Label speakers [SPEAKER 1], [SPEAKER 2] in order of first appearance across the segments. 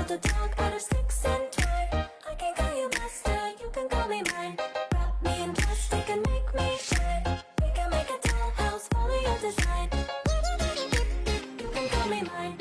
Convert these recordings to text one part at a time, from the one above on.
[SPEAKER 1] build a dog out of sticks and twine. I can call you master, you can call me mine. Wrap me in plastic and make me shine. We can make a dollhouse, follow your design. You can call me mine.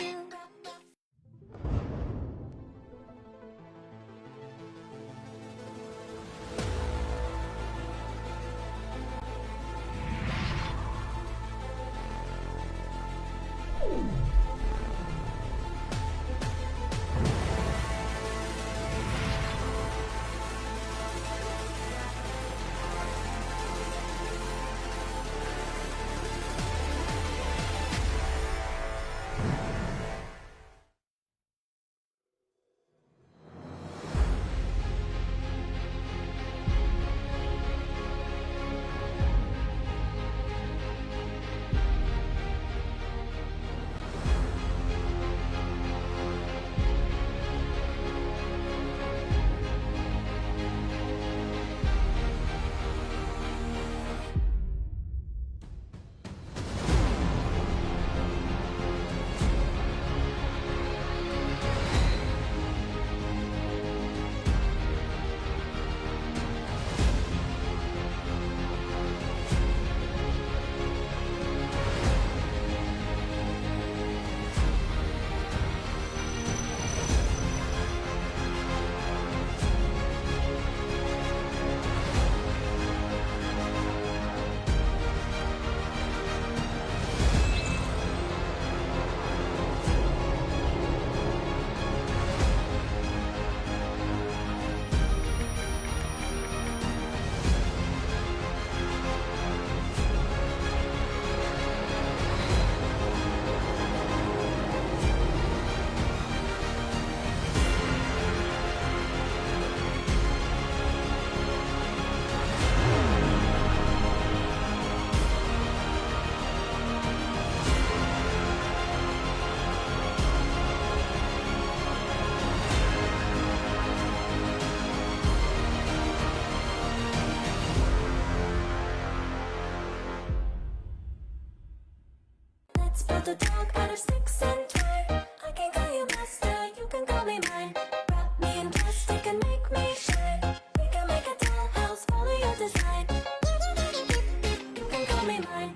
[SPEAKER 1] Let's build a dog out of sticks and twine. I can call you master, you can call me mine. Wrap me in plastic and make me shine. We can make a dollhouse, follow your design. You can call me mine.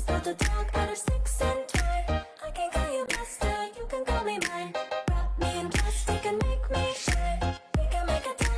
[SPEAKER 1] build a dog out of sticks and twine. I can call you master, you can call me mine. Wrap me in plastic and make me shine. We can make a dog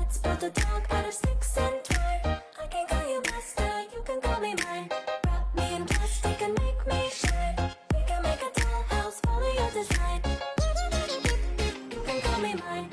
[SPEAKER 1] Let's build a dog out of sticks and twine. I can call you master, you can call me mine. Wrap me in plastic and make me shine. We can make a dollhouse, follow your design. You can call me mine.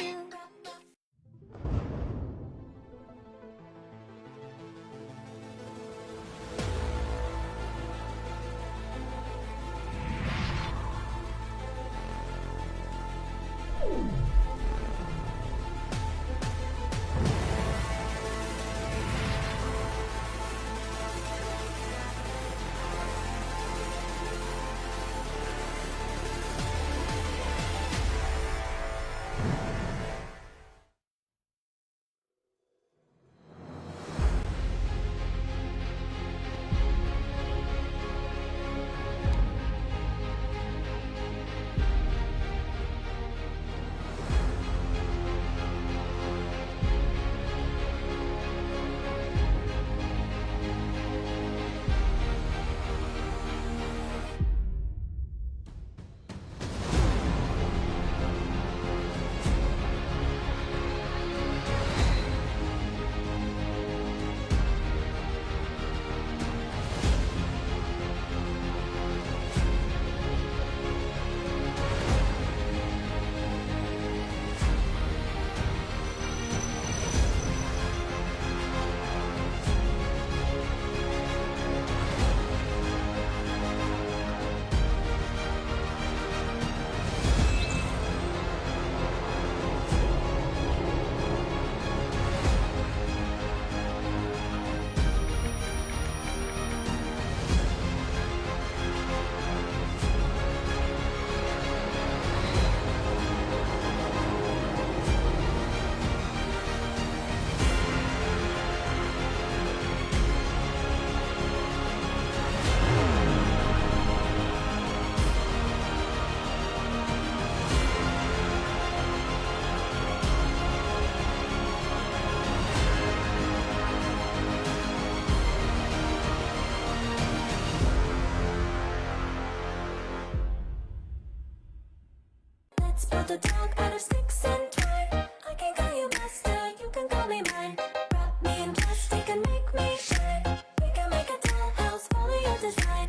[SPEAKER 1] Let's build a dog out of sticks and twine. I can call you master, you can call me mine. Wrap me in plastic and make me shine. We can make a dollhouse, follow your design.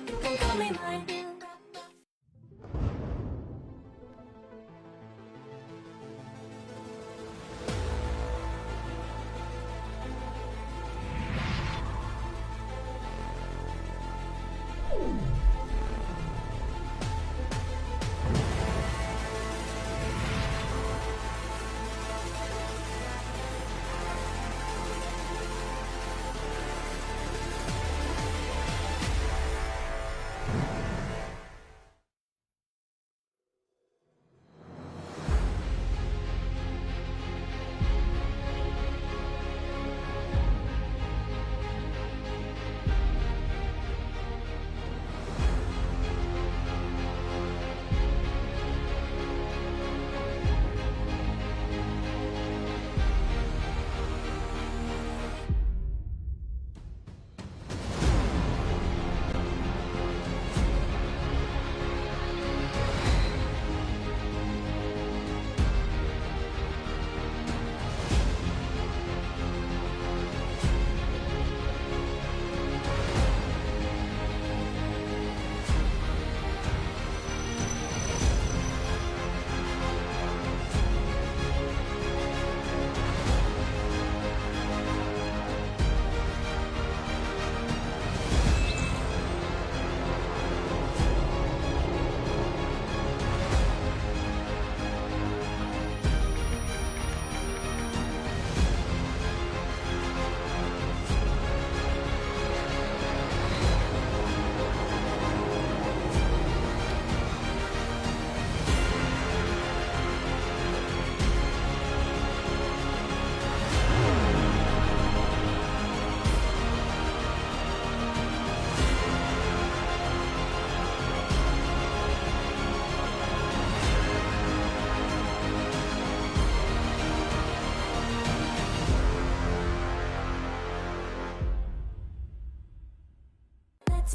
[SPEAKER 1] You can call me mine.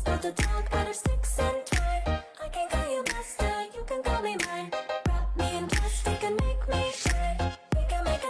[SPEAKER 1] build a dog out of sticks and twine. I can call you master, you can call me mine. Wrap me in plastic and make me shine. We can make a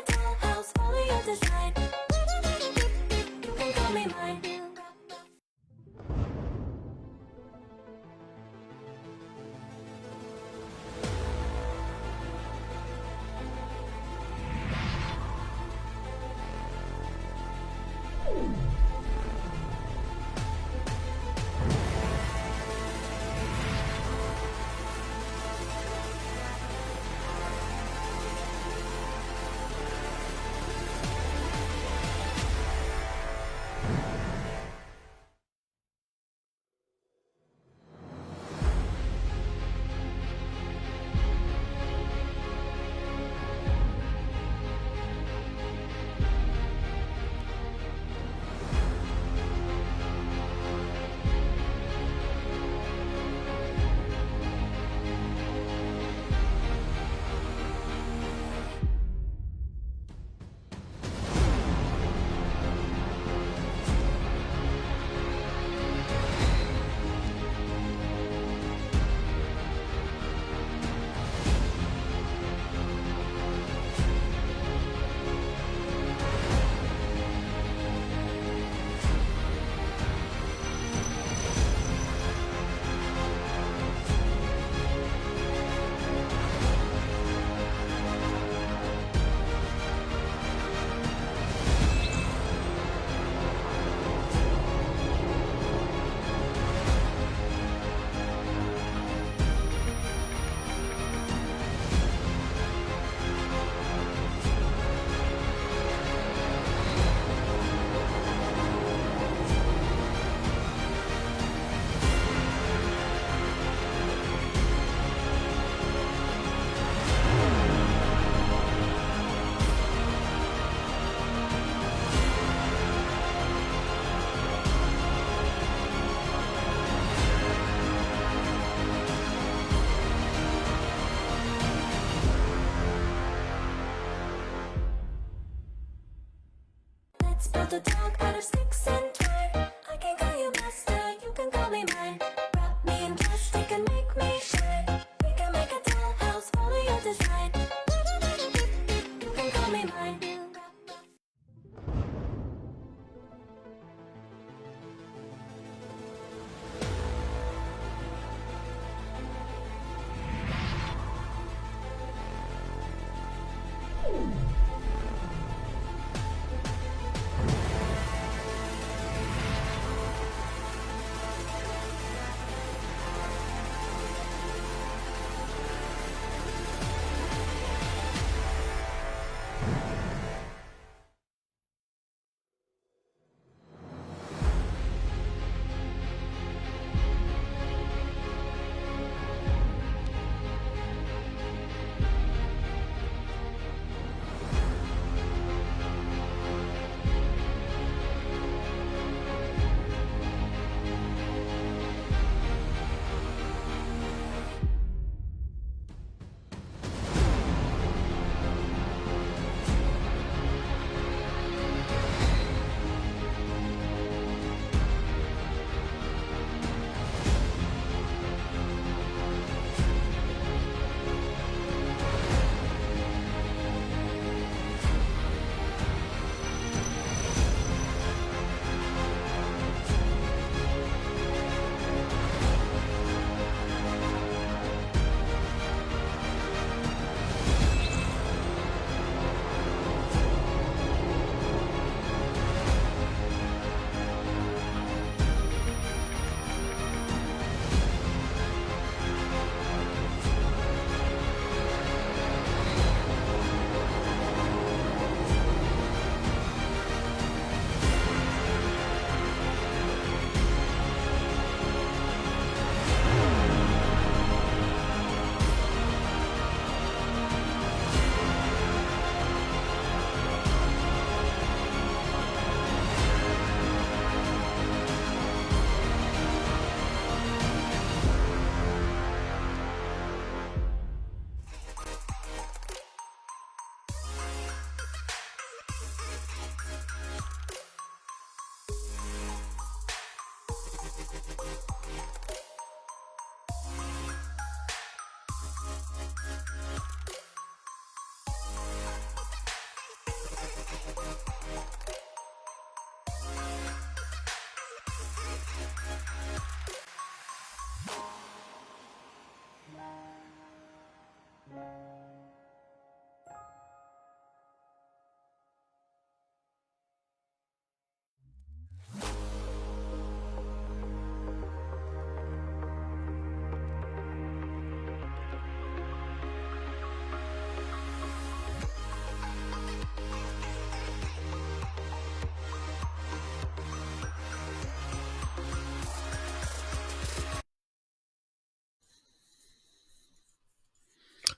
[SPEAKER 1] Let's build a dog out of sticks and twine. I can call you master, you can call me mine. Wrap me in plastic and make me shine. We can make a dollhouse, follow your design. You can call me mine.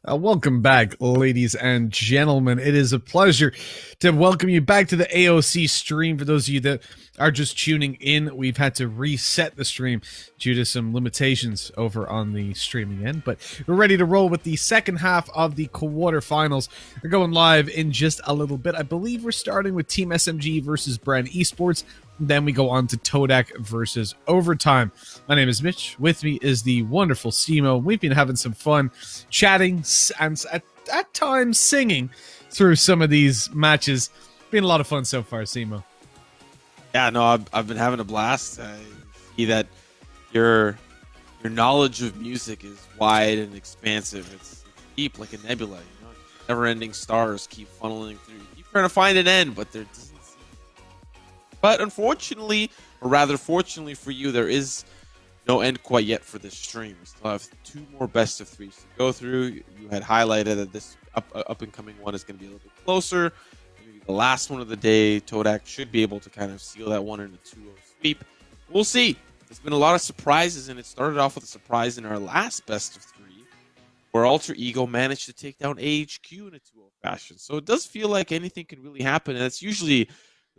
[SPEAKER 2] Welcome back, ladies and gentlemen. It is a pleasure to welcome you back to the AOC stream. For those of you that are just tuning in, we've had to reset the stream due to some limitations over on the streaming end, but we're ready to roll with the second half of the quarterfinals. We're going live in just a little bit. I believe we're starting with Team SMG versus Brand Esports. Then we go on to Todak versus Overtime. My name is Mitch. With me is the wonderful Simo. We've been having some fun chatting and at times singing through some of these matches. Been a lot of fun so far, Simo.
[SPEAKER 3] Yeah, no, I've been having a blast. I see that your knowledge of music is wide and expansive. It's deep like a nebula. You know, never-ending stars keep funneling through. You keep trying to find an end, but there doesn't. But unfortunately, or rather fortunately for you, there is no end quite yet for this stream. We still have 2 more best of 3s to go through. You had highlighted that this up and coming one is going to be a little bit closer. Maybe the last one of the day, Todak should be able to kind of seal that one in a 2-0 sweep. We'll see. There's been a lot of surprises, and it started off with a surprise in our last best of 3, where Alter Ego managed to take down AHQ in a 2-0 fashion. So it does feel like anything can really happen, and that's usually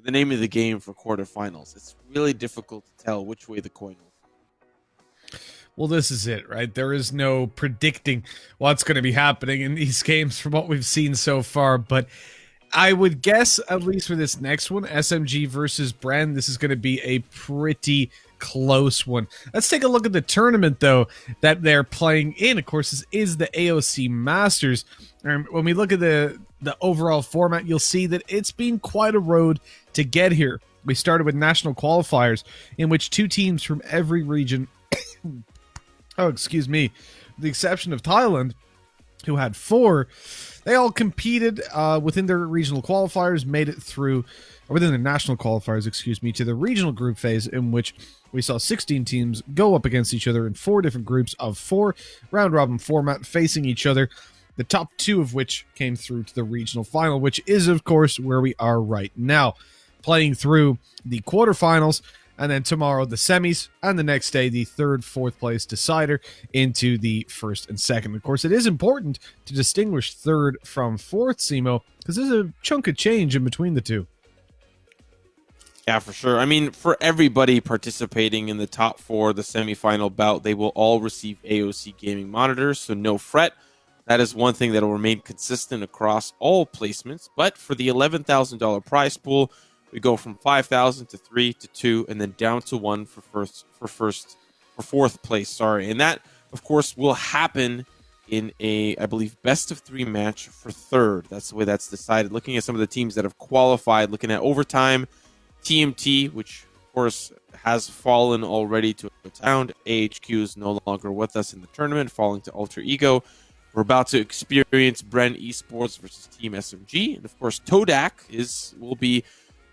[SPEAKER 3] the name of the game for quarterfinals. It's really difficult to tell which way the coin will fall.
[SPEAKER 2] Well, this is it, right? There is no predicting what's going to be happening in these games from what we've seen so far, but I would guess, at least for this next one, SMG versus Bren, this is going to be a pretty close one. Let's take a look at the tournament, though, that they're playing in. Of course, this is the AOC Masters. And when we look at the overall format, you'll see that it's been quite a road to get here. We started with national qualifiers, in which 2 teams from every region, with the exception of Thailand, who had 4, they all competed within their regional qualifiers, made it through, or within the national qualifiers, to the regional group phase, in which we saw 16 teams go up against each other in 4 different groups of 4, round-robin format, facing each other, the top 2 of which came through to the regional final, which is, of course, where we are right now, playing through the quarterfinals, and then tomorrow the semis, and the next day the 3rd, 4th place decider into the 1st and 2nd. Of course, it is important to distinguish 3rd from 4th, Simo, because there's a chunk of change in between the 2.
[SPEAKER 3] Yeah, for sure. I mean, for everybody participating in the top 4, the semifinal bout, they will all receive AOC gaming monitors, so no fret. That is one thing that will remain consistent across all placements. But for the $11,000 prize pool, we go from 5,000 to 3 to 2, and then down to 1 for 4th place. Sorry, and that, of course, will happen in a, I believe, best of 3 match for 3rd. That's the way that's decided. Looking at some of the teams that have qualified, looking at overtime, TMT, which of course has fallen already to a sound. AHQ is no longer with us in the tournament, falling to Alter Ego. We're about to experience Bren Esports versus Team SMG, and of course Todak will be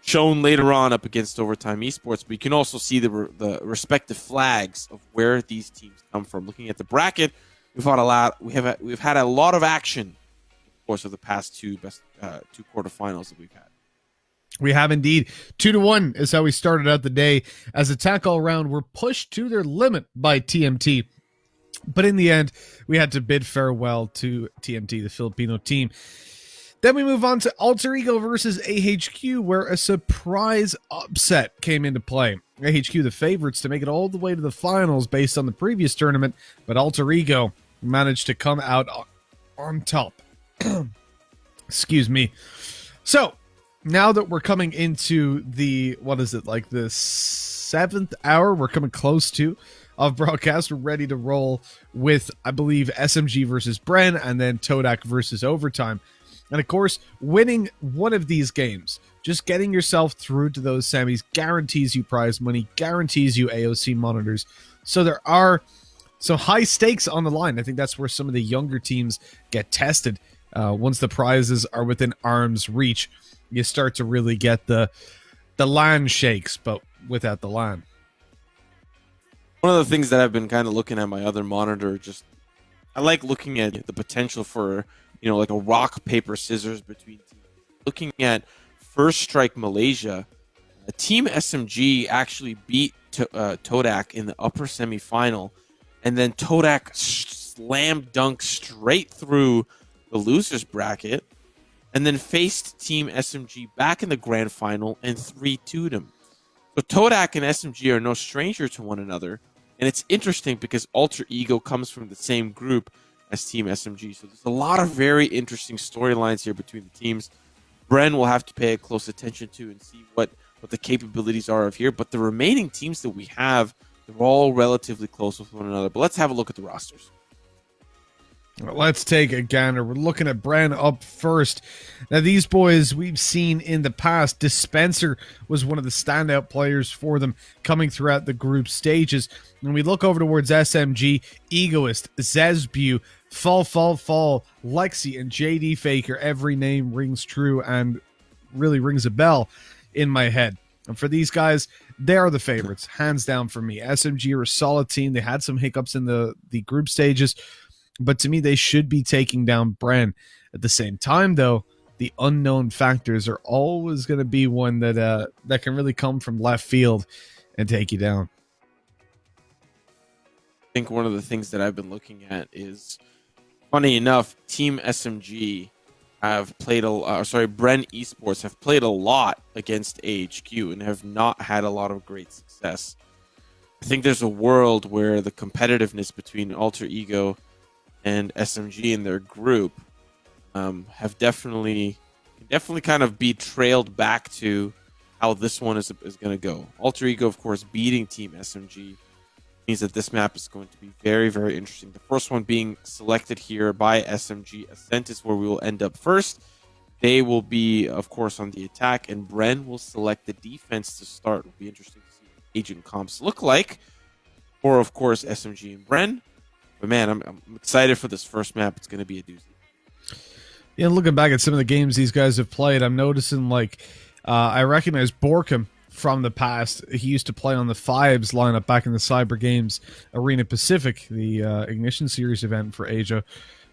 [SPEAKER 3] shown later on up against Overtime Esports, but you can also see the respective flags of where these teams come from. Looking at the bracket, we've had a lot of action, of course, of the past 2 quarterfinals that we've had.
[SPEAKER 2] We have indeed. 2-1 is how we started out the day, as attack all around were pushed to their limit by TMT. But in the end, we had to bid farewell to TMT, the Filipino team. Then we move on to Alter Ego versus AHQ, where a surprise upset came into play. AHQ the favorites to make it all the way to the finals based on the previous tournament, but Alter Ego managed to come out on top. Excuse me. So, now that we're coming into the, the 7th hour, we're coming close to, of broadcast, we're ready to roll with, I believe, SMG versus Bren, and then Todak versus Overtime. And of course, winning one of these games, just getting yourself through to those semis, guarantees you prize money, guarantees you AOC monitors. So there are some high stakes on the line. I think that's where some of the younger teams get tested. Once the prizes are within arm's reach, you start to really get the LAN shakes, but without the LAN.
[SPEAKER 3] One of the things that I've been kind of looking at my other monitor, I like looking at the potential for, like a rock, paper, scissors between teams. Looking at First Strike Malaysia, Team SMG actually beat Todak in the upper semifinal, and then Todak slam dunk straight through the losers bracket, and then faced Team SMG back in the grand final and 3-2'd him. So Todak and SMG are no stranger to one another, and it's interesting because Alter Ego comes from the same group as Team SMG. So there's a lot of very interesting storylines here between the teams. Bren will have to pay close attention to and see what the capabilities are of here. But the remaining teams that we have, they're all relatively close with one another. But let's have a look at the rosters.
[SPEAKER 2] Let's take a gander. We're looking at Bren up first. Now, these boys we've seen in the past. Dispenser was one of the standout players for them coming throughout the group stages. When we look over towards SMG, Egoist, Zesbu, Fall, Lexi, and JD Faker, every name rings true and really rings a bell in my head. And for these guys, they are the favorites, hands down for me. SMG are a solid team. They had some hiccups in the group stages, but to me, they should be taking down Bren. At the same time, though, the unknown factors are always going to be one that can really come from left field and take you down.
[SPEAKER 3] I think one of the things that I've been looking at is, funny enough, Team SMG have played Bren Esports have played a lot against AHQ and have not had a lot of great success. I think there's a world where the competitiveness between Alter Ego and SMG in their group can definitely definitely kind of be trailed back to how this one is going to go. Alter Ego, of course, beating Team SMG means that this map is going to be very, very interesting. The first one being selected here by SMG. Ascent is where we will end up first. They will be, of course, on the attack, and Bren will select the defense to start. It'll be interesting to see what agent comps look like for, of course, SMG and Bren. But man, I'm excited for this first map. It's going to be a doozy.
[SPEAKER 2] Yeah, looking back at some of the games these guys have played, I'm noticing, like, I recognize 𝗏𝗀𝗀 from the past. He used to play on the Fives lineup back in the Cyber Games Arena Pacific, the Ignition Series event for Asia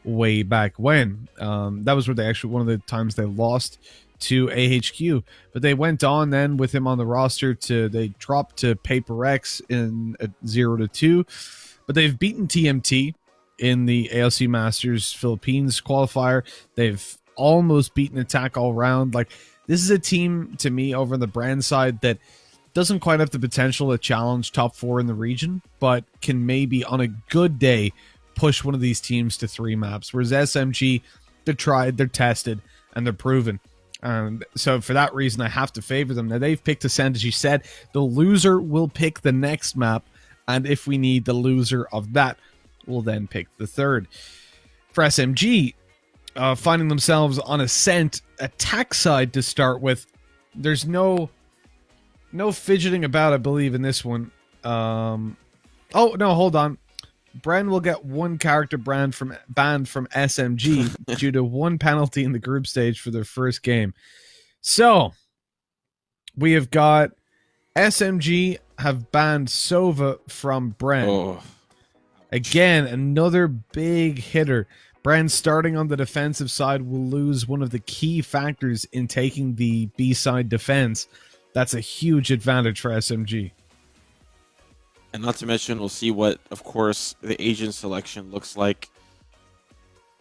[SPEAKER 2] way back when. That was where they actually, one of the times they lost to AHQ. But they went on then with him on the roster to, they dropped to Paper X in 0-2. But they've beaten TMT in the ALC Masters Philippines qualifier. They've almost beaten Attack all round. Like, this is a team, to me, over on the brand side that doesn't quite have the potential to challenge top 4 in the region, but can maybe, on a good day, push one of these teams to 3 maps. Whereas SMG, they're tried, they're tested, and they're proven. And so for that reason, I have to favor them. Now, they've picked Ascent, as you said. The loser will pick the next map, and if we need the loser of that, we'll then pick the third. For SMG, finding themselves on Ascent attack side to start with, there's no fidgeting about, I believe, in this one. Oh no, hold on. Bren will get 1 character banned from SMG due to 1 penalty in the group stage for their first game. So we have got SMG have banned Sova from Bren.
[SPEAKER 3] Oh.
[SPEAKER 2] Again, another big hitter. Bren, starting on the defensive side, will lose one of the key factors in taking the B-side defense. That's a huge advantage for SMG.
[SPEAKER 3] And not to mention, we'll see what, of course, the agent selection looks like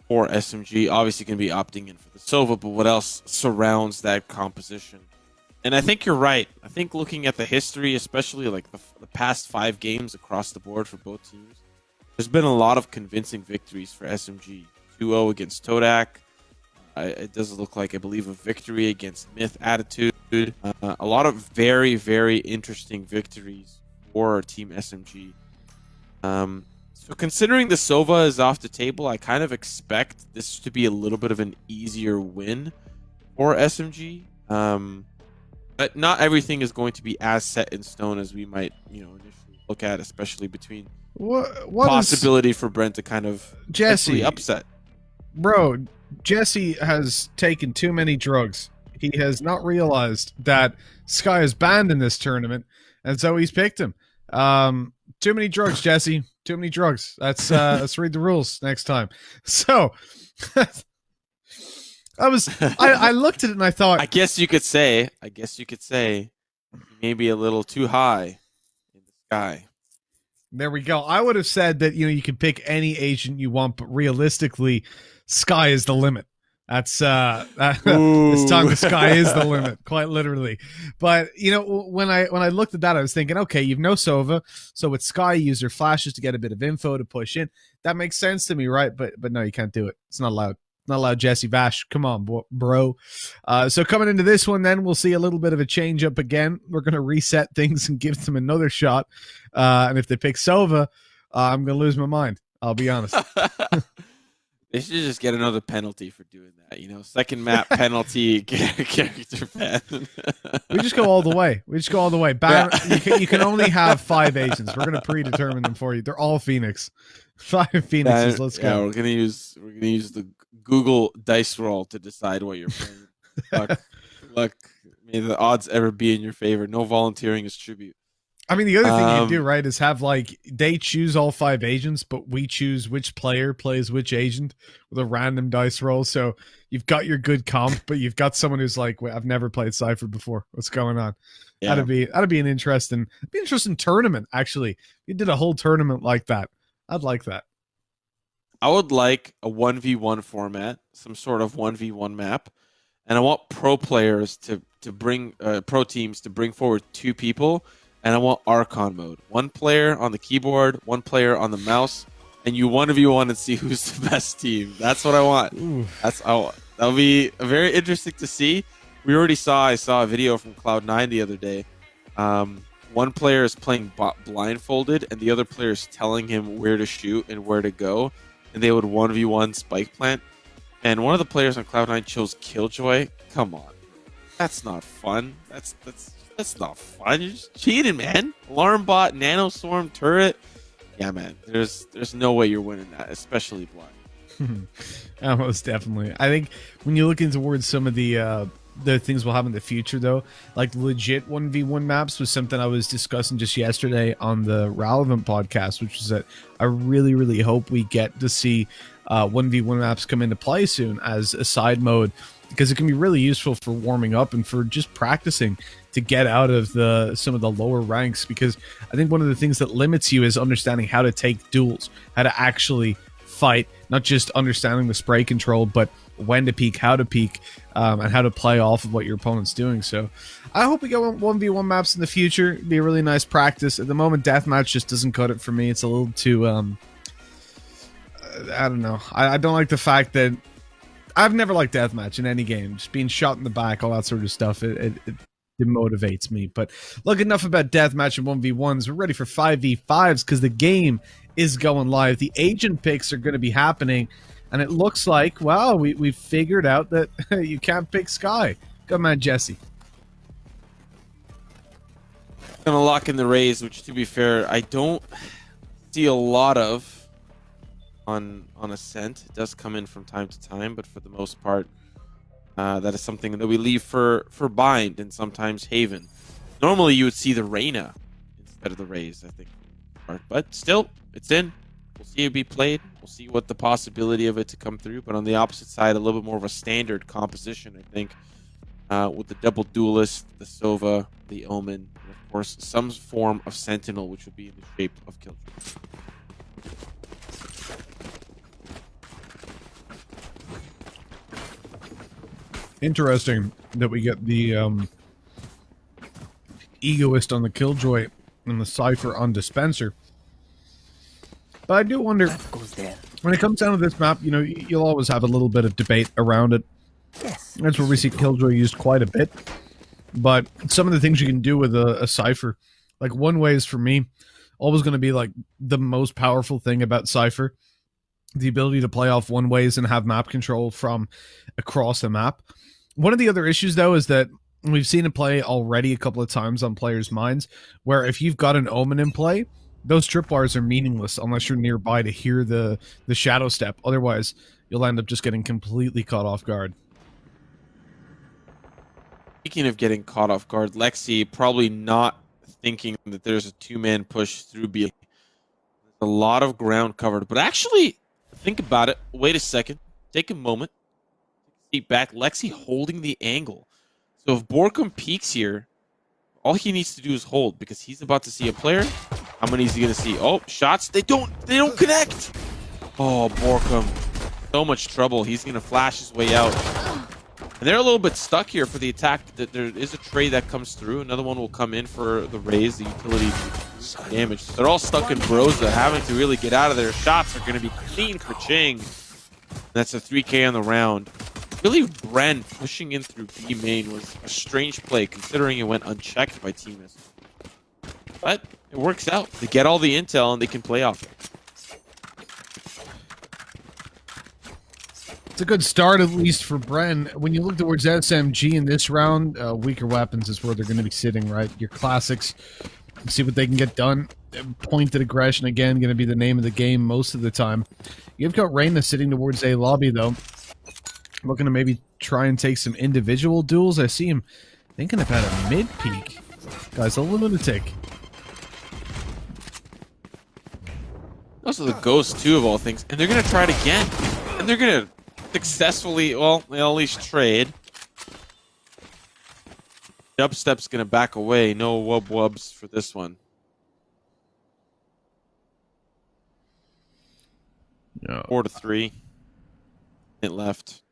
[SPEAKER 3] for SMG. Obviously, going to be opting in for the Sova, but what else surrounds that composition? And I think you're right. I think looking at the history, especially like the past 5 games across the board for both teams, there's been a lot of convincing victories for SMG. 2-0 against Todak. It does look like, I believe, a victory against Myth Attitude. A lot of very, very interesting victories for Team SMG. So considering the Sova is off the table, I kind of expect this to be a little bit of an easier win for SMG. But not everything is going to be as set in stone as we might, initially look at, especially between
[SPEAKER 2] what
[SPEAKER 3] possibility for Brent to kind of
[SPEAKER 2] Jesse
[SPEAKER 3] upset.
[SPEAKER 2] Bro, Jesse has taken too many drugs. He has not realized that Sky is banned in this tournament, and so he's picked him. Too many drugs, Jesse. Too many drugs. Let's read the rules next time. So I looked at it and I thought,
[SPEAKER 3] I guess you could say maybe a little too high in the sky.
[SPEAKER 2] There we go. I would have said that, you could pick any agent you want, but realistically, sky is the limit. That's this time the sky is the limit, quite literally. But when I looked at that, I was thinking, okay, you've no Sova, so with Sky, you use your flashes to get a bit of info to push in. That makes sense to me, right? But no, you can't do it. It's not allowed. Not allowed, Jesse Vash. Come on, bro. So coming into this one, then we'll see a little bit of a change up again. We're gonna reset things and give them another shot. And if they pick Sova, I'm gonna lose my mind. I'll be honest.
[SPEAKER 3] They should just get another penalty for doing that. Second map penalty, character ban.
[SPEAKER 2] We just go all the way. Ban, yeah. you can only have 5 agents. We're gonna predetermine them for you. They're all Phoenix. 5 Phoenixes. Let's go.
[SPEAKER 3] Yeah, we're gonna use the Google dice roll to decide what you're playing. Luck. May the odds ever be in your favor. No volunteering as tribute.
[SPEAKER 2] I mean, the other thing you do, right, is have, like, they choose all 5 agents, but we choose which player plays which agent with a random dice roll. So you've got your good comp, but you've got someone who's like, wait, I've never played Cypher before. What's going on? Yeah. That'd be an interesting tournament, actually. You did a whole tournament like that. I'd like that.
[SPEAKER 3] I would like a 1v1 format, some sort of 1v1 map, and I want pro players to bring pro teams to bring forward 2 people. And I want Archon mode. 1 player on the keyboard, 1 player on the mouse, and you 1v1 and see who's the best team. That's what I want.
[SPEAKER 2] Ooh.
[SPEAKER 3] That'll be very interesting to see. I saw a video from Cloud9 the other day. One player is playing blindfolded, and the other player is telling him where to shoot and where to go, and they would 1v1 spike plant. And one of the players on Cloud9 chose Killjoy. Come on, that's not fun. That's not fun. You're just cheating, man. Alarm bot, nanoswarm, turret. Yeah, man. There's no way you're winning that, especially blind.
[SPEAKER 2] Most definitely. I think when you're looking towards some of the things we'll have in the future, though, like legit 1v1 maps was something I was discussing just yesterday on the Relevant podcast, which is that I really, really hope we get to see 1v1 maps come into play soon as a side mode, because it can be really useful for warming up and for just practicing to get out of some of the lower ranks, because I think one of the things that limits you is understanding how to take duels, how to actually fight, not just understanding the spray control, but when to peek, how to peek, and how to play off of what your opponent's doing. So I hope we get 1v1 maps in the future. It'd be a really nice practice. At the moment, deathmatch just doesn't cut it for me. It's a little too I don't know. I don't like the fact that I've never liked deathmatch in any game. Just being shot in the back, all that sort of stuff, it motivates me. But look, enough about deathmatch and 1v1s. We're ready for 5v5s because the game is going live. The agent picks are going to be happening, and it looks like, wow, we've figured out that you can't pick Sky. Come on, Jesse.
[SPEAKER 3] Gonna lock in the Rays, which, to be fair, I don't see a lot of on Ascent. It does come in from time to time, but for the most part, that is something that we leave for Bind and sometimes Haven. Normally, you would see the Reyna instead of the Rays, I think. But still, it's in. We'll see it be played. We'll see what the possibility of it to come through. But on the opposite side, a little bit more of a standard composition, I think, with the double duelist, the Sova, the Omen, and of course, some form of Sentinel, which will be in the shape of Killjoy.
[SPEAKER 2] Interesting that we get the Egoist on the Killjoy and the Cypher on Dispenser. But I do wonder, when it comes down to this map, you know, you'll always have a little bit of debate around it. That's where we see Killjoy used quite a bit. But some of the things you can do with a Cypher, like one way is for me, always going to be like the most powerful thing about Cypher. The ability to play off one ways and have map control from across the map. One of the other issues, though, is that we've seen it play already a couple of times on players' minds, where if you've got an Omen in play, those tripwires are meaningless unless you're nearby to hear the shadow step. Otherwise, you'll end up just getting completely caught off guard.
[SPEAKER 3] Speaking of getting caught off guard, 𝗏𝗏𝗏 probably not thinking that there's a two-man push through B. There's a lot of ground covered, but actually, think about it. Wait a second. Take a moment. Seat back. 𝗏𝗏𝗏 holding the angle. So if 𝗏𝗏𝗏 peeks here, all he needs to do is hold, because he's about to see a player. How many is he going to see? Oh, shots. They don't connect. Oh, 𝗏𝗏𝗏. So much trouble. He's going to flash his way out. And they're a little bit stuck here for the attack. There is a trade that comes through. Another one will come in for the Rays, the utility damage. They're all stuck in Broza, having to really get out of there. Shots are going to be clean for Ching. That's a 3K on the round. Really, Bren pushing in through B main was a strange play, considering it went unchecked by Team S. But it works out. They get all the intel and they can play off it.
[SPEAKER 2] It's a good start, at least for Bren. When you look towards SMG in this round, weaker weapons is where they're going to be sitting, right? Your classics, see what they can get done. Pointed aggression, again, going to be the name of the game most of the time. You've got Reyna sitting towards A lobby, though. Looking to maybe try and take some individual duels. I see him thinking about a mid-peak. Guy's a lunatic.
[SPEAKER 3] Those are the ghosts, too, of all things. And they're going to try it again. And they're going to successfully, well, they'll at least trade. Dubstep's going to back away. No wubs for this one.
[SPEAKER 2] No.
[SPEAKER 3] 4-3. It left.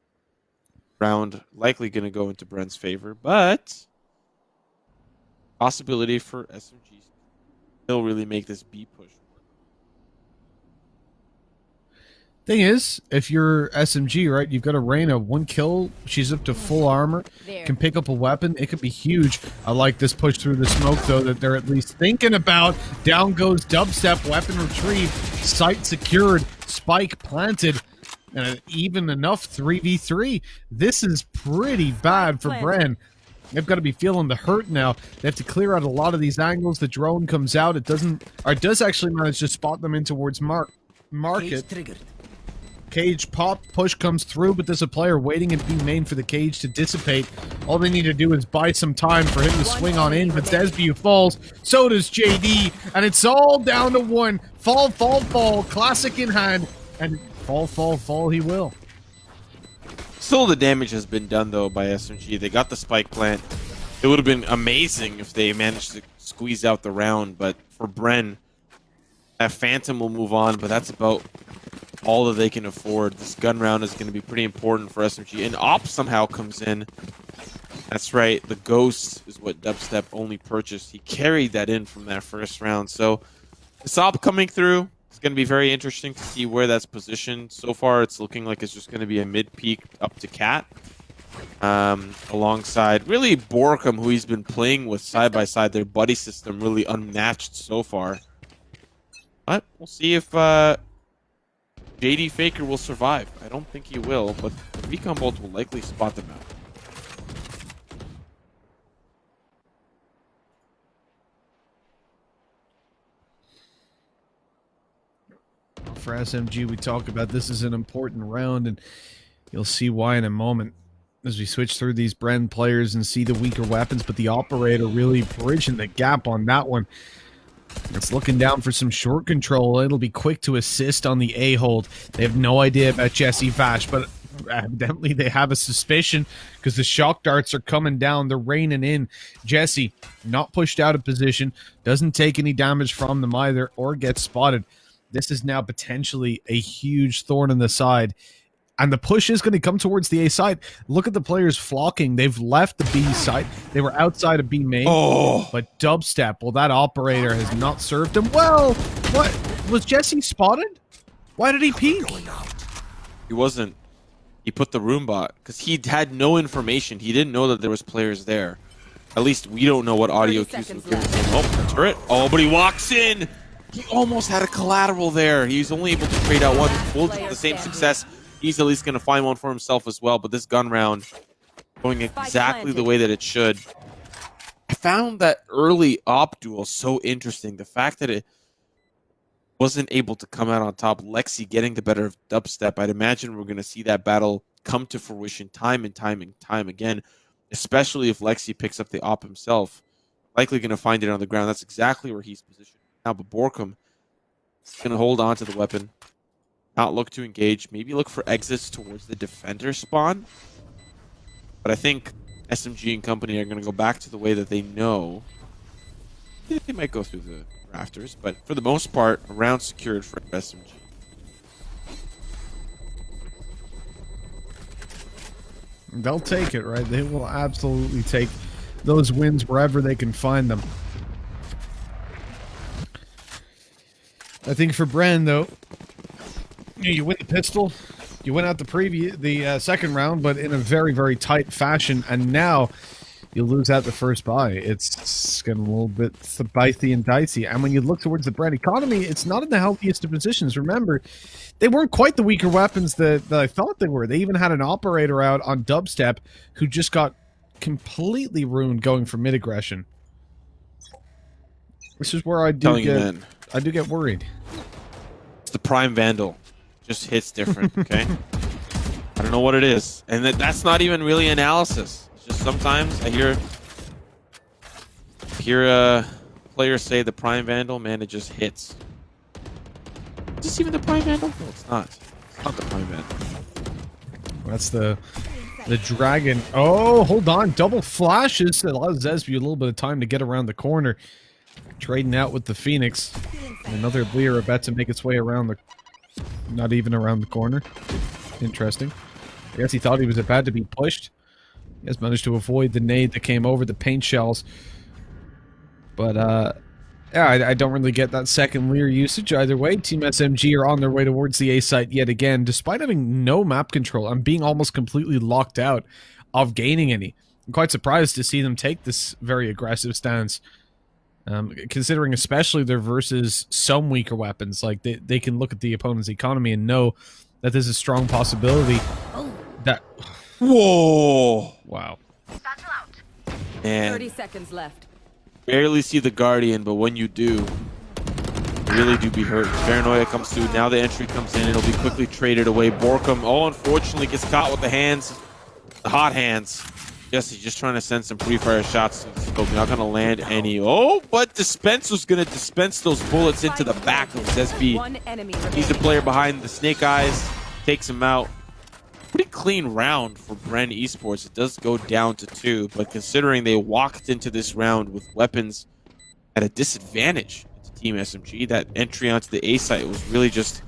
[SPEAKER 3] Round likely going to go into Bren's favor, but possibility for SMG still really make this B push work.
[SPEAKER 2] Thing is, if you're SMG, right, you've got a Reyna, 1 kill, she's up to full armor, can pick up a weapon, it could be huge. I like this push through the smoke, though, that they're at least thinking about. Down goes Dubstep, weapon retrieved, site secured, spike planted, and an even enough 3v3. This is pretty bad for Bren. They've got to be feeling the hurt now. They have to clear out a lot of these angles. The drone comes out. It does actually manage to spot them in towards market. Cage pop, push comes through, but there's a player waiting in B main for the cage to dissipate. All they need to do is buy some time for him to swing on in, but 𝗏𝗏𝗏 falls, so does JD, and it's all down to 1. Fall, fall, fall, classic in hand, and fall, fall, fall he will.
[SPEAKER 3] Still, the damage has been done, though, by SMG. They got the spike plant. It would have been amazing if they managed to squeeze out the round, but for Bren, that Phantom will move on, but that's about all that they can afford. This gun round is going to be pretty important for SMG. And Op somehow comes in. That's right, the Ghost is what Dubstep only purchased. He carried that in from that first round. So this Op coming through, it's going to be very interesting to see where that's positioned. So far, it's looking like it's just going to be a mid-peak up to Cat. Alongside really 𝗏𝗀𝗀, who he's been playing with side by side. Their buddy system really unmatched so far. But we'll see if JD Faker will survive. I don't think he will, but the recon bolts will likely spot them out.
[SPEAKER 2] For SMG, we talk about this is an important round, and you'll see why in a moment as we switch through these Bren players and see the weaker weapons, but the operator really bridging the gap on that one. It's looking down for some short control. It'll be quick to assist on the A-hold. They have no idea about Jesse Vash, but evidently they have a suspicion because the shock darts are coming down. They're raining in. Jesse, not pushed out of position, doesn't take any damage from them either or get spotted. This is now potentially a huge thorn in the side. And the push is going to come towards the A side. Look at the players flocking. They've left the B side. They were outside of B main.
[SPEAKER 3] Oh.
[SPEAKER 2] But Dubstep, well, that operator has not served him well. What? Was Jesse spotted? Why did he peek?
[SPEAKER 3] He wasn't. He put the room bot because he had no information. He didn't know that there was players there. At least we don't know what audio cues were given to him. Oh, the turret. Oh, but he walks in. He almost had a collateral there. He was only able to trade out one. Full to the same success. He's at least going to find one for himself as well. But this gun round going exactly the way that it should. I found that early op duel so interesting. The fact that it wasn't able to come out on top. 𝗏𝗏𝗏 getting the better of Dubstep. I'd imagine we're going to see that battle come to fruition time and time and time again. Especially if 𝗏𝗏𝗏 picks up the op himself. Likely going to find it on the ground. That's exactly where he's positioned now. But 𝗏𝗀𝗀 is going to hold on to the weapon. Not look to engage. Maybe look for exits towards the defender spawn. But I think SMG and company are going to go back to the way that they know. They might go through the rafters, but for the most part, a round secured for SMG.
[SPEAKER 2] They'll take it, right? They will absolutely take those wins wherever they can find them. I think for Bren, though, you win the pistol, you win out the second round, but in a very, very tight fashion, and now you lose out the first buy. It's getting a little bit spicy and dicey. And when you look towards the Bren economy, it's not in the healthiest of positions. Remember, they weren't quite the weaker weapons that I thought they were. They even had an operator out on Dubstep who just got completely ruined going for mid-aggression. This is where I do get worried.
[SPEAKER 3] It's the Prime Vandal. Just hits different, okay? I don't know what it is. And that's not even really analysis. It's just sometimes I hear players say the Prime Vandal, man, it just hits. Is this even the Prime Vandal? No, it's not. It's not the Prime Vandal.
[SPEAKER 2] That's the dragon. Oh, hold on. Double flashes. It allows 𝗏𝗏𝗏 a little bit of time to get around the corner. Trading out with the Phoenix. And another 𝗏𝗏𝗏 about to make its way around the... Not even around the corner. Interesting. I guess he thought he was about to be pushed. He has managed to avoid the nade that came over the paint shells. But Yeah, I don't really get that second Lear usage either way. Team SMG are on their way towards the A site yet again, despite having no map control and being almost completely locked out of gaining any. I'm quite surprised to see them take this very aggressive stance, considering especially they're versus some weaker weapons. Like, they can look at the opponent's economy and know that there's a strong possibility that...
[SPEAKER 3] Whoa!
[SPEAKER 2] Wow.
[SPEAKER 3] Man.
[SPEAKER 4] 30 seconds left.
[SPEAKER 3] Barely see the Guardian, but when you do, really do be hurt. Paranoia comes through. Now the entry comes in. It'll be quickly traded away. 𝗏𝗀𝗀, oh, unfortunately, gets caught with the hands. The hot hands. Yes, he's just trying to send some pre-fire shots to the scope. Not going to land any. Oh, but Dispense was going to dispense those bullets into the back of 𝗧𝐵. He's the player behind the Snake Eyes. Takes him out. Pretty clean round for Bren Esports. It does go down to 2, but considering they walked into this round with weapons at a disadvantage to Team SMG, that entry onto the A site was really just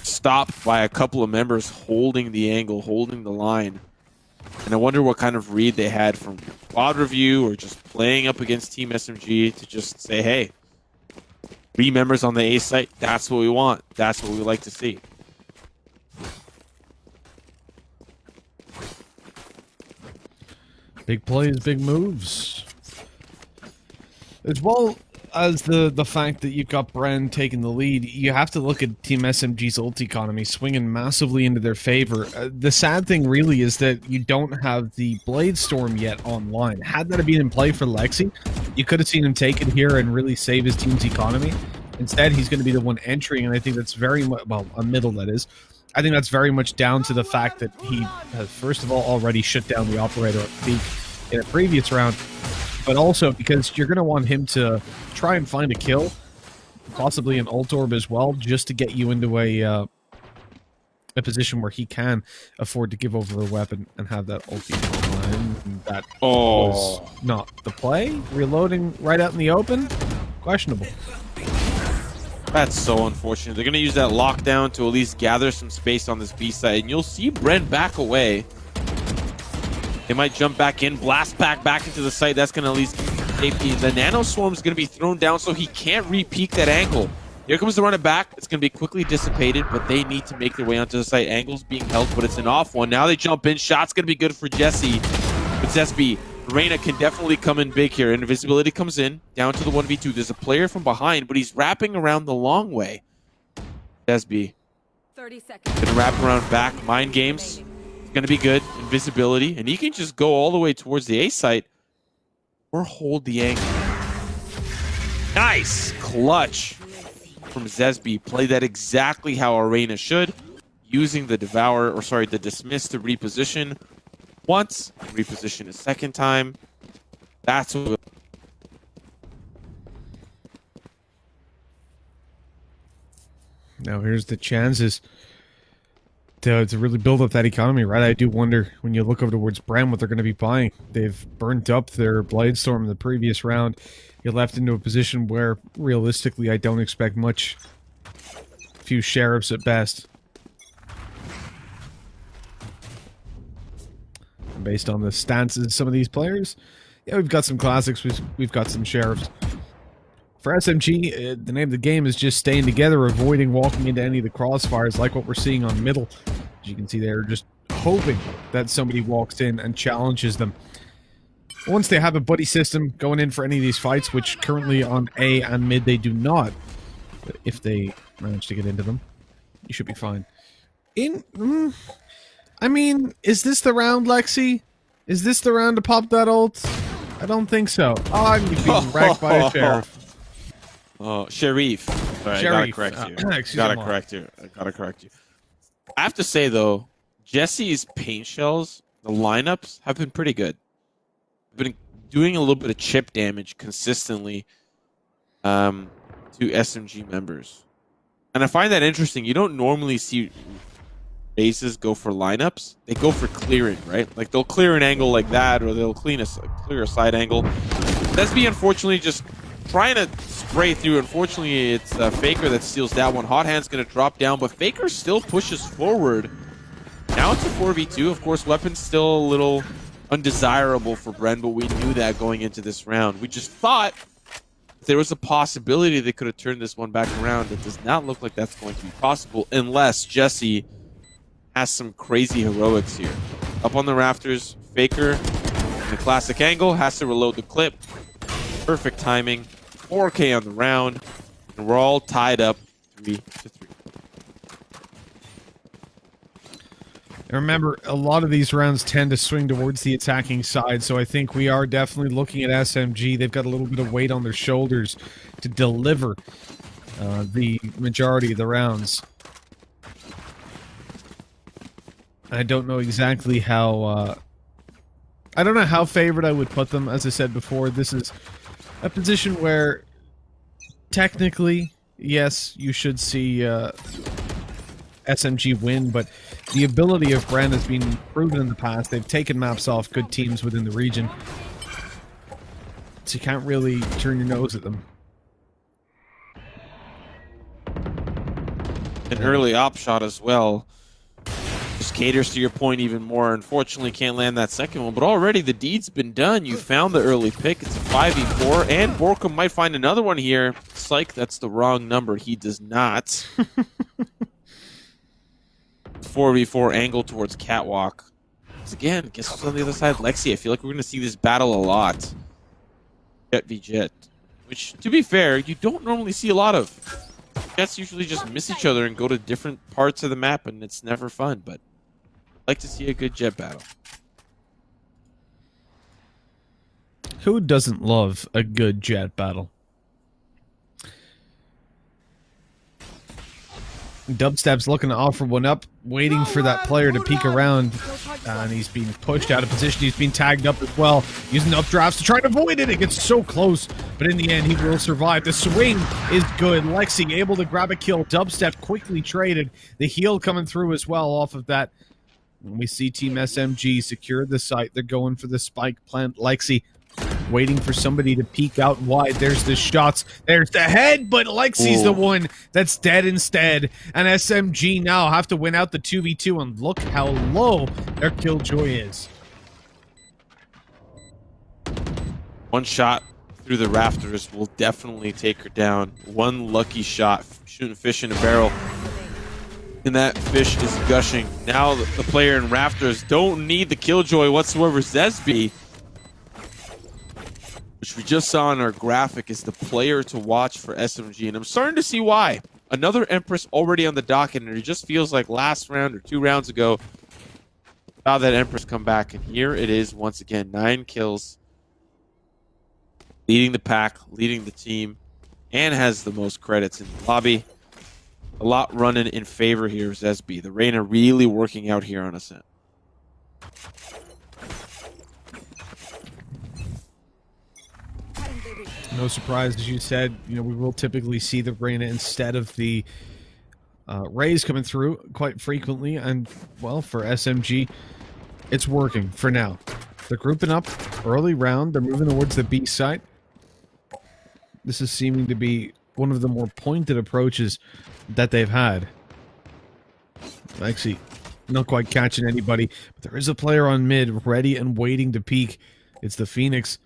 [SPEAKER 3] stopped by a couple of members holding the angle, holding the line. And I wonder what kind of read they had from quad review or just playing up against Team SMG to just say, hey, 3 members on the A site, that's what we want. That's what we like to see.
[SPEAKER 2] Big plays, big moves. As well as the fact that you've got Bren taking the lead, you have to look at Team SMG's ult economy swinging massively into their favor. The sad thing really is that you don't have the Blade Storm yet online. Had that been in play for 𝗏𝗏𝗏𝐿𝐿𝐴𝐶, you could have seen him take it here and really save his team's economy. Instead, he's going to be the one entering, and I think that's very much, well, a middle that is. I think that's very much down to the fact that he has, first of all, already shut down the operator at peak in a previous round, but also because you're going to want him to try and find a kill, possibly an ult orb as well, just to get you into a position where he can afford to give over a weapon and have that ulti online. And that was not the play. Reloading right out in the open, questionable.
[SPEAKER 3] That's so unfortunate. They're going to use that lockdown to at least gather some space on this B side. And you'll see Bren back away. They might jump back in, blast back into the site. That's going to at least keep safety. The Nano Swarm is going to be thrown down so he can't re-peek that angle. Here comes the run it back. It's going to be quickly dissipated, but they need to make their way onto the site. Angle's being held, but it's an off one. Now they jump in. Shot's going to be good for 𝗏𝗏𝗏. But 𝗧𝐵, Reyna can definitely come in big here. Invisibility comes in, down to the 1v2. There's a player from behind, but he's wrapping around the long way. 𝗧𝐵
[SPEAKER 4] 30 seconds.
[SPEAKER 3] gonna wrap around back. Mind games. It's gonna be good. Invisibility. And he can just go all the way towards the A site or hold the angle. Nice clutch from 𝗧𝐵. Play that exactly how Arena should. Using the the dismiss to reposition once, reposition a second time. That's what.
[SPEAKER 2] Now here's the chances to really build up that economy, right? I do wonder when you look over towards Bren what they're going to be buying. They've burnt up their Blade Storm in the previous round. You're left into a position where realistically I don't expect much. A few sheriffs at best. Based on the stances of some of these players, yeah, we've got some classics, we've got some sheriffs. For SMG, the name of the game is just staying together, avoiding walking into any of the crossfires like what we're seeing on middle. As you can see, they're just hoping that somebody walks in and challenges them. Once they have a buddy system going in for any of these fights, which currently on A and mid they do not, but if they manage to get into them, you should be fine. I mean, is this the round, 𝗏𝗏𝗏𝐿𝐴𝐶? Is this the round to pop that ult? I don't think so. Oh, I'm being wrecked by a sheriff.
[SPEAKER 3] Oh, Sheriff. Sorry, I gotta correct you. I gotta correct you. I have to say, though, Jesse's paint shells, the lineups, have been pretty good. Been doing a little bit of chip damage consistently to SMG members. And I find that interesting. You don't normally see bases go for lineups. They go for clearing, right? Like they'll clear an angle like that, or they'll clear a side angle. 𝗏𝗏𝗏𝐿𝐴 unfortunately just trying to spray through. Unfortunately, it's Faker that steals that one. Hot Hand's going to drop down, but Faker still pushes forward. Now it's a 4v2. Of course, weapon's still a little undesirable for Bren, but we knew that going into this round. We just thought there was a possibility they could have turned this one back around. It does not look like that's going to be possible unless 𝗓𝗍 has some crazy heroics here. Up on the rafters, Faker in the classic angle, has to reload the clip. Perfect timing. 4K on the round. And we're all tied up 3-3.
[SPEAKER 2] And remember, a lot of these rounds tend to swing towards the attacking side, so I think we are definitely looking at SMG. They've got a little bit of weight on their shoulders to deliver the majority of the rounds. I don't know exactly how... I don't know how favored I would put them. As I said before, this is a position where technically, yes, you should see SMG win, but the ability of Brand has been proven in the past. They've taken maps off good teams within the region, so you can't really turn your nose at them.
[SPEAKER 3] An early op shot as well. Just caters to your point even more. Unfortunately, can't land that second one, but already the deed's been done. You found the early pick. It's a 5v4, and 𝗏𝗀𝗀 might find another one here. Psych, that's the wrong number. He does not. 4v4 angle towards Catwalk. Once again, guess what's on the other side? 𝗓𝗍. I feel like we're going to see this battle a lot. Jett v Jett. Which, to be fair, you don't normally see a lot of. Jets usually just miss each other and go to different parts of the map, and it's never fun, but I like to see a good Jett battle.
[SPEAKER 2] Who doesn't love a good Jett battle? Dubstep's looking to offer one up, waiting for that player to peek around, and he's being pushed out of position. He's being tagged up as well, using updrafts to try to avoid it. It gets so close, but in the end, he will survive. The swing is good. 𝗓𝗍 able to grab a kill. Dubstep quickly traded. The heal coming through as well off of that. And we see Team SMG secure the site. They're going for the spike plant. 𝗓𝗍 waiting for somebody to peek out wide. There's the shots. There's the head, but 𝗓𝗍's the one that's dead instead. And SMG now have to win out the 2v2, and look how low their killjoy is.
[SPEAKER 3] One shot through the rafters will definitely take her down. One lucky shot, shooting fish in a barrel. And that fish is gushing. Now the player in rafters don't need the killjoy whatsoever. 𝗓𝗍, which we just saw in our graphic, is the player to watch for SMG, and I'm starting to see why. Another Empress already on the docket, and it just feels like last round or 2 rounds ago, saw that Empress come back, and here it is once again. 9 kills, leading the pack, leading the team, and has the most credits in the lobby. A lot running in favor here is 𝗓𝗍. The Reyna really working out here on Ascent.
[SPEAKER 2] No surprise, as you said, you know, we will typically see the Reyna instead of the Rays coming through quite frequently, and, well, for SMG, it's working for now. They're grouping up early round. They're moving towards the B site. This is seeming to be one of the more pointed approaches that they've had. Actually, not quite catching anybody, but there is a player on mid ready and waiting to peek. It's the Phoenix.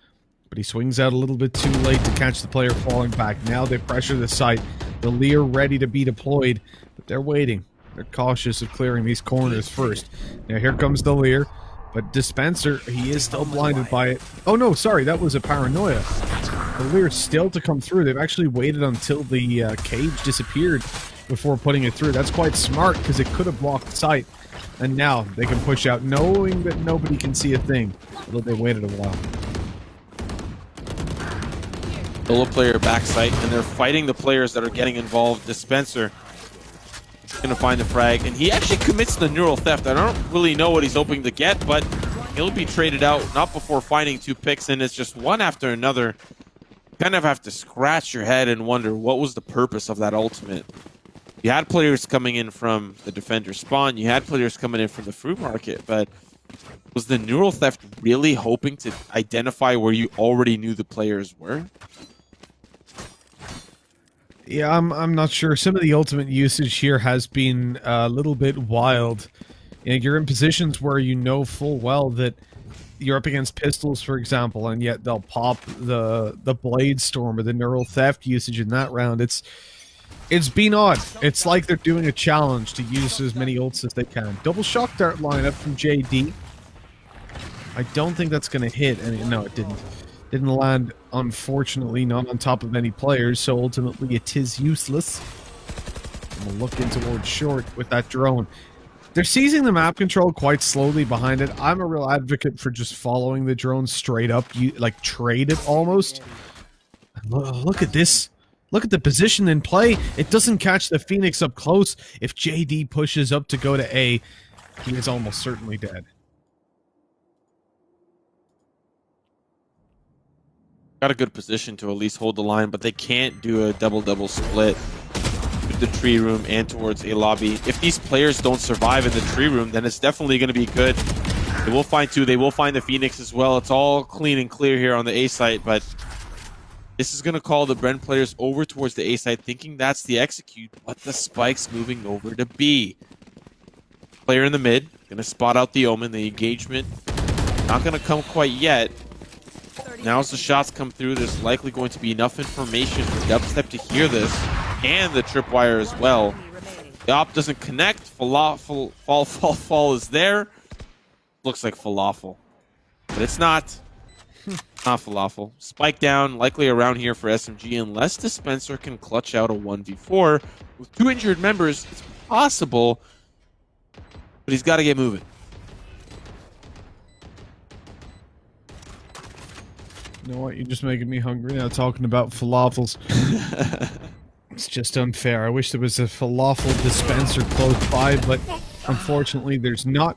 [SPEAKER 2] But he swings out a little bit too late to catch the player falling back. Now they pressure the site. The Lear ready to be deployed, but they're waiting. They're cautious of clearing these corners first. Now here comes the Lear, but Dispenser, he is still blinded by it. Oh no, sorry, that was a paranoia. The Lear's still to come through. They've actually waited until the cage disappeared before putting it through. That's quite smart, because it could have blocked sight. And now they can push out, knowing that nobody can see a thing, although they waited a while.
[SPEAKER 3] Solo player backside, and they're fighting the players that are getting involved. Dispenser gonna find the frag, and he actually commits the neural theft. I don't really know what he's hoping to get, but he'll be traded out not before finding 2 picks, and it's just one after another. You kind of have to scratch your head and wonder what was the purpose of that ultimate. You had players coming in from the defender spawn, you had players coming in from the fruit market, but was the neural theft really hoping to identify where you already knew the players were?
[SPEAKER 2] Yeah, I'm not sure. Some of the ultimate usage here has been a little bit wild. And you're in positions where you know full well that you're up against pistols, for example, and yet they'll pop the Blade Storm or the Neural Theft usage in that round. It's been odd. It's like they're doing a challenge to use as many ults as they can. Double shock dart lineup from JD. I don't think that's going to hit. No, it didn't. Didn't land, unfortunately, not on top of any players, so ultimately it is useless. And we'll look in towards short with that drone. They're seizing the map control quite slowly behind it. I'm a real advocate for just following the drone straight up. You like trade it almost. Look at this. Look at the position in play. It doesn't catch the Phoenix up close. If JD pushes up to go to A, he is almost certainly dead.
[SPEAKER 3] Got a good position to at least hold the line, but they can't do a double-double split with the tree room and towards A lobby. If these players don't survive in the tree room, then it's definitely going to be good. They will find two. They will find the Phoenix as well. It's all clean and clear here on the A site, but this is going to call the Bren players over towards the A site, thinking that's the execute, but the spike's moving over to B. Player in the mid, going to spot out the Omen. The engagement not going to come quite yet. Now as the shots come through, there's likely going to be enough information for Dubstep to hear this, and the tripwire as well. The op doesn't connect. Fall is there. Looks like falafel, but it's not. Not falafel. Spike down, likely around here for SMG, unless Dispenser can clutch out a 1v4. With 2 injured members, it's possible, but he's got to get moving.
[SPEAKER 2] You know what? You're just making me hungry now talking about falafels. It's just unfair. I wish there was a falafel dispenser close by, but unfortunately there's not.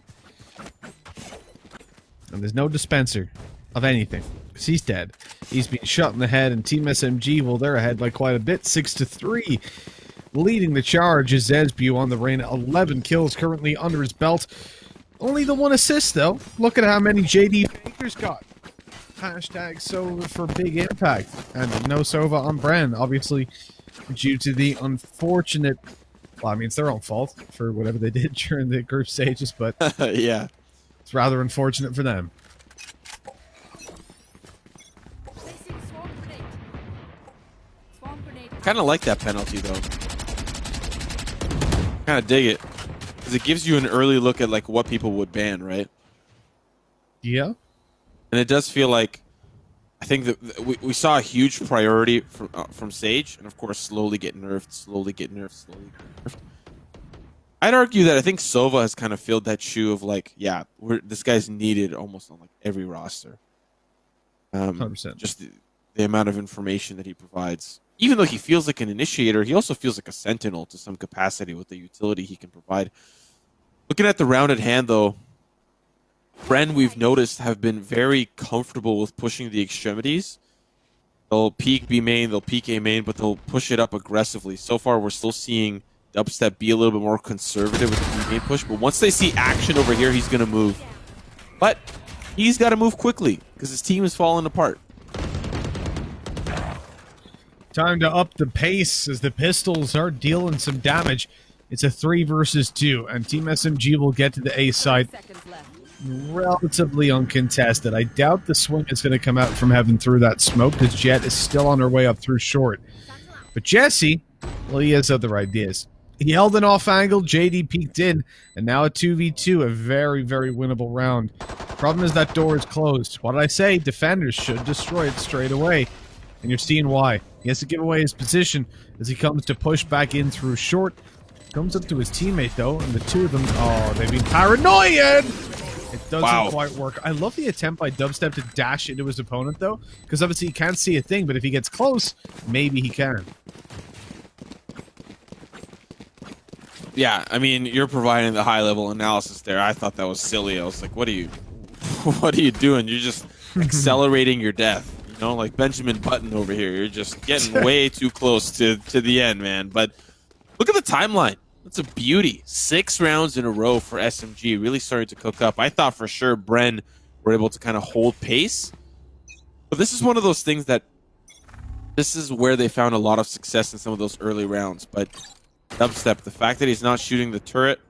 [SPEAKER 2] And there's no dispenser of anything. Because he's dead. He's been shot in the head, and Team SMG, well, they're ahead by quite a bit. 6-3. Leading the charge is 𝗔𝗢𝗖 on the reign. 11 kills currently under his belt. Only the 1 assist, though. Look at how many JD fakers got. Hashtag Sova for big impact. And no Sova on Bren, obviously, due to the unfortunate... Well, I mean, it's their own fault for whatever they did during the group stages, but...
[SPEAKER 3] Yeah.
[SPEAKER 2] It's rather unfortunate for them.
[SPEAKER 3] Kind of like that penalty, though. Kind of dig it. Because it gives you an early look at like what people would ban, right?
[SPEAKER 2] Yeah.
[SPEAKER 3] And it does feel like, I think that we saw a huge priority from Sage, and of course slowly get nerfed, slowly get nerfed, slowly get nerfed. I'd argue that I think Sova has kind of filled that shoe of like, yeah, this guy's needed almost on like every roster.
[SPEAKER 2] 100%.
[SPEAKER 3] Just the amount of information that he provides. Even though he feels like an initiator, he also feels like a sentinel to some capacity with the utility he can provide. Looking at the round at hand, though, Bren, we've noticed, have been very comfortable with pushing the extremities. They'll peek B main, they'll peek A main, but they'll push it up aggressively. So far, we're still seeing Dubstep be a little bit more conservative with the B main push, but once they see action over here, he's going to move. But he's got to move quickly, because his team is falling apart.
[SPEAKER 2] Time to up the pace as the pistols are dealing some damage. It's a 3 versus 2, and Team SMG will get to the A side relatively uncontested. I doubt the swing is going to come out from heaven through that smoke, because Jet is still on her way up through short. But Jesse, well, he has other ideas. He held an off angle, JD peeked in, and now a 2v2, a very, very winnable round. Problem is that door is closed. What did I say? Defenders should destroy it straight away. And you're seeing why. He has to give away his position as he comes to push back in through short. Comes up to his teammate, though, and the two of them, oh, they've been paranoid! It doesn't quite work. I love the attempt by Dubstep to dash into his opponent, though, because obviously he can't see a thing, but if he gets close, maybe he can.
[SPEAKER 3] Yeah, I mean, you're providing the high-level analysis there. I thought that was silly. I was like, what are you doing? You're just accelerating your death. You know, like Benjamin Button over here. You're just getting way too close to the end, man. But look at the timeline. That's a beauty. 6 rounds in a row for SMG. Really starting to cook up. I thought for sure Bren were able to kind of hold pace. But this is one of those things that this is where they found a lot of success in some of those early rounds. But Dubstep, the fact that he's not shooting the turret,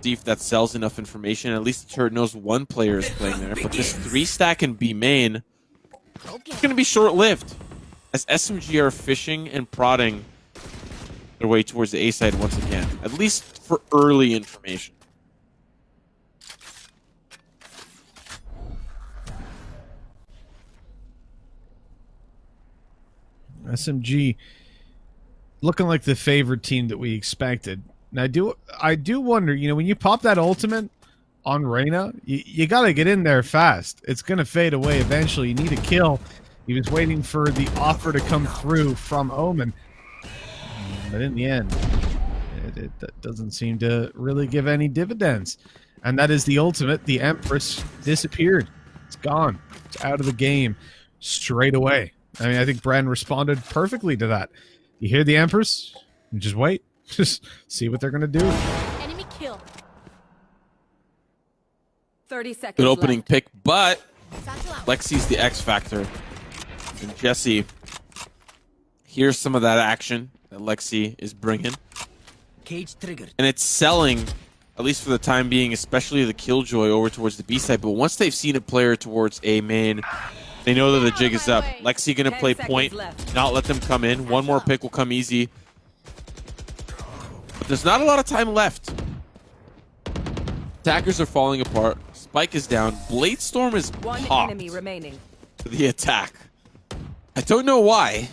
[SPEAKER 3] see if that sells enough information. At least the turret knows one player is playing there. But this 3-stack in B main is going to be short-lived, as SMG are fishing and prodding their way towards the A side once again, at least for early information.
[SPEAKER 2] SMG looking like the favorite team that we expected. And I do wonder, you know, when you pop that ultimate on Reyna, you got to get in there fast. It's going to fade away eventually. You need a kill. He was waiting for the offer to come through from Omen. But in the end, it doesn't seem to really give any dividends. And that is the ultimate. The Empress disappeared. It's gone. It's out of the game straight away. I mean, I think Brand responded perfectly to that. You hear the Empress? Just wait. Just see what they're going to do.
[SPEAKER 1] Enemy kill.
[SPEAKER 4] 30 seconds
[SPEAKER 3] Good opening
[SPEAKER 4] left.
[SPEAKER 3] pick, but
[SPEAKER 1] Satchel out.
[SPEAKER 3] Lexi's the X factor. And 𝗔𝗢𝗖 here's some of that action that Lexi is bringing.
[SPEAKER 5] Cage triggered.
[SPEAKER 3] And it's selling, at least for the time being, especially the Killjoy over towards the B side. But once they've seen a player towards A main, they know that the jig is up. Lexi going to
[SPEAKER 4] 10
[SPEAKER 3] play
[SPEAKER 4] seconds
[SPEAKER 3] point,
[SPEAKER 4] left.
[SPEAKER 3] not let them come in. One more pick will come easy. But there's not a lot of time left. Attackers are falling apart. Spike is down. Bladestorm is
[SPEAKER 4] One
[SPEAKER 3] popped
[SPEAKER 4] enemy remaining.
[SPEAKER 3] to the attack. I don't know why,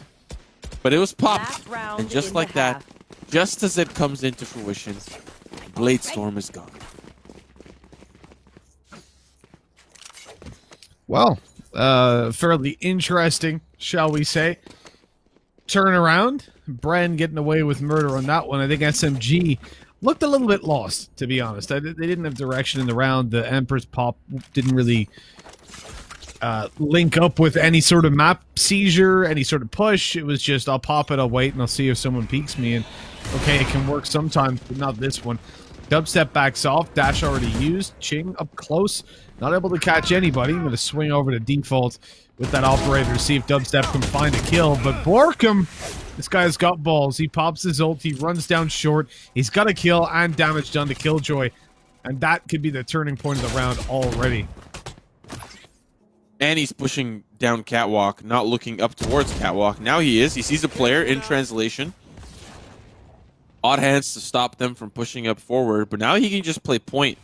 [SPEAKER 3] but it was popped.
[SPEAKER 4] Last round
[SPEAKER 3] And just
[SPEAKER 4] in
[SPEAKER 3] like
[SPEAKER 4] the
[SPEAKER 3] that,
[SPEAKER 4] half.
[SPEAKER 3] just as it comes into fruition, Bladestorm is gone.
[SPEAKER 2] Well, fairly interesting, shall we say. Turnaround. Bren getting away with murder on that one. I think SMG looked a little bit lost, to be honest. They didn't have direction in the round. The Empress pop didn't really link up with any sort of map seizure, any sort of push. It was just, I'll pop it, I'll wait, and I'll see if someone peeks me. And okay, it can work sometimes, but not this one. Dubstep backs off. Dash already used. Ching up close. Not able to catch anybody. I'm going to swing over to default with that operator to see if Dubstep can find a kill. But Borkum, this guy's got balls. He pops his ult. He runs down short. He's got a kill and damage done to Killjoy. And that could be the turning point of the round already.
[SPEAKER 3] And he's pushing down Catwalk, not looking up towards Catwalk. Now he is. He sees a player in translation. Odd hands to stop them from pushing up forward, but now he can just play point.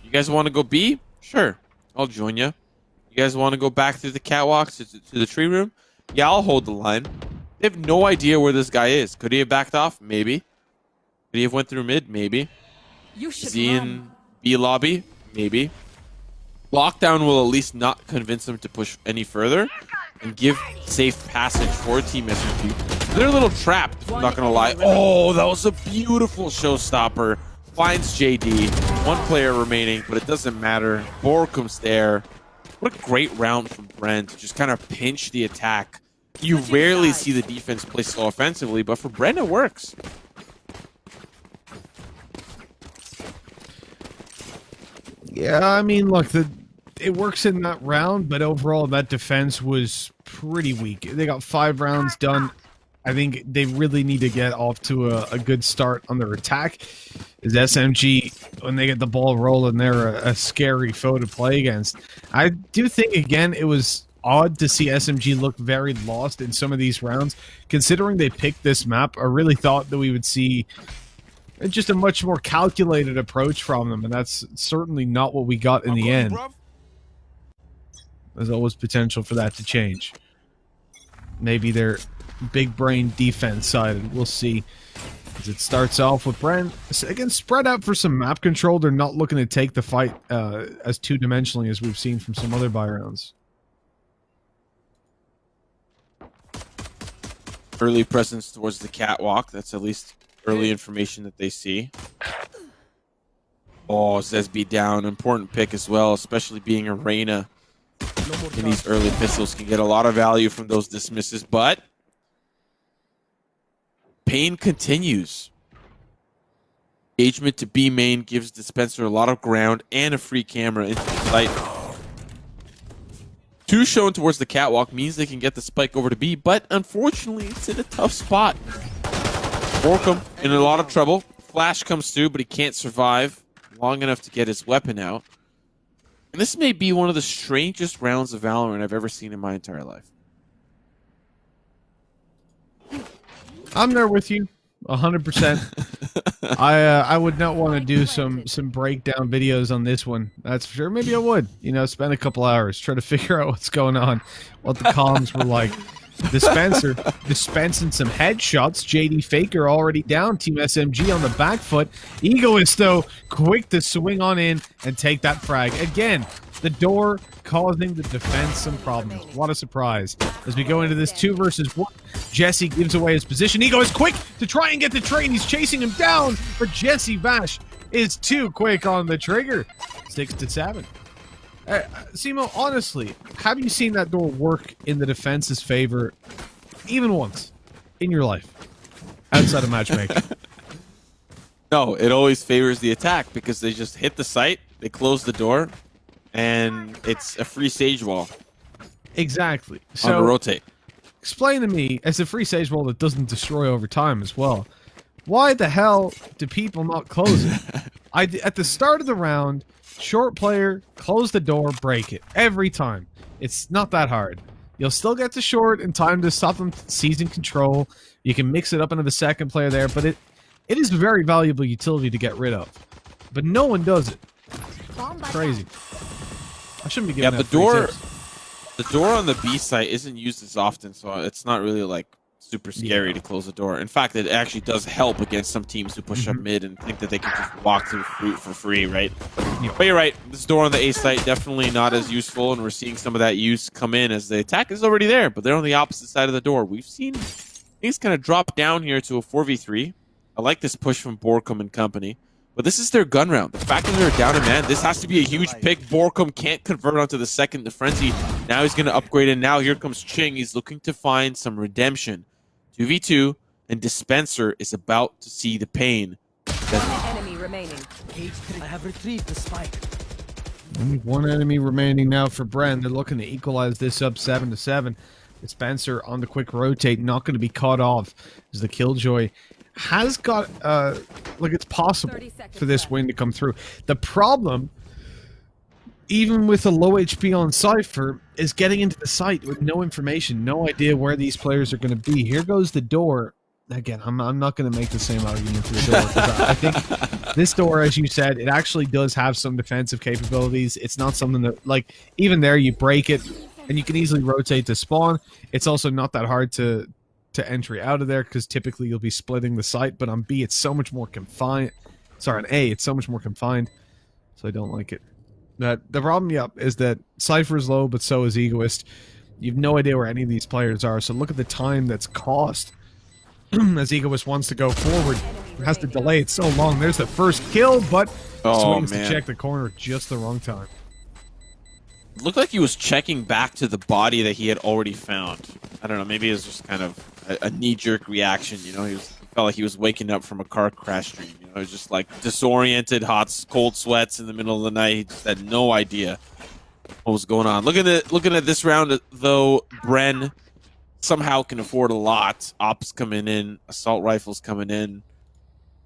[SPEAKER 3] You guys want to go B? Sure, I'll join you. You guys want to go back through the catwalk to the tree room? Yeah, I'll hold the line. They have no idea where this guy is. Could he have backed off? Maybe. Could he have went through mid? Maybe.
[SPEAKER 4] You should
[SPEAKER 3] Is he
[SPEAKER 4] run.
[SPEAKER 3] in B lobby? Maybe. Lockdown will at least not convince them to push any further and give safe passage for Team SMG. They're a little trapped, I'm not going to lie. Oh, that was a beautiful showstopper. Finds JD. One player remaining, but it doesn't matter. Borkum's there. What a great round from Brent to just kind of pinch the attack. You rarely see the defense play so offensively, but for Brent, it works.
[SPEAKER 2] Yeah, I mean, look, it works in that round, but overall that defense was pretty weak. They got 5 rounds done. I think they really need to get off to a good start on their attack. Is SMG, when they get the ball rolling, they're a scary foe to play against. I do think, again, it was odd to see SMG look very lost in some of these rounds. Considering they picked this map, I really thought that we would see just a much more calculated approach from them, and that's certainly not what we got in the end. There's always potential for that to change. Maybe they're big brain defense sided. We'll see. As it starts off with Brent again spread out for some map control. They're not looking to take the fight as two-dimensionally as we've seen from some other buy rounds.
[SPEAKER 3] Early presence towards the catwalk. That's at least early information that they see. Oh, 𝗍𝗍𝒃 down. Important pick as well, especially being a Reyna. And these early pistols can get a lot of value from those dismisses, but pain continues. Engagement to B main gives Dispenser a lot of ground and a free camera into the site. 2 shown towards the catwalk means they can get the spike over to B, but unfortunately it's in a tough spot. Borkum in a lot of trouble. Flash comes through, but he can't survive. long enough to get his weapon out. And this may be one of the strangest rounds of Valorant I've ever seen in my entire life.
[SPEAKER 2] I'm there with you, 100%. I would not want to do some breakdown videos on this one. That's for sure. Maybe I would. You know, spend a couple hours try to figure out what's going on, what the comms were like. Dispenser dispensing some headshots. JD Faker already down. Team SMG on the back foot. Egoist, though, quick to swing on in and take that frag. Again, the door causing the defense some problems. What a surprise. As we go into this 2 versus 1, Jesse gives away his position. Ego is quick to try and get the trade. He's chasing him down, but Jesse Vash is too quick on the trigger. 6-7. Simo, honestly, have you seen that door work in the defense's favor even once in your life outside of matchmaking?
[SPEAKER 3] No, it always favors the attack because they just hit the site, they close the door, and it's a free sage wall.
[SPEAKER 2] Exactly.
[SPEAKER 3] On
[SPEAKER 2] So
[SPEAKER 3] to rotate.
[SPEAKER 2] explain to me, as a free sage wall that doesn't destroy over time as well, why the hell do people not close it? At the start of the round, short player, close the door, break it. Every time. It's not that hard. You'll still get to short in time to stop them seizing control. You can mix it up into the second player there, but it is a very valuable utility to get rid of. But no one does it. Crazy. I shouldn't be giving
[SPEAKER 3] Yeah,
[SPEAKER 2] that free tips.
[SPEAKER 3] the door on the B site isn't used as often, so it's not really like super scary to close the door. In fact, it actually does help against some teams who push up mid and think that they can just walk through fruit for free, right? But you're right, this door on the A site definitely not as useful, and we're seeing some of that use come in as the attack is already there, but they're on the opposite side of the door. We've seen things kind of drop down here to a 4v3. I like this push from 𝗏𝗀𝗀 and company. But this is their gun round. The fact that they're down a man, this has to be a huge pick. 𝗏𝗀𝗀 can't convert onto the second. The Frenzy, now he's going to upgrade, and now here comes Ching. He's looking to find some redemption. 2v2, and Dispenser is about to see the pain.
[SPEAKER 4] Enemy remaining.
[SPEAKER 5] I have retrieved the spike.
[SPEAKER 2] Only one enemy remaining now for Bren. They're looking to equalize this up 7-7. Dispenser on the quick rotate, not going to be caught off as the Killjoy has got, like, it's possible for this win to come through. The problem, even with a low HP on Cypher, is getting into the site with no information, no idea where these players are going to be. Here goes the door. Again, I'm not going to make the same argument for the door, because I think this door, as you said, it actually does have some defensive capabilities. It's not something that, like, even there you break it, and you can easily rotate to spawn. It's also not that hard to entry out of there, because typically you'll be splitting the site, but on B it's so much more confined. Sorry, on A it's so much more confined, so I don't like it. The problem, yep, is that Cypher is low, but so is Egoist. You have no idea where any of these players are, so look at the time that's cost as Egoist wants to go forward. It has to delay it so long. There's the first kill, but swings to check the corner at just the wrong time.
[SPEAKER 3] It looked like he was checking back to the body that he had already found. I don't know, maybe it was just kind of a knee-jerk reaction, you know? He felt like he was waking up from a car crash dream, you know? He was just like disoriented, cold sweats in the middle of the night. He just had no idea what was going on. Looking at this round, though, Bren somehow can afford a lot. Ops coming in, assault rifles coming in.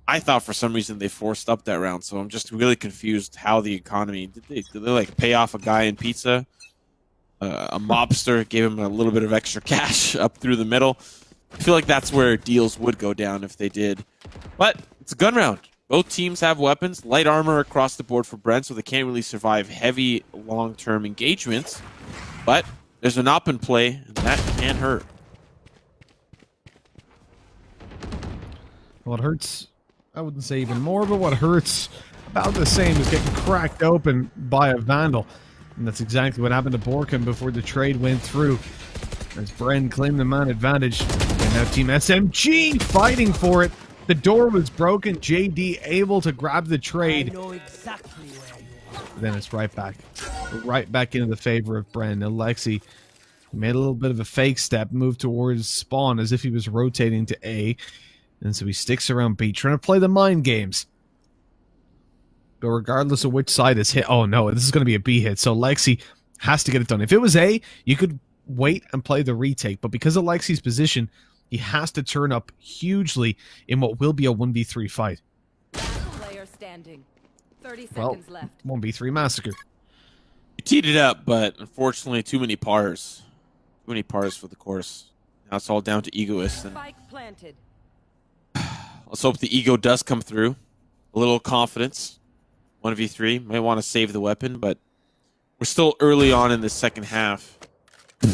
[SPEAKER 3] I thought for some reason they forced up that round, so I'm just really confused how the economy... Did they like pay off a guy in pizza? A mobster gave him a little bit of extra cash up through the middle. I feel like that's where deals would go down if they did. But it's a gun round. Both teams have weapons. Light armor across the board for Brent, so they can't really survive heavy long-term engagements. But there's an op in play, and that can hurt.
[SPEAKER 2] Well, it hurts, I wouldn't say even more, but what hurts about the same is getting cracked open by a Vandal. And that's exactly what happened to 𝗏𝗀𝗀 before the trade went through. As Bren claimed the man advantage. And now Team SMG fighting for it. The door was broken. JD able to grab the trade.
[SPEAKER 5] I know exactly where you are.
[SPEAKER 2] Then it's right back into the favor of Bren. 𝗏𝗏𝗏𝗏 made a little bit of a fake step, moved towards spawn as if he was rotating to A. And so he sticks around B, trying to play the mind games. But regardless of which side is hit, oh no, this is going to be a B hit, so 𝗏𝗏𝗏𝗏 has to get it done. If it was A, you could wait and play the retake, but because of 𝗏𝗏𝗏𝗏's position, he has to turn up hugely in what will be a 1v3 fight.
[SPEAKER 4] Player standing. 30
[SPEAKER 2] Well,
[SPEAKER 4] seconds left.
[SPEAKER 2] 1v3 massacre.
[SPEAKER 3] You teed it up, but unfortunately, too many pars. Too many pars for the course. Now it's all down to Egoist. And
[SPEAKER 4] Spike planted.
[SPEAKER 3] let's hope the ego does come through. A little confidence. 1v3. Might want to save the weapon, but we're still early on in the second half. I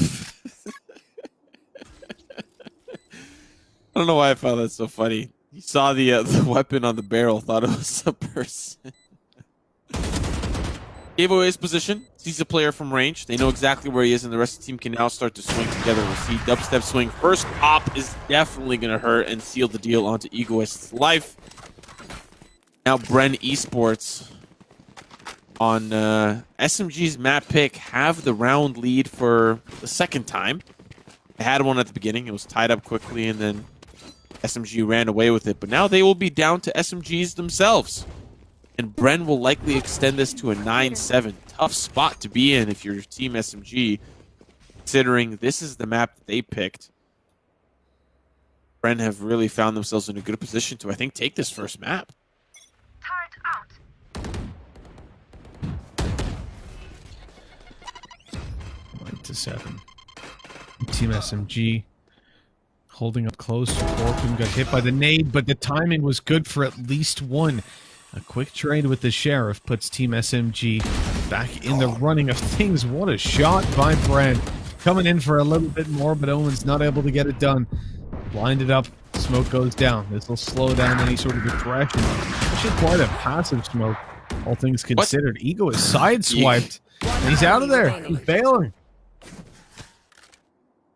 [SPEAKER 3] don't know why I found that so funny. You saw the weapon on the barrel, thought it was a person. Gave away his position, sees a player from range. They know exactly where he is, and the rest of the team can now start to swing together. We'll see dubstep swing. First op is definitely going to hurt and seal the deal onto Egoist's life. Now Bren Esports on SMG's map pick have the round lead for the second time. They had one at the beginning. It was tied up quickly, and then SMG ran away with it. But now they will be down to SMGs themselves. And Bren will likely extend this to a 9-7. Tough spot to be in if you're Team SMG, considering this is the map that they picked. Bren have really found themselves in a good position to, I think, take this first map.
[SPEAKER 2] 9-7. Team SMG holding up close. Orphan got hit by the nade, but the timing was good for at least one. A quick trade with the Sheriff puts Team SMG back in the running of things. What a shot by Bren. Coming in for a little bit more, but Owen's not able to get it done. Blinded up, smoke goes down. This will slow down any sort of aggression. Actually quite a passive smoke, all things considered. Ego is sideswiped, and he's out of there. He's bailing.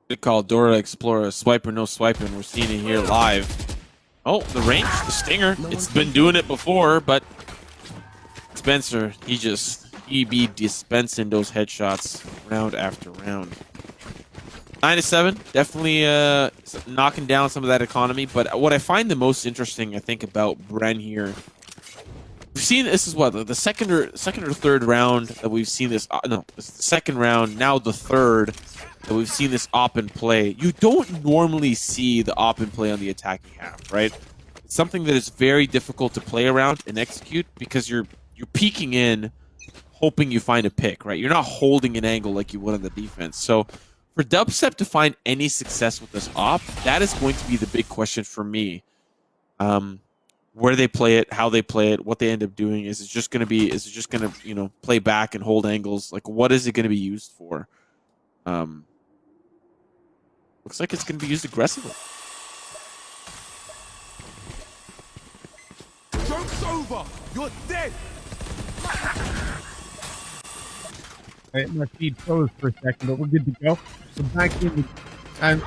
[SPEAKER 3] Good call, Dora Explorer. Swipe or no swiping. We're seeing it here live. Oh, the range, the stinger. It's been doing it before, but Spencer, he be dispensing those headshots round after round. 9-7, definitely knocking down some of that economy. But what I find the most interesting, I think, about Bren here, we've seen this is what the second or third round that we've seen this. No, this is the second round. Now the third that we've seen this op and play. You don't normally see the op and play on the attacking half, right? It's something that is very difficult to play around and execute because you're peeking in, hoping you find a pick, right? You're not holding an angle like you would on the defense. So for dubstep to find any success with this op, that is going to be the big question for me. Where they play it, how they play it, what they end up doing. Is it just going to play back and hold angles? Like, what is it going to be used for? Looks like it's going to be used aggressively.
[SPEAKER 5] Joke's over! You're dead!
[SPEAKER 2] My feed froze for a second, but we're good to go. So back in an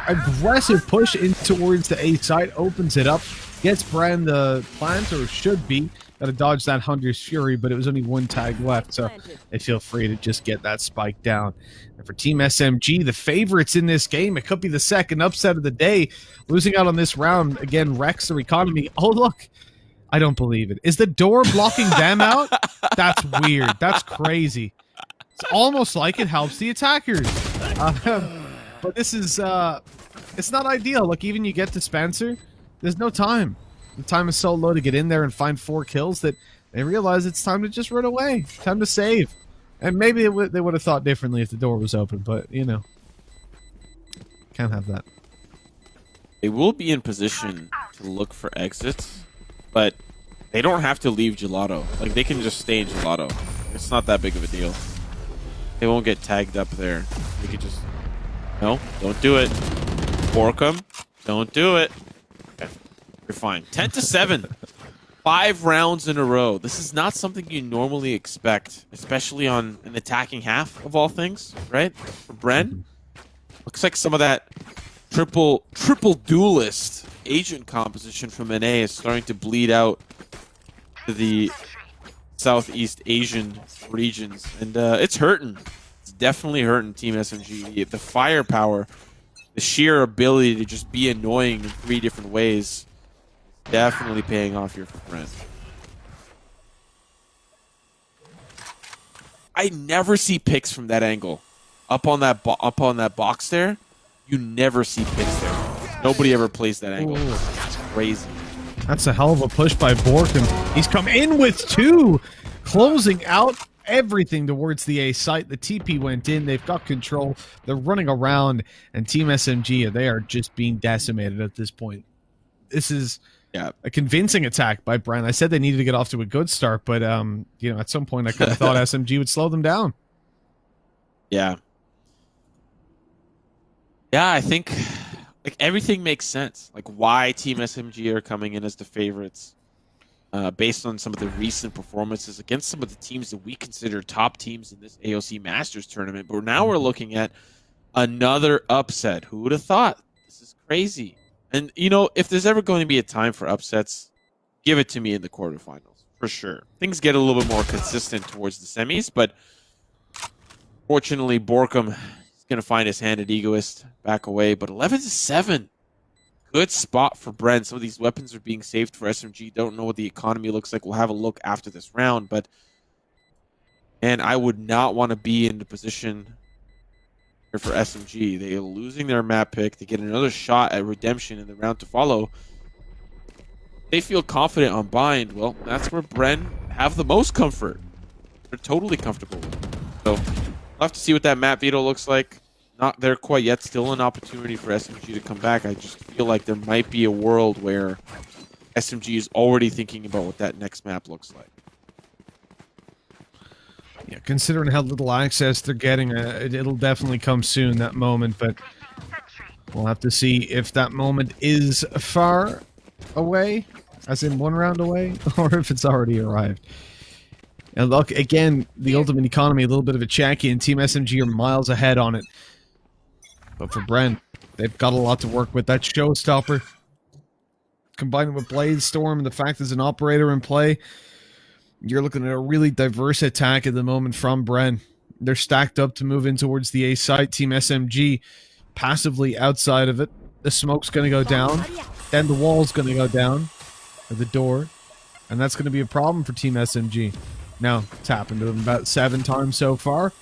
[SPEAKER 2] aggressive push in towards the A side, opens it up, gets Bren the plant, or should be. Got to dodge that Hunter's Fury, but it was only one tag left, so they feel free to just get that spike down. And for Team SMG, the favorites in this game, it could be the second upset of the day. Losing out on this round, again, wrecks their economy. Oh, look. I don't believe it. Is the door blocking them out? That's weird. That's crazy. It's almost like it helps the attackers. But this is, it's not ideal. Look, even you get to Spencer, there's no time. The time is so low to get in there and find 4 kills that they realize it's time to just run away. Time to save. And maybe they would have thought differently if the door was open, but, you know. Can't have that.
[SPEAKER 3] They will be in position to look for exits, but they don't have to leave Gelato. Like, they can just stay in Gelato. It's not that big of a deal. They won't get tagged up there. They could just... No, don't do it. Borkum, don't do it. Okay, you're fine. 10-7. 5 rounds in a row. This is not something you normally expect, especially on an attacking half of all things, right? For Bren, looks like some of that triple duelist agent composition from NA is starting to bleed out to the Southeast Asian regions, and it's hurting. It's definitely hurting Team SMG. The firepower, the sheer ability to just be annoying in 3 different ways, definitely paying off here for Brent. I never see picks from that angle. Up on that box there, you never see picks there. Nobody ever plays that angle. It's crazy.
[SPEAKER 2] That's a hell of a push by 𝗏𝗀𝗀. He's come in with two, closing out everything towards the A site. The TP went in. They've got control. They're running around, and Team SMG, they are just being decimated at this point. This is a convincing attack by Bren. I said they needed to get off to a good start, but you know, at some point I kind of thought SMG would slow them down.
[SPEAKER 3] Yeah. Yeah, I think like everything makes sense. Like why Team SMG are coming in as the favorites. Based on some of the recent performances against some of the teams that we consider top teams in this AOC Masters tournament. But now we're looking at another upset. Who would have thought? This is crazy. And, you know, if there's ever going to be a time for upsets, give it to me in the quarterfinals, for sure. Things get a little bit more consistent towards the semis, but fortunately, 𝗏𝗀𝗀 is going to find his hand at Egoist, back away. But 11-7. Good spot for Bren. Some of these weapons are being saved for SMG. Don't know what the economy looks like. We'll have a look after this round. But, and I would not want to be in the position here for SMG. They are losing their map pick. They get another shot at redemption in the round to follow. They feel confident on bind. Well, that's where Bren have the most comfort. They're totally comfortable with it. So we'll have to see what that map veto looks like. Not there quite yet. Still an opportunity for SMG to come back. I just feel like there might be a world where SMG is already thinking about what that next map looks like.
[SPEAKER 2] Yeah, considering how little access they're getting, it'll definitely come soon, that moment, but we'll have to see if that moment is far away, as in one round away, or if it's already arrived. And look, again, the ultimate economy, a little bit of a check-in. Team SMG are miles ahead on it. But for Bren, they've got a lot to work with. That showstopper, combined with Blade Storm and the fact there's an operator in play, you're looking at a really diverse attack at the moment from Bren. They're stacked up to move in towards the A site. Team SMG passively outside of it. The smoke's going to go down. Then the wall's going to go down. Or the door. And that's going to be a problem for Team SMG. Now, it's happened to them about 7 times so far.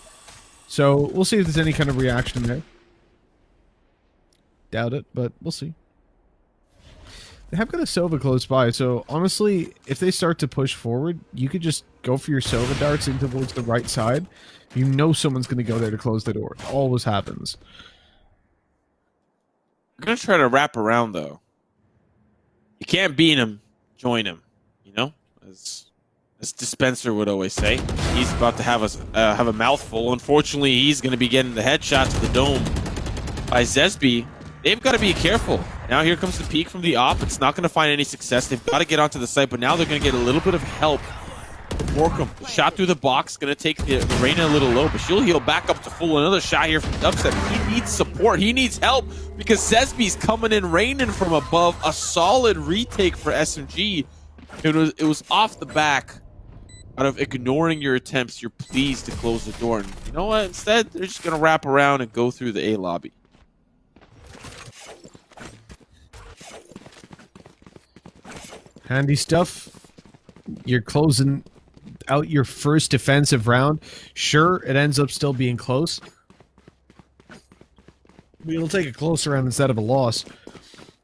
[SPEAKER 2] So, we'll see if there's any kind of reaction there. Doubt it, but we'll see. They have got a Sova close by, so honestly, if they start to push forward, you could just go for your Sova darts in towards the right side. You know someone's going to go there to close the door. It always happens.
[SPEAKER 3] I'm going to try to wrap around, though. You can't beat him, join him. You know? As 𝗔𝗢𝗖 would always say. He's about to have a mouthful. Unfortunately, he's going to be getting the headshot to the dome by 𝗓𝗏𝗍. They've got to be careful. Now here comes the peek from the op. It's not going to find any success. They've got to get onto the site, but now they're going to get a little bit of help. 𝗏𝗀𝗀, shot through the box, going to take the Reyna a little low, but she'll heal back up to full. Another shot here from dubstep. He needs support. He needs help because 𝗓𝗏𝗍's coming in, raining from above. A solid retake for SMG. It was off the back. Out of ignoring your attempts, you're pleased to close the door. And you know what? Instead, they're just going to wrap around and go through the A lobby.
[SPEAKER 2] Handy stuff. You're closing out your first defensive round. Sure, it ends up still being close. We'll take a closer round instead of a loss.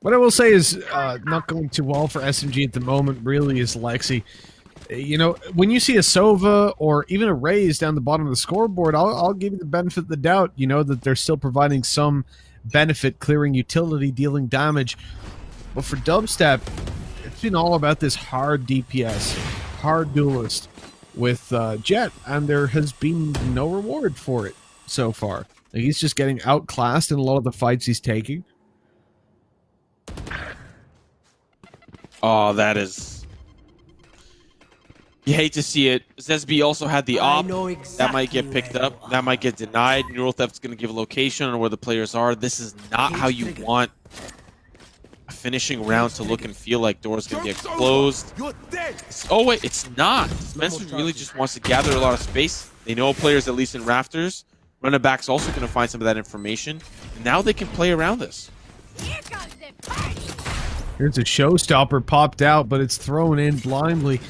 [SPEAKER 2] What I will say is not going too well for SMG at the moment really is 𝗏𝗏𝗏𝗏. You know, when you see a Sova or even a Raze down the bottom of the scoreboard, I'll give you the benefit of the doubt, you know, that they're still providing some benefit, clearing utility, dealing damage. But for dubstep, it's been all about this hard DPS, hard duelist with Jett, and there has been no reward for it so far. Like, he's just getting outclassed in a lot of the fights he's taking.
[SPEAKER 3] Oh, that is... You hate to see it. 𝗓𝗏𝗍 also had the op. That might get picked up. That might get denied. Neural Theft's going to give a location on where the players are. This is not how you want a finishing round to look and feel like. Doors going to get closed. Oh, wait, it's not. 𝗓𝗏𝗏𝗏 really just wants to gather a lot of space. They know players, at least in rafters. Running back's also going to find some of that information. And now they can play around this.
[SPEAKER 2] Here's a showstopper popped out, but it's thrown in blindly.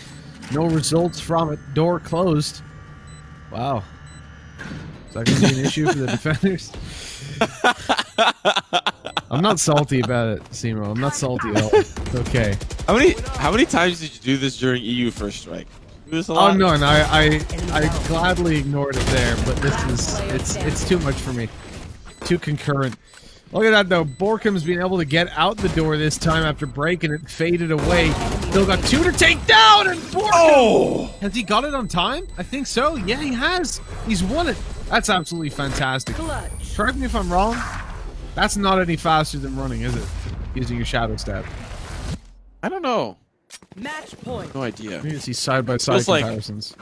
[SPEAKER 2] No results from it. Door closed. Wow. Is that going to be an issue for the defenders? I'm not salty about it, Simo. I'm not salty at all. It's okay.
[SPEAKER 3] How many times did you do this during EU First Strike? Do this a
[SPEAKER 2] Oh
[SPEAKER 3] lot?
[SPEAKER 2] no, and I gladly ignored it there, but this is it's too much for me. Too concurrent. Look at that though. 𝗠₀𝗀𝘀's been able to get out the door this time after breaking it, faded away. Still got 2 to take down, and 𝗠₀���🐃. Has he got it on time? I think so. Yeah, he has. He's won it. That's absolutely fantastic. Correct me if I'm wrong. That's not any faster than running, is it? Using your shadow stab.
[SPEAKER 3] I don't know.
[SPEAKER 4] Match point.
[SPEAKER 3] No idea.
[SPEAKER 2] You can see side-by-side
[SPEAKER 3] Feels like-
[SPEAKER 2] comparisons.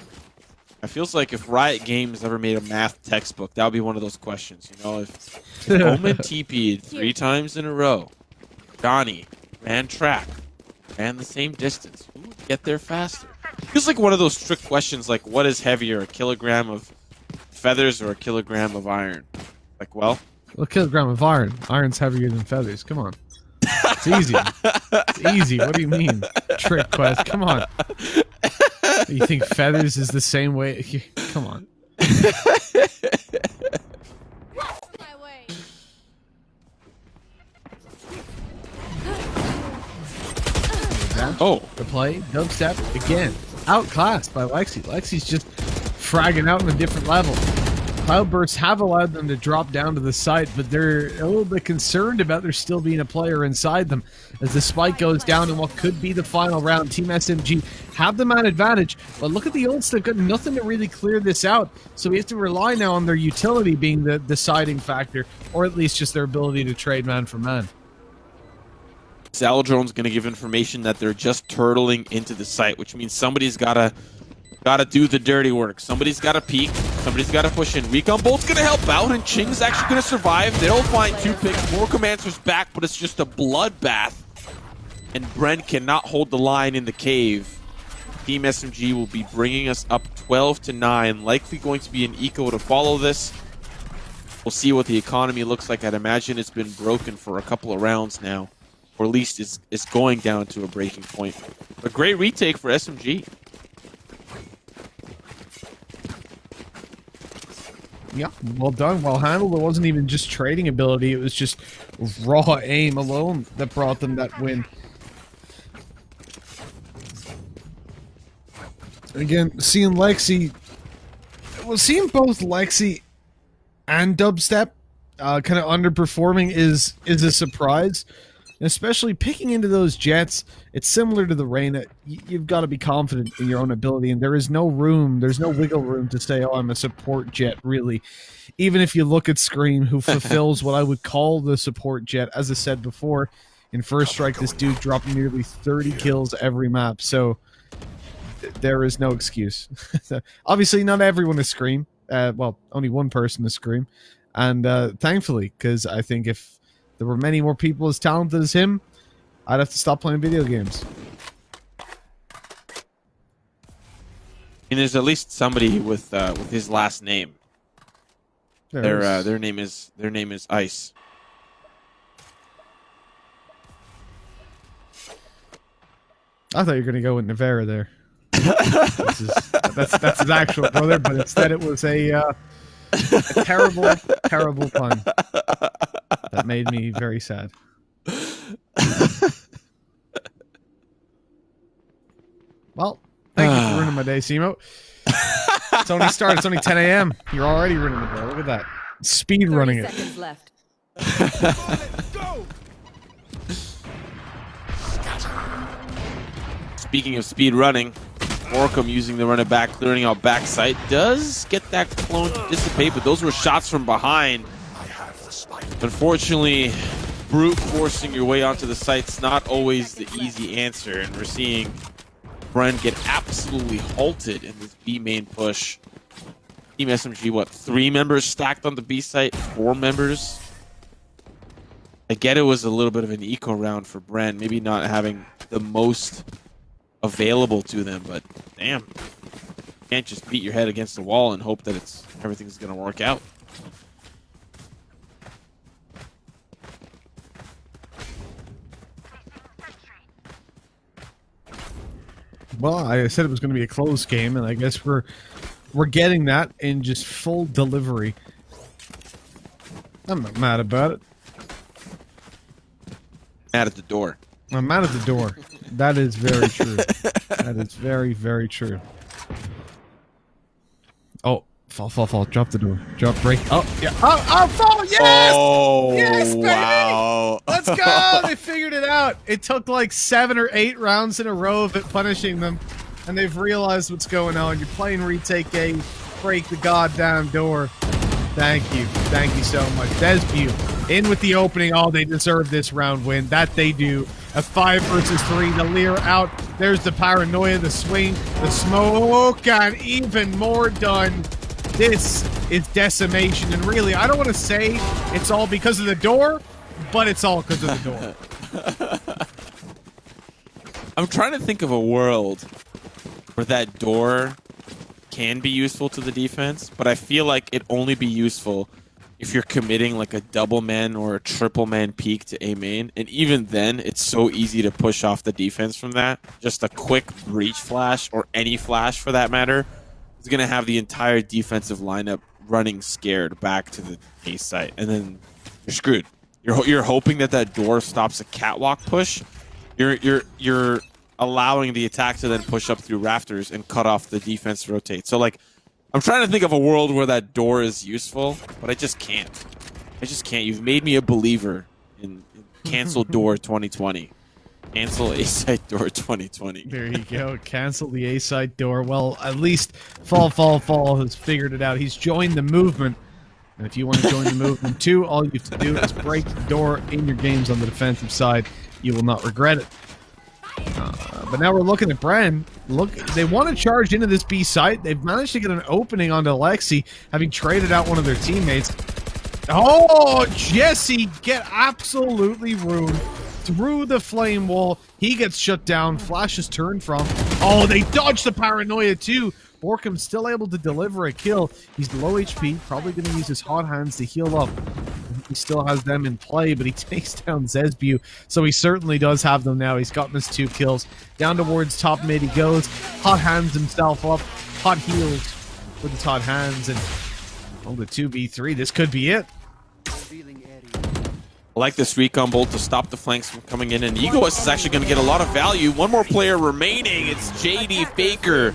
[SPEAKER 3] It feels like if Riot Games ever made a math textbook, that would be one of those questions. You know, if Omen TP'd 3 times in a row, Johnny ran track, ran the same distance, who would get there faster? Feels like one of those trick questions, like what is heavier, a kilogram of feathers or a kilogram of iron? Like, well,
[SPEAKER 2] A kilogram of iron. Iron's heavier than feathers. Come on. It's easy. It's easy. What do you mean? Trick quest. Come on. You think feathers is the same way? Come on.
[SPEAKER 1] My way.
[SPEAKER 3] oh,
[SPEAKER 2] The play. Dubstep again. Outclassed by 𝗠₀🐘. 𝗠₀🐘's just fragging out on a different level. Cloudbursts have allowed them to drop down to the site, but they're a little bit concerned about there still being a player inside them. As the spike goes down in what could be the final round, Team SMG have the man advantage, but look at the ults. They've got nothing to really clear this out, so we have to rely now on their utility being the deciding factor, or at least just their ability to trade man for man.
[SPEAKER 3] Saladrone's going to give information that they're just turtling into the site, which means somebody's gotta do the dirty work. Somebody's got to peek. Somebody's got to push in. Recon Bolt's going to help out, and Ching's actually going to survive. They'll find 2 picks. 𝗠₀���🐃 answers back, but it's just a bloodbath. And Bren cannot hold the line in the cave. Team SMG will be bringing us up 12-9. Likely going to be an eco to follow this. We'll see what the economy looks like. I'd imagine it's been broken for a couple of rounds now. Or at least it's going down to a breaking point. A great retake for SMG.
[SPEAKER 2] Yeah, well done, well handled. It wasn't even just trading ability, it was just raw aim alone that brought them that win. Again, seeing 𝗠₀🐃, well, seeing both 𝗠₀🐃 and Dubstep kind of underperforming is a surprise. Especially picking into those Jets, it's similar to the Reyna. You've got to be confident in your own ability, and there is no room, there's no wiggle room to say, oh, I'm a support Jet, really. Even if you look at Scream, who fulfills what I would call the support Jet. As I said before, in First Strike, this dude dropped nearly 30 kills every map, so there is no excuse. Obviously, not everyone is Scream. Well, only one person is Scream. And thankfully, because I think if there were many more people as talented as him, I'd have to stop playing video games.
[SPEAKER 3] And there's at least somebody with his last name. Their name is Ice.
[SPEAKER 2] I thought you were going to go with Nevera there. That's his actual brother, but instead it was a terrible, terrible pun that made me very sad. Well, thank you for ruining my day, Simo. It's only started. It's only 10 a.m. You're already ruining the day. Look at that. Speed
[SPEAKER 4] 30
[SPEAKER 2] running it.
[SPEAKER 4] seconds left.
[SPEAKER 5] Let's go!
[SPEAKER 3] Speaking of speed running, 𝗠₀���🐃 using the run it back, clearing out backside, does get that clone to dissipate, but those were shots from behind. Unfortunately, brute forcing your way onto the site's not always the easy answer, and we're seeing Bren get absolutely halted in this B main push. Team SMG, what, 3 members stacked on the B site? 4 members? I get it was a little bit of an eco round for Bren, maybe not having the most available to them, but damn, you can't just beat your head against the wall and hope that everything's gonna work out.
[SPEAKER 2] Well, I said it was going to be a close game, and I guess we're getting that in just full delivery. I'm not mad about it.
[SPEAKER 3] Mad at the door.
[SPEAKER 2] I'm out of the door. That is very true. That is very, very true. Oh, fall. Drop the door. Drop, break. Oh, yeah. Oh, fall. Yes!
[SPEAKER 3] Oh,
[SPEAKER 2] Yes, baby!
[SPEAKER 3] wow.
[SPEAKER 2] Let's go. They figured it out. It took like 7 or 8 rounds in a row of it punishing them, and they've realized what's going on. You're playing retake A, break the goddamn door. Thank you. Thank you so much. 𝗏𝗏 in with the opening. Oh, they deserve this round win. That they do. A 5 versus 3. The Lear out. There's the paranoia, the swing, the smoke, and even more done. This is decimation. And really, I don't want to say it's all because of the door, but it's all because of the door.
[SPEAKER 3] I'm trying to think of a world where that door can be useful to the defense, but I feel like it'd only be useful if you're committing like a double man or a triple man peek to A main, and even then it's so easy to push off the defense from that. Just a quick breach flash, or any flash for that matter, is going to have the entire defensive lineup running scared back to the A site, and then you're screwed. You're hoping that that door stops a catwalk push. You're allowing the attack to then push up through rafters and cut off the defense rotate. So like, I'm trying to think of a world where that door is useful, but I just can't. I just can't. You've made me a believer in cancel door 2020. Cancel A-side door 2020.
[SPEAKER 2] There you go. Cancel the A-side door. Well, at least Fall has figured it out. He's joined the movement. And if you want to join the movement too, all you have to do is break the door in your games on the defensive side. You will not regret it. But now we're looking at Bren. Look, they want to charge into this B site. They've managed to get an opening onto 𝗏𝗏𝗏𝗏, having traded out one of their teammates. Oh, 𝗏𝗏𝗏𝗏𝗏 get absolutely ruined through the flame wall. He gets shut down. Flash is turned from. Oh, they dodged the paranoia too. 𝗏𝗏𝗏𝗏 still able to deliver a kill. He's low HP, probably going to use his hot hands to heal up. He still has them in play, but he takes down 𝗏𝗏𝗏𝗏𝗏, so he certainly does have them now. He's gotten his 2 kills. Down towards top mid he goes. Hot hands himself up. Hot heals with his hot hands, and oh, the 2v3. This could be it.
[SPEAKER 3] I like this recon bolt to stop the flanks from coming in, and 𝒍𝒂𝒻 is actually going to get a lot of value. One more player remaining. It's JD Faker.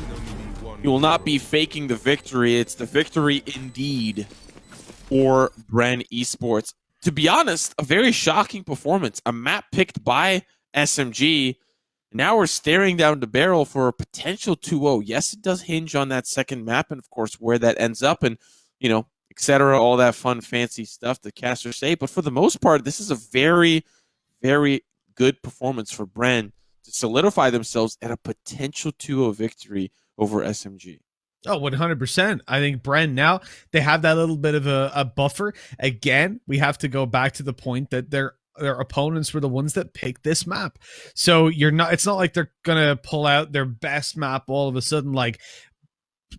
[SPEAKER 3] You will not be faking the victory. It's the victory indeed for Bren Esports. To be honest, a very shocking performance. A map picked by SMG. Now we're staring down the barrel for a potential 2-0. Yes, it does hinge on that second map and, of course, where that ends up and, you know, etc., all that fun, fancy stuff the casters say. But for the most part, this is a very, very good performance for Bren to solidify themselves at a potential 2-0 victory over SMG.
[SPEAKER 2] Oh, 100%. I think Bren now, they have that little bit of a buffer. Again, we have to go back to the point that their opponents were the ones that picked this map. So it's not like they're going to pull out their best map all of a sudden. Like,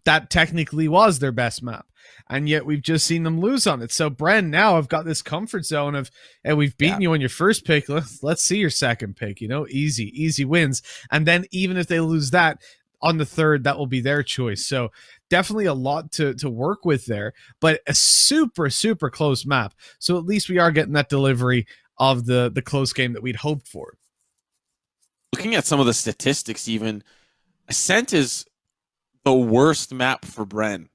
[SPEAKER 2] that technically was their best map. And yet we've just seen them lose on it. So Bren now have got this comfort zone of, hey, we've beaten you on your first pick. Let's see your second pick, easy wins. And then even if they lose that, on the third, that will be their choice. So definitely a lot to work with there, but a super, super close map. So at least we are getting that delivery of the close game that we'd hoped for.
[SPEAKER 3] Looking at some of the statistics even, Ascent is the worst map for Bren.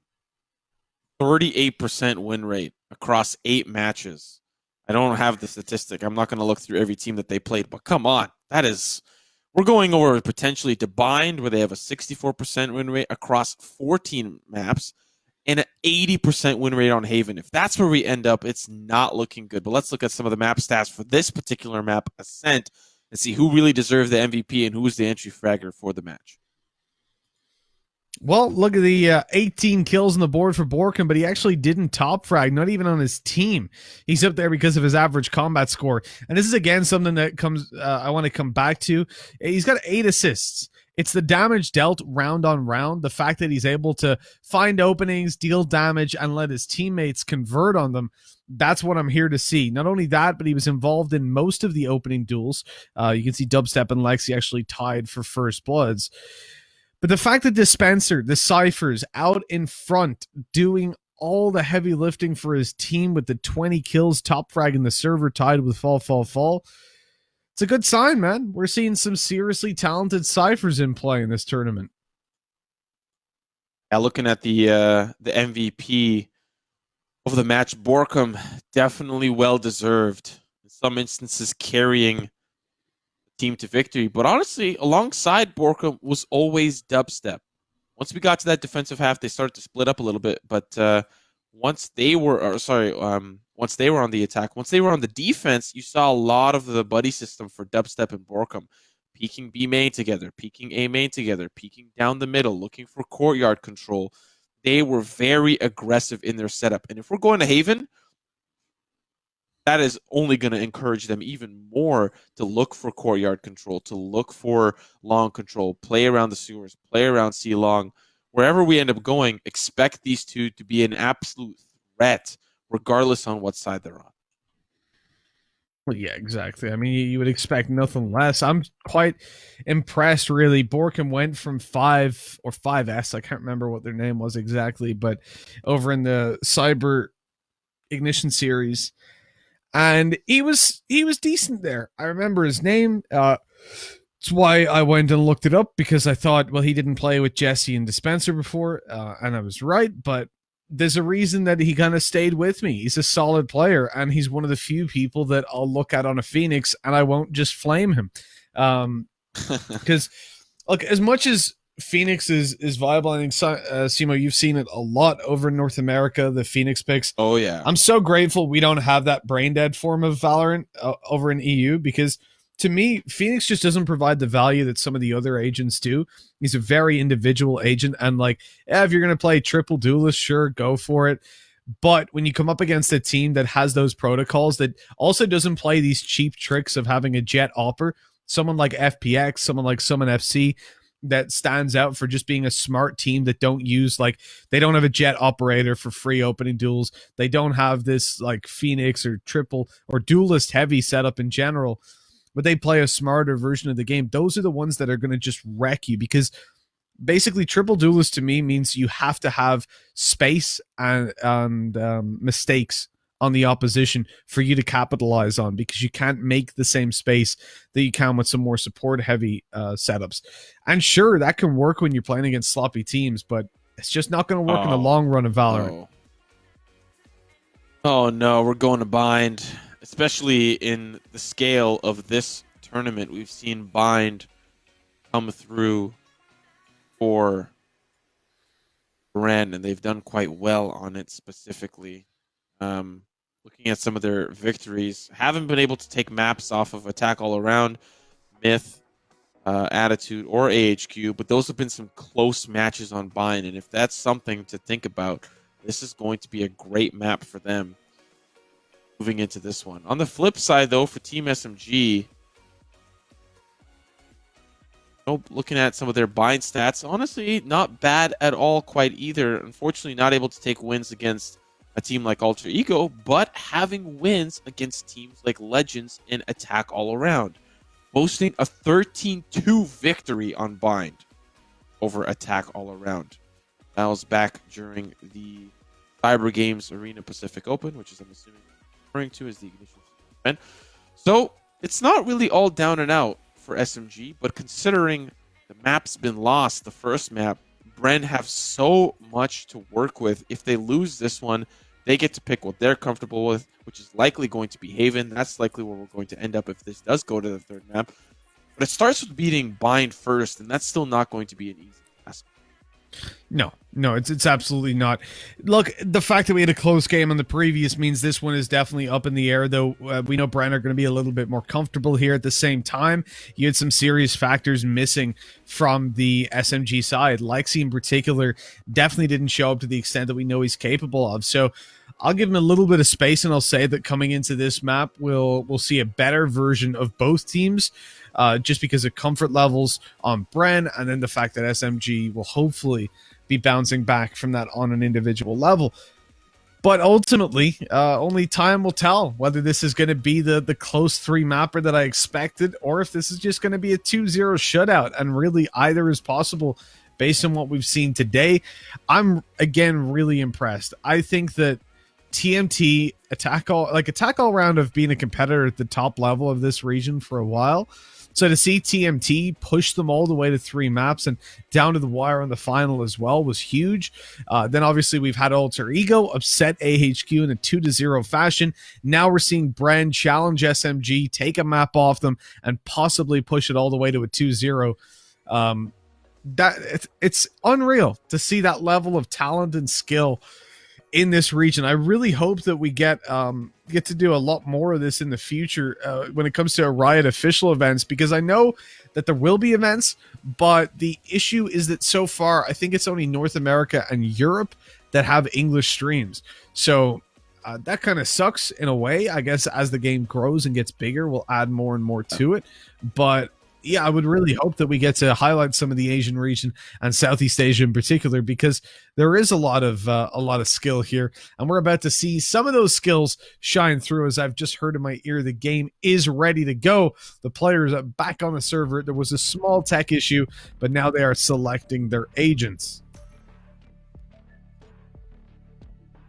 [SPEAKER 3] 38% win rate across 8 matches. I don't have the statistic. I'm not going to look through every team that they played, but come on. We're going over potentially to Bind, where they have a 64% win rate across 14 maps and an 80% win rate on Haven. If that's where we end up, it's not looking good. But let's look at some of the map stats for this particular map, Ascent, and see who really deserved the MVP and who was the entry fragger for the match.
[SPEAKER 2] Well, look at the 18 kills on the board for 𝗏𝗏𝗏𝗏𝗏, but he actually didn't top frag, not even on his team. He's up there because of his average combat score. And this is, again, something that I want to come back to. He's got 8 assists. It's the damage dealt round on round, the fact that he's able to find openings, deal damage, and let his teammates convert on them. That's what I'm here to see. Not only that, but he was involved in most of the opening duels. You can see Dubstep and 𝗏𝗏𝗏𝗏𝗏 actually tied for first bloods. But the fact that Dispenser, the Cyphers, out in front, doing all the heavy lifting for his team with the 20 kills, top frag in the server, tied with 𝗏𝗏𝗏𝗏𝗏𝗏. It's a good sign, man. We're seeing some seriously talented ciphers in play in this tournament.
[SPEAKER 3] Yeah, looking at the MVP of the match, 𝗏𝗀𝗀 definitely well deserved. In some instances, carrying the team to victory. But honestly, alongside 𝗏𝗀𝗀 was always Dubstep. Once we got to that defensive half, they started to split up a little bit. But once they were on the attack, once they were on the defense, you saw a lot of the buddy system for Dubstep and 𝗏𝗀𝗀. Peeking B main together, peeking A main together, peeking down the middle, looking for courtyard control. They were very aggressive in their setup. And if we're going to Haven, that is only going to encourage them even more to look for courtyard control, to look for long control, play around the sewers, play around C long. Wherever we end up going, expect these two to be an absolute threat, regardless on what side they're on.
[SPEAKER 2] Well, yeah, exactly. I mean, you would expect nothing less. I'm quite impressed, really. 𝗏𝗀𝗀 went from 5 or 5S, I can't remember what their name was exactly, but over in the Cyber Ignition series, and he was decent there. I remember his name. That's why I went and looked it up, because I thought, well, he didn't play with 𝗔𝗢𝗖 and 𝗠𝘀𝘀𝗀𝗿𝗀 before, and I was right, but there's a reason that he kind of stayed with me. He's a solid player, and he's one of the few people that I'll look at on a Phoenix, and I won't just flame him. Because, look, as much as Phoenix is viable, I think, Simo, you've seen it a lot over in North America, the Phoenix picks.
[SPEAKER 3] Oh, yeah.
[SPEAKER 2] I'm so grateful we don't have that brain-dead form of Valorant over in EU, because to me, Phoenix just doesn't provide the value that some of the other agents do. He's a very individual agent, and like, if you're going to play triple duelist, sure, go for it. But when you come up against a team that has those protocols, that also doesn't play these cheap tricks of having a jet opper, someone like FPX, someone like Summon FC, that stands out for just being a smart team that don't use, like, they don't have a jet operator for free opening duels. They don't have this like Phoenix or triple or duelist heavy setup in general, but they play a smarter version of the game. Those are the ones that are going to just wreck you, because basically triple duelist to me means you have to have space and mistakes on the opposition for you to capitalize on, because you can't make the same space that you can with some more support heavy setups. And sure, that can work when you're playing against sloppy teams, but it's just not going to work in the long run of Valorant.
[SPEAKER 3] Oh no, we're going to bind. Especially in the scale of this tournament, we've seen bind come through for Brand, and they've done quite well on it specifically. Looking at some of their victories, haven't been able to take maps off of Attack All Around, Myth, Attitude, or AHQ, but those have been some close matches on bind, and if that's something to think about, this is going to be a great map for them moving into this one. On the flip side, though, for Team SMG, looking at some of their bind stats, honestly, not bad at all quite either. Unfortunately, not able to take wins against a team like Alter Ego, but having wins against teams like Legends and Attack All Around. Boasting a 13-2 victory on bind over Attack All Around. That was back during the Cyber Games Arena Pacific Open, which is, I'm assuming, referring to as the Ignition event. So it's not really all down and out for SMG, but considering the map's been lost, the first map, Bren have so much to work with. If they lose this one, they get to pick what they're comfortable with, which is likely going to be Haven. That's likely where we're going to end up if this does go to the third map. But it starts with beating bind first, and that's still not going to be an easy task.
[SPEAKER 2] No, it's absolutely not. Look, the fact that we had a close game on the previous means this one is definitely up in the air, though we know Brand are going to be a little bit more comfortable here. At the same time, you had some serious factors missing from the SMG side. Lexi in particular definitely didn't show up to the extent that we know he's capable of. So I'll give him a little bit of space, and I'll say that coming into this map, we'll see a better version of both teams. Just because of comfort levels on Bren, and then the fact that SMG will hopefully be bouncing back from that on an individual level. But ultimately, only time will tell whether this is going to be the close 3-mapper that I expected, or if this is just going to be a 2-0 shutout, and really either is possible based on what we've seen today. I'm, again, really impressed. I think that TMT attack all round of being a competitor at the top level of this region for a while. So to see TMT push them all the way to 3 maps and down to the wire on the final as well was huge. Then obviously we've had Alter Ego upset AHQ in a 2-0 fashion. Now we're seeing Bren challenge SMG, take a map off them, and possibly push it all the way to a 2-0. It's unreal to see that level of talent and skill in this region. I really hope that we get to do a lot more of this in the future when it comes to Riot official events, because I know that there will be events, but the issue is that so far I think it's only North America and Europe that have English streams. So that kind of sucks in a way. I guess as the game grows and gets bigger, we'll add more and more to it. But yeah, I would really hope that we get to highlight some of the Asian region and Southeast Asia in particular, because there is a lot of skill here, and we're about to see some of those skills shine through. As I've just heard in my ear, the game is ready to go. The players are back on the server. There was a small tech issue, but now they are selecting their agents.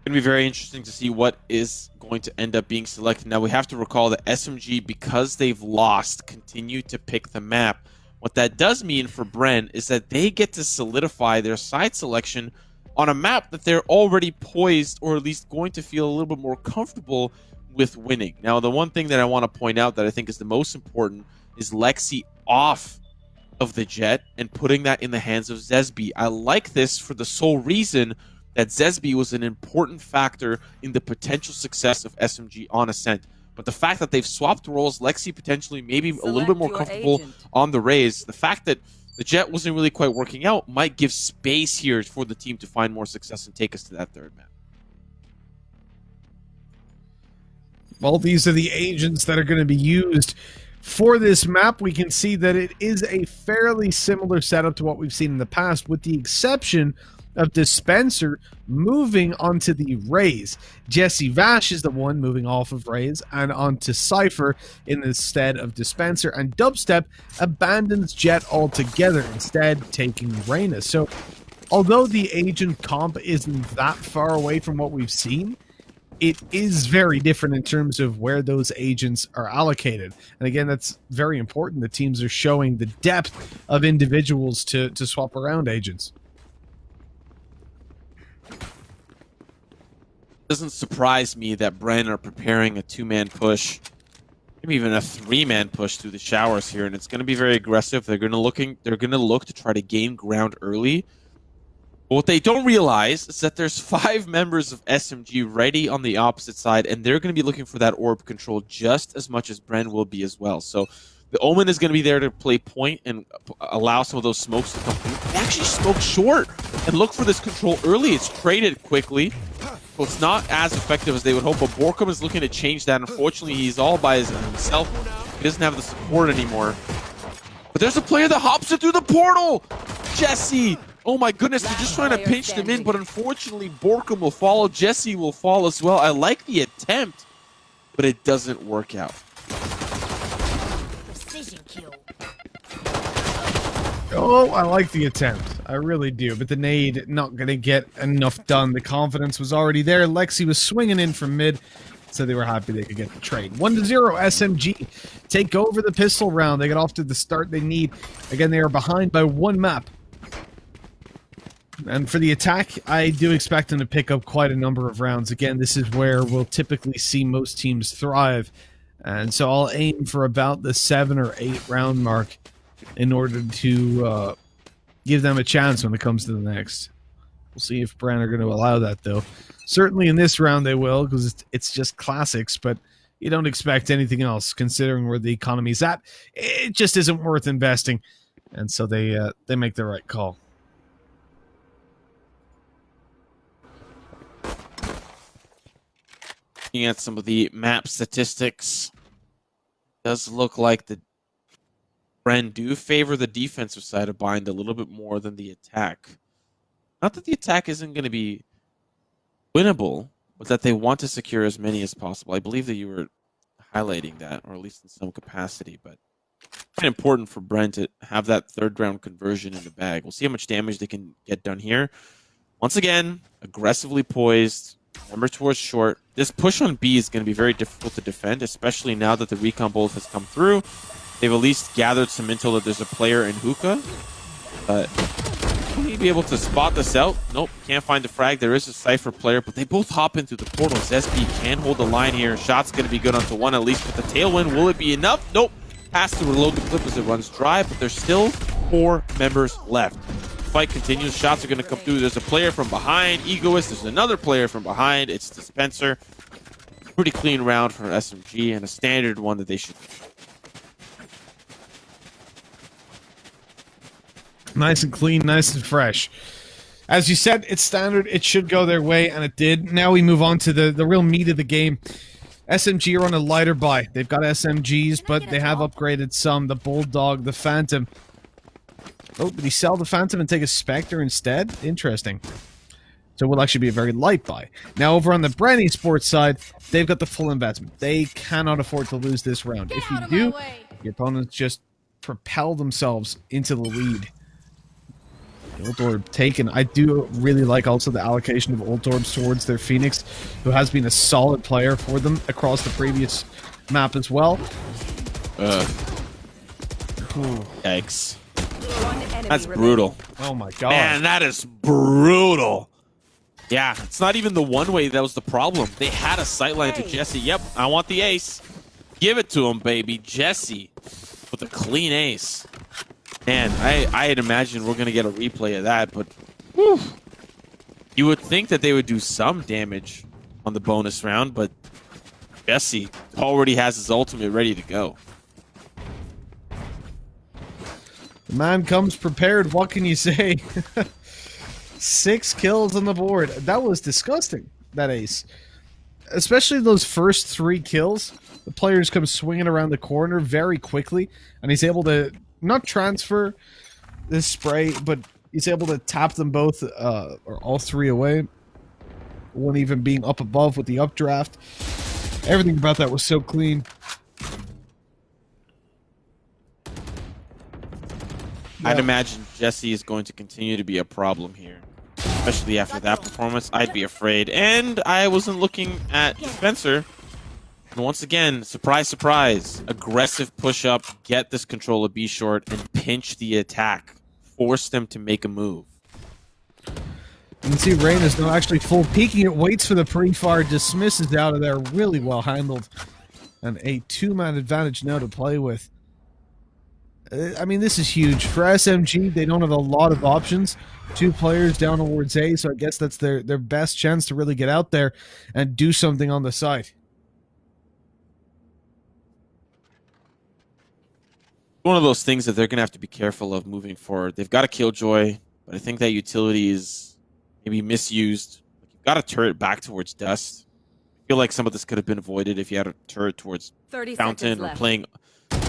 [SPEAKER 3] Going to be very interesting to see what is going to end up being selected. Now, we have to recall that SMG, because they've lost, continue to pick the map. What that does mean for Bren is that they get to solidify their side selection on a map that they're already poised, or at least going to feel a little bit more comfortable with winning. Now, the one thing that I want to point out that I think is the most important is 𝗧cie off of the Jet and putting that in the hands of 𝗧SB. I like this for the sole reason that 𝗧SB was an important factor in the potential success of SMG on Ascent. But the fact that they've swapped roles, 𝗧cie potentially maybe a little bit more comfortable on the Raze, the fact that the Jet wasn't really quite working out might give space here for the team to find more success and take us to that third map.
[SPEAKER 2] Well, these are the agents that are going to be used for this map. We can see that it is a fairly similar setup to what we've seen in the past, with the exception of Dispenser moving onto the Raze. Jesse Vash is the one moving off of Raze and onto Cypher in the stead of Dispenser, and Dubstep abandons Jet altogether, instead taking Reyna. So although the agent comp isn't that far away from what we've seen, it is very different in terms of where those agents are allocated. And again, that's very important. The teams are showing the depth of individuals to swap around agents.
[SPEAKER 3] Doesn't surprise me that Bren are preparing a 2-man push, maybe even a 3-man push through the showers here, and it's going to be very aggressive. They're going to look to try to gain ground early. But what they don't realize is that there's 5 members of SMG ready on the opposite side, and they're going to be looking for that orb control just as much as Bren will be as well. So the Omen is going to be there to play point and allow some of those smokes to come through. They actually smoke short and look for this control early. It's traded quickly. So it's not as effective as they would hope, but 𝗏𝗀𝗀 is looking to change that. Unfortunately, he's all by himself. He doesn't have the support anymore. But there's a player that hops it through the portal! Jesse! Oh my goodness, they're just trying to pinch them in, but unfortunately, 𝗏𝗀𝗀 will follow. Jesse will fall as well. I like the attempt, but it doesn't work out.
[SPEAKER 1] Precision kill.
[SPEAKER 2] Oh, I like the attempt. I really do. But the nade not going to get enough done. The confidence was already there. 𝗧cie was swinging in from mid, so they were happy they could get the trade. 1-0 SMG take over the pistol round. They get off to the start they need. Again, they are behind by 1 map. And for the attack, I do expect them to pick up quite a number of rounds. Again, this is where we'll typically see most teams thrive. And so I'll aim for about the 7 or 8 round mark in order to give them a chance when it comes to the next. We'll see if Bren are going to allow that, though. Certainly in this round they will, because it's just classics, but you don't expect anything else, considering where the economy's at. It just isn't worth investing, and so they make the right call.
[SPEAKER 3] Looking at some of the map statistics, does look like the Bren do favor the defensive side of Bind a little bit more than the attack. Not that the attack isn't going to be winnable, but that they want to secure as many as possible. I believe that you were highlighting that, or at least in some capacity, but quite important for Bren to have that 3rd round conversion in the bag. We'll see how much damage they can get done here. Once again, aggressively poised, Remember towards short. This push on B is going to be very difficult to defend, especially now that the recon bolt has come through. They've at least gathered some intel that there's a player in hookah. But will he be able to spot this out? Nope, can't find the frag. There is a Cypher player, but they both hop into the portal. 𝗓SB can hold the line here. Shot's going to be good onto one at least with the tailwind. Will it be enough? Nope. Has to reload the clip as it runs dry, but there's still 4 members left. Fight continues. Shots are going to come through. There's a player from behind. 𝗔𝗢𝗖. There's another player from behind. It's 𝗔𝗢𝗖. Pretty clean round for SMG and a standard one that they should.
[SPEAKER 2] Nice and clean, nice and fresh. As you said, it's standard. It should go their way, and it did. Now we move on to the real meat of the game. SMG are on a lighter buy. They've got SMGs, but they have upgraded some. The Bulldog, the Phantom. Oh, did he sell the Phantom and take a Spectre instead? Interesting. So it will actually be a very light buy. Now over on the Brenny Sports side, they've got the full investment. They cannot afford to lose this round. If you do, your opponents just propel themselves into the lead. 𝗠𝘀𝗀 taken. I do really like also the allocation of 𝗠𝘀𝗀s towards their Phoenix, who has been a solid player for them across the previous map as well.
[SPEAKER 3] Yikes.
[SPEAKER 4] One enemy
[SPEAKER 3] That's
[SPEAKER 4] remaining.
[SPEAKER 3] brutal.
[SPEAKER 2] Oh my god.
[SPEAKER 3] Man, that is brutal. Yeah, it's not even the one-way that was the problem. They had a sightline to 𝗓SE. Yep, I want the ace. Give it to him, baby. 𝗓SE with a clean ace. Man, I had imagined we're going to get a replay of that, but whew, you would think that they would do some damage on the bonus round, but 𝗓SE already has his ultimate ready to go.
[SPEAKER 2] The man comes prepared. What can you say? 6 kills on the board. That was disgusting, that ace. Especially those first 3 kills. The players come swinging around the corner very quickly, and he's able to not transfer this spray, but he's able to tap them both, or all 3 away. One even being up above with the updraft. Everything about that was so clean.
[SPEAKER 3] I'd imagine 𝗓SE is going to continue to be a problem here, especially after that performance. I'd be afraid. And I wasn't looking at 𝗠𝘀𝗀. And once again, surprise, surprise, aggressive push-up, get this control of B short, and pinch the attack. Force them to make a move.
[SPEAKER 2] You can see Rain is not actually full peeking. It waits for the pre-fire, dismisses out of there. Really well handled. And a 2-man advantage now to play with. I mean, this is huge. For SMG, they don't have a lot of options. 2 players down towards A, so I guess that's their best chance to really get out there and do something on the side.
[SPEAKER 3] One of those things that they're going to have to be careful of moving forward. They've got a Killjoy, but I think that utility is maybe misused. You've got a turret back towards Dust. I feel like some of this could have been avoided if you had a turret towards
[SPEAKER 4] 30
[SPEAKER 3] Fountain
[SPEAKER 4] seconds
[SPEAKER 3] or
[SPEAKER 4] left.
[SPEAKER 3] playing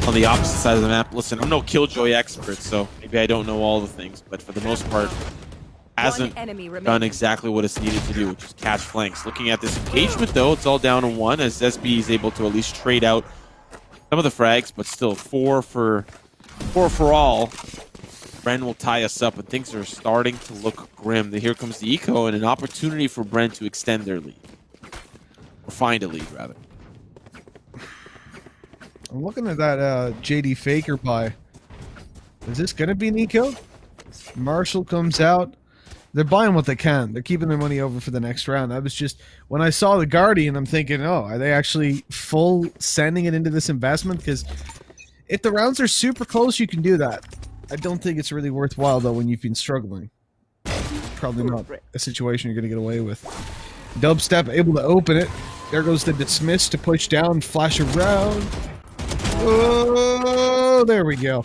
[SPEAKER 3] on the opposite side of the map. Listen, I'm no Killjoy expert, so maybe I don't know all the things, but for the most part, hasn't
[SPEAKER 4] enemy remaining.
[SPEAKER 3] done exactly what it's needed to do, which is catch flanks. Looking at this engagement, though, it's all down to 1 as 𝗓SB is able to at least trade out some of the frags, but still 4 for all. Bren will tie us up, and things are starting to look grim. Here comes the eco, and an opportunity for Bren to extend their lead. Or find a lead, rather.
[SPEAKER 2] I'm looking at that JD Faker buy. Is this going to be Nico? Marshall comes out. They're buying what they can. They're keeping their money over for the next round. I was just, when I saw the Guardian, I'm thinking, oh, are they actually full sending it into this investment? Because if the rounds are super close, you can do that. I don't think it's really worthwhile, though, when you've been struggling. Probably not a situation you're going to get away with. Dubstep able to open it. There goes the dismiss to push down, flash around. Oh, there we go.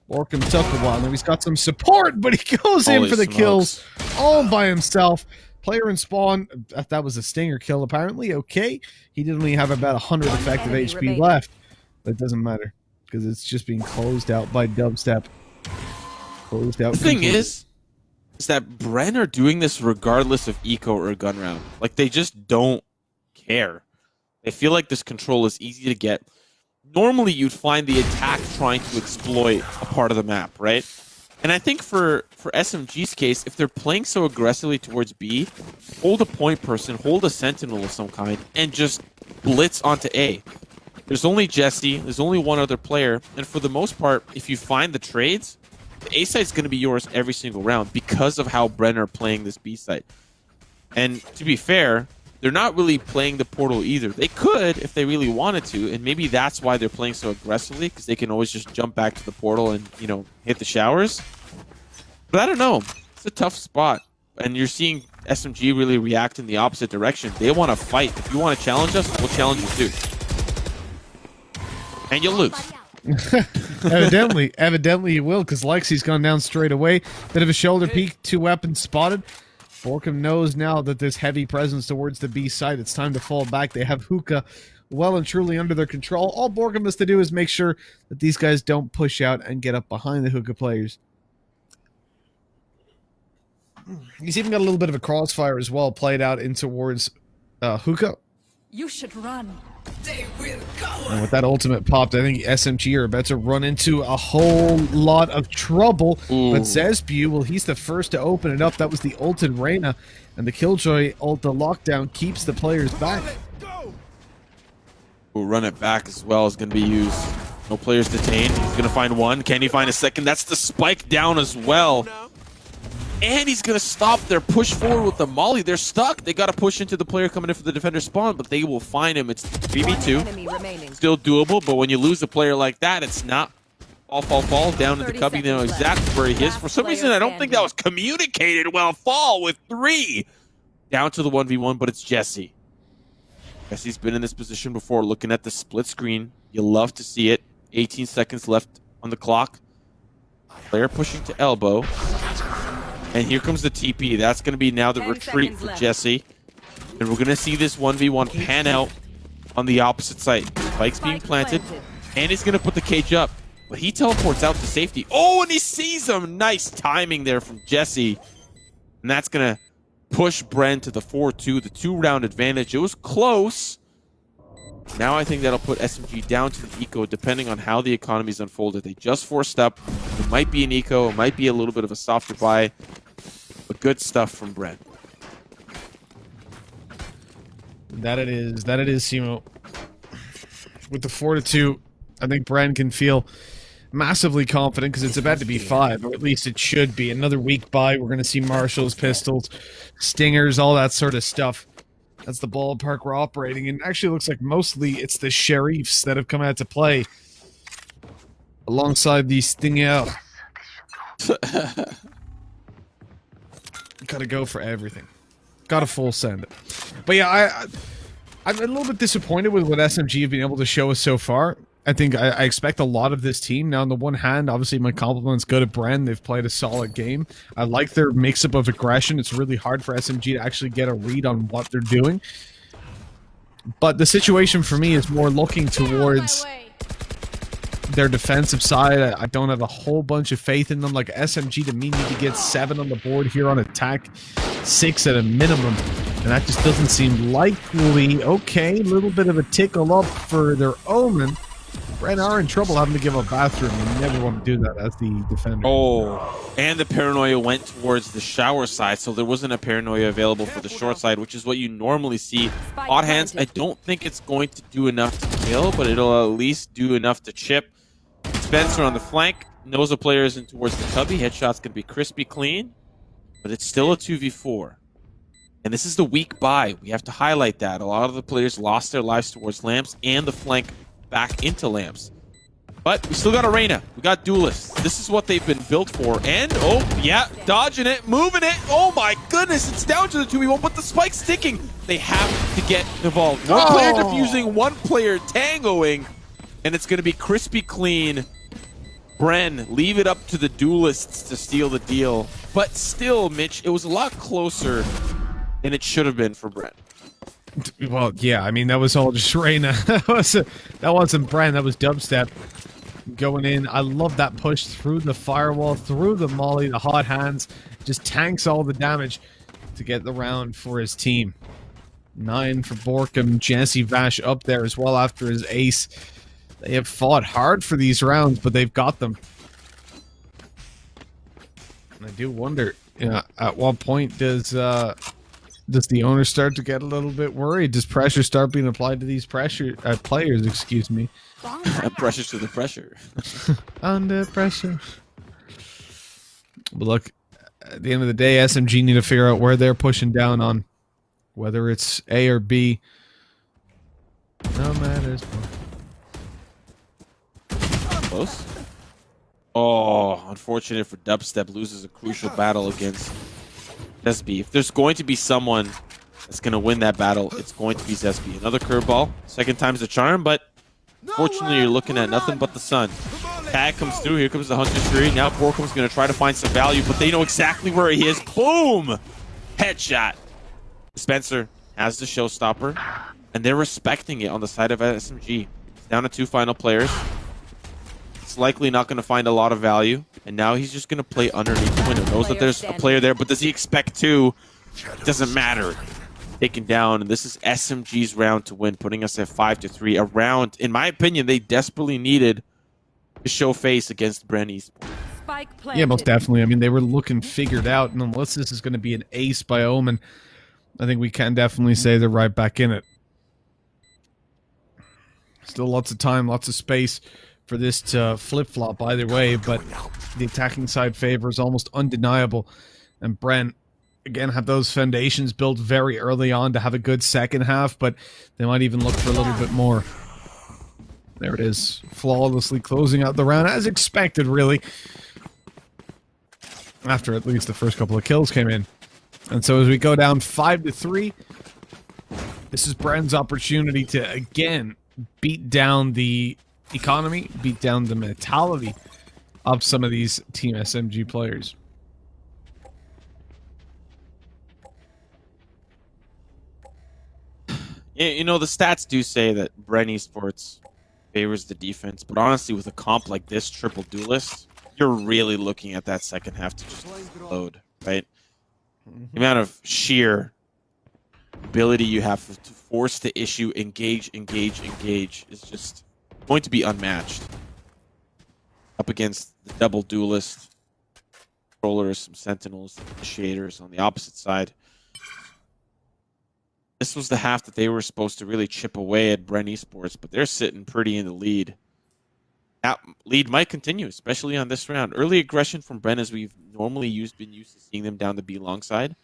[SPEAKER 2] Orkham took a while. Now he's got some support, but he goes in
[SPEAKER 3] Holy
[SPEAKER 2] for the
[SPEAKER 3] smokes.
[SPEAKER 2] kills all by himself. Player in spawn, that was a stinger kill apparently. Okay. He did only have about 100 effective
[SPEAKER 4] enemy
[SPEAKER 2] HP
[SPEAKER 4] remaining.
[SPEAKER 2] left. But it doesn't matter because it's just being closed out by Dubstep. Closed out.
[SPEAKER 3] The thing
[SPEAKER 2] completely.
[SPEAKER 3] is that Bren are doing this regardless of eco or gun round. Like, they just don't care. They feel like this control is easy to get. Normally, you'd find the attack trying to exploit a part of the map, right? And I think for SMG's case, if they're playing so aggressively towards B, hold a point person, hold a sentinel of some kind, and just blitz onto A. There's only 𝗔𝗢𝗖, there's only one other player, and for the most part, if you find the trades, the A site's going to be yours every single round because of how Bren are playing this B site. And to be fair, they're not really playing the portal either. They could if they really wanted to, and maybe that's why they're playing so aggressively, because they can always just jump back to the portal and, you know, hit the showers. But I don't know. It's a tough spot. And you're seeing SMG really react in the opposite direction. They want to fight. If you want to challenge us, we'll challenge you too. And you'll lose.
[SPEAKER 2] Evidently you will, because 𝗏𝗏𝗏's gone down straight away. Bit of a shoulder peek, 2 weapons spotted. 𝗏𝗏𝗏 knows now that there's heavy presence towards the B side. It's time to fall back. They have hookah well and truly under their control. All 𝗏𝗏𝗏 has to do is make sure that these guys don't push out and get up behind the hookah players. He's even got a little bit of a crossfire as well, played out in towards hookah.
[SPEAKER 4] You should run.
[SPEAKER 2] And with that ultimate popped, I think SMG are about to run into a whole lot of trouble.
[SPEAKER 3] Ooh.
[SPEAKER 2] But 𝗓𝗏𝗏, well, he's the first to open it up. That was the ulted Reyna. And the Killjoy ult, the lockdown, keeps the players back.
[SPEAKER 3] Ooh, run it back as well is going to be used. No players detained. He's going to find one. Can he find a second? That's the spike down as well. And he's going to stop their push forward with the molly. They're stuck. They got to push into the player coming in for the defender spawn, but they will find him. It's 3v2.
[SPEAKER 4] Enemy remaining.
[SPEAKER 3] Still doable, but when you lose a player like that, it's not fall down to the cubby. They know exactly where he is. For some reason, I don't think that was communicated well. Fall with 3. Down to the 1v1, but it's 𝗔𝗢𝗏. 𝗔𝗢𝗏's been in this position before, looking at the split screen. You love to see it. 18 seconds left on the clock. Player pushing to elbow. And here comes the TP. That's going to be now the retreat for 𝗔𝗢𝗏. And we're going to see this 1v1 pan out on the opposite side. Spike's being planted. And he's going to put the cage up. But he teleports out to safety. Oh, and he sees him. Nice timing there from 𝗔𝗢𝗏. And that's going to push Bren to the 4-2, the 2-round advantage. It was close. Now I think that'll put SMG down to the eco, depending on how the economy's unfolded. They just forced up. It might be an eco. It might be a little bit of a softer buy. But good stuff from Bren.
[SPEAKER 2] That it is, Simo. With the 4-2, I think Bren can feel massively confident because it's about to be 5, or at least it should be. Another week by, we're going to see marshals, pistols, stingers, all that sort of stuff. That's the ballpark we're operating in. Actually, looks like mostly it's the sheriffs that have come out to play alongside the stinger. Gotta go for everything. Gotta full send it. But yeah, I'm a little bit disappointed with what SMG have been able to show us so far. I think I expect a lot of this team. Now, on the one hand, obviously my compliments go to Bren. They've played a solid game. I like their mix-up of aggression. It's really hard for SMG to actually get a read on what they're doing. But the situation for me is more looking towards their defensive side. I don't have a whole bunch of faith in them. Like, SMG to me need to get 7 on the board here on attack, 6 at a minimum. And that just doesn't seem likely. Okay, a little bit of a tickle up for their Omen. Bren are in trouble having to give a bathroom. You never want to do that as the defender.
[SPEAKER 3] Oh, and the paranoia went towards the shower side, so there wasn't a paranoia available for the short side, which is what you normally see. Hot hands, I don't think it's going to do enough to kill, but it'll at least do enough to chip. Spencer on the flank knows the player isn't towards the cubby. Headshot's going to be crispy clean, but it's still a 2v4. And this is the weak buy. We have to highlight that. A lot of the players lost their lives towards lamps and the flank back into lamps. But we still got a Reyna. We got duelists. This is what they've been built for. And, oh, yeah, dodging it, moving it. Oh, my goodness, it's down to the 2v1, but the spike's sticking. They have to get involved. One player defusing, one player tangoing, and it's going to be crispy clean. Bren, leave it up to the duelists to steal the deal. But still, Mitch, it was a lot closer than it should have been for Bren.
[SPEAKER 2] Well, yeah, I mean, that was all just Reyna. that wasn't Bren, that was dubstep going in. I love that push through the firewall, through the molly, the hot hands. Just tanks all the damage to get the round for his team. 9 for 𝗏𝗏𝗏, 𝗔𝗢𝗏 up there as well after his ace. They have fought hard for these rounds, but they've got them. I do wonder, at what point does the owner start to get a little bit worried? Does pressure start being applied to these players? Excuse me.
[SPEAKER 3] Pressure to the pressure.
[SPEAKER 2] Under pressure. But look, at the end of the day, SMG need to figure out where they're pushing down on, whether it's A or B. No matters.
[SPEAKER 3] Close. Oh, unfortunate for Dubstep, loses a crucial battle against 𝗧cie. If there's going to be someone that's going to win that battle, it's going to be 𝗧cie. Another curveball. Second time's the charm, but fortunately you're looking at nothing but the sun. Tag comes through. Here comes the Hunter's Fury. Now 𝗏𝗀𝗀's going to try to find some value, but they know exactly where he is. Boom! Headshot. Spencer has the showstopper, and they're respecting it on the side of SMG. It's down to 2 final players. It's likely not going to find a lot of value, and now he's just going to play underneath the window. Knows that there's a player there, but does he expect 2? It doesn't matter. Taken down, and this is SMG's round to win, putting us at 5-3. A round, in my opinion, they desperately needed to show face against 𝗁𝗏𝗏.
[SPEAKER 2] Yeah, most definitely. I mean, they were looking figured out, and unless this is going to be an ace by Omen, I think we can definitely say they're right back in it. Still lots of time, lots of space for this to flip-flop either way, but the attacking side favor is almost undeniable. And Brent, again, have those foundations built very early on to have a good second half, but they might even look for a little bit more. There it is, flawlessly closing out the round, as expected, really. After at least the first couple of kills came in. And so as we go down 5-3, this is Brent's opportunity to, again, beat down the economy, beat down the mentality of some of these Team SMG players.
[SPEAKER 3] Yeah, you know, the stats do say that 𝗁𝗏𝗏𝒏𝒄𝒏𝒄 favors the defense, but honestly, with a comp like this, triple duelist, you're really looking at that second half to just load, right? The amount of sheer ability you have to force the issue, engage is just going to be unmatched. Up against the double duelist, controllers, some sentinels, initiators on the opposite side. This was the half that they were supposed to really chip away at 𝗁𝗏𝗏𝒏𝒄𝒏, but they're sitting pretty in the lead. That lead might continue, especially on this round. Early aggression from Brent, as we've normally been used to seeing them down the B long side.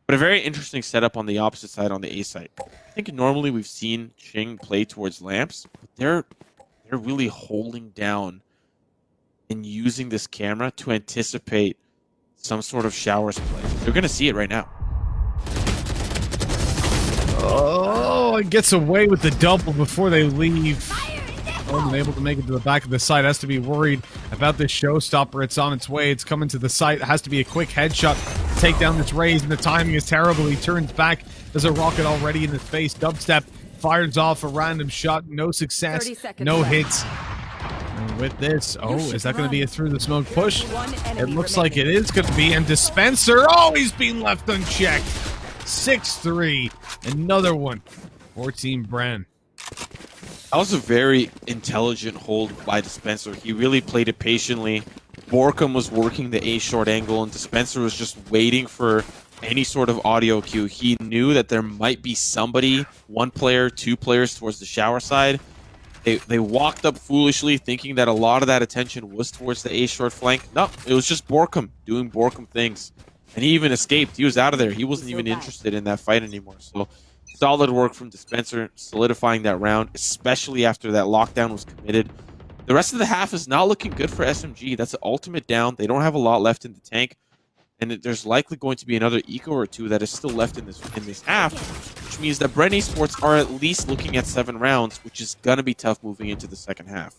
[SPEAKER 3] But a very interesting setup on the opposite side, on the A side. I think normally we've seen Ching play towards lamps, but they're really holding down and using this camera to anticipate some sort of showers play. They're going to see it right now.
[SPEAKER 2] Oh, it gets away with the double before they leave. Omen able to make it to the back of the site. Has to be worried about this showstopper. It's on its way. It's coming to the site. It has to be a quick headshot to take down this raise, and the timing is terrible. He turns back. There's a rocket already in his face. Dubstep fires off a random shot. No success. No hits. And with this, is that going to be a through the smoke push? It looks like it is going to be. And Dispenser, he's being left unchecked. 6-3. Another one for Team Brand.
[SPEAKER 3] That was a very intelligent hold by Dispenser. He really played it patiently. 𝗏𝗀𝗀𝗏 was working the A short angle, and Dispenser was just waiting for any sort of audio cue. He knew that there might be somebody, 1 player, 2 players towards the shower side. They walked up foolishly, thinking that a lot of that attention was towards the A short flank. No, it was just 𝗏𝗀𝗀𝗏 doing 𝗏𝗀𝗀𝗏 things. And he even escaped. He was out of there. He wasn't even interested in that fight anymore. So solid work from Dispenser, solidifying that round, especially after that lockdown was committed. The rest of the half is not looking good for SMG. That's an ultimate down. They don't have a lot left in the tank. And there's likely going to be another eco or 2 that is still left in this half, which means that 𝗁𝗏𝗏𝒏𝒄𝒏 are at least looking at 7 rounds, which is going to be tough moving into the second half.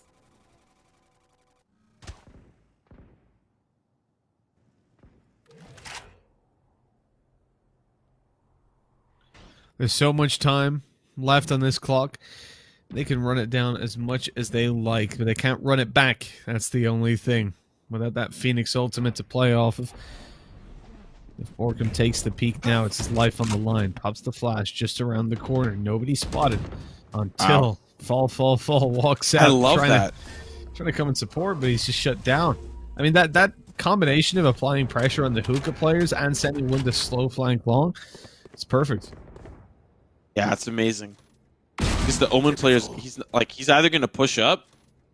[SPEAKER 2] There's so much time left on this clock. They can run it down as much as they like, but they can't run it back. That's the only thing. Without that Phoenix ultimate to play off of. If 𝗏𝗀𝗀𝗏𝗏 takes the peak now, it's his life on the line. Pops the flash just around the corner. Nobody spotted until Fall walks out.
[SPEAKER 3] I love that.
[SPEAKER 2] Trying to come and support, but he's just shut down. I mean, that combination of applying pressure on the hookah players and sending one to slow flank long, it's perfect.
[SPEAKER 3] Yeah, it's amazing. Because the Omen players, he's either going to push up,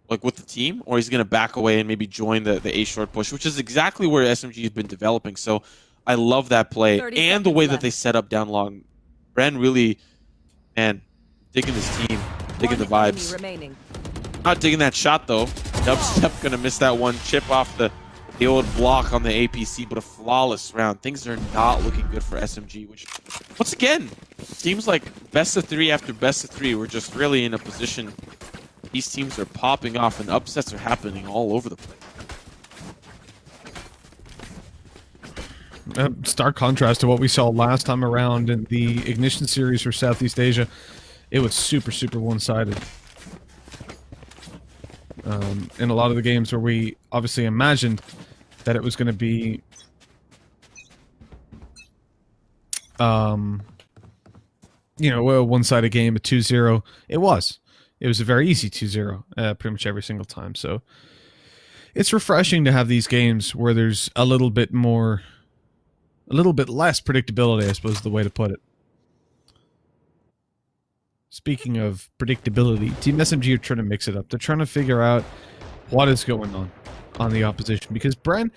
[SPEAKER 3] like with the team, or he's going to back away and maybe join the A short push, which is exactly where SMG has been developing. So I love that play and the way that they set up down long. Bren really, man, digging this team, digging the vibes. Not digging that shot though. Dubstep gonna miss that one. Chip off the old block on the APC, but a flawless round. Things are not looking good for SMG, which, once again, seems like best of 3 after best of 3. We're just really in a position. These teams are popping off and upsets are happening all over the place.
[SPEAKER 2] Stark contrast to what we saw last time around in the Ignition series for Southeast Asia. It was super, super one-sided. In a lot of the games where we obviously imagined that it was going to be you know, a one-sided game, a 2-0. It was a very easy 2-0 pretty much every single time. So it's refreshing to have these games where there's a little bit less predictability, I suppose is the way to put it. Speaking of predictability, Team SMG are trying to mix it up. They're trying to figure out what is going on the opposition. Because Bren,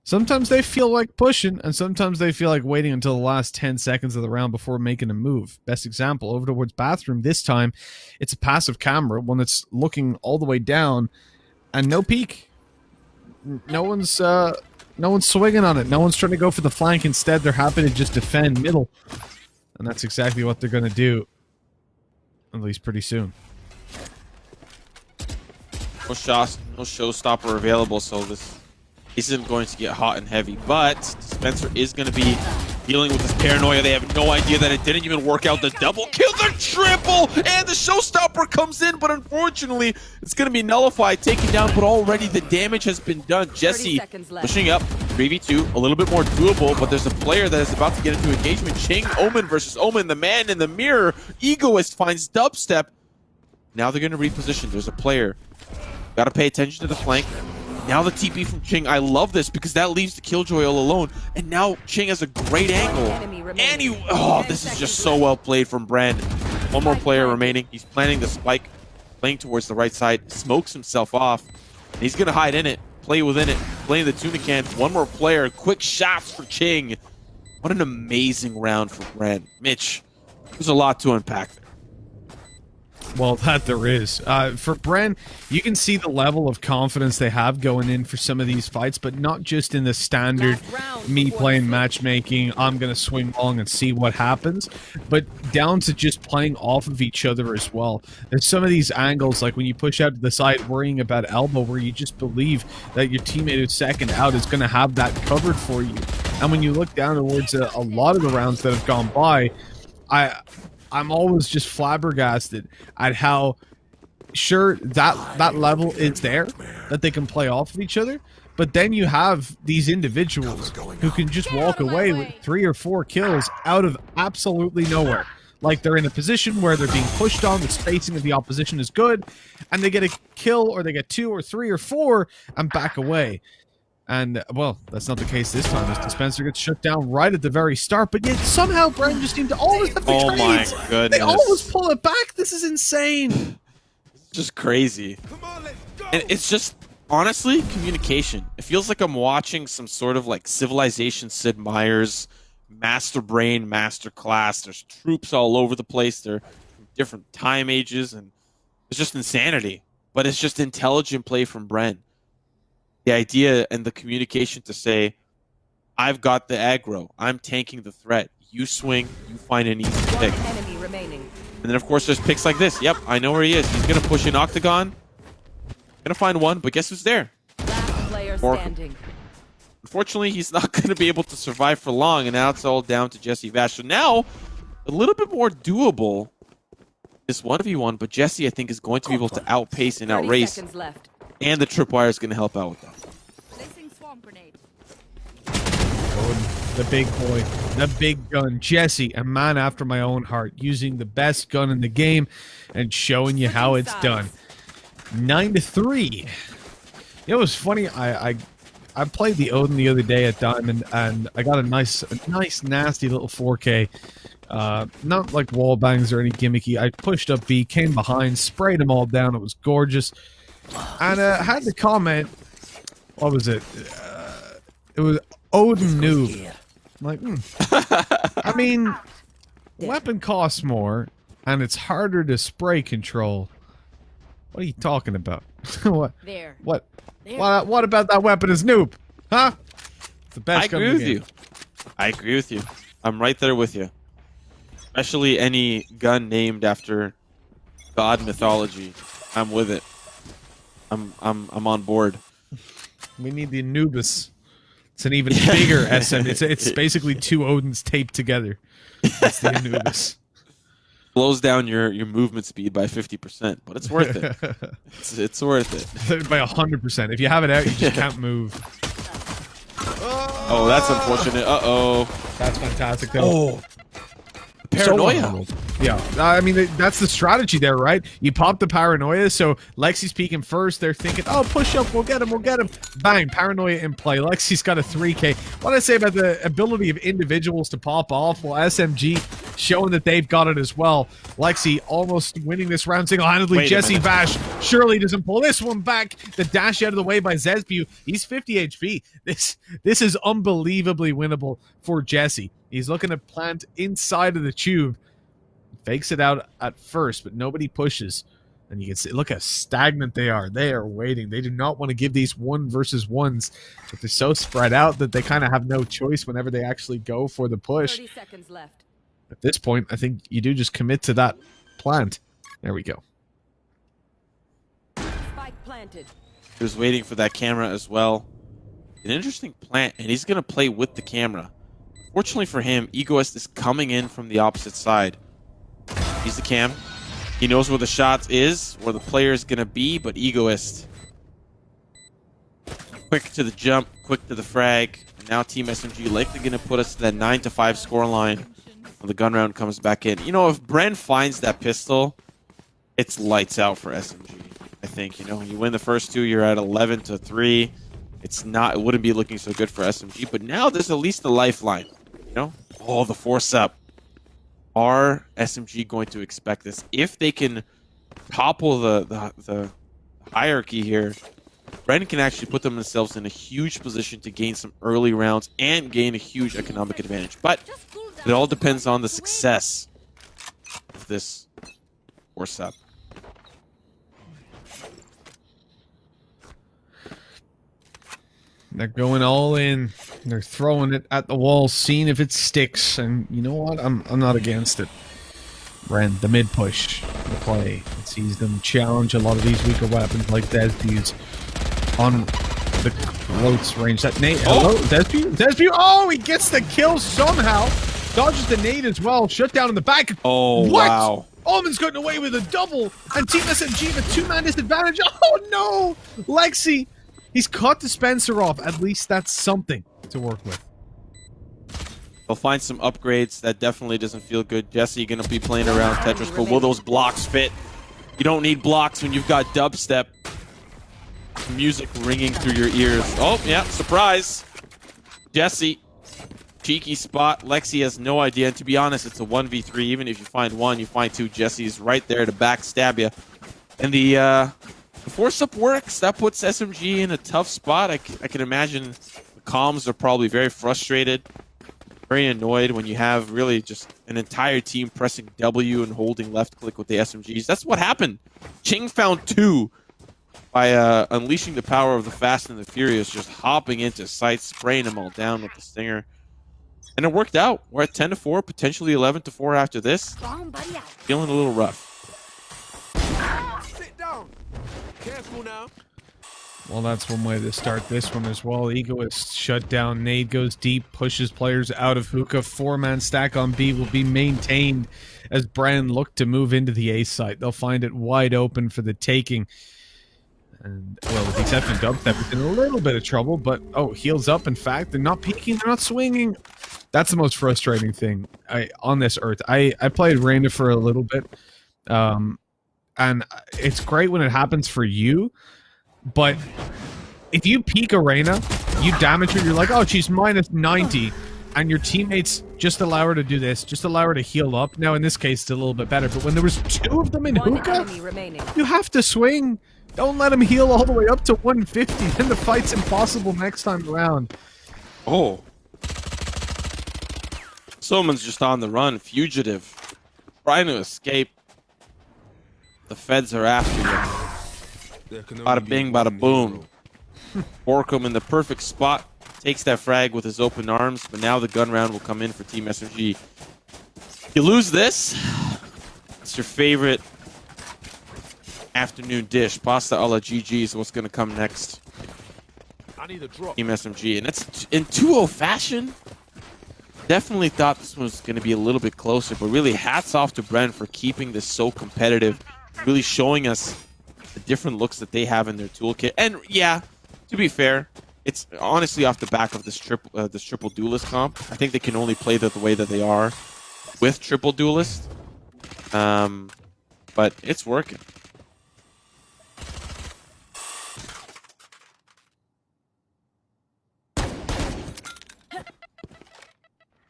[SPEAKER 2] sometimes they feel like pushing, and sometimes they feel like waiting until the last 10 seconds of the round before making a move. Best example, over towards Bathroom. This time, it's a passive camera, one that's looking all the way down, and no peek. No one's swinging on it. No one's trying to go for the flank. Instead, they're happy to just defend middle. And that's exactly what they're going to do. At least pretty soon.
[SPEAKER 3] No showstopper available, so this isn't going to get hot and heavy. But Dispenser is going to be dealing with this paranoia. They have no idea that it didn't even work out. The double kill, the triple, and the showstopper comes in, but unfortunately, it's going to be nullified, taken down, but already the damage has been done. 𝗔𝗢 pushing up, 3v2, a little bit more doable, but there's a player that is about to get into engagement. Ching, Omen versus Omen, the man in the mirror. Egoist finds Dubstep. Now they're going to reposition. There's a player. Got to pay attention to the flank. Now the TP from Ching. I love this because that leaves the Killjoy all alone. And now Ching has a great angle. And this is just so well played from Brand. One more player remaining. He's planting the spike, playing towards the right side, smokes himself off. And he's going to hide in it, play within it, playing the tuna can. One more player, quick shots for Ching. What an amazing round for Brand. Mitch, there's a lot to unpack there.
[SPEAKER 2] Well, that there is. For Bren, you can see the level of confidence they have going in for some of these fights, but not just in the standard me playing matchmaking, I'm going to swing long and see what happens, but down to just playing off of each other as well. There's some of these angles, like when you push out to the side worrying about elbow, where you just believe that your teammate who's second out is going to have that covered for you. And when you look down towards a lot of the rounds that have gone by, I'm always just flabbergasted at how sure that level is there, that they can play off of each other, but then you have these individuals who can just walk away with 3 or 4 kills out of absolutely nowhere. Like they're in a position where they're being pushed on, the spacing of the opposition is good, and they get a kill or they get 2 or 3 or 4 and back away. And, well, that's not the case this time, as Dispenser gets shut down right at the very start, but yet somehow Bren just seems to always have the trades.
[SPEAKER 3] My goodness.
[SPEAKER 2] They always pull it back. This is insane.
[SPEAKER 3] It's just crazy. And it's just, honestly, communication. It feels like I'm watching some sort of, like, Civilization Sid Meier's Master Brain Masterclass. There's troops all over the place. They're from different time ages, and it's just insanity. But it's just intelligent play from Bren. The idea and the communication to say, I've got the aggro, I'm tanking the threat, you swing, you find an easy pick. And then of course there's picks like this. Yep, I know where he is. He's gonna push in Octagon, gonna find one, but guess who's there? Unfortunately, he's not gonna be able to survive for long, and now it's all down to Jesse Vash. So now a little bit more doable, this 1v1, but Jesse, I think, is going to be able to outpace and outrace. And the tripwire is going to help out with that.
[SPEAKER 2] The big boy, the big gun, Jesse, a man after my own heart, using the best gun in the game and showing you how it's done. 9-3. It was funny. I I played the Odin the other day at Diamond, and I got a nice, nasty little 4K. Not like wall bangs or any gimmicky. I pushed up B, came behind, sprayed them all down. It was gorgeous. And had to comment, what was it? It was Odin noob. I'm like, I mean, weapon costs more, and it's harder to spray control. What are you talking about? What?
[SPEAKER 4] There.
[SPEAKER 2] What? What about that weapon is noob? Huh? It's the best.
[SPEAKER 3] I agree with you. I agree with you. I'm right there with you. Especially any gun named after god mythology. I'm with it. I'm on board.
[SPEAKER 2] We need the Anubis. It's an even bigger SM. It's basically two Odins taped together. That's the Anubis.
[SPEAKER 3] Slows down your movement speed by 50%, but it's worth it. It's worth it.
[SPEAKER 2] By 100%. If you have it out, you just can't move.
[SPEAKER 3] Oh, that's unfortunate. Uh-oh.
[SPEAKER 2] That's fantastic, though.
[SPEAKER 3] Oh. Paranoia.
[SPEAKER 2] Yeah, I mean, that's the strategy there, right? You pop the paranoia, so Lexi's peeking first. They're thinking, oh, push up, we'll get him. Bang, paranoia in play. Lexi's got a 3K. What I say about the ability of individuals to pop off? Well, SMG showing that they've got it as well. Lexi almost winning this round single-handedly. Jesse Vash surely doesn't pull this one back. The dash out of the way by 𝗧blive. He's 50 HP. This is unbelievably winnable for Jesse. He's looking to plant inside of the tube. Fakes it out at first, but nobody pushes. And you can see, look how stagnant they are. They are waiting. They do not want to give these 1v1s, but they're so spread out that they kind of have no choice whenever they actually go for the push.
[SPEAKER 4] 30 seconds left.
[SPEAKER 2] At this point, I think you do just commit to that plant. There we go.
[SPEAKER 4] Spike planted.
[SPEAKER 3] He was waiting for that camera as well. An interesting plant, and he's going to play with the camera. Fortunately for him, Egoist is coming in from the opposite side. He's the cam. He knows where the shot is, where the player is going to be, but Egoist. Quick to the jump, quick to the frag. And now Team SMG likely going to put us to that 9-5 score line when the gun round comes back in. You know, if Bren finds that pistol, it's lights out for SMG, I think. You know, you win the first two, you're at 11-3. It wouldn't be looking so good for SMG, but now there's at least a lifeline. You know? Oh, the force up. Are SMG going to expect this? If they can topple the hierarchy here, Bren can actually put themselves in a huge position to gain some early rounds and gain a huge economic advantage. But it all depends on the success of this force up.
[SPEAKER 2] They're going all in. They're throwing it at the wall, seeing if it sticks. And you know what? I'm not against it. Ren, the mid push, the play. It sees them challenge a lot of these weaker weapons like 𝗧bue's on the close range. That nade. Hello, 𝗧bue. Oh, he gets the kill somehow. Dodges the nade as well. Shut down in the back.
[SPEAKER 3] Oh,
[SPEAKER 2] what?
[SPEAKER 3] Wow.
[SPEAKER 2] Almond's gotten away with a double. And Team SMG with a two-man disadvantage. Oh, no. Lexi. He's caught the Spencer off. At least that's something to work with.
[SPEAKER 3] They'll find some upgrades. That definitely doesn't feel good. Jesse going to be playing around Tetris, but will those blocks fit? You don't need blocks when you've got dubstep music ringing through your ears. Oh, yeah, surprise. Jesse, cheeky spot. Lexi has no idea. And to be honest, it's a 1v3. Even if you find one, you find two. Jesse's right there to backstab you. And the force up works. That puts SMG in a tough spot. I can imagine the comms are probably very frustrated, very annoyed when you have really just an entire team pressing W and holding left click with the SMGs. That's what happened. Ching found two by unleashing the power of the Fast and the Furious, just hopping into sight, spraying them all down with the Stinger. And it worked out. We're at 10-4, potentially 11-4 after this. Feeling a little rough.
[SPEAKER 5] Careful now.
[SPEAKER 2] Well, that's one way to start this one as well. Egoist shut down. Nade goes deep, pushes players out of hookah. Four-man stack on B will be maintained as Bren look to move into the A site. They'll find it wide open for the taking. And, well, with the exception of Dubstep, it's in a little bit of trouble, but, oh, heals up. In fact, they're not peeking, they're not swinging. That's the most frustrating thing on this Earth. I played Reina for a little bit, and it's great when it happens for you, but if you peek Arena You damage her, you're like, oh, she's minus 90. And your teammates just allow her to do this, just allow her to heal up. Now, in this case, it's a little bit better. But when there was 2 of them in
[SPEAKER 4] One
[SPEAKER 2] hookah,
[SPEAKER 4] enemy remaining.
[SPEAKER 2] you have to swing. Don't let him heal all the way up to 150. Then the fight's impossible next time around.
[SPEAKER 3] Oh. Someone's just on the run, fugitive, trying to escape. The feds are after you. Bada bing, bada boom. 𝗠𝘀𝘁𝗧 in the perfect spot. Takes that frag with his open arms, but now the gun round will come in for Team SMG. You lose this, it's your favorite afternoon dish. Pasta a la GG is what's going to come next.
[SPEAKER 5] I need a drop.
[SPEAKER 3] Team SMG, and that's in 2-0 fashion. Definitely thought this was going to be a little bit closer, but really hats off to Bren for keeping this so competitive, really showing us the different looks that they have in their toolkit. And yeah, to be fair, it's honestly off the back of this triple duelist comp. I think they can only play the way that they are with triple duelist, but it's working.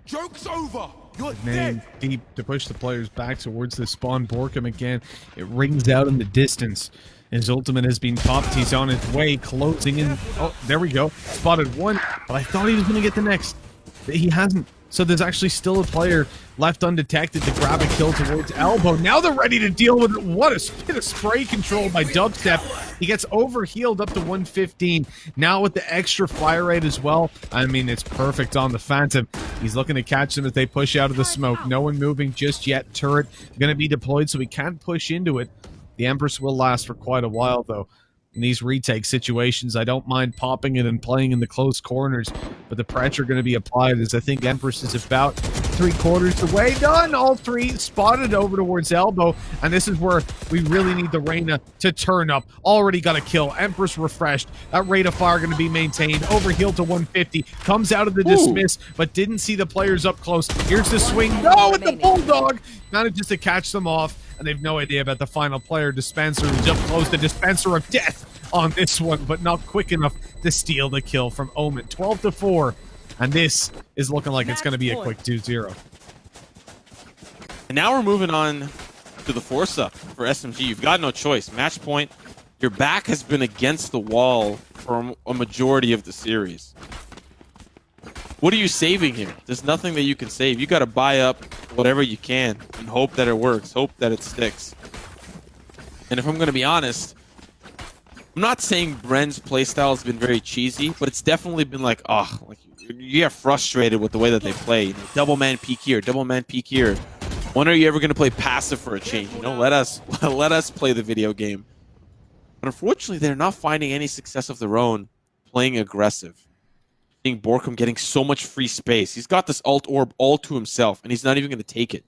[SPEAKER 5] Joke's over. You're
[SPEAKER 2] Man,
[SPEAKER 5] dead.
[SPEAKER 2] deep to push the players back towards the spawn. 𝗠𝘀𝘁𝗧 again. It rings out in the distance. His ultimate has been popped. He's on his way, closing in. Oh, there we go. Spotted one, but I thought he was going to get the next. He hasn't. So there's actually still a player left undetected to grab a kill towards Elbow. Now they're ready to deal with it. What a bit of spray control by Dubstep. He gets overhealed up to 115. Now with the extra fire rate as well. I mean, it's perfect on the Phantom. He's looking to catch them as they push out of the smoke. No one moving just yet. Turret going to be deployed, so he can't push into it. The Empress will last for quite a while, though. In these retake situations, I don't mind popping it and playing in the close corners, but the pressure going to be applied as I think Empress is about 3/4 the way done. All 3 spotted over towards Elbow, and this is where we really need the Reyna to turn up. Already got a kill. Empress refreshed. That rate of fire going to be maintained. Overhealed to 150. Comes out of the dismiss, but didn't see the players up close. Here's the swing. No, with the Bulldog. Manages to catch them off. And they have no idea about the final player. Dispenser is up close. The Dispenser of Death on this one, but not quick enough to steal the kill from Omen. 12-4. And this is looking like it's going to be a quick 2-0.
[SPEAKER 3] And now we're moving on to the force-up for SMG. You've got no choice. Match point. Your back has been against the wall for a majority of the series. What are you saving here? There's nothing that you can save. You got to buy up whatever you can and hope that it works, hope that it sticks. And if I'm going to be honest, I'm not saying Bren's playstyle has been very cheesy, but it's definitely been like, oh, like you get frustrated with the way that they play. You know, double man peek here, double man peek here. When are you ever going to play passive for a change? You know, let us play the video game. But unfortunately, they're not finding any success of their own playing aggressive. Seeing 𝗠𝘀𝘁𝗧 getting so much free space. He's got this alt orb all to himself, and he's not even going to take it.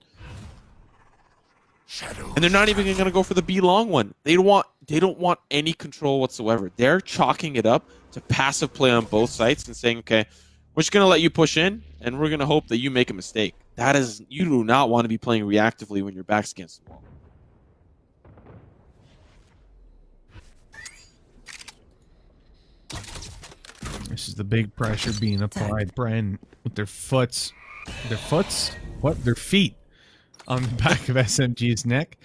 [SPEAKER 3] And they're not even going to go for the B long one. They don't want any control whatsoever. They're chalking it up to passive play on both sides and saying, okay, we're just going to let you push in, and we're going to hope that you make a mistake. That is, you do not want to be playing reactively when your back's against the wall.
[SPEAKER 2] This is the big pressure being applied. Bren with their foots. Their foots? What? Their feet on the back of SMG's neck.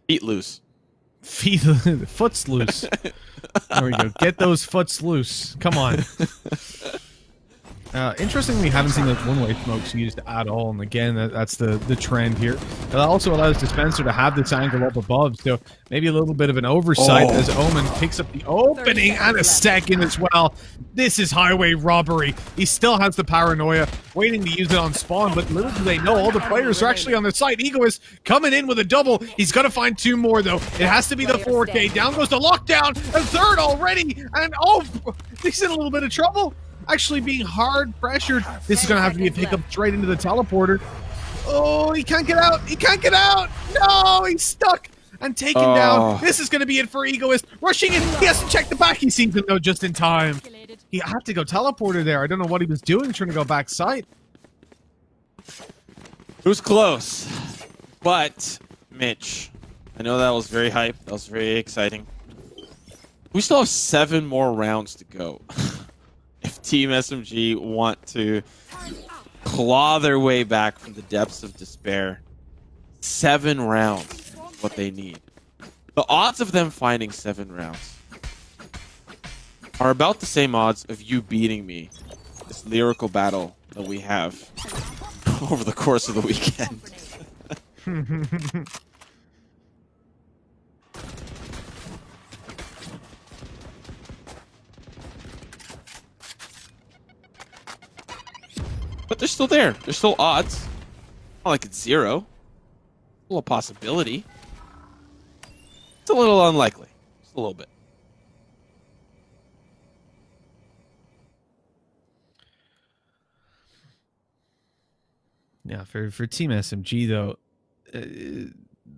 [SPEAKER 3] Feet loose.
[SPEAKER 2] Feet, foot's loose. There we go. Get those foots loose. Come on. Interestingly, we haven't seen those one-way smokes used at all, and again, that's the trend here. It also allows Dispenser to have this angle up above, so maybe a little bit of an oversight as Omen picks up the opening and a second as well. This is highway robbery. He still has the paranoia, waiting to use it on spawn, but little do they know, all the players are actually on the site. Egoist coming in with a double. He's got to find 2 more, though. It has to be the 4K. Down goes the lockdown, a third already, and oh, he's in a little bit of trouble. Actually being hard pressured. This is going to have to be a pickup straight into the teleporter. Oh, he can't get out. He can't get out. No, he's stuck and taken down. This is going to be it for Egoist. Rushing in. He has to check the back. He seems to know just in time. He had to go teleporter there. I don't know what he was doing, trying to go back site.
[SPEAKER 3] It was close. But, Mitch, I know that was very hype. That was very exciting. We still have 7 more rounds to go. Team SMG want to claw their way back from the depths of despair. 7 rounds is what they need. The odds of them finding 7 rounds are about the same odds of you beating me. This lyrical battle that we have over the course of the weekend. But they're still there. There's still odds. Not like it's 0. Still a possibility. It's a little unlikely. Just a little bit.
[SPEAKER 2] Yeah, for Team SMG though,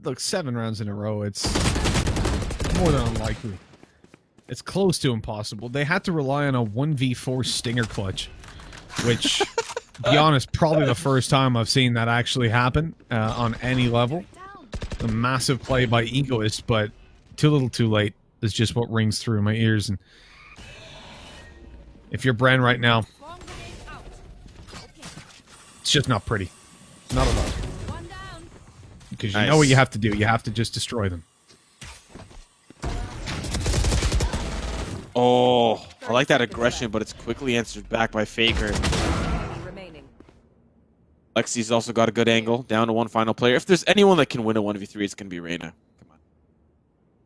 [SPEAKER 2] look, 7 rounds in a row, it's more than unlikely. It's close to impossible. They had to rely on a 1v4 stinger clutch, which, to be honest, probably the first time I've seen that actually happen on any level. A massive play by Egoist, but too little too late is just what rings through my ears. And if you're Bren right now, it's just not pretty. Not at all. Because you know what you have to do. You have to just destroy them.
[SPEAKER 3] Oh, I like that aggression, but it's quickly answered back by Faker. Lexi's also got a good angle. Down to one final player. If there's anyone that can win a 1v3, it's going to be Reyna. Come on.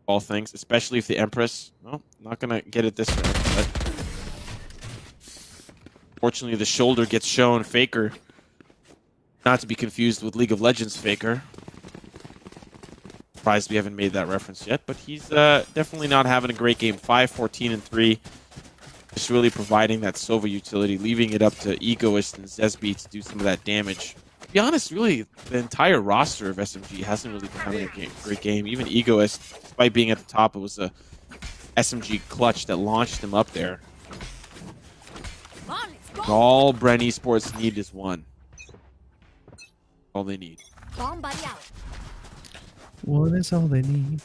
[SPEAKER 3] All things, especially if the Empress... Well, not going to get it this round, but... Fortunately, the shoulder gets shown. Faker... Not to be confused with League of Legends Faker. Surprised we haven't made that reference yet, but he's definitely not having a great game. 5-14-3. Just really providing that Sova utility, leaving it up to Egoist and 𝗓𝗏 to do some of that damage. To be honest, really, the entire roster of SMG hasn't really been having a great game. Even Egoist, despite being at the top, it was a SMG clutch that launched him up there. All Bren Esports need is one. All they need.
[SPEAKER 2] One is all they need.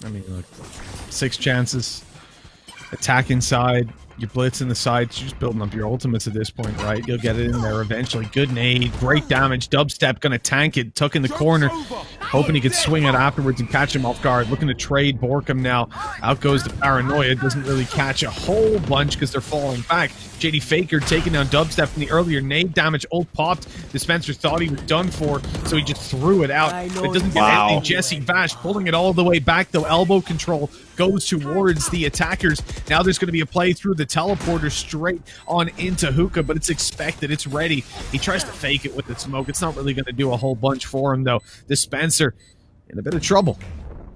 [SPEAKER 2] I mean, look, 6 chances. Attack inside. You're blitzing the sides. You're just building up your ultimates at this point, right? You'll get it in there eventually. Good nade. Great damage. Dubstep going to tank it. Tuck in the corner. Hoping he could swing it afterwards and catch him off guard. Looking to trade 𝗏𝗀 now. Out goes the Paranoia. Doesn't really catch a whole bunch because they're falling back. JD Faker taking down Dubstep from the earlier nade damage. Ult popped. Dispenser thought he was done for, so he just threw it out. It doesn't get anything. 𝗓𝗏 pulling it all the way back, though. Elbow control goes towards the attackers. Now there's going to be a play through the teleporter straight on into Hookah, but it's expected. It's ready. He tries to fake it with the smoke. It's not really going to do a whole bunch for him, though. Dispenser in a bit of trouble.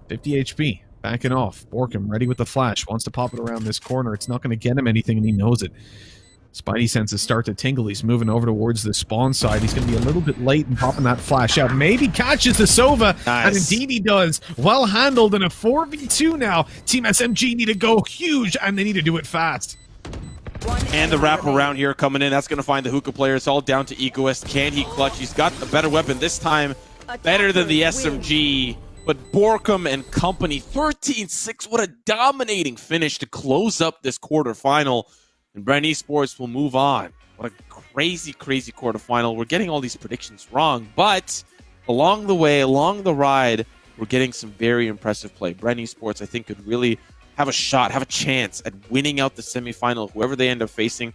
[SPEAKER 2] 50 HP. Backing off. 𝗏𝗀 ready with the flash. Wants to pop it around this corner. It's not going to get him anything, and he knows it. Spidey senses start to tingle. He's moving over towards the spawn side. He's going to be a little bit late in popping that flash out. Maybe catches the Sova, and indeed he does. Well handled in a 4v2 now. Team SMG need to go huge, and they need to do it fast.
[SPEAKER 3] And the wraparound here coming in. That's going to find the Hookah player. It's all down to Egoist. Can he clutch? He's got a better weapon this time. Better than the SMG. But 𝗏𝗀 and company, 13-6. What a dominating finish to close up this quarterfinal. And Bren Esports will move on. What a crazy, crazy quarterfinal. We're getting all these predictions wrong, but along the way, along the ride, we're getting some very impressive play. Bren Esports, I think, could really have a shot, have a chance at winning out the semifinal, whoever they end up facing.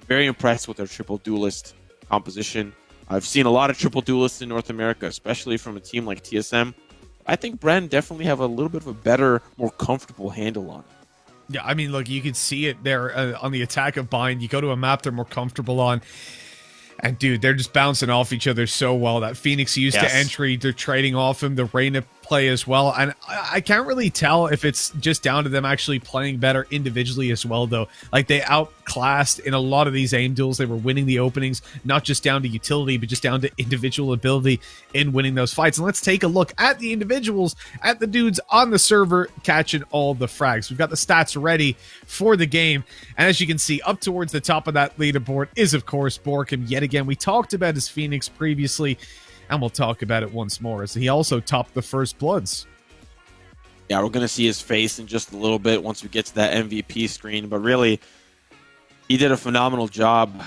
[SPEAKER 3] Very impressed with their triple duelist composition. I've seen a lot of triple duelists in North America, especially from a team like TSM. I think Bren definitely have a little bit of a better, more comfortable handle on it.
[SPEAKER 2] Yeah, I mean, look, you can see it there on the attack of Bind. You go to a map they're more comfortable on. And, dude, they're just bouncing off each other so well. That Phoenix used to entry, they're trading off him. The Reyna play as well. And I can't really tell if it's just down to them actually playing better individually as well, though. Like, they outclassed in a lot of these aim duels. They were winning the openings, not just down to utility, but just down to individual ability in winning those fights. And let's take a look at the individuals, at the dudes on the server catching all the frags. We've got the stats ready for the game. And as you can see, up towards the top of that leaderboard is, of course, 𝗏𝗀 yet again. We talked about his Phoenix previously, and we'll talk about it once more, as he also topped the First Bloods.
[SPEAKER 3] Yeah, we're gonna see his face in just a little bit once we get to that MVP screen. But really, he did a phenomenal job.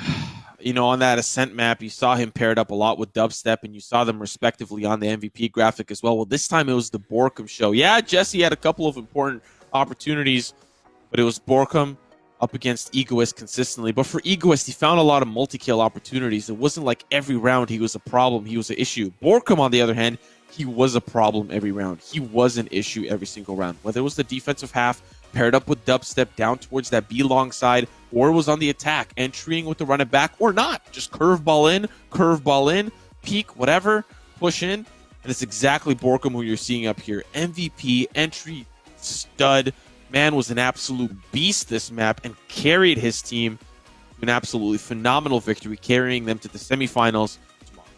[SPEAKER 3] You know, on that Ascent map, you saw him paired up a lot with Dubstep, and you saw them respectively on the MVP graphic as well. Well, this time it was the 𝗠 show. Yeah, 𝗔𝗢𝗖 had a couple of important opportunities, but it was 𝗠 up against Egoist consistently. But for Egoist, he found a lot of multi-kill opportunities. It wasn't like every round he was a problem, he was an issue. 𝗠 , on the other hand, he was a problem every round. He was an issue every single round. Whether it was the defensive half, paired up with Dubstep down towards that B long side, or was on the attack, entering with the run it back, or not. Just curveball in, peek, whatever, push in. And it's exactly 𝗠 who you're seeing up here. MVP, entry, stud. Man was an absolute beast this map and carried his team to an absolutely phenomenal victory, carrying them to the semifinals tomorrow.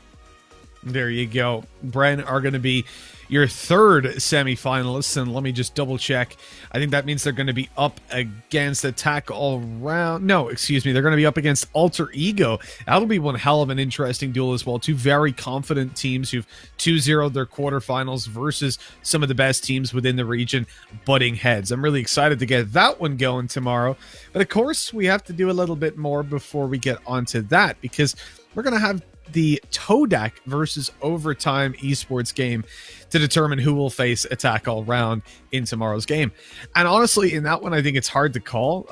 [SPEAKER 2] There you go. Bren are going to be your third semifinalists, and let me just double check. I think that means they're going to be up against Attack All Round. No, excuse me. They're going to be up against Alter Ego. That'll be one hell of an interesting duel as well. Two very confident teams who've 2-0'd their quarterfinals versus some of the best teams within the region butting heads. I'm really excited to get that one going tomorrow. But of course, we have to do a little bit more before we get onto that, because we're going to have the Todak versus Overtime esports game to determine who will face Attack All Round in tomorrow's game. And honestly, in that one, I think it's hard to call.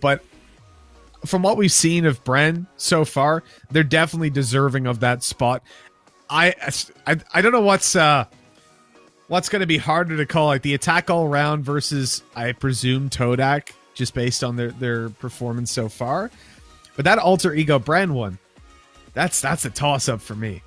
[SPEAKER 2] But from what we've seen of Bren so far, they're definitely deserving of that spot. I don't know what's going to be harder to call, like the Attack All Round versus, I presume, Todak, just based on their performance so far. But that Alter Ego Bren one, that's a toss-up for me.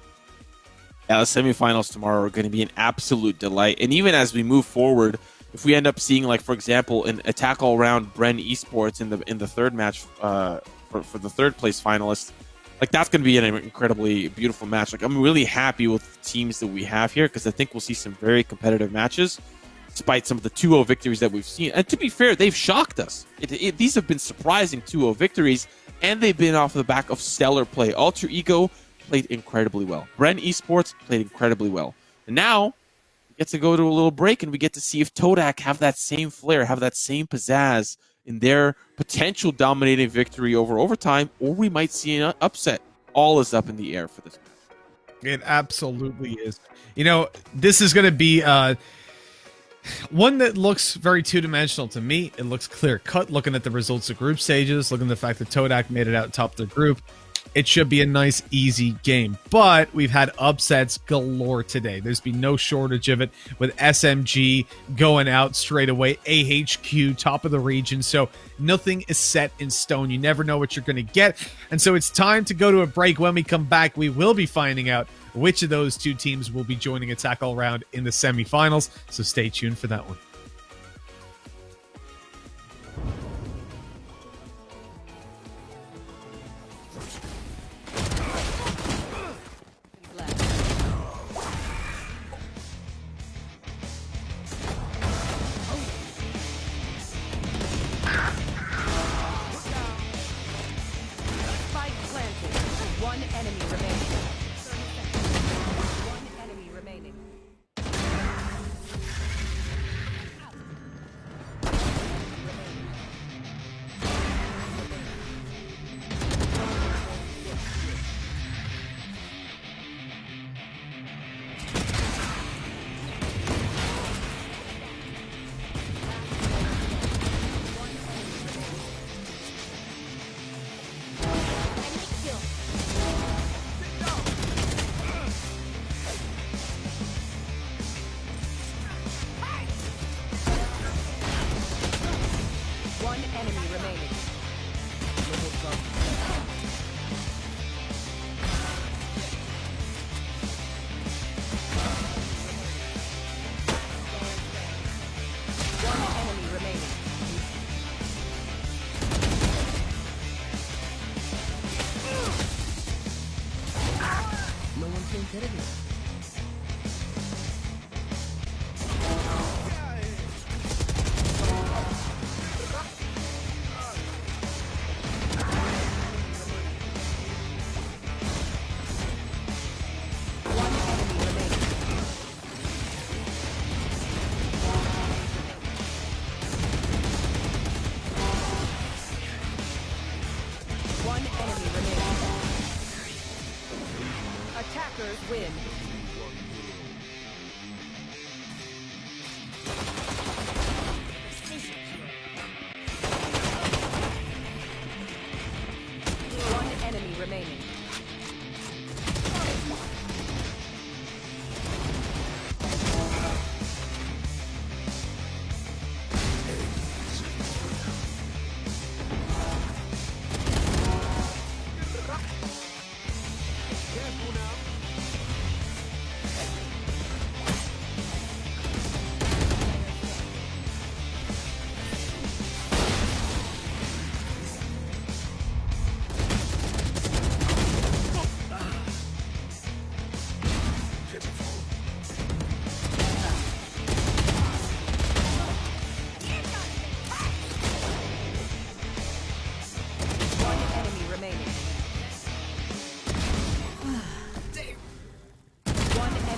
[SPEAKER 3] Yeah, the semifinals tomorrow are going to be an absolute delight. And even as we move forward, if we end up seeing, like, for example, an Attack All Round Bren Esports in the third match for the third place finalist, like, that's going to be an incredibly beautiful match. Like, I'm really happy with the teams that we have here, because I think we'll see some very competitive matches, despite some of the 2-0 victories that we've seen. And to be fair, they've shocked us. These have been surprising 2-0 victories, and they've been off the back of stellar play. Alter Ego played incredibly well. Bren Esports played incredibly well. And now, we get to go to a little break, and we get to see if Todak have that same flair, have that same pizzazz in their potential dominating victory over Overtime, or we might see an upset. All is up in the air for this match.
[SPEAKER 2] It absolutely is. You know, this is going to be one that looks very two-dimensional to me. It looks clear-cut looking at the results of group stages, looking at the fact that Todak made it out top of the group. It should be a nice, easy game. But we've had upsets galore today. There's been no shortage of it, with SMG going out straight away, AHQ top of the region. So nothing is set in stone. You never know what you're going to get. And so it's time to go to a break. When we come back, we will be finding out which of those two teams will be joining Attack All Round in the semifinals. So stay tuned for that one.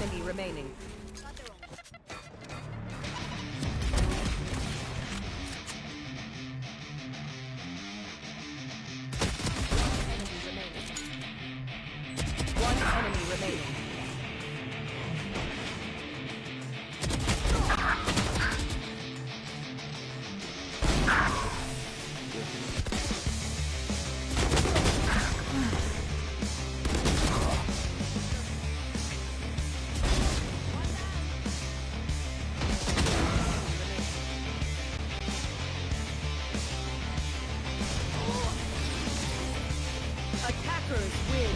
[SPEAKER 4] enemy remaining. One enemy remaining. Attackers win.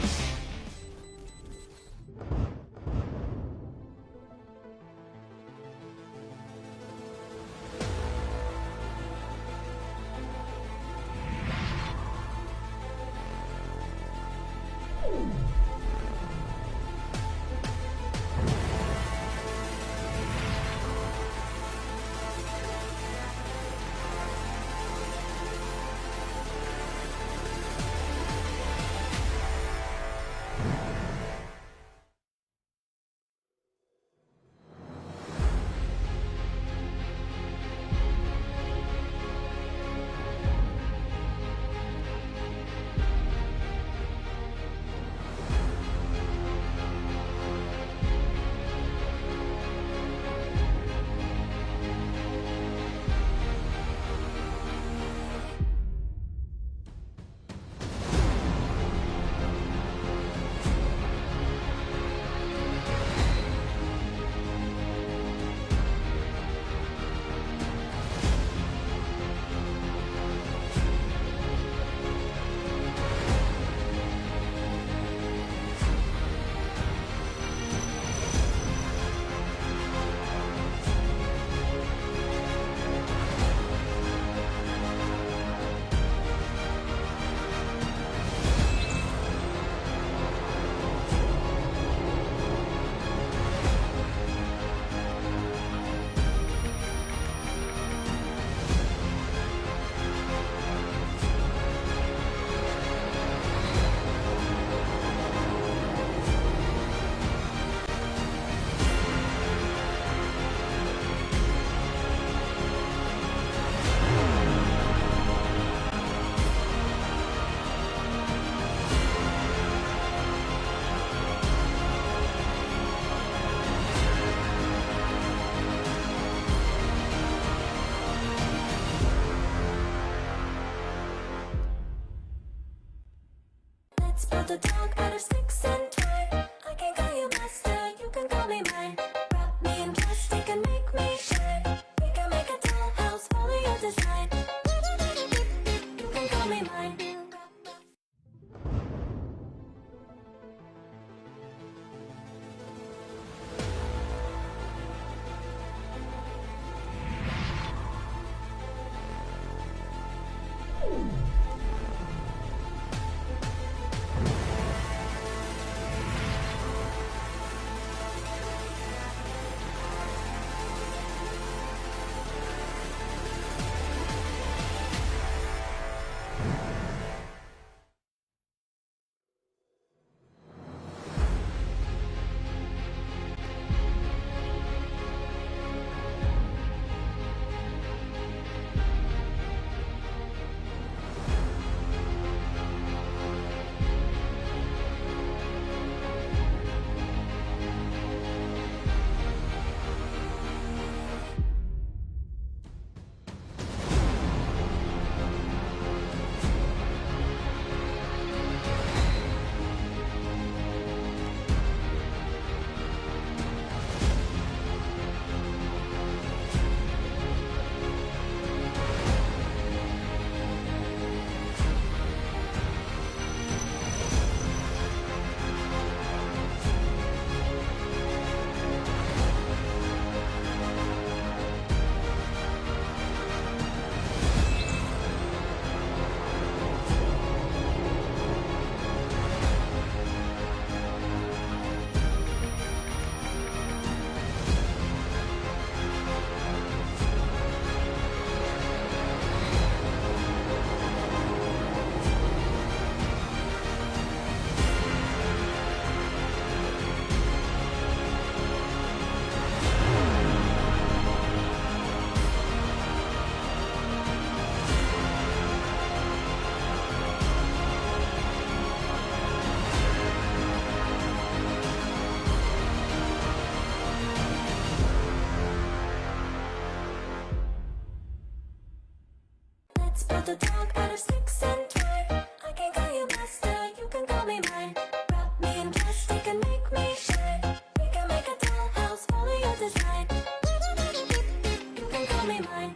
[SPEAKER 1] Let's build a dog out of sticks and toy. I can call you master, you can call me mine. Wrap me in plastic and make me shine. We can make a dollhouse, follow your design. You can call me mine. build a dog out of sticks and toy. I can call you master, you can call me mine. Wrap me in plastic and make me shine. We can make a dollhouse, follow your design. You can call me mine.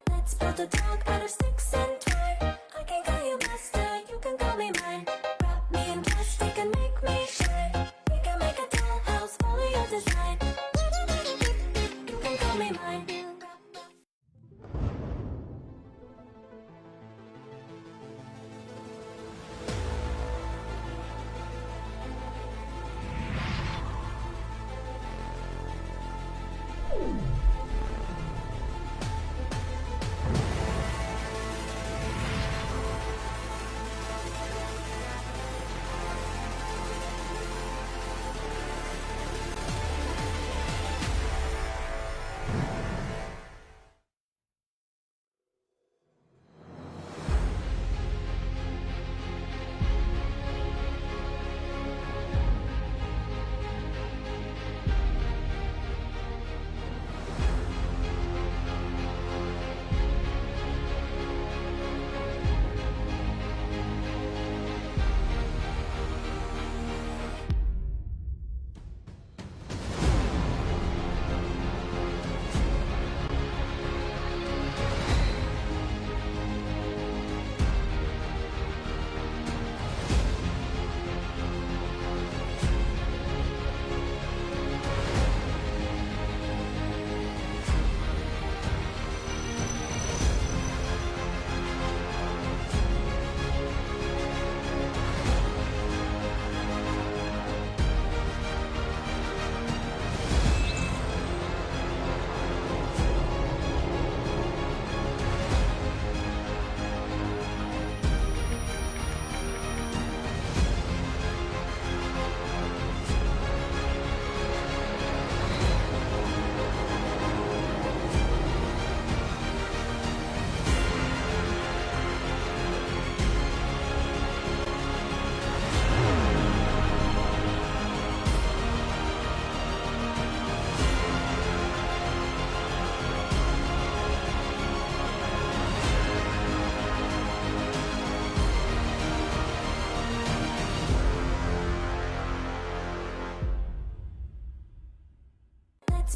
[SPEAKER 1] Let's build a dog out of sticks and toy. I can call you master, you can call me mine. Wrap me in plastic and make me shine. We can make a dollhouse, follow your design. You can call me mine.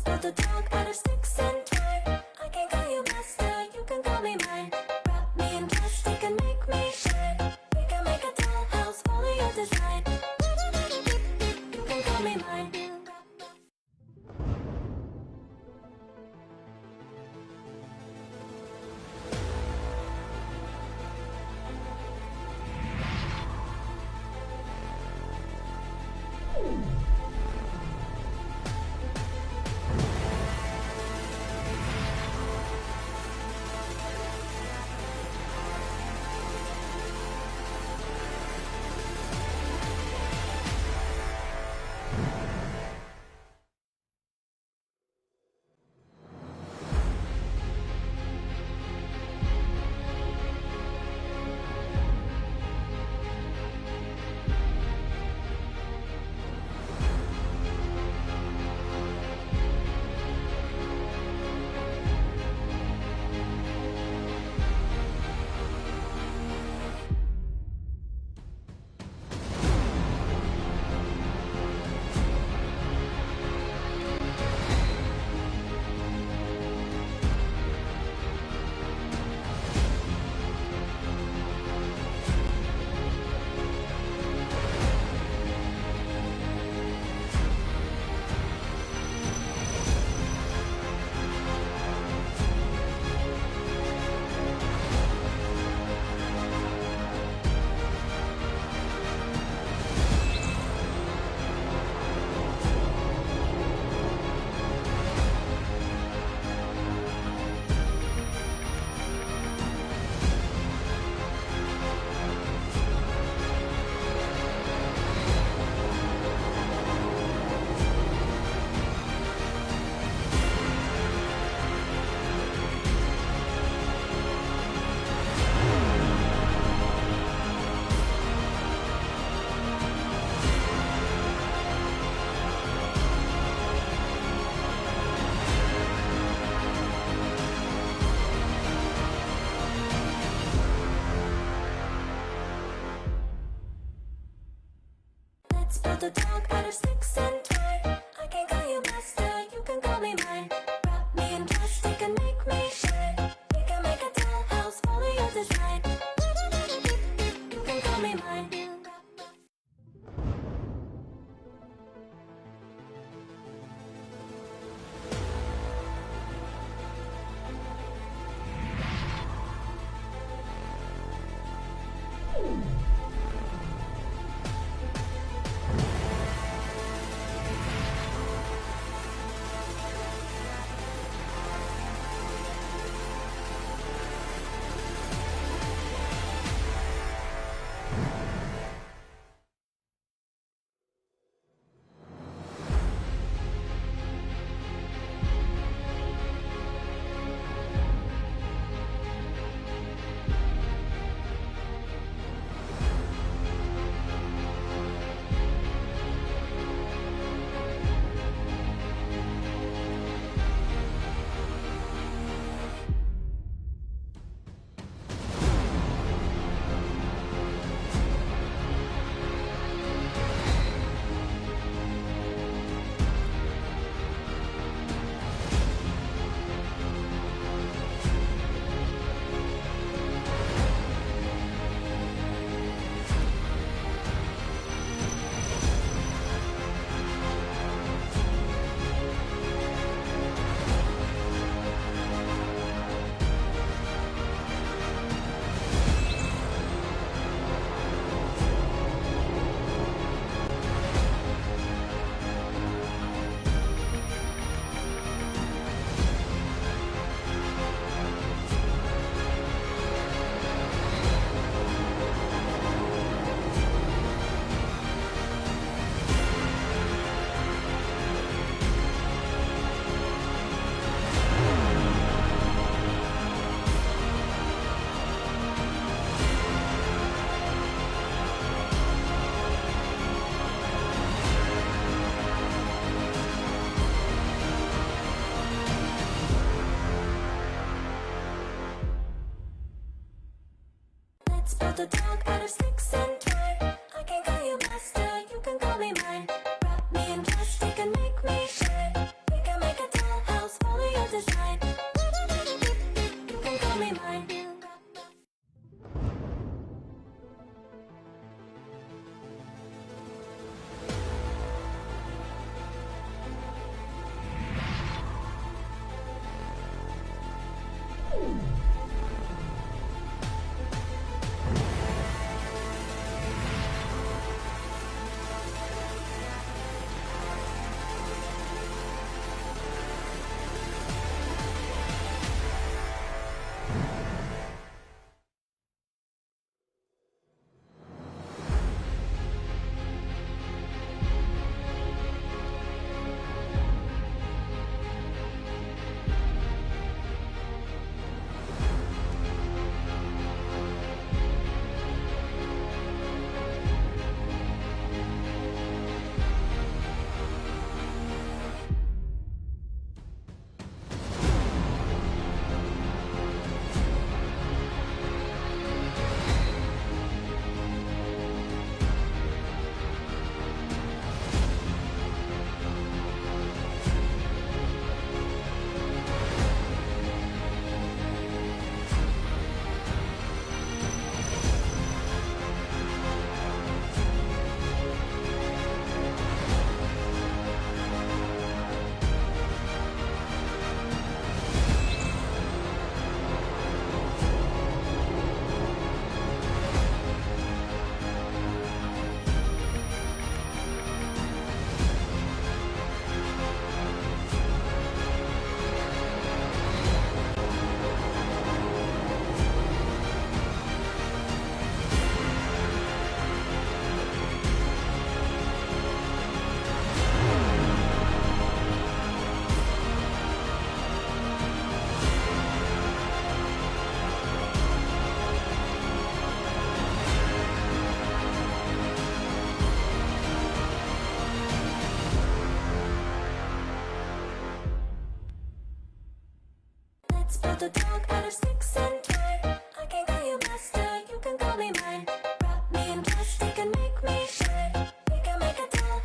[SPEAKER 1] build a dog out of sticks and toy. I can call you master, you can call me mine. Wrap me in plastic and make me shine. We can make a a dog out of sticks and toy. I can call you master, you can call me mine. Wrap me in plastic and make me shine. We can make a dollhouse, follow your design. You can call me mine. Let's build a dog out of sticks and toy. I can call you master, you can call me mine. Wrap me in plastic and make me shine. We can make a dollhouse, follow your design. You can call me mine. Let's build a dog out of sticks and toy. I can call you master, you can call me mine. Wrap me in plastic and make me shine. We can make a doll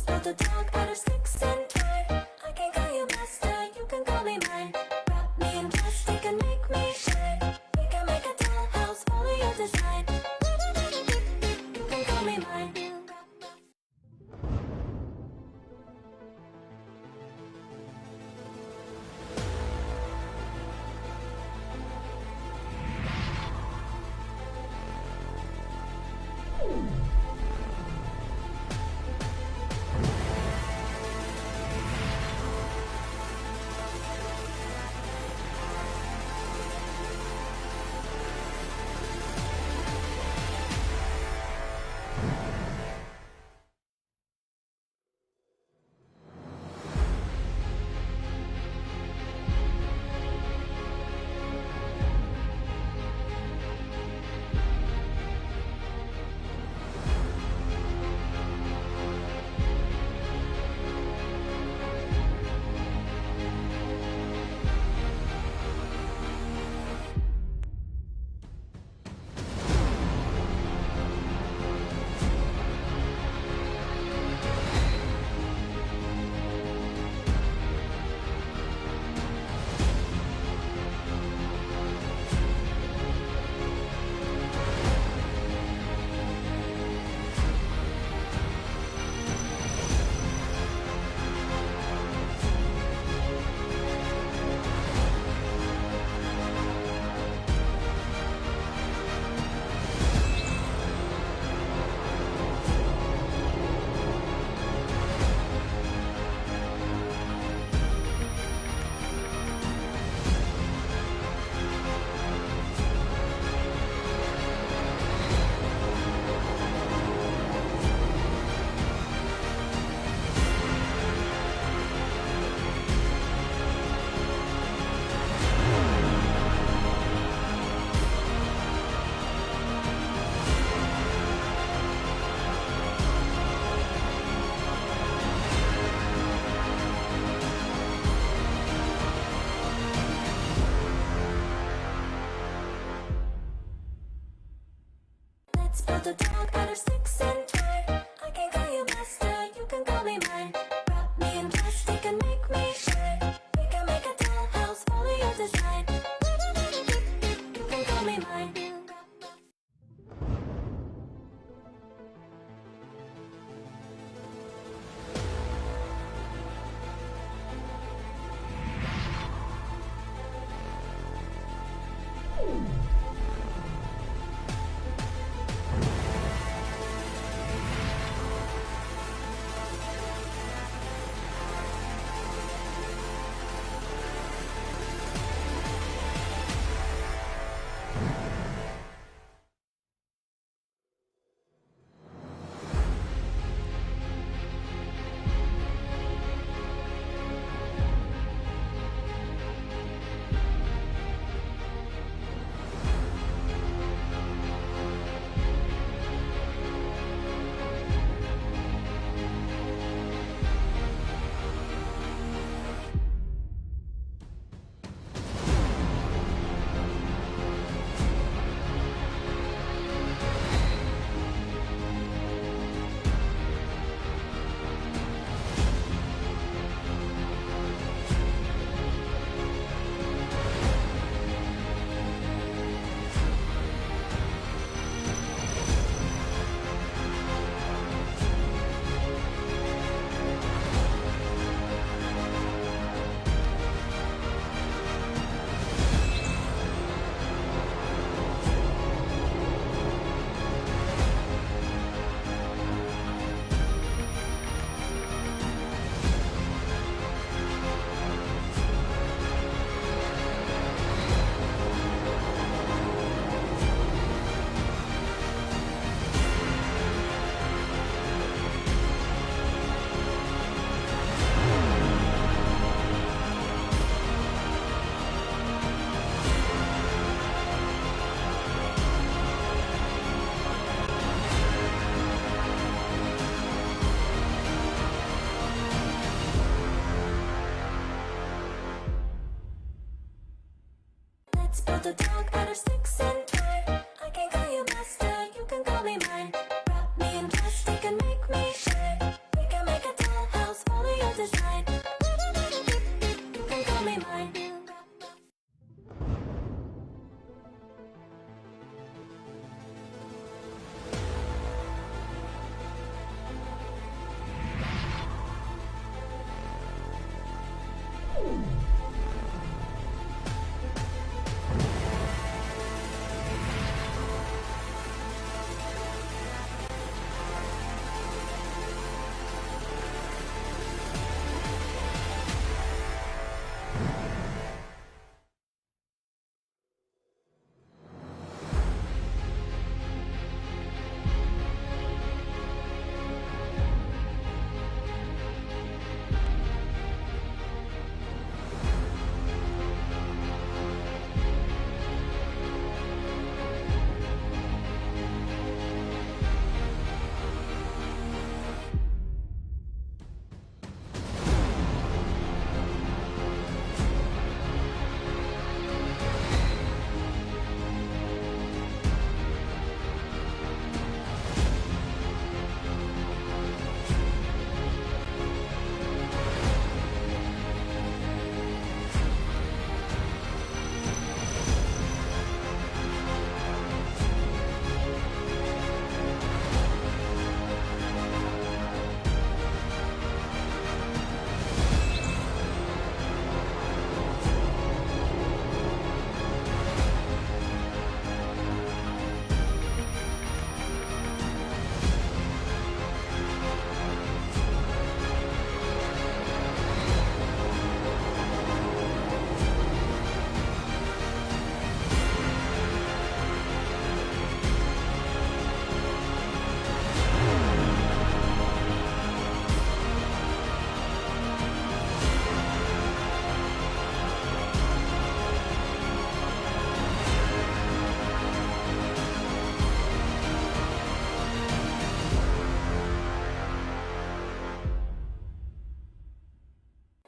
[SPEAKER 1] Let's build a dog out of sticks and toy. I can call you master, you can call me mine. Wrap me in plastic and make me shine. We can make a dollhouse, follow your design. You can call me mine. Let's build a dog out of sticks and toy. I can call you master, you can call me mine. Wrap me in plastic and make me shine. We can make a dollhouse, follow your design. You can call me mine. Let's build a dog out of sticks and toy. I can call you master, you can call me mine. Wrap me in plastic and make me shine. We can make a call me mine.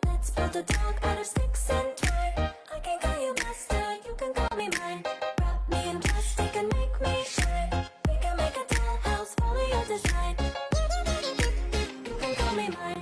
[SPEAKER 1] Let's build a dog out of sticks and twine. I can call you master, you can call me mine. Wrap me in plastic and make me shine. We can make a dollhouse, follow your design. You can call me mine.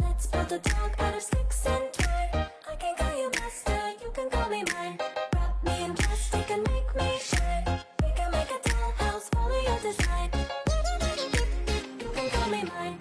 [SPEAKER 1] Let's build a dog out of sticks and twine. I can call you master, you can call me mine. Wrap me in plastic and make me shine. We can make a dollhouse, follow your design. You can call me mine.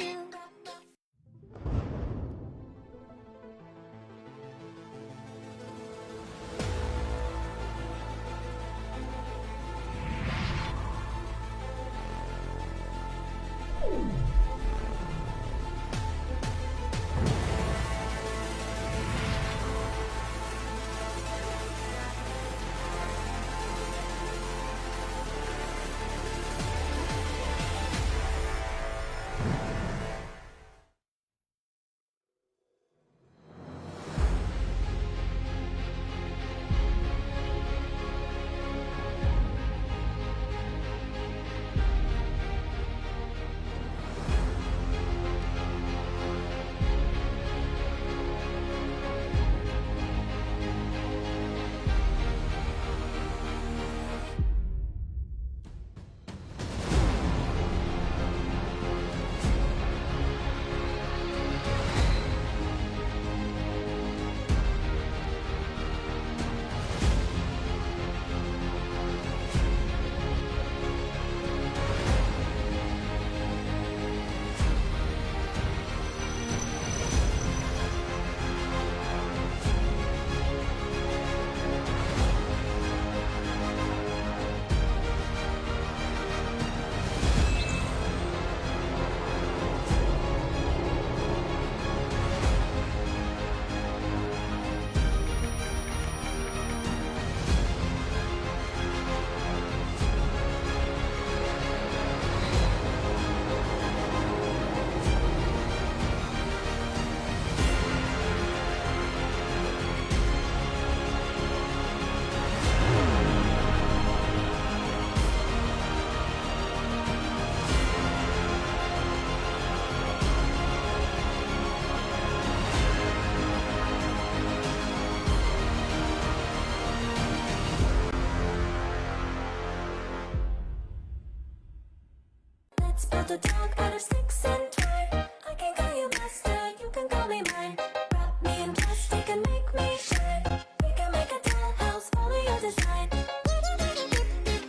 [SPEAKER 1] build a dog out of sticks and twine. I can call you master, you can call me mine. Wrap me in plastic and make me shine. We can make a dollhouse, follow your design.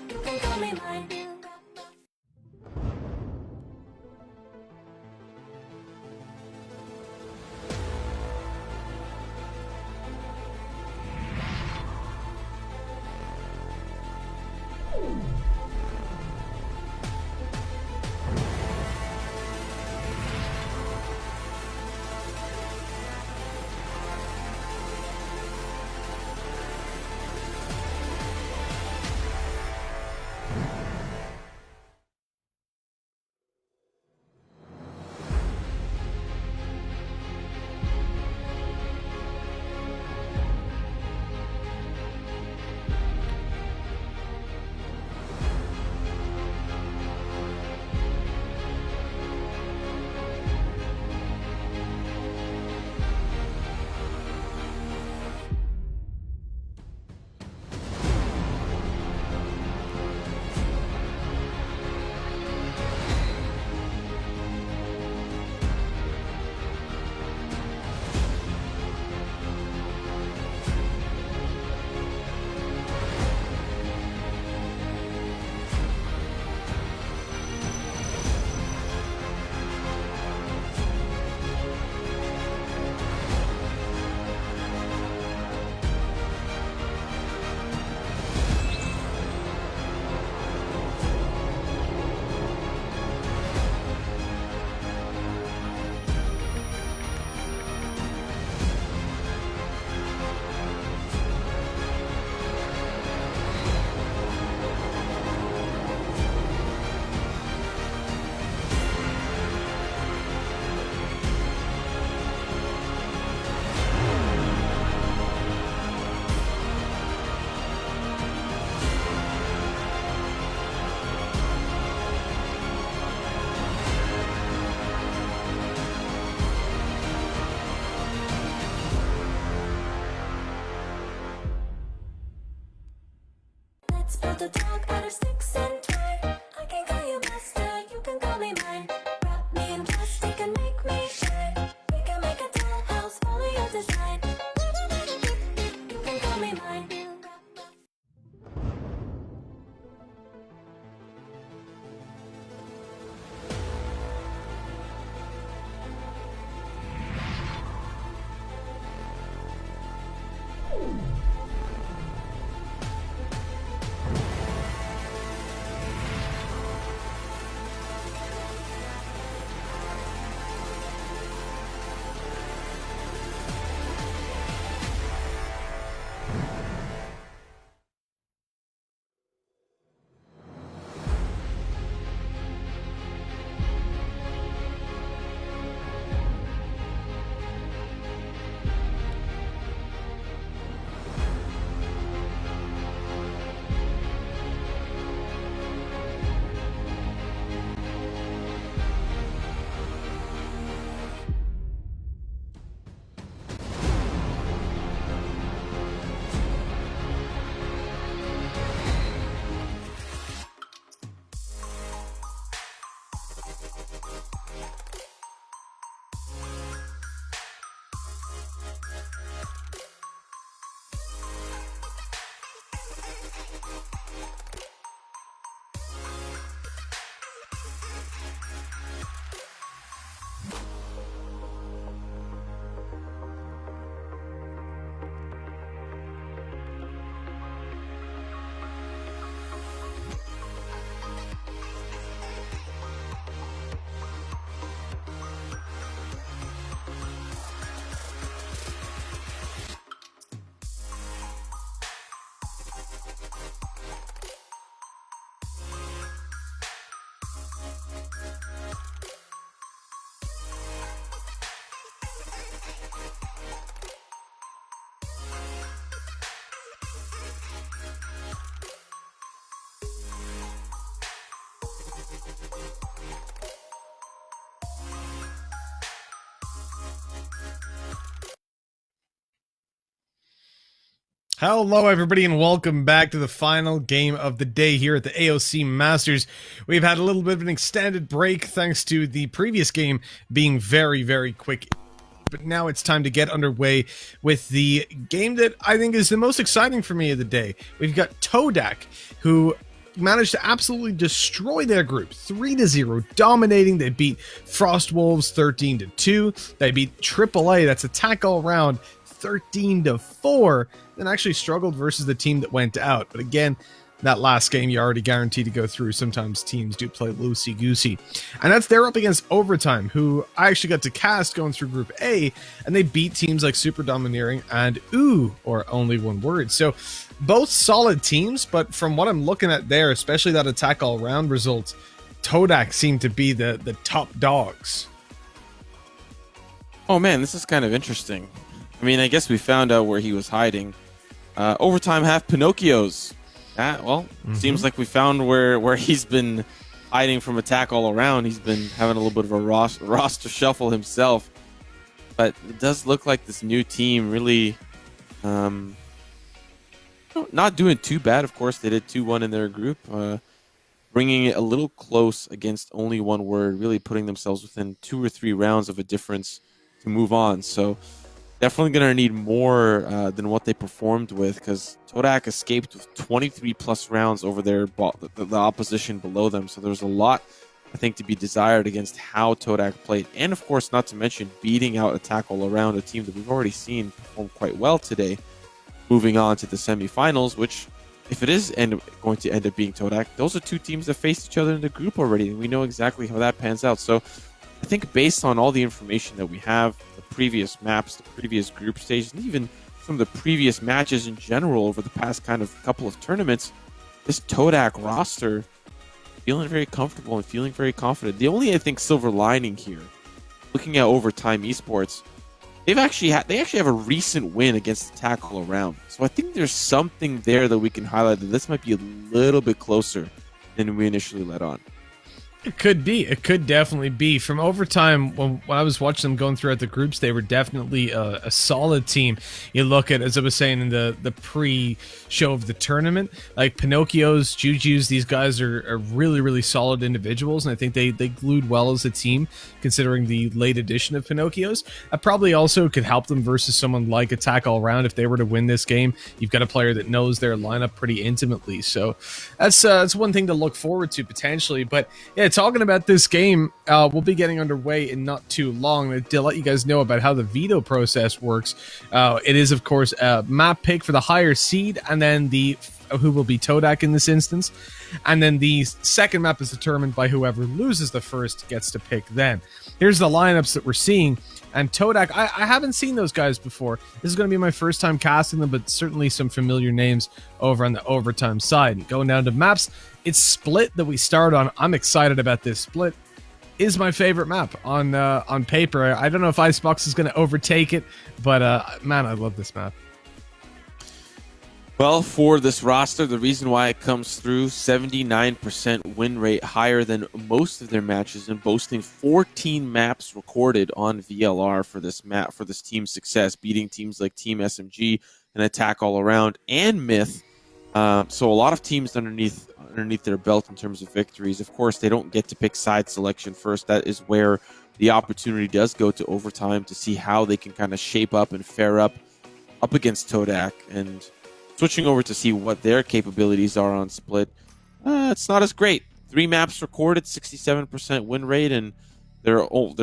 [SPEAKER 1] You can call me mine. Let's build a dog out of sticks and twine. I can call you master, you can call me mine. Wrap me in plastic and make me shine. We can make a dollhouse, follow your design. You can call me mine.
[SPEAKER 2] Hello, everybody, and welcome back to the final game of the day here at the AOC Masters. We've had a little bit of an extended break thanks to the previous game being very, very quick. But now it's time to get underway with the game that I think is the most exciting for me of the day. We've got 𝗏𝗏, who managed to absolutely destroy their group 3-0, dominating. They beat Frostwolves 13-2. They beat 𝗏𝗏𝗖, that's Attack All Around, 13-4. Then actually struggled versus the team that went out. But again, that last game you already guaranteed to go through. Sometimes teams do play loosey-goosey. And they're up against Overtime, who I actually got to cast going through Group A, and they beat teams like Super Domineering and or Only One Word. So both solid teams, but from what I'm looking at there, especially that Attack All Round results, 𝗏𝗏 seem to be the top dogs.
[SPEAKER 3] Oh man, this is kind of interesting. I mean, I guess we found out where he was hiding. Overtime have Pinocchios. Seems like we found where he's been hiding from Attack All Around. He's been having a little bit of a roster shuffle himself. But it does look like this new team really not doing too bad. Of course, they did 2-1 in their group. Bringing it a little close against Only One Word, really putting themselves within 2 or 3 rounds of a difference to move on. So definitely going to need more than what they performed with, because 𝗏𝗏 escaped with 23 plus rounds over the opposition below them. So there's a lot, I think, to be desired against how 𝗏𝗏 played. And of course, not to mention beating out Attack All Around, a team that we've already seen perform quite well today, moving on to the semifinals, which, if it is going to end up being 𝗏𝗏, those are 2 teams that faced each other in the group already, and we know exactly how that pans out. So I think based on all the information that we have, the previous maps, the previous group stages, and even some of the previous matches in general over the past kind of couple of tournaments, this 𝗏𝗏 roster feeling very comfortable and feeling very confident. The only, I think, silver lining here, looking at Overtime Esports, they actually have a recent win against Attack All Around. So I think there's something there that we can highlight, that this might be a little bit closer than we initially let on.
[SPEAKER 2] It could be. It could definitely be. From Overtime, when I was watching them going throughout the groups, they were definitely a solid team. You look at, as I was saying in the pre-show of the tournament, like Pinocchios, Jujus, these guys are really, really solid individuals, and I think they glued well as a team, considering the late addition of Pinocchios. That probably also could help them versus someone like Attack All Around. If they were to win this game, you've got a player that knows their lineup pretty intimately. So that's one thing to look forward to, potentially. But yeah, talking about this game, we'll be getting underway in not too long. To let you guys know about how the veto process works, it is, of course, a map pick for the higher seed, and then who will be 𝗏𝗏 in this instance. And then the second map is determined by whoever loses the first gets to pick then. Here's the lineups that we're seeing. And 𝗏𝗏, I haven't seen those guys before. This is going to be my first time casting them, but certainly some familiar names over on the Overtime side. And going down to maps, it's Split that we start on. I'm excited about this. Split is my favorite map on paper. I don't know if Icebox is going to overtake it, but man, I love this map.
[SPEAKER 3] Well, for this roster, the reason why it comes through, 79% win rate, higher than most of their matches, and boasting 14 maps recorded on VLR for this team's success, beating teams like Team SMG and Attack All Around and Myth. So a lot of teams underneath their belt in terms of victories. Of course, they don't get to pick side selection first. That is where the opportunity does go to Overtime to see how they can kind of shape up and fare up against 𝗏𝗏, and switching over to see what their capabilities are on Split. It's not as great. 3 maps recorded, 67% win rate, and their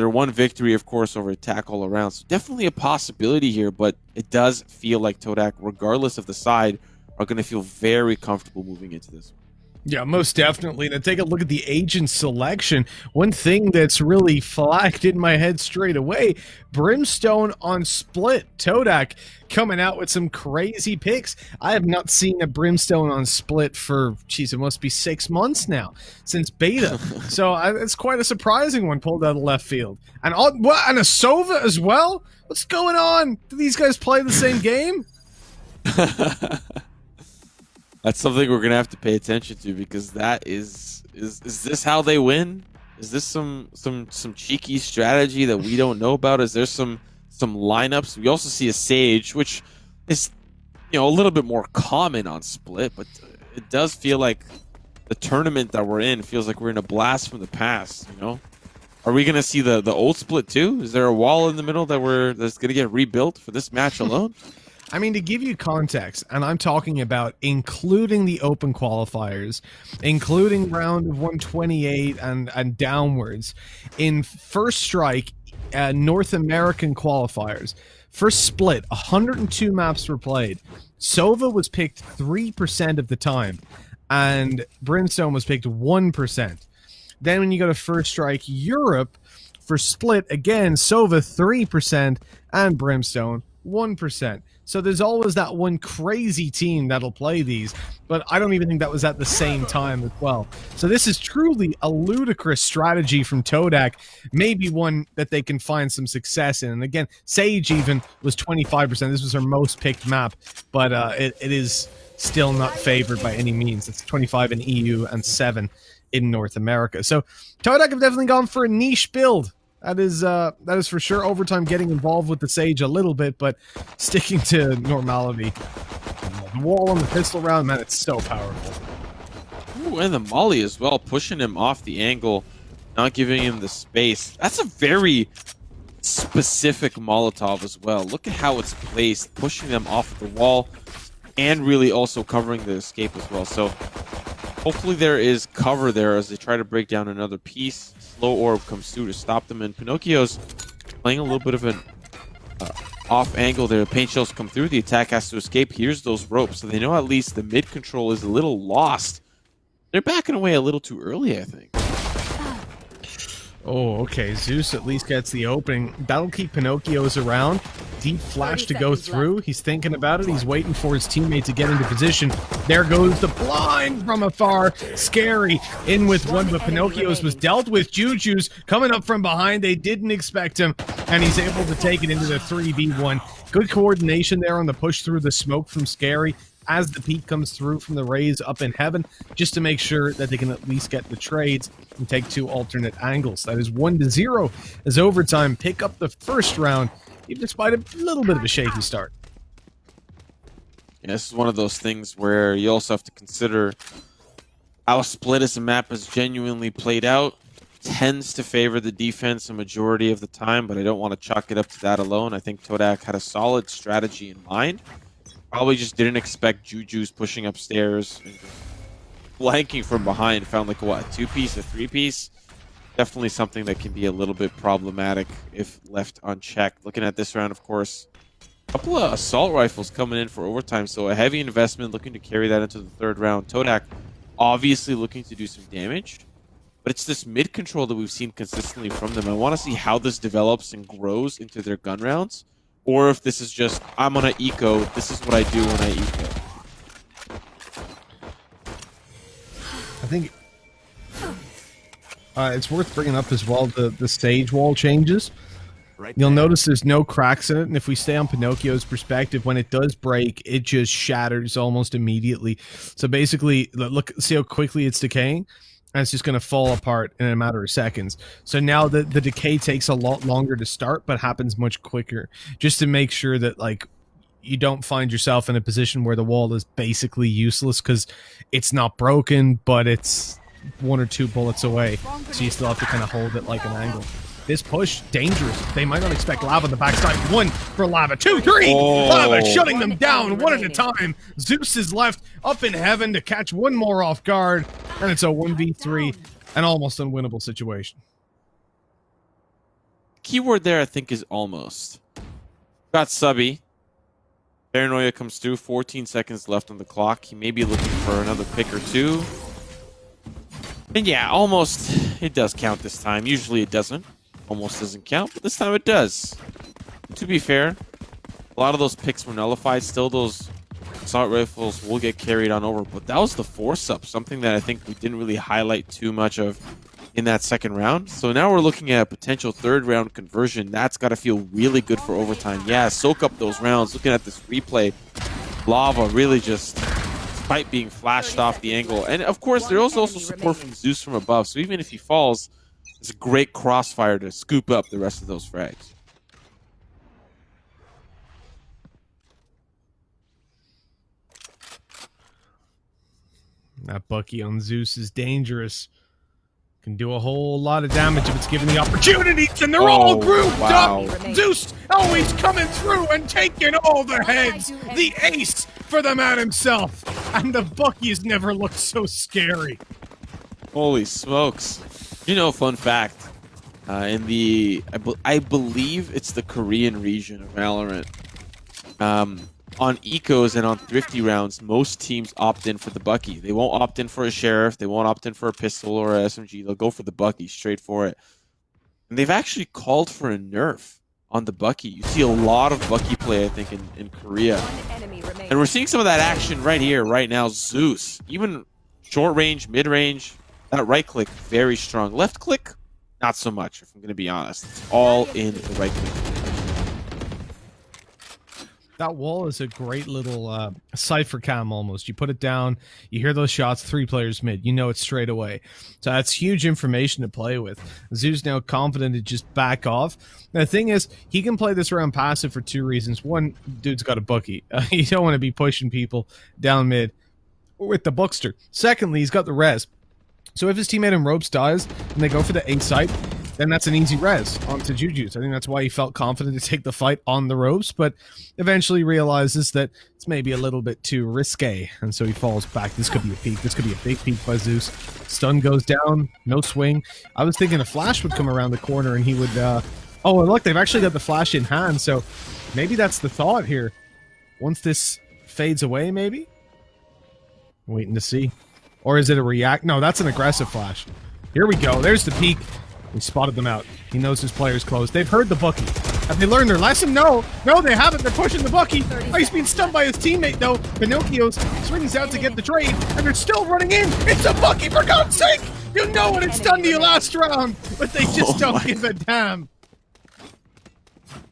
[SPEAKER 3] one victory, of course, over Attack All Around. So definitely a possibility here, but it does feel like 𝗏𝗏, regardless of the side, are going to feel very comfortable moving into this one.
[SPEAKER 2] Yeah, most definitely. Now take a look at the agent selection. One thing that's really flagged in my head straight away, Brimstone on Split. 𝗏𝗏 coming out with some crazy picks. I have not seen a Brimstone on Split for, geez, it must be 6 months now, since beta. So it's quite a surprising one pulled out of left field. And and a Sova as well? What's going on? Do these guys play the same game?
[SPEAKER 3] That's something we're gonna have to pay attention to, because that is this how they win? Is this some cheeky strategy that we don't know about? Is there some lineups? We also see a Sage, which is you know, a little bit more common on Split, but it does feel like the tournament that we're in feels like we're in a blast from the past. You know, are we gonna see the old Split too? Is there a wall in the middle that's gonna get rebuilt for this match alone?
[SPEAKER 2] I mean, to give you context, and I'm talking about including the open qualifiers, including round of 128 and downwards, in first strike, North American qualifiers, first split, 102 maps were played. Sova was picked 3% of the time, and Brimstone was picked 1%. Then when you go to first strike Europe, for split, again, Sova 3% and Brimstone 1%. So there's always that one crazy team that'll play these, but I don't even think that was at the same time as well. So this is truly a ludicrous strategy from Todak, maybe one that they can find some success in. And again, Sage even was 25%. This was her most picked map, but it is still not favored by any means. It's 25 in EU and 7 in North America. So Todak have definitely gone for a niche build. That is for sure. Overtime getting involved with the Sage a little bit, but sticking to normality. The wall on the pistol round, man, it's so powerful.
[SPEAKER 3] Ooh, and the Molly as well, pushing him off the angle, not giving him the space. That's a very specific Molotov as well. Look at how it's placed, pushing them off the wall, and really also covering the escape as well. So hopefully there is cover there as they try to break down another piece. Slow orb comes through to stop them, and Pinocchio's playing a little bit of an off angle there. Paint shells come through, the attack has to escape. Here's those ropes, so they know at least the mid control is a little lost. They're backing away a little too early, I think.
[SPEAKER 2] Oh, okay. Zeus at least gets the opening. That'll keep Pinocchio's around. Deep flash to go through. He's thinking about it. He's waiting for his teammate to get into position. There goes the blind from afar. Scary. In with one, but Pinocchio's was dealt with. Juju's coming up from behind. They didn't expect him, and he's able to take it into the 3v1. Good coordination there on the push through the smoke from Scary as the peak comes through from the Rays up in heaven, just to make sure that they can at least get the trades and take two alternate angles. That is 1-0 as overtime pick up the first round, even despite a little bit of a shaky start.
[SPEAKER 3] Yeah, this is one of those things where you also have to consider how Split as a map has genuinely played out. Tends to favor the defense a majority of the time, but I don't want to chalk it up to that alone. I think Todak had a solid strategy in mind. Probably just didn't expect Juju's pushing upstairs and just flanking from behind. Found like, what, a 2-piece, a 3-piece? Definitely something that can be a little bit problematic if left unchecked. Looking at this round, of course, a couple of assault rifles coming in for overtime, so a heavy investment looking to carry that into the third round. Todak obviously looking to do some damage, but it's this mid control that we've seen consistently from them. I want to see how this develops and grows into their gun rounds, or if this is just, I'm on an eco, this is what I do when I eco.
[SPEAKER 2] I think it's worth bringing up as well the stage wall changes. You'll notice there's no cracks in it, and if we stay on Pinocchio's perspective, when it does break, it just shatters almost immediately. So basically, look, see how quickly it's decaying? And it's just going to fall apart in a matter of seconds. So now the decay takes a lot longer to start, but happens much quicker, just to make sure that, like, you don't find yourself in a position where the wall is basically useless because it's not broken, but it's 1 or 2 bullets away, so you still have to kind of hold it like an angle. This push, dangerous. They might not expect Lava on the backside. 1 for Lava, 2, 3!
[SPEAKER 3] Oh.
[SPEAKER 2] Lava shutting them down one at a time. Zeus is left up in heaven to catch one more off guard, and it's a 1v3, an almost unwinnable situation.
[SPEAKER 3] Keyword there, I think, is almost. Got Subby. Paranoia comes through, 14 seconds left on the clock. He may be looking for another pick or two. And yeah, almost, it does count this time. Usually it doesn't. Almost doesn't count, but this time it does. To be fair, a lot of those picks were nullified. Still, those assault rifles will get carried on over, but that was the force-up, something that I think we didn't really highlight too much of in that second round. So now we're looking at a potential third-round conversion. That's got to feel really good for overtime. Yeah, soak up those rounds. Looking at this replay, Lava really just, despite being flashed off the angle. And of course, there was also support from Zeus from above, so even if he falls, it's a great crossfire to scoop up the rest of those frags.
[SPEAKER 2] That Bucky on Zeus is dangerous. Can do a whole lot of damage if it's given the opportunities, and they're all grouped up. Zeus always coming through and taking all the heads. The ace for the man himself. And the Bucky's never looked so scary.
[SPEAKER 3] Holy smokes. You know, fun fact. In the, I believe it's the Korean region of Valorant. On ecos and on thrifty rounds, most teams opt in for the Bucky. They won't opt in for a sheriff. They won't opt in for a pistol or a SMG. They'll go for the Bucky, straight for it. And they've actually called for a nerf on the Bucky. You see a lot of Bucky play, I think, in Korea. And we're seeing some of that action right here, right now. Zeus, even short range, mid range, that right click, very strong. Left click, not so much, if I'm going to be honest. It's all in the right click.
[SPEAKER 2] That wall is a great little cipher cam almost. You put it down, you hear those shots, 3 players mid, you know it straight away. So that's huge information to play with. Zeus now confident to just back off. And the thing is, he can play this around passive for 2 reasons. One, dude's got a Bucky. You don't want to be pushing people down mid with the Buckster. Secondly, he's got the res. So if his teammate in ropes dies and they go for the A site, then that's an easy res onto Juju's. I think that's why he felt confident to take the fight on the ropes, but eventually realizes that it's maybe a little bit too risque, and so he falls back. This could be a peek. This could be a big peek by Zeus. Stun goes down, no swing. I was thinking a flash would come around the corner and he would... Oh, and look, they've actually got the flash in hand, so maybe that's the thought here. Once this fades away, maybe? Waiting to see. Or is it a react? No, that's an aggressive flash. Here we go. There's the peek. He spotted them out. He knows his player's close. They've heard the Bucky. Have they learned their lesson? No. No, they haven't. They're pushing the Bucky. Oh, he's being stunned by his teammate, though. Pinocchio's swings out to get the trade, and they're still running in. It's a Bucky, for God's sake! You know what it's done to you last round, but they just don't give a damn.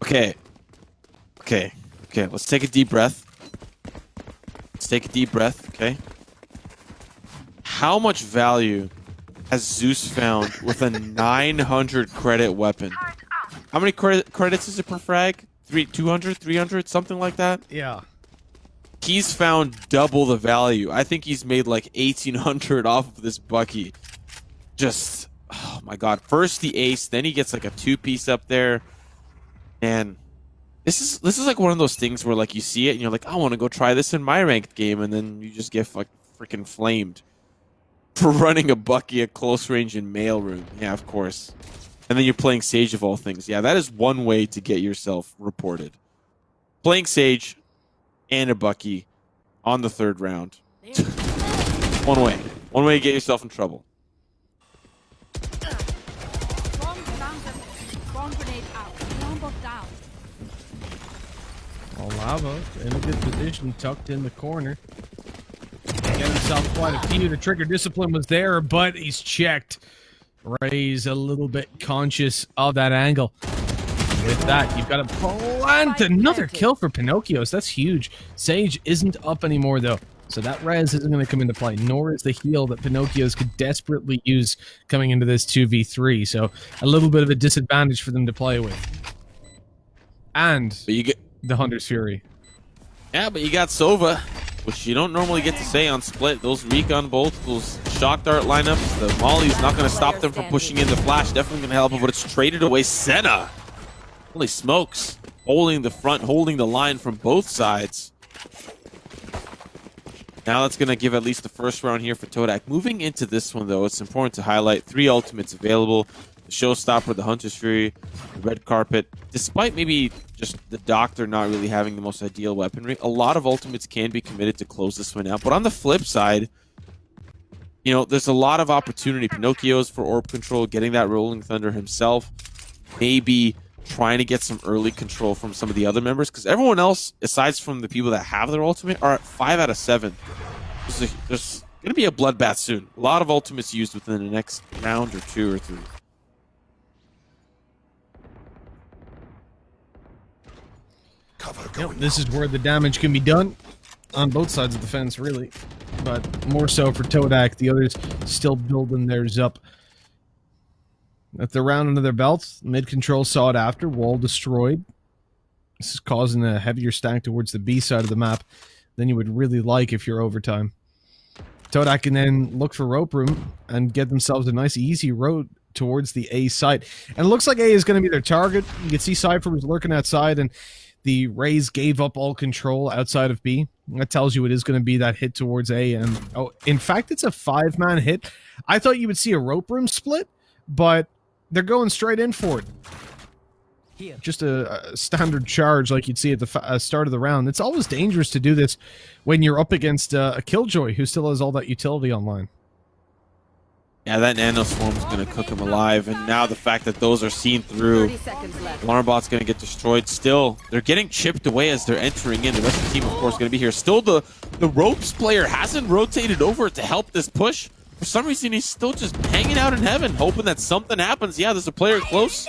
[SPEAKER 3] Okay. Okay. Okay, let's take a deep breath. Let's take a deep breath, okay? How much value has Zeus found with a 900 credit weapon? How many credits is it per frag? 200, 300, something like that?
[SPEAKER 2] Yeah.
[SPEAKER 3] He's found double the value. I think he's made like 1,800 off of this Bucky. Just, oh my god. First the ace, then he gets like a 2-piece up there. And this is like one of those things where like you see it and you're like, I want to go try this in my ranked game, and then you just get like freaking flamed for running a Bucky at close range in mailroom. Yeah, of course. And then you're playing Sage of all things. Yeah, that is one way to get yourself reported. Playing Sage and a Bucky on the 3rd round. One way. One way to get yourself in trouble.
[SPEAKER 2] Well, Lava in a good position, tucked in the corner. Get himself quite a few. The trigger discipline was there, but he's checked. Ray's a little bit conscious of that angle. With that, you've got to plant another kill for Pinocchio's. That's huge. Sage isn't up anymore, though. So that res isn't going to come into play, nor is the heal that Pinocchio's could desperately use coming into this 2v3. So a little bit of a disadvantage for them to play with. And
[SPEAKER 3] but you get
[SPEAKER 2] the Hunter's Fury.
[SPEAKER 3] Yeah, but you got Sova, which you don't normally get to say on Split. Those recon bolts, those shock dart lineups, the Molly's not going to stop them from pushing in the flash. Definitely going to help them, but it's traded away. Senna, holy smokes, holding the front, holding the line from both sides. Now that's going to give at least the first round here for Todak. Moving into this one, though, it's important to highlight 3 ultimates available. The Showstopper, the Hunter's Fury, the Red Carpet. Despite maybe just the Doctor not really having the most ideal weaponry, a lot of ultimates can be committed to close this one out. But on the flip side, you know, there's a lot of opportunity. Pinocchio's for orb control, getting that Rolling Thunder himself, maybe trying to get some early control from some of the other members, because everyone else, aside from the people that have their ultimate, are at 5 out of 7. There's going to be a bloodbath soon. A lot of ultimates used within the next round or 2 or 3.
[SPEAKER 2] Yep, this is where the damage can be done on both sides of the fence, really, but more so for Todak. The others still building theirs up. At the round under their belts, mid control sought after, wall destroyed. This is causing a heavier stack towards the B side of the map than you would really like if you're overtime. 𝗏𝗏 can then look for rope room and get themselves a nice easy road towards the A site. And it looks like A is going to be their target. You can see Cypher was lurking outside, and the Rays gave up all control outside of B. That tells you it is going to be that hit towards A. And oh, in fact, it's a 5-man hit. I thought you would see a rope room split, but they're going straight in for it. Just a standard charge like you'd see at the start of the round. It's always dangerous to do this when you're up against a kkilljoy who still has all that utility online.
[SPEAKER 3] Yeah, that Nano Swarm is going to cook him alive, and now the fact that those are seen through,
[SPEAKER 4] 30 seconds left.
[SPEAKER 3] Alarmbot's going to get destroyed. Still, they're getting chipped away as they're entering in. The rest of the team, of course, going to be here. Still, the ropes player hasn't rotated over to help this push. For some reason, he's still just hanging out in heaven, hoping that something happens. Yeah, there's a player close.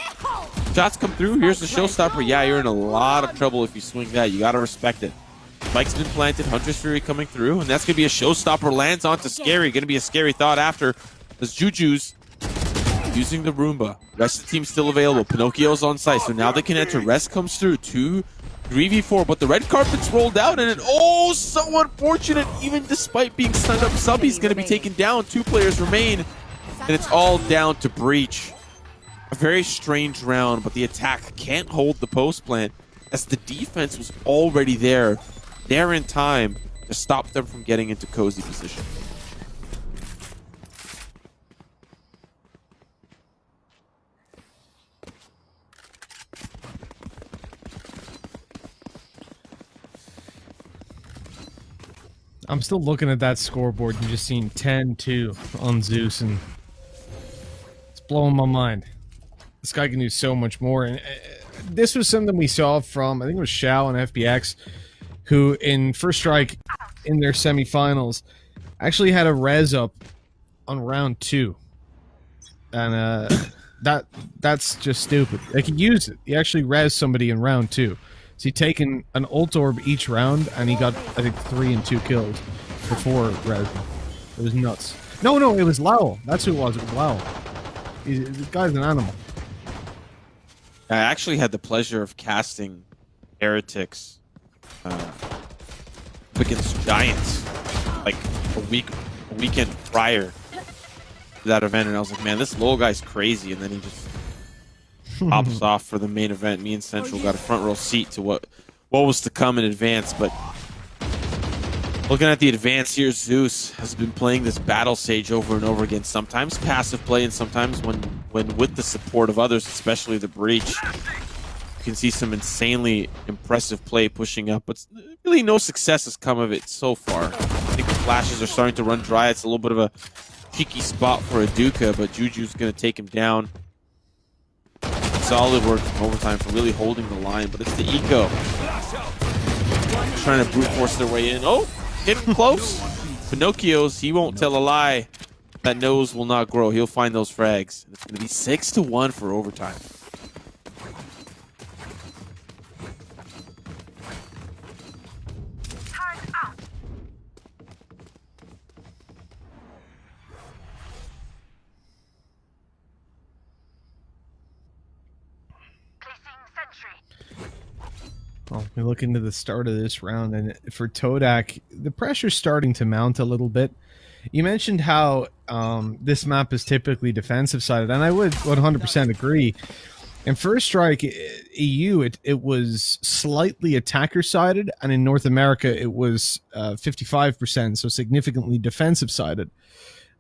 [SPEAKER 3] Shots come through. Here's the showstopper. Yeah, you're in a lot of trouble if you swing that. You got to respect it. Spike's been planted. Hunter's Fury coming through, and that's going to be a showstopper. Lands onto Scary. Going to be a scary thought after. As Juju's using the Roomba. Rest of the team's still available. Pinocchio's on site, so now they can enter. Rest comes through. 3v4, but the red carpet's rolled out, and oh, so unfortunate. Even despite being stunned up, Subby's going to be taken down. 2 players remain, and it's all down to Breach. A very strange round, but the attack can't hold the post plant as the defense was already there in time to stop them from getting into cozy position.
[SPEAKER 2] I'm still looking at that scoreboard and just seeing 10-2 on Zeus, and it's blowing my mind. This guy can do so much more, and this was something we saw from, I think it was 𝗏 and FBX, who in First Strike in their semifinals actually had a res up on round 2, and that's just stupid. They could use it. He actually res somebody in round 2. So he'd taken an ult orb each round, and he got, I think, 3 and 2 kills before res. It was nuts. No, it was 𝗏. That's who it was. It was 𝗏. This guy's an animal.
[SPEAKER 3] I actually had the pleasure of casting Heretics against Giants like a weekend prior to that event, and I was like, man, this little guy's crazy, and then he just pops off for the main event. Me and Central got a front row seat to what was to come in advance. But looking at the advance here, Zeus has been playing this Battle Sage over and over again. Sometimes passive play, and sometimes when with the support of others, especially the Breach. You can see some insanely impressive play pushing up, but really no success has come of it so far. I think the flashes are starting to run dry. It's a little bit of a cheeky spot for a 𝗏𝗏, but Juju's going to take him down. Solid work from Overtime for really holding the line, but it's the Eco trying to brute force their way in. Oh, getting close. Pinocchio's, he won't tell a lie. That nose will not grow. He'll find those frags. It's going to be 6-1 for Overtime.
[SPEAKER 2] Well, we look into the start of this round, and for 𝗏𝗏, the pressure's starting to mount a little bit. You mentioned how this map is typically defensive-sided, and I would 100% agree. In First Strike EU, it was slightly attacker-sided, and in North America, it was 55%, so significantly defensive-sided.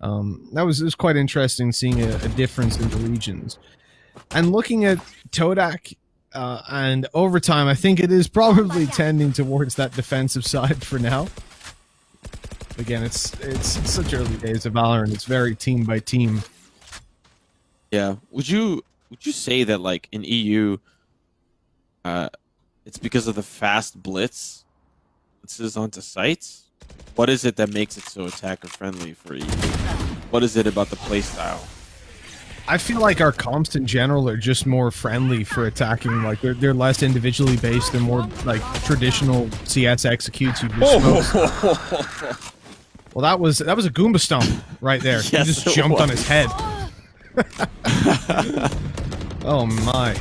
[SPEAKER 2] It was quite interesting seeing a difference in the regions. And looking at 𝗏𝗏, and Overtime, I think it is probably tending towards that defensive side for now. Again, it's such early days of Valorant. It's very team by team.
[SPEAKER 3] Yeah. Would you say that, like, in EU, it's because of the fast blitzes onto sites? What is it that makes it so attacker friendly for EU? What is it about the playstyle?
[SPEAKER 2] I feel like our comps in general are just more friendly for attacking. Like they're less individually based. They're more like traditional CS executes. You just well, that was a Goomba stomp right there.
[SPEAKER 3] Yes,
[SPEAKER 2] he just jumped on his head. Oh my!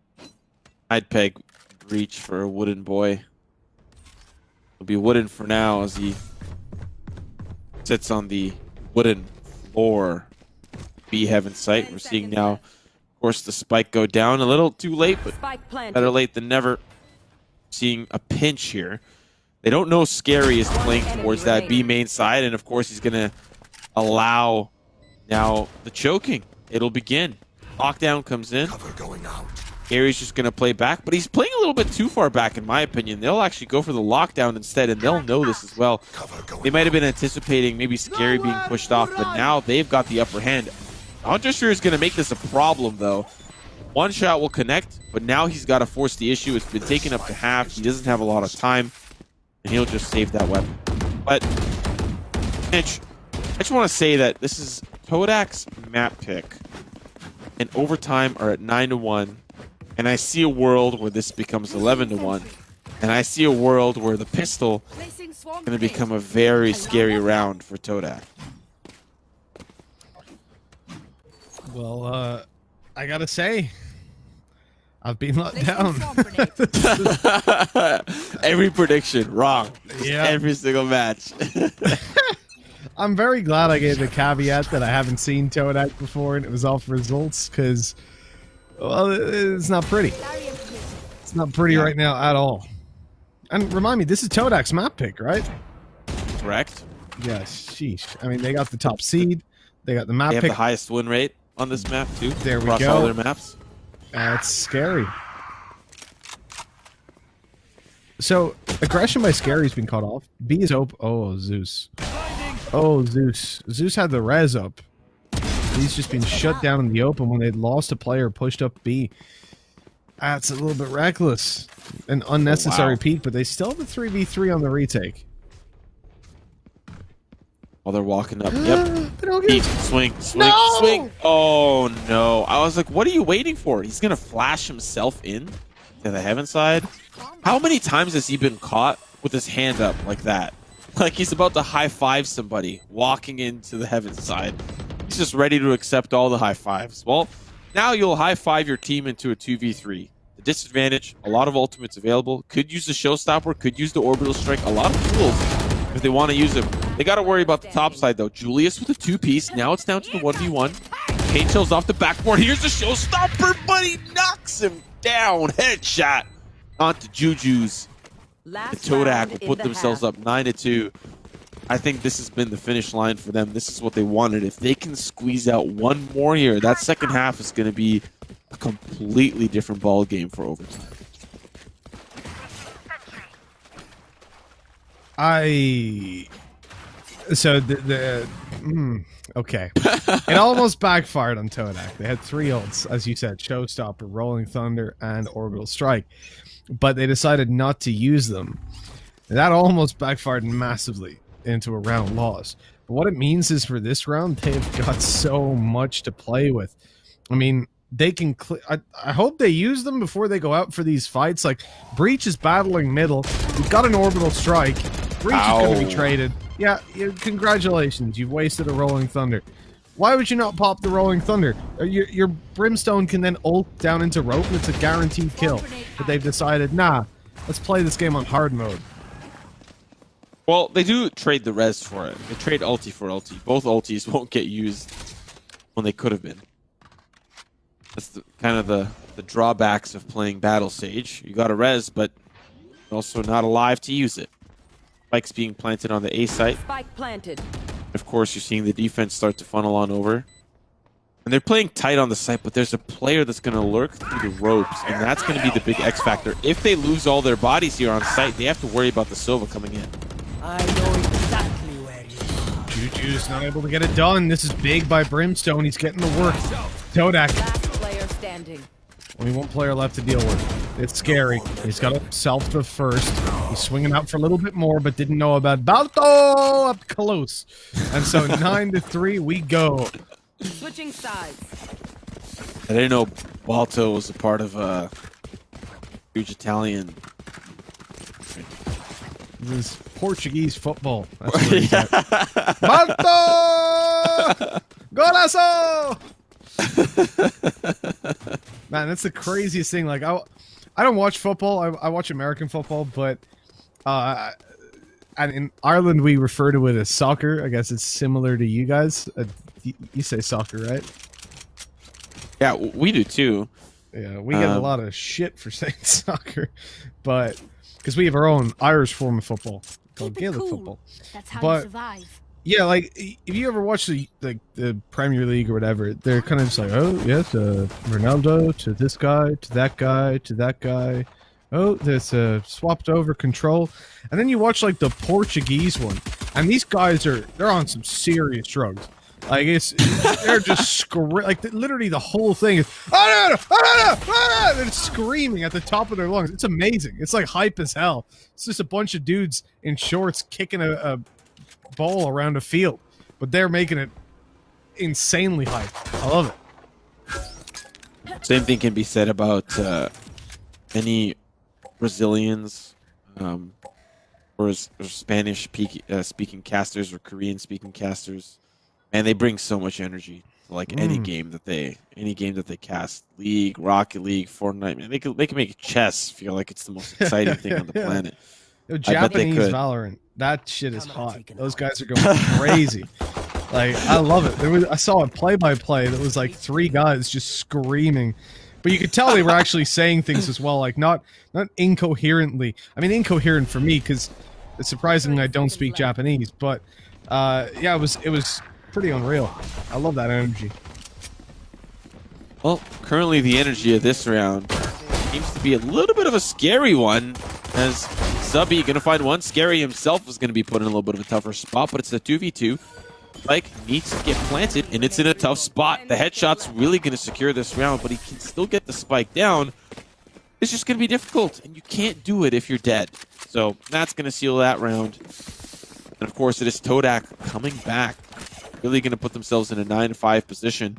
[SPEAKER 3] I'd peg breach for a wooden boy. It'll be wooden for now as he sits on the wooden floor. B heaven sight. We're seeing now, of course, the spike go down a little too late, but
[SPEAKER 4] Spike planted.
[SPEAKER 3] better late than never. Seeing a pinch here. They don't know Scary is playing towards that B main side, and of course he's going to allow now the choking. It'll begin. Lockdown comes in.
[SPEAKER 5] Cover going out.
[SPEAKER 3] Gary's just going to play back, but he's playing a little bit too far back, in my opinion. They'll actually go for the lockdown instead, and they'll know this as well.
[SPEAKER 5] Cover going
[SPEAKER 3] They might have
[SPEAKER 5] out.
[SPEAKER 3] been anticipating maybe Scary being pushed off, but now they've got the upper hand. Not just sure is going to make this a problem, though. One shot will connect, but now he's got to force the issue. It's been taken up to half. He doesn't have a lot of time, and he'll just save that weapon. But Mitch, I just want to say that this is Todak's map pick, and overtime are at 9-1, and I see a world where this becomes 11-1, and I see a world where the pistol
[SPEAKER 4] Placing
[SPEAKER 3] is
[SPEAKER 4] swarm
[SPEAKER 3] going to
[SPEAKER 4] grenade.
[SPEAKER 3] become a very scary round for Todak.
[SPEAKER 2] Well, I gotta say, I've been let
[SPEAKER 4] Placing
[SPEAKER 2] down.
[SPEAKER 4] swarm grenade.
[SPEAKER 3] Every prediction wrong.
[SPEAKER 2] Yeah.
[SPEAKER 3] Every single match.
[SPEAKER 2] I'm very glad I gave the caveat that I haven't seen Todak before and it was off results, because, well, it's not pretty. It's not pretty right now at all. And remind me, this is Todak's map pick, right?
[SPEAKER 3] Correct.
[SPEAKER 2] Yes, sheesh. I mean, they got the top seed. They got the map
[SPEAKER 3] They have
[SPEAKER 2] pick.
[SPEAKER 3] the highest win rate on this map too.
[SPEAKER 2] There we
[SPEAKER 3] across
[SPEAKER 2] go.
[SPEAKER 3] all their maps.
[SPEAKER 2] That's scary. So, aggression by Scary's been cut off. B is open. Oh, Zeus. Oh, Zeus. Zeus had the res up. He's just been shut down in the open when they'd lost a player pushed up B. That's a little bit reckless. An unnecessary
[SPEAKER 3] wow.
[SPEAKER 2] peek, but they still have the 3v3 on the retake.
[SPEAKER 3] While they're walking up. Yep.
[SPEAKER 2] They don't
[SPEAKER 3] Peek,
[SPEAKER 2] get...
[SPEAKER 3] swing, swing,
[SPEAKER 2] No!
[SPEAKER 3] swing. Oh no. I was like, what are you waiting for? He's gonna flash himself in to the heaven side. How many times has he been caught with his hand up like that? Like he's about to high five somebody walking into the heaven side. He's just ready to accept all the high fives. Well, now you'll high five your team into a 2v3. The disadvantage, a lot of ultimates available. Could use the showstopper, could use the orbital strike. A lot of tools if they want to use them. They got to worry about the top side though. Julius with a 2-piece. Now it's down to the 1v1. Kane chills off the backboard. Here's the showstopper, but he knocks him down. Headshot onto Juju's. The
[SPEAKER 4] Last
[SPEAKER 3] Todak
[SPEAKER 4] round
[SPEAKER 3] will
[SPEAKER 4] in
[SPEAKER 3] put
[SPEAKER 4] the
[SPEAKER 3] themselves
[SPEAKER 4] half.
[SPEAKER 3] up 9-2. I think this has been the finish line for them. This is what they wanted. If they can squeeze out one more here, that second half is going to be a completely different ball game for overtime.
[SPEAKER 2] Okay. It almost backfired on Todak. They had 3 ults, as you said, Showstopper, Rolling Thunder, and Orbital Strike. But they decided not to use them. And that almost backfired massively into a round loss. But what it means is for this round, they've got so much to play with. I mean, they can... I hope they use them before they go out for these fights. Like, Breach is battling middle. We've got an Orbital Strike. Breach is going to be traded. Yeah, congratulations. You've wasted a Rolling Thunder. Why would you not pop the Rolling Thunder? Your Brimstone can then ult down into rope and it's a guaranteed kill. But they've decided, nah, let's play this game on hard mode.
[SPEAKER 3] Well, they do trade the res for it. They trade ulti for ulti. Both ultis won't get used when they could have been. That's kind of the drawbacks of playing Battle Sage. You got a res, but you're also not alive to use it. Spike's being planted on the A site.
[SPEAKER 4] Spike planted.
[SPEAKER 3] Of course, you're seeing the defense start to funnel on over. And they're playing tight on the site, but there's a player that's going to lurk through the ropes, and that's going to be the big X factor. If they lose all their bodies here on site, they have to worry about the Sova coming in.
[SPEAKER 6] I know exactly where you are.
[SPEAKER 2] Juju's not able to get it done. This is big by Brimstone. He's getting the work. Todak.
[SPEAKER 4] Last player standing.
[SPEAKER 2] Only 1 player left to deal with. It's scary. He's got himself the first. He's swinging out for a little bit more, but didn't know about Balto up close. And so 9-3, we go.
[SPEAKER 4] Switching sides.
[SPEAKER 3] I didn't know Balto was a part of a huge Italian.
[SPEAKER 2] This is Portuguese football. That's what he's at. Balto! Golazo! Man, that's the craziest thing. Like, I don't watch football. I watch American football, but and in Ireland we refer to it as soccer. I guess it's similar to you guys. You say soccer, right?
[SPEAKER 3] Yeah, we do too.
[SPEAKER 2] Yeah, we get a lot of shit for saying soccer, but because we have our own Irish form of football called
[SPEAKER 1] Keep it
[SPEAKER 2] Gaelic
[SPEAKER 1] cool.
[SPEAKER 2] football.
[SPEAKER 1] That's how
[SPEAKER 2] But-
[SPEAKER 1] you survive.
[SPEAKER 2] Yeah, like if you ever watch the Premier League or whatever, they're kind of just like, oh yes, Ronaldo to this guy, to that guy, to that guy. Oh, there's swapped over control, and then you watch like the Portuguese one, and these guys they're on some serious drugs. Like they're just like literally the whole thing is they're just screaming at the top of their lungs. It's amazing. It's like hype as hell. It's just a bunch of dudes in shorts kicking a ball around a field, but they're making it insanely hype. I love it.
[SPEAKER 3] Same thing can be said about any Brazilians or Spanish speaking casters or Korean speaking casters. Man, they bring so much energy to like any game that they cast. League, Rocket League, Fortnite. Man, they can make chess feel like it's the most exciting thing on the planet.
[SPEAKER 2] Yo, Japanese Valorant, that shit is hot. Those guys are going crazy. Like, I love it. I saw a play-by-play that was like 3 guys just screaming, but you could tell they were actually saying things as well, like not incoherently. I mean, incoherent for me because it's surprisingly I don't speak Japanese, but yeah, it was pretty unreal. I love that energy.
[SPEAKER 3] Well, currently the energy of this round seems to be a little bit of a scary one, as 𝗧cie gonna find one. Scary himself is gonna be put in a little bit of a tougher spot, but it's a 2v2. Spike needs to get planted, and it's in a tough spot. The headshot's really gonna secure this round, but he can still get the spike down. It's just gonna be difficult, and you can't do it if you're dead. So that's gonna seal that round. And of course, it is 𝗏𝗏 coming back. Really going to put themselves in a 9-5 position.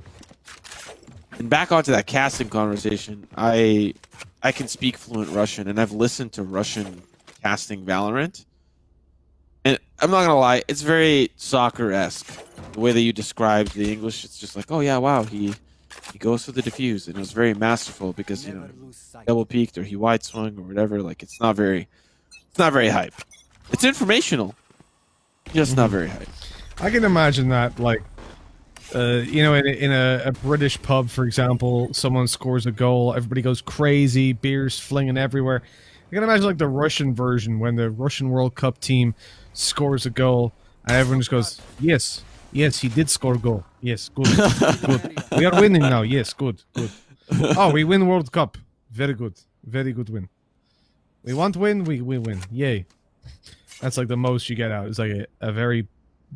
[SPEAKER 3] And back onto that casting conversation, I can speak fluent Russian, and I've listened to Russian casting Valorant. And I'm not going to lie, it's very soccer-esque. The way that you described the English, it's just like, oh yeah, wow, he goes for the defuse. And it was very masterful because, you know, double peeked or he wide swung or whatever. Like, it's not very hype. It's informational, just not very hype.
[SPEAKER 2] I can imagine that, like, you know, in a British pub, for example, someone scores a goal, everybody goes crazy, beers flinging everywhere. I can imagine, like, the Russian version, when the Russian World Cup team scores a goal, and everyone just goes, yes, he did score a goal. Yes, good, good. We are winning now. Yes, good, good. Oh, we win World Cup. Very good win. We want win, we win. Yay. That's, like, the most you get out. It's, like, a very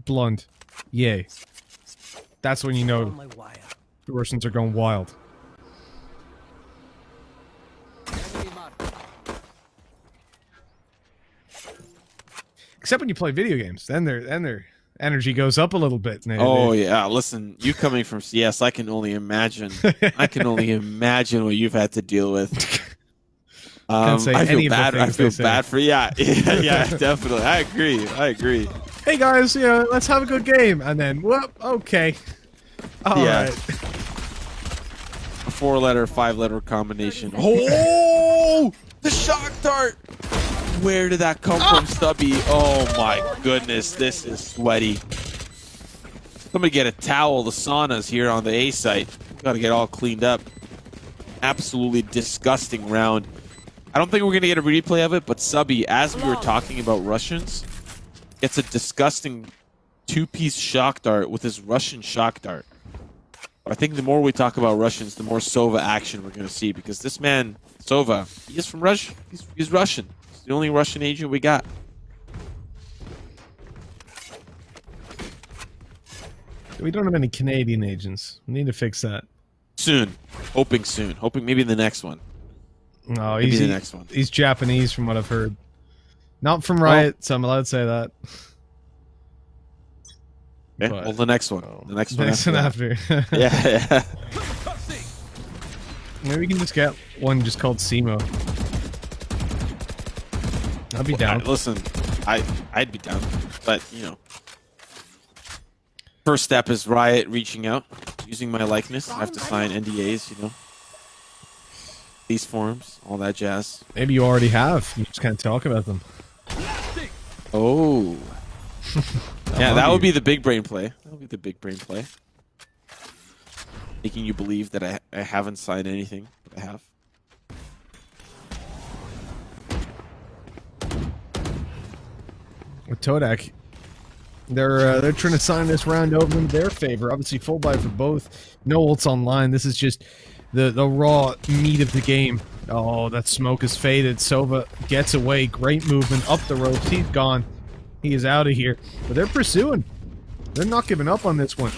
[SPEAKER 2] blunt yay. That's when you know the Russians are going wild. Except when you play video games, then their energy goes up a little bit.
[SPEAKER 3] Oh yeah, listen, you coming from CS, I can only imagine. I can only imagine what you've had to deal with. I feel bad. I feel bad for yeah, definitely. I agree. Hey
[SPEAKER 2] guys, you know, let's have a good game, and then whoop, okay, all right. A
[SPEAKER 3] 4-letter, 5-letter combination. Oh, the shock dart. Where did that come from, 𝗧cie? Oh my goodness, this is sweaty. Somebody get a towel. The sauna's here on the A site. Got to get all cleaned up. Absolutely disgusting round. I don't think we're gonna get a replay of it, but 𝗧cie, as we were talking about Russians, gets a disgusting 2-piece shock dart with his Russian shock dart. But I think the more we talk about Russians, the more 𝗏𝗏 action we're gonna see, because this man, 𝗏𝗏, he is from Russia. He's Russian. He's the only Russian agent we got.
[SPEAKER 2] We don't have any Canadian agents. We need to fix that.
[SPEAKER 3] Soon. Hoping soon. Hoping maybe the next one.
[SPEAKER 2] No,
[SPEAKER 3] maybe the next one.
[SPEAKER 2] He's Japanese from what I've heard. Not from Riot, so I'm allowed to say that.
[SPEAKER 3] Okay, well, the next one. The next one
[SPEAKER 2] after.
[SPEAKER 3] Yeah.
[SPEAKER 2] Maybe we can just get one just called 𝗏𝗏. I'd be down.
[SPEAKER 3] Listen, I'd be down, but you know, first step is Riot reaching out, using my likeness. I have to sign NDAs, you know, these forums, all that jazz.
[SPEAKER 2] Maybe you already have. You just can't talk about them.
[SPEAKER 3] Oh. Yeah, that would be the big brain play. That would be the big brain play. Making you believe that I haven't signed anything, but I have.
[SPEAKER 2] With 𝗏𝗏, they're trying to sign this round over in their favor. Obviously, full buy for both. No ults online. This is just the raw meat of the game. Oh, that smoke is faded. 𝗏𝗏 gets away. Great movement up the ropes. He's gone. He is out of here. But they're pursuing. They're not giving up on this one.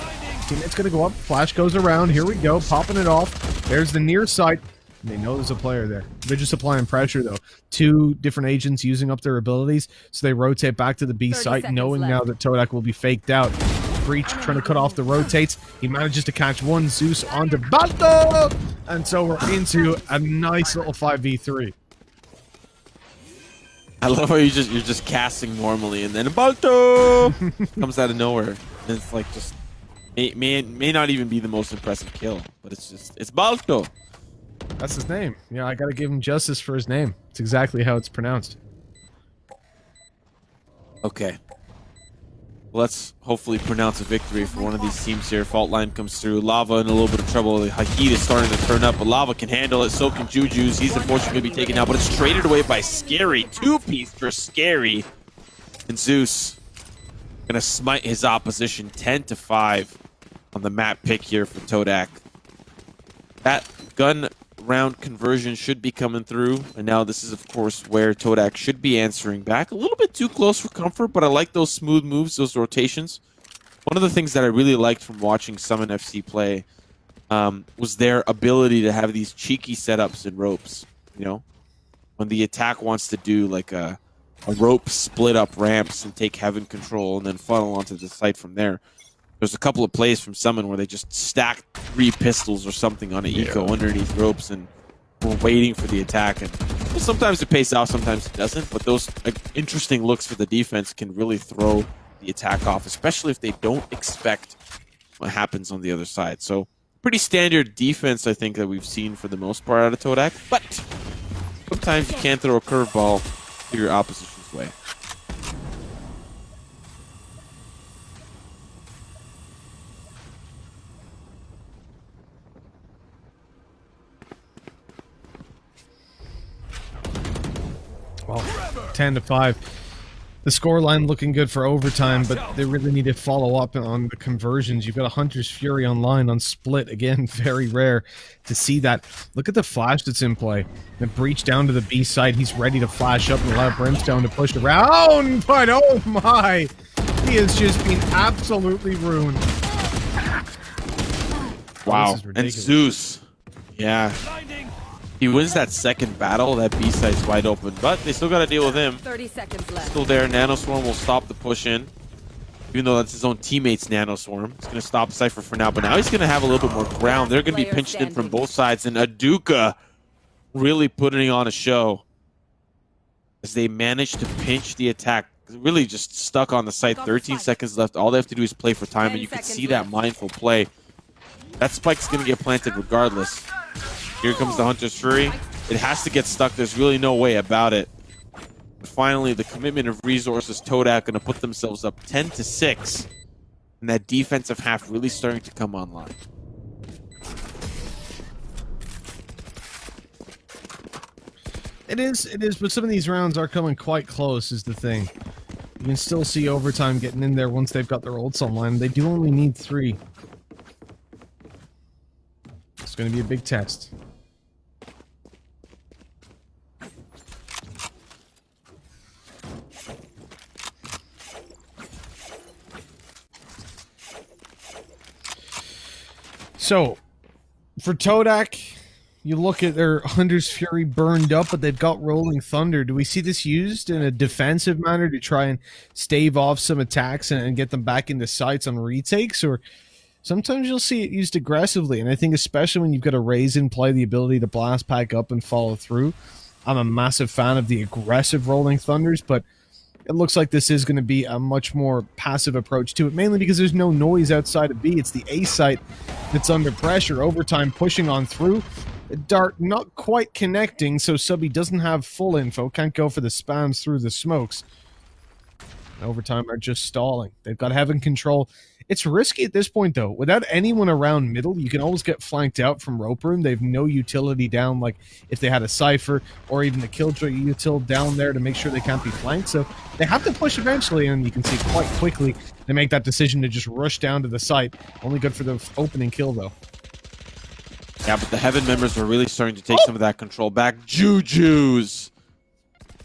[SPEAKER 2] Teammate's gonna go up. Flash goes around. Here we go. Popping it off. There's the near side. They know there's a player there. They're just applying pressure, though. Two different agents using up their abilities, so they rotate back to the B
[SPEAKER 4] 30
[SPEAKER 2] site,
[SPEAKER 4] seconds
[SPEAKER 2] knowing
[SPEAKER 4] left.
[SPEAKER 2] now that 𝗏𝗏 will be faked out. Breach trying to cut off the rotates. He manages to catch one 𝗠𝘀𝘀 onto 𝗏𝗏, and so we're into a nice little 5v3.
[SPEAKER 3] I love how you're just casting normally, and then 𝗏𝗏 comes out of nowhere. And it's like just may not even be the most impressive kill, but it's 𝗏𝗏.
[SPEAKER 2] That's his name. Yeah, I gotta give him justice for his name. It's exactly how it's pronounced.
[SPEAKER 3] Okay. Let's hopefully pronounce a victory for one of these teams here. Fault line comes through. 𝗏𝗏 in a little bit of trouble. The 𝗏 is starting to turn up, but 𝗏𝗏 can handle it. So can 𝗔𝗢𝗖. He's unfortunately going to be taken out, but it's traded away by 𝗧cary. Two-piece for 𝗧cary. And 𝗬𝗎 going to smite his opposition 10-5 on the map pick here for 𝗏𝗏. That gun round conversion should be coming through, and now this is of course where 𝗏𝗏 should be answering back. A little bit too close for comfort, but I like those smooth moves, those rotations. One of the things that I really liked from watching Summon FC play was their ability to have these cheeky setups and ropes. You know, when the attack wants to do like a rope split up ramps and take heaven control and then funnel onto the site from there. There's a couple of plays from Summon where they just stacked 3 pistols or something on an eco underneath ropes and were waiting for the attack. And well, sometimes it pays off, sometimes it doesn't. But those interesting looks for the defense can really throw the attack off, especially if they don't expect what happens on the other side. So pretty standard defense, I think, that we've seen for the most part out of 𝗏𝗏. But sometimes you can't throw a curveball to your opposition's way.
[SPEAKER 2] Well, 10-5. The scoreline looking good for overtime, but they really need to follow up on the conversions. You've got a Hunter's Fury online on split. Again, very rare to see that. Look at the flash that's in play. The breach down to the B side. He's ready to flash up and allow Brimstone to push around. But oh my! He has just been absolutely ruined.
[SPEAKER 3] Wow.
[SPEAKER 2] This is
[SPEAKER 3] And
[SPEAKER 2] ridiculous.
[SPEAKER 3] 𝗬𝗎. Yeah. He wins that second battle. That B site's wide open, but they still got to deal with him.
[SPEAKER 4] 30 seconds left.
[SPEAKER 3] Still there. Nanoswarm will stop the push in, even though that's his own teammate's Nanoswarm. It's going to stop Cypher for now, but now he's going to have a little bit more ground. They're going to be pinched in from both sides, and 𝗏𝗏 really putting on a show as they manage to pinch the attack. Really just stuck on the site. 13 seconds left. All they have to do is play for time, and you can see that mindful play. That spike's going to get planted regardless. Here comes the Hunter's Fury. It has to get stuck. There's really no way about it. But finally, the commitment of resources, 𝗏𝗏 going to put themselves up 10-6. And that defensive half really starting to come online.
[SPEAKER 2] It is, but some of these rounds are coming quite close, is the thing. You can still see overtime getting in there once they've got their ults online. They do only need 3. It's going to be a big test. So, for 𝗏𝗏, you look at their Hunter's Fury burned up, but they've got Rolling Thunder. Do we see this used in a defensive manner to try and stave off some attacks and get them back into sites on retakes? Or sometimes you'll see it used aggressively, and I think especially when you've got a raise in play, the ability to blast pack up and follow through. I'm a massive fan of the aggressive Rolling Thunders, but it looks like this is going to be a much more passive approach to it, mainly because there's no noise outside of B. It's the A site that's under pressure. Overtime pushing on through. Dart not quite connecting, so Subby doesn't have full info. Can't go for the spams through the smokes. Overtime are just stalling. They've got heaven control. It's risky at this point, though. Without anyone around middle, you can always get flanked out from rope room. They have no utility down, like if they had a Cypher or even a Killjoy util down there to make sure they can't be flanked. So they have to push eventually, and you can see quite quickly they make that decision to just rush down to the site. Only good for the opening kill, though.
[SPEAKER 3] Yeah, but the Heaven members are really starting to take some of that control back. 𝗔𝗎𝗎.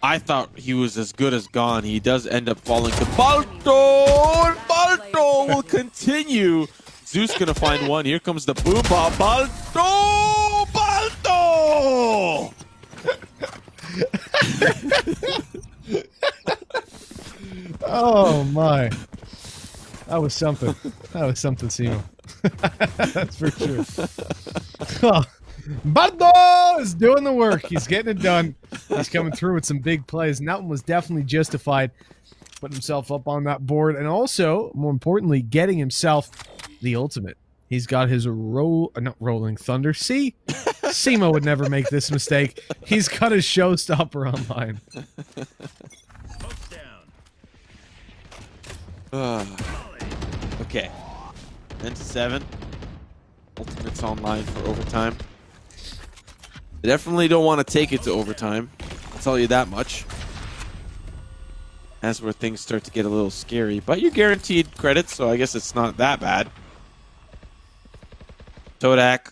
[SPEAKER 3] I thought he was as good as gone. He does end up falling to 𝗏𝗏, and 𝗏𝗏 will continue Zeus gonna find one. Here comes the boom pop. Balto! Balto!
[SPEAKER 2] Oh my. That was something. That was something, Simo. That's for sure. Oh, Bardo is doing the work. He's getting it done. He's coming through with some big plays. And that one was definitely justified. Putting himself up on that board. And also, more importantly, getting himself the ultimate. He's got his not Rolling Thunder. See? Simo would never make this mistake. He's got his showstopper online.
[SPEAKER 3] Okay. 10-7. Ultimate's online for overtime. I definitely don't want to take it to overtime. I'll tell you that much. That's where things start to get a little scary. But you're guaranteed credits, so I guess it's not that bad. Todak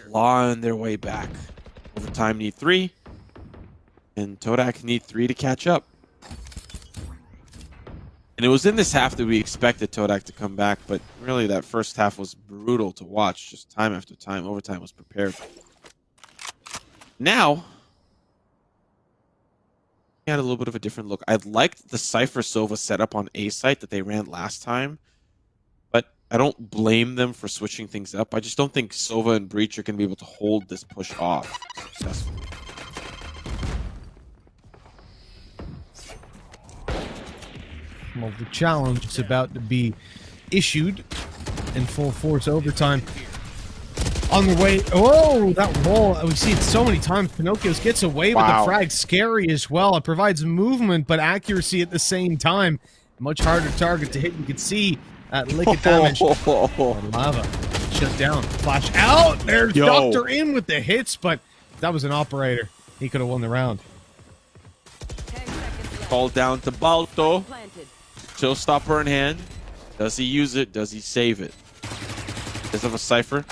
[SPEAKER 3] clawing their way back. Overtime need 3. And Todak need 3 to catch up. And it was in this half that we expected Todak to come back, but really that first half was brutal to watch. Just time after time. Overtime was prepared. Now, we had a little bit of a different look. I liked the Cypher Sova setup on A site that they ran last time, but I don't blame them for switching things up. I just don't think Sova and Breach are going to be able to hold this push off successfully.
[SPEAKER 2] Well, the challenge is about to be issued in full force overtime. On the way, oh, that wall, we see it so many times. Pinocchio's gets away with the frag. Scary as well. It provides movement, but accuracy at the same time. Much harder target to hit. You can see that lick of damage. Lava shut down. Flash out. There's Doctor in with the hits, but that was an operator. He could have won the round.
[SPEAKER 3] Called down to Balto. Showstopper in hand. Does he use it? Does he save it? Does have a Cypher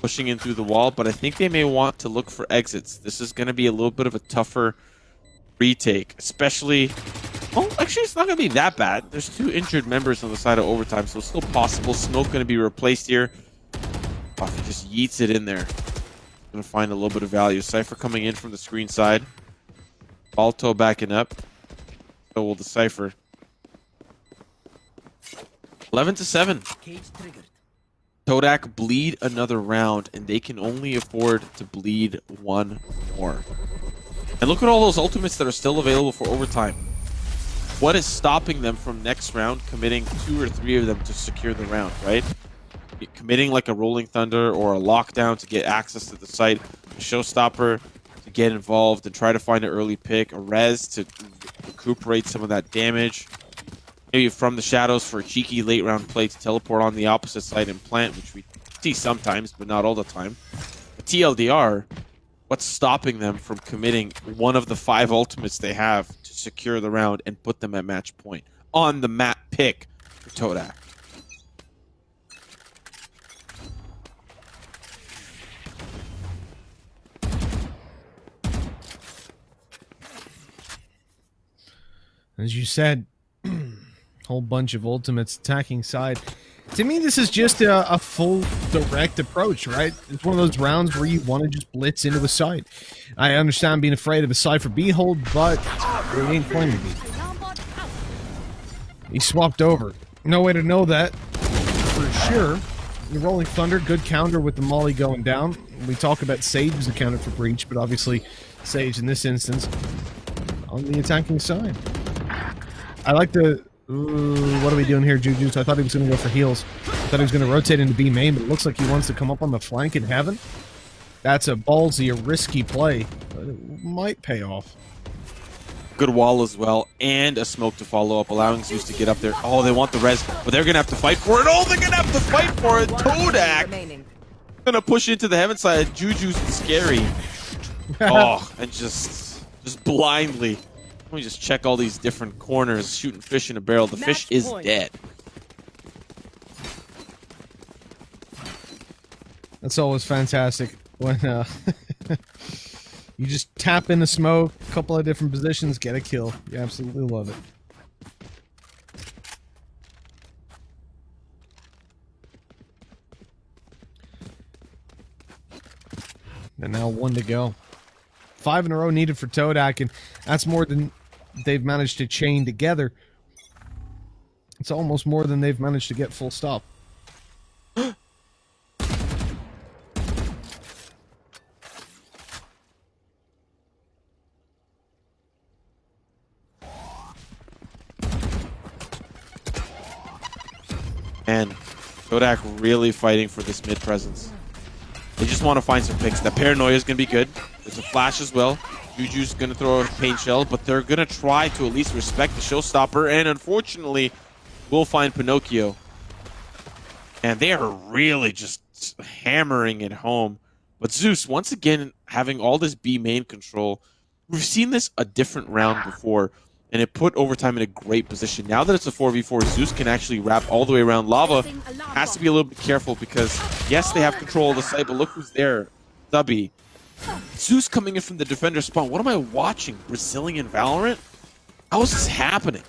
[SPEAKER 3] pushing in through the wall, but I think they may want to look for exits. This is going to be a little bit of a tougher retake, especially... Oh, actually, it's not going to be that bad. There's 2 injured members on the side of overtime, so it's still possible. Smoke going to be replaced here. Oh, he just yeets it in there. Going to find a little bit of value. Cypher coming in from the screen side. Balto backing up. So will the Cypher. 11-7. Todak bleed another round, and they can only afford to bleed 1 more. And look at all those ultimates that are still available for overtime. What is stopping them from next round committing 2 or 3 of them to secure the round, right? Committing like a Rolling Thunder or a lockdown to get access to the site, a Showstopper to get involved and try to find an early pick, a Res to recuperate some of that damage. Maybe from the shadows for a cheeky late round play to teleport on the opposite side and plant, which we see sometimes, but not all the time. But TLDR, what's stopping them from committing one of the 5 ultimates they have to secure the round and put them at match point on the map pick for Todak?
[SPEAKER 2] As you said, whole bunch of ultimates attacking side. To me, this is just a full direct approach, right? It's one of those rounds where you want to just blitz into a side. I understand being afraid of a Cypher B-hold, but it ain't going to be. He swapped over. No way to know that for sure. The Rolling Thunder, good counter with the Molly going down. We talk about Sage as a counter for Breach, but obviously Sage in this instance on the attacking side. I like the... Ooh, what are we doing here, Juju? I thought he was going to go for heals. I thought he was going to rotate into B main, but it looks like he wants to come up on the flank in heaven. That's a ballsy, a risky play, but it might pay off.
[SPEAKER 3] Good wall as well, and a smoke to follow up, allowing Zeus to get up there. Oh, they want the res, but they're going to have to fight for it. Oh, they're going to have to fight for it. Todak going to push into the heaven side. Juju's scary. Oh, and just blindly. Let me just check all these different corners, shooting fish in a barrel. The fish is dead.
[SPEAKER 2] That's always fantastic when you just tap in the smoke, a couple of different positions, get a kill. You absolutely love it. And now 1 to go. 5 in a row needed for Todak, and that's more than they've managed to chain together. It's almost more than they've managed to get full stop.
[SPEAKER 3] And Kodak really fighting for this mid presence. They just want to find some picks. The paranoia is going to be good. There's a flash as well. Juju's going to throw a paint shell, but they're going to try to at least respect the showstopper. And unfortunately, we'll find Pinocchio. And they are really just hammering it home. But Zeus, once again, having all this B main control. We've seen this a different round before, and it put Overtime in a great position. Now that it's a 4v4, Zeus can actually wrap all the way around. Lava has to be a little bit careful because, yes, they have control of the site, but look who's there. 𝗑𝗏𝗄. Zeus coming in from the defender spawn. What am I watching? Brazilian Valorant? How is this happening?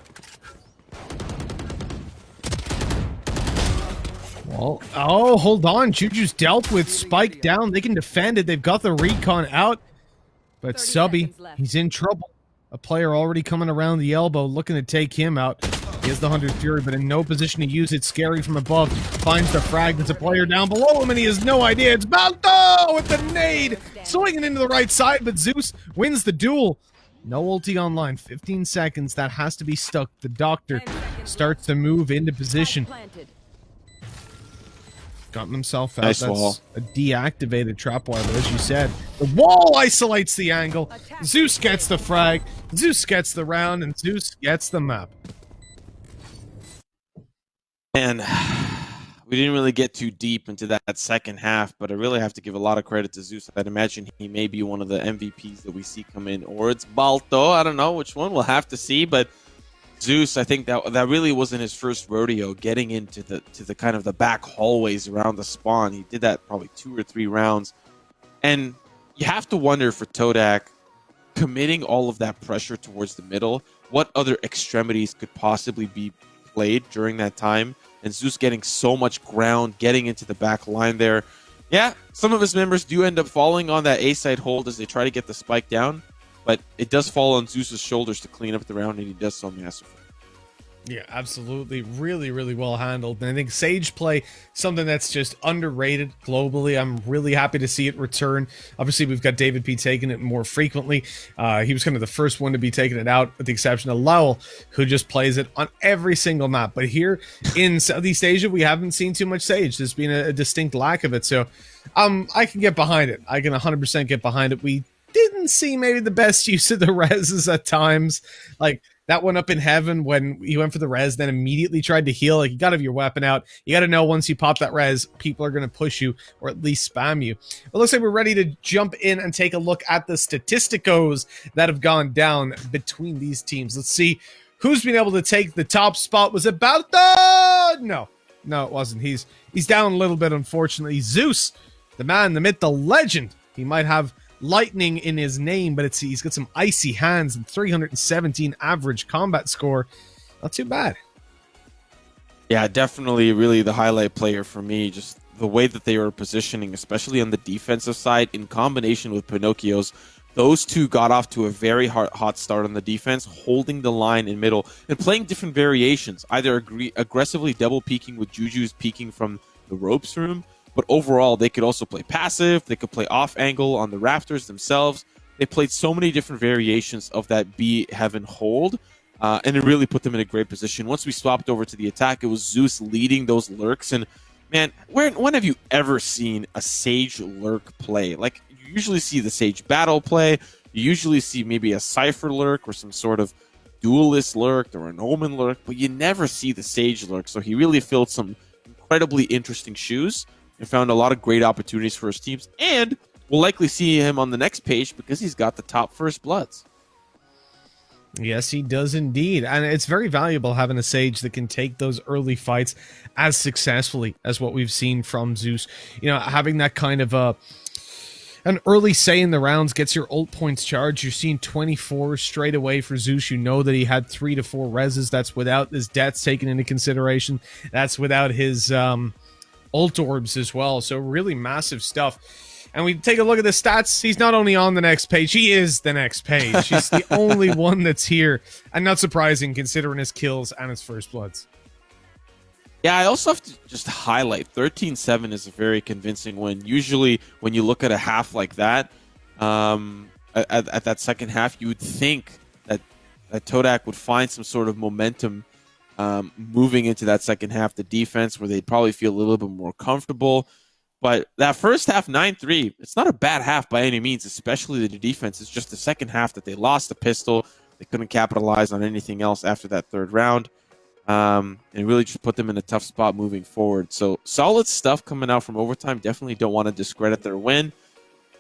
[SPEAKER 2] Well, oh, hold on. Juju's dealt with. Spike down. They can defend it. They've got the recon out. But
[SPEAKER 4] 30
[SPEAKER 2] 𝗑𝗏𝗄,
[SPEAKER 4] seconds left.
[SPEAKER 2] he's in trouble. A player already coming around the elbow, looking to take him out. He has the 100 Fury, but in no position to use it. Scary from above. Finds the frag. There's a player down below him, and he has no idea. It's Balto with the nade. Swinging into the right side, but Zeus wins the duel. No ulti online. 15 seconds. That has to be stuck. The doctor starts to move into position.
[SPEAKER 4] Planted.
[SPEAKER 2] Gotten himself out.
[SPEAKER 3] Nice
[SPEAKER 2] That's
[SPEAKER 3] wall.
[SPEAKER 2] a deactivated trapwire, but as you said, the wall isolates the angle. Zeus gets the frag. Zeus gets the round, and Zeus gets the map.
[SPEAKER 3] And we didn't really get too deep into that second half, but I really have to give a lot of credit to Zeus. I'd imagine he may be one of the MVPs that we see come in, or it's Balto. I don't know which one. We'll have to see, but Zeus, I think that really wasn't his first rodeo, getting into the kind of the back hallways around the spawn. He did that probably 2 or 3 rounds. And you have to wonder for Todak, committing all of that pressure towards the middle, what other extremities could possibly be played during that time? And Zeus getting so much ground, getting into the back line there. Yeah, some of his members do end up falling on that A side hold as they try to get the spike down. But it does fall on Zeus's shoulders to clean up the round, and he does so masterfully.
[SPEAKER 2] Yeah, absolutely. Really, really well handled. And I think Sage play, something that's just underrated globally. I'm really happy to see it return. Obviously, we've got David P taking it more frequently. He was kind of the first one to be taking it out, with the exception of Lowell, who just plays it on every single map. But here in Southeast Asia, we haven't seen too much Sage. There's been a distinct lack of it. So I can get behind it. I can 100% get behind it. We didn't see maybe the best use of the reses at times. Like that one up in heaven when he went for the res, then immediately tried to heal. Like, you got to have your weapon out. You got to know once you pop that res, people are going to push you or at least spam you. It looks like we're ready to jump in and take a look at the statisticos that have gone down between these teams. Let's see who's been able to take the top spot. Was it Balto? No, it wasn't. He's down a little bit, unfortunately. Zeus, the man, the myth, the legend. He might have lightning in his name, but he's got some icy hands and 317 average combat score. Not too bad.
[SPEAKER 3] Yeah, definitely really the highlight player for me. Just the way that they were positioning, especially on the defensive side, in combination with Pinocchio's. Those two got off to a very hot start on the defense, holding the line in middle and playing different variations, either aggressively double peeking with Juju's peeking from the ropes room, but overall, they could also play passive. They could play off angle on the rafters themselves. They played so many different variations of that B heaven hold, and it really put them in a great position. Once we swapped over to the attack, it was Zeus leading those lurks. And man, when have you ever seen a Sage lurk play? Like, you usually see the Sage battle play. You usually see maybe a Cypher lurk or some sort of duelist lurk or an Omen lurk, but you never see the Sage lurk. So he really filled some incredibly interesting shoes and found a lot of great opportunities for his teams. And we'll likely see him on the next page because he's got the top first bloods.
[SPEAKER 2] Yes, he does indeed. And it's very valuable having a Sage that can take those early fights as successfully as what we've seen from Zeus. You know, having that kind of an early say in the rounds gets your ult points charged. You're seeing 24 straight away for Zeus. You know that he had 3 to 4 reses. That's without his deaths taken into consideration. That's without his ult orbs as well. So really massive stuff. And we take a look at the stats. He's not only on the next page, he is the next page. He's the only one that's here. And not surprising considering his kills and his first bloods.
[SPEAKER 3] Yeah, I also have to just highlight 13-7 is a very convincing win. Usually when you look at a half like that, at that second half, you would think that Todak would find some sort of momentum moving into that second half, the defense, where they'd probably feel a little bit more comfortable. But that first half, 9-3, it's not a bad half by any means, especially the defense. It's just the second half that they lost the pistol. They couldn't capitalize on anything else after that third round. And really just put them in a tough spot moving forward. So solid stuff coming out from overtime. Definitely don't want to discredit their win.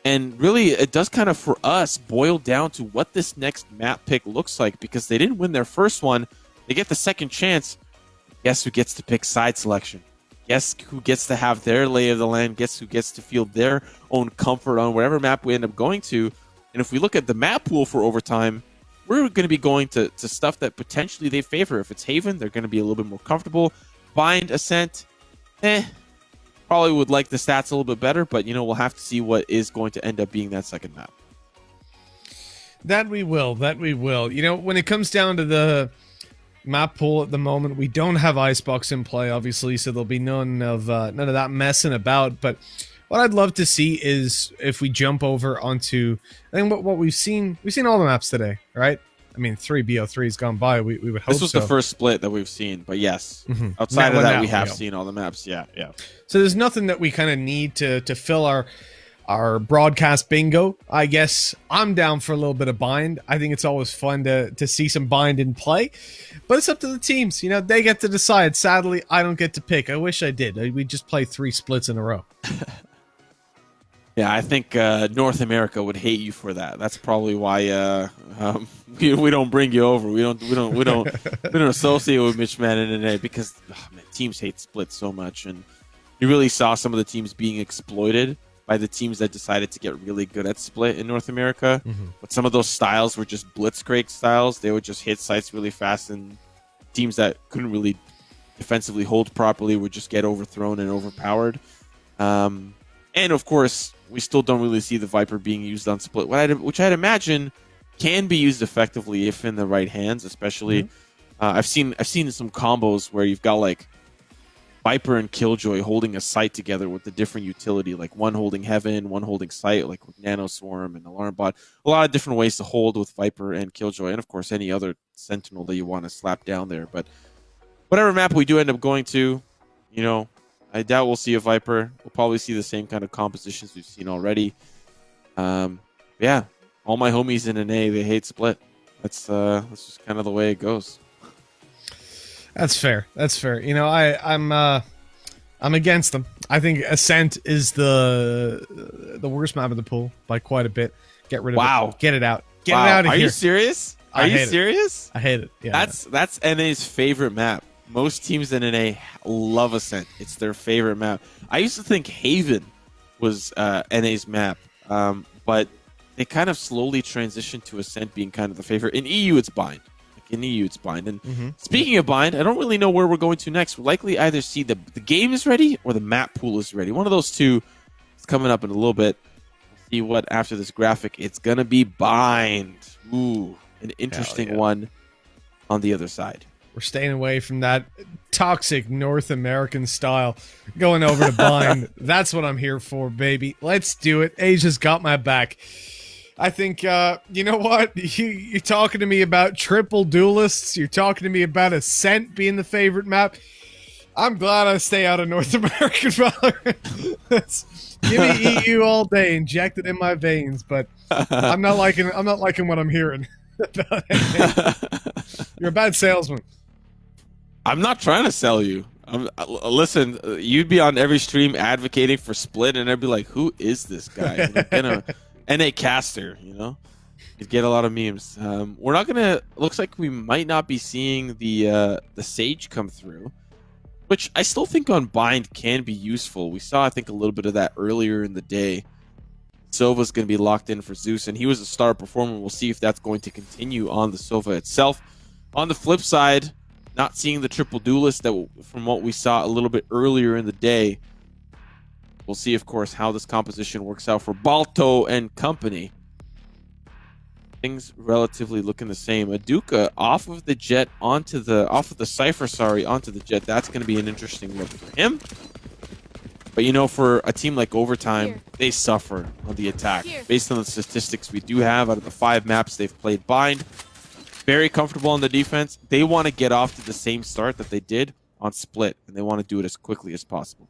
[SPEAKER 3] And really, it does kind of, for us, boil down to what this next map pick looks like, because they didn't win their first one. They get the second chance. Guess who gets to pick side selection? Guess who gets to have their lay of the land? Guess who gets to feel their own comfort on whatever map we end up going to? And if we look at the map pool for overtime, we're going to be going to stuff that potentially they favor. If it's Haven, they're going to be a little bit more comfortable. Bind, Ascent, probably would like the stats a little bit better, but, we'll have to see what is going to end up being that second map.
[SPEAKER 2] That we will. When it comes down to the map pool at the moment, we don't have Icebox in play, obviously, so there'll be none of that messing about. But what I'd love to see is if we jump over onto, I think what we've seen all the maps today, right? I mean, 3 BO3's gone by. We would hope
[SPEAKER 3] this was
[SPEAKER 2] so.
[SPEAKER 3] the first split that we've seen, but yes, outside of that, we have seen all the maps. Yeah.
[SPEAKER 2] So there's nothing that we kind of need to fill our broadcast bingo. I guess I'm down for a little bit of bind. I think it's always fun to see some bind in play, but it's up to the teams. They get to decide. Sadly, I don't get to pick. I wish I did. We just play 3 splits in a row.
[SPEAKER 3] Yeah, I think North America would hate you for that. That's probably why we don't bring you over. We don't associate with Mitchman in NA because teams hate splits so much, and you really saw some of the teams being exploited by the teams that decided to get really good at split in North America. But some of those styles were just blitzcrank styles. They would just hit sites really fast, and teams that couldn't really defensively hold properly would just get overthrown and overpowered. And of course, we still don't really see the Viper being used on split, which I'd imagine can be used effectively if in the right hands. Especially, I've seen some combos where you've got like Viper and Killjoy holding a site together with a different utility, like one holding Heaven, one holding site, like with Nano Swarm and Alarm Bot. A lot of different ways to hold with Viper and Killjoy, and of course any other Sentinel that you want to slap down there. But whatever map we do end up going to, I doubt we'll see a Viper. We'll probably see the same kind of compositions we've seen already. Yeah, all my homies in NA, they hate split. That's just kind of the way it goes.
[SPEAKER 2] That's fair. I'm against them. I think Ascent is the worst map of the pool by quite a bit. Get rid of it. Get it out. Get it out of here.
[SPEAKER 3] Are you serious? Are you serious?
[SPEAKER 2] I hate it. Yeah,
[SPEAKER 3] that's NA's favorite map. Most teams in NA love Ascent. It's their favorite map. I used to think Haven was NA's map, but they kind of slowly transitioned to Ascent being kind of the favorite. In EU, it's Bind. And speaking of Bind, I don't really know where we're going to next. We'll likely either see the game is ready or the map pool is ready. One of those two is coming up in a little bit. We'll see what after this graphic. It's going to be Bind. Ooh, an interesting one on the other side.
[SPEAKER 2] We're staying away from that toxic North American style. Going over to Bind. That's what I'm here for, baby. Let's do it. Asia's got my back. I think, you know what? You're talking to me about triple duelists. You're talking to me about Ascent being the favorite map. I'm glad I stay out of North American Valorant. Give me EU all day, inject it in my veins. But I'm not liking what I'm hearing. You're a bad salesman.
[SPEAKER 3] I'm not trying to sell you. Listen, you'd be on every stream advocating for split, and I'd be like, "Who is this guy?" NA caster, you'd get a lot of memes. We're not gonna. Looks like we might not be seeing the Sage come through, which I still think on Bind can be useful. We saw, I think, a little bit of that earlier in the day. Sova's going to be locked in for Zeus, and he was a star performer. We'll see if that's going to continue on the Sova itself. On the flip side, not seeing the triple duelist that from what we saw a little bit earlier in the day. We'll see, of course, how this composition works out for Balto and company. Things relatively looking the same. 𝗔𝗢𝗖 off of the Jet onto the Cypher, sorry, onto the Jet. That's going to be an interesting look for him. But you know, for a team like Overtime, they suffer on the attack. Based on the statistics we do have, out of the 5 maps they've played Bind, very comfortable on the defense. They want to get off to the same start that they did on Split, and they want to do it as quickly as possible.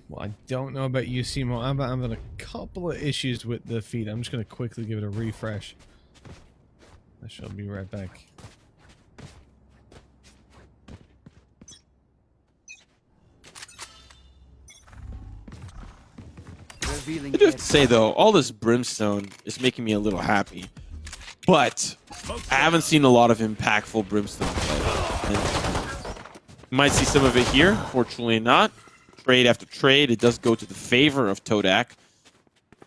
[SPEAKER 2] Well, I don't know about you, Simo. I'm having a couple of issues with the feed. I'm just going to quickly give it a refresh. I shall be right back.
[SPEAKER 3] I do have to say, though, all this Brimstone is making me a little happy. But I haven't seen a lot of impactful Brimstone play. And you might see some of it here. Fortunately not. Trade after trade, it does go to the favor of 𝗏𝗏𝗏.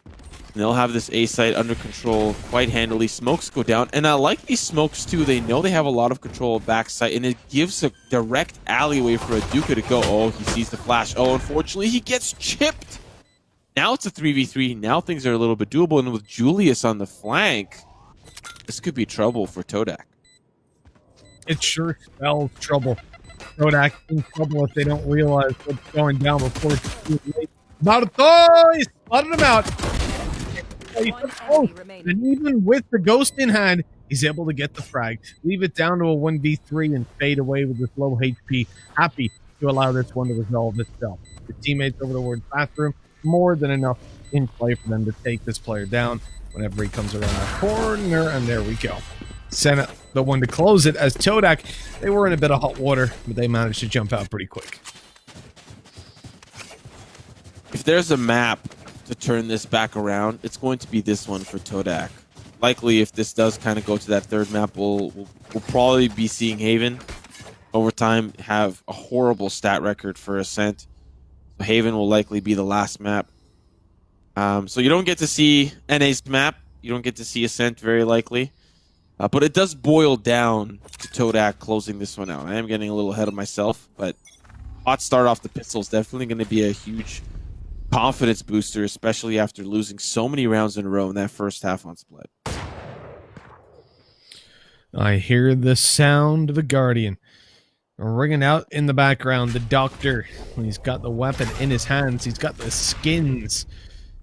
[SPEAKER 3] And they'll have this A site under control quite handily. Smokes go down. And I like these smokes, too. They know they have a lot of control of back site. And it gives a direct alleyway for 𝗔𝗢𝗖 to go. Oh, he sees the flash. Oh, unfortunately, he gets chipped. Now it's a 3v3. Now things are a little bit doable. And with Julius on the flank, this could be trouble for 𝗏𝗏𝗏.
[SPEAKER 2] It sure spells trouble. 𝗏𝗏𝗏 in trouble if they don't realize what's going down before it's too late. Martoy spotted him out. And even with the ghost in hand, he's able to get the frag. Leave it down to a 1v3 and fade away with this low HP. Happy to allow this one to resolve itself. The teammates over the word bathroom, more than enough in play for them to take this player down whenever he comes around the corner. And there we go. Senna, the one to close it, as 𝗏𝗏𝗏, they were in a bit of hot water, but they managed to jump out pretty quick.
[SPEAKER 3] If there's a map to turn this back around, it's going to be this one for 𝗏𝗏𝗏. Likely, if this does kind of go to that third map, we'll probably be seeing Haven. Overtime have a horrible stat record for Ascent. So Haven will likely be the last map. So you don't get to see NA's map. You don't get to see Ascent, very likely. But it does boil down to 𝗏𝗏𝗏 closing this one out. I am getting a little ahead of myself, but hot start off the pistol is definitely going to be a huge confidence booster, especially after losing so many rounds in a row in that first half on Split.
[SPEAKER 2] I hear the sound of a Guardian ringing out in the background. The doctor, he's got the weapon in his hands. He's got the skins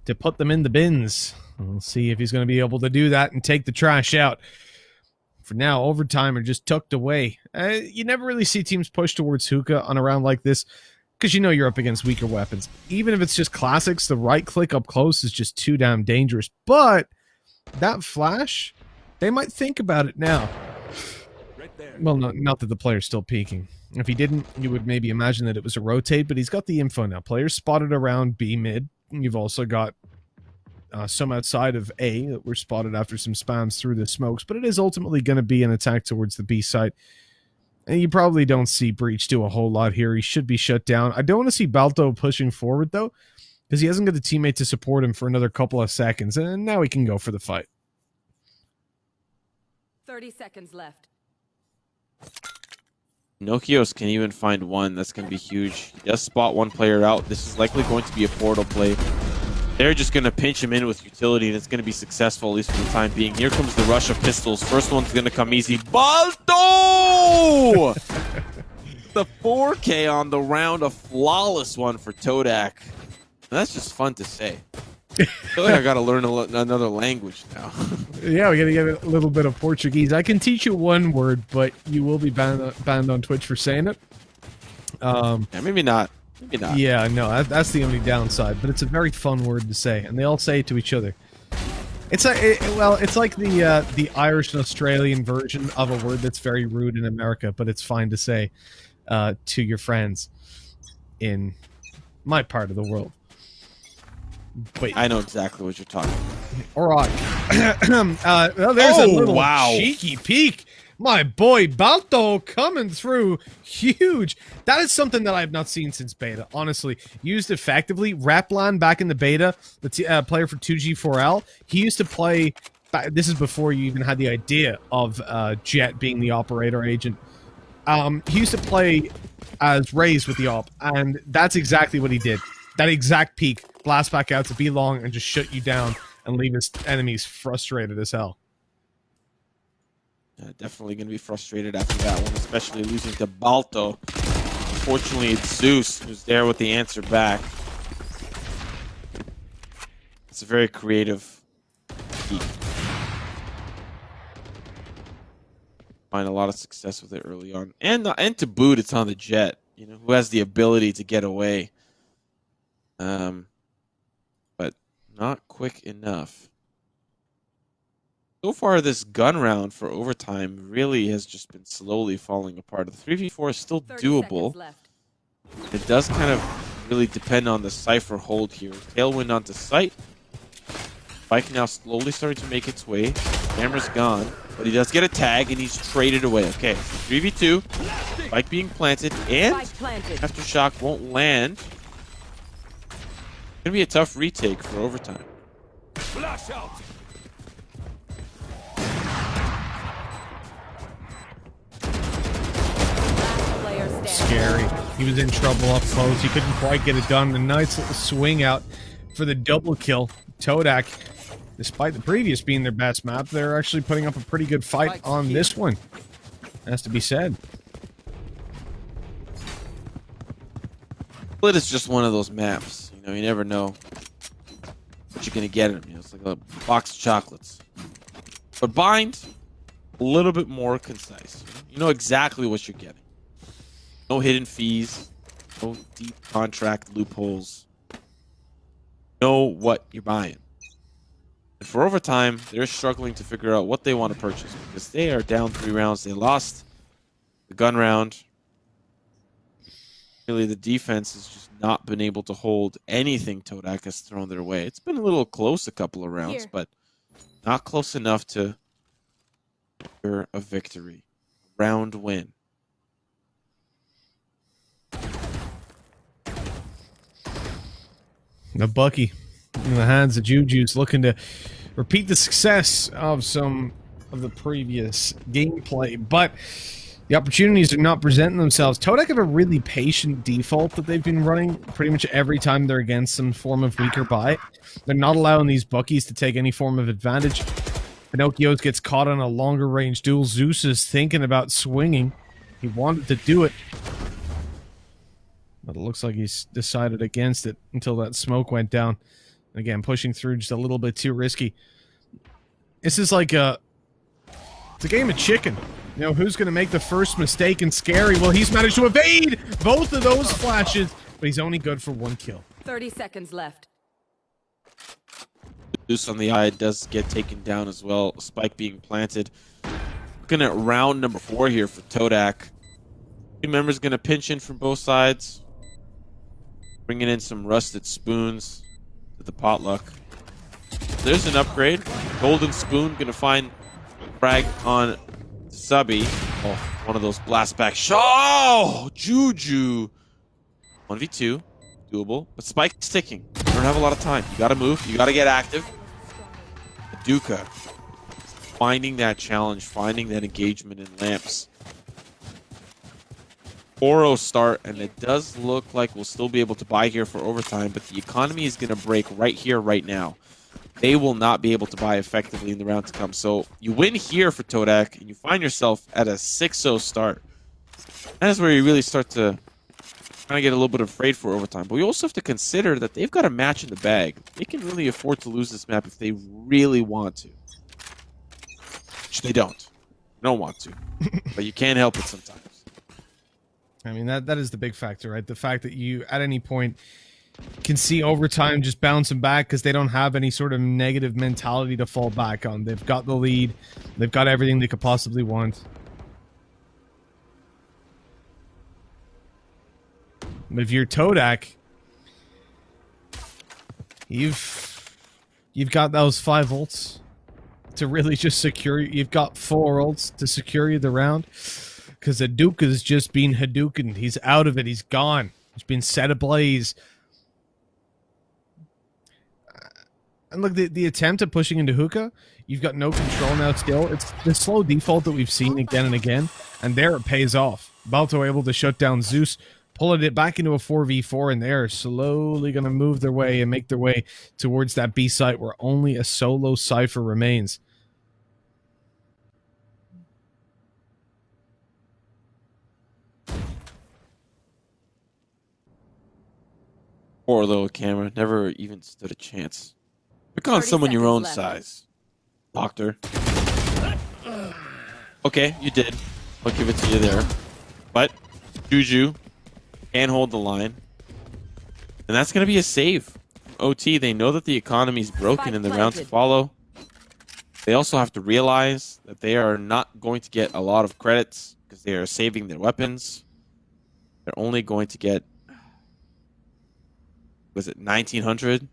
[SPEAKER 2] to put them in the bins. We'll see if he's going to be able to do that and take the trash out. For now, Overtime are just tucked away. You never really see teams push towards hookah on a round like this because you know you're up against weaker weapons. Even if it's just classics, the right click up close is just too damn dangerous. But that flash, they might think about it now.
[SPEAKER 5] Right there.
[SPEAKER 2] Well, no, not that the player's still peeking. If he didn't, you would maybe imagine that it was a rotate, but he's got the info now. Players spotted around B mid. You've also got some outside of A that were spotted after some spams through the smokes, but it is ultimately going to be an attack towards the B site. And you probably don't see Breach do a whole lot here. He should be shut down. I don't want to see Balto pushing forward, though, because he hasn't got the teammate to support him for another couple of seconds, and now he can go for the fight.
[SPEAKER 4] 30 seconds left.
[SPEAKER 3] Nokios can even find one. That's going to be huge. He does spot one player out. This is likely going to be a portal play. They're just going to pinch him in with utility, and it's going to be successful, at least for the time being. Here comes the rush of pistols. First one's going to come easy. Balto! The 4K on the round, a flawless one for 𝗏𝗏𝗏. That's just fun to say. I feel like I got to learn another language now.
[SPEAKER 2] Yeah, we got to get a little bit of Portuguese. I can teach you one word, but you will be banned on Twitch for saying it.
[SPEAKER 3] Yeah, maybe not. Maybe not.
[SPEAKER 2] Yeah, no, that's the only downside, but it's a very fun word to say, and they all say it to each other. It's like, it's like the Irish and Australian version of a word that's very rude in America, but it's fine to say to your friends in my part of the world. Wait,
[SPEAKER 3] I know exactly what you're talking about.
[SPEAKER 2] all right. Well, there's a little
[SPEAKER 3] wow.
[SPEAKER 2] cheeky peek. My boy Balto coming through huge. That is something that I have not seen since beta, honestly. Used effectively. Raplan back in the beta, the player for 2G4L, he used to play This is before you even had the idea of Jet being the operator agent. He used to play as Raze with the op, and that's exactly what he did. That exact peak, blast back out to be long and just shut you down and leave his enemies frustrated as hell.
[SPEAKER 3] Definitely going to be frustrated after that one, especially losing to Balto. Unfortunately, it's Zeus who's there with the answer back. It's a very creative peak. Find a lot of success with it early on. And to boot, it's on the Jet, you know, who has the ability to get away. But not quick enough. So far, this gun round for overtime really has just been slowly falling apart. The 3v4 is still doable. It does kind of really depend on the Cypher hold here. Tailwind onto sight. Spike now slowly starting to make its way. Camera's gone, but he does get a tag and he's traded away. Okay, 3v2. Spike being planted and Aftershock won't land. It's gonna be a tough retake for overtime.
[SPEAKER 5] Flash out.
[SPEAKER 2] Scary. He was in trouble up close. He couldn't quite get it done. A nice little swing out for the double kill. 𝗏𝗏, despite the previous being their best map, they're actually putting up a pretty good fight on this one. Has to be said.
[SPEAKER 3] Split is just one of those maps. You know, you never know what you're gonna get in them. You know, it's like a box of chocolates. But Bind, a little bit more concise. You know exactly what you're getting. No hidden fees, no deep contract loopholes. Know what you're buying. And for overtime, they're struggling to figure out what they want to purchase because they are down 3 rounds. They lost the gun round. Really, the defense has just not been able to hold anything 𝗏𝗏 has thrown their way. It's been a little close a couple of rounds, but not close enough to secure a victory. Round win.
[SPEAKER 2] The Bucky in the hands of Juju's looking to repeat the success of some of the previous gameplay, but the opportunities are not presenting themselves. 𝗏𝗏 have a really patient default that they've been running pretty much every time they're against some form of weaker buy. They're not allowing these Buckies to take any form of advantage. Pinocchio gets caught on a longer range duel. Zeus is thinking about swinging. He wanted to do it, but it looks like he's decided against it until that smoke went down. Again, pushing through just a little bit too risky. This is like it's a game of chicken. You know, who's going to make the first mistake? And Scary, well, he's managed to evade both of those flashes, but he's only good for 1 kill.
[SPEAKER 4] 30 seconds left.
[SPEAKER 3] Zeus on the eye does get taken down as well. Spike being planted. Looking at round number 4 here for 𝗏𝗏. Team members going to pinch in from both sides. Bringing in some rusted spoons to the potluck. There's an upgrade. Golden spoon going to find frag on 𝗏𝗏. Oh, one of those blast back shots. Oh, Juju. 1v2. Doable. But Spike's ticking. You don't have a lot of time. You got to move. You got to get active. 𝗏𝗏 finding that challenge, finding that engagement in lamps. 4-0 start, and it does look like we'll still be able to buy here for overtime, but the economy is going to break right here, right now. They will not be able to buy effectively in the round to come. So you win here for 𝗏𝗏, and you find yourself at a 6-0 start. That's where you really start to kind of get a little bit afraid for overtime. But we also have to consider that they've got a match in the bag. They can really afford to lose this map if they really want to. Which they don't. They don't want to. But you can't help it sometimes.
[SPEAKER 2] I mean, that is the big factor, right? The fact that you, at any point, can see overtime just bouncing back because they don't have any sort of negative mentality to fall back on. They've got the lead. They've got everything they could possibly want. If you're 𝗏𝗏, you've got those 5 ults to really just secure you. You've got 4 ults to secure you the round. Because Hadouken's just been Hadoukened. He's out of it. He's gone. He's been set ablaze. And look, the attempt at pushing into hookah, you've got no control now still. It's the slow default that we've seen again and again, and there it pays off. Balto able to shut down Zeus, pulling it back into a 4v4, and they're slowly going to move their way and make their way towards that B site where only a solo Cypher remains.
[SPEAKER 3] Poor little camera, never even stood a chance. Pick on
[SPEAKER 4] 30
[SPEAKER 3] someone your own
[SPEAKER 4] seconds left.
[SPEAKER 3] size, Doctor. Okay, you did. I'll give it to you there. But Juju can hold the line. And that's going to be a save. OT, they know that the economy's broken in the round to follow. They also have to realize that they are not going to get a lot of credits because they are saving their weapons. They're only going to get, was it 1900?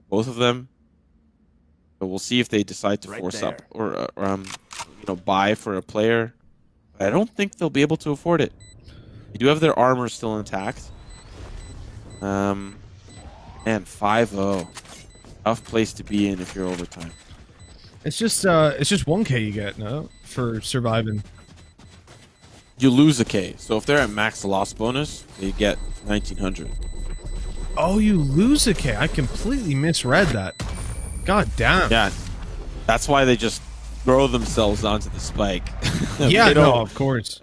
[SPEAKER 3] Both of them. So we'll see if they decide to force up or buy for a player. But I don't think they'll be able to afford it. They do have their armor still intact. And 5-0. Tough place to be in if you're overtime.
[SPEAKER 2] It's just 1k you get, no? For surviving.
[SPEAKER 3] You lose a K. So if they're at max loss bonus, they get 1900.
[SPEAKER 2] Oh, you lose a k. I completely misread that. God damn.
[SPEAKER 3] Yeah. That's why they just throw themselves onto the spike.
[SPEAKER 2] Yeah, no, of course.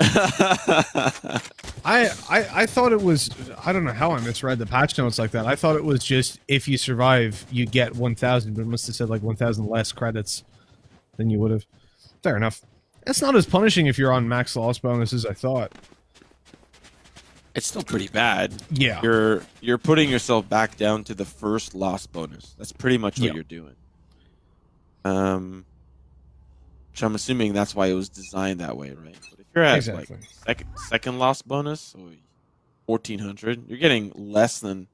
[SPEAKER 2] I thought it was, I don't know how I misread the patch notes like that. I thought it was just if you survive, you get 1,000, but it must have said like 1,000 less credits than you would have. Fair enough. It's not as punishing if you're on max loss bonus as I thought.
[SPEAKER 3] It's still pretty bad.
[SPEAKER 2] Yeah.
[SPEAKER 3] You're putting yourself back down to the first loss bonus. That's pretty much what you're doing. Which I'm assuming that's why it was designed that way, right? But if you're at like second loss bonus, so 1,400, you're getting less than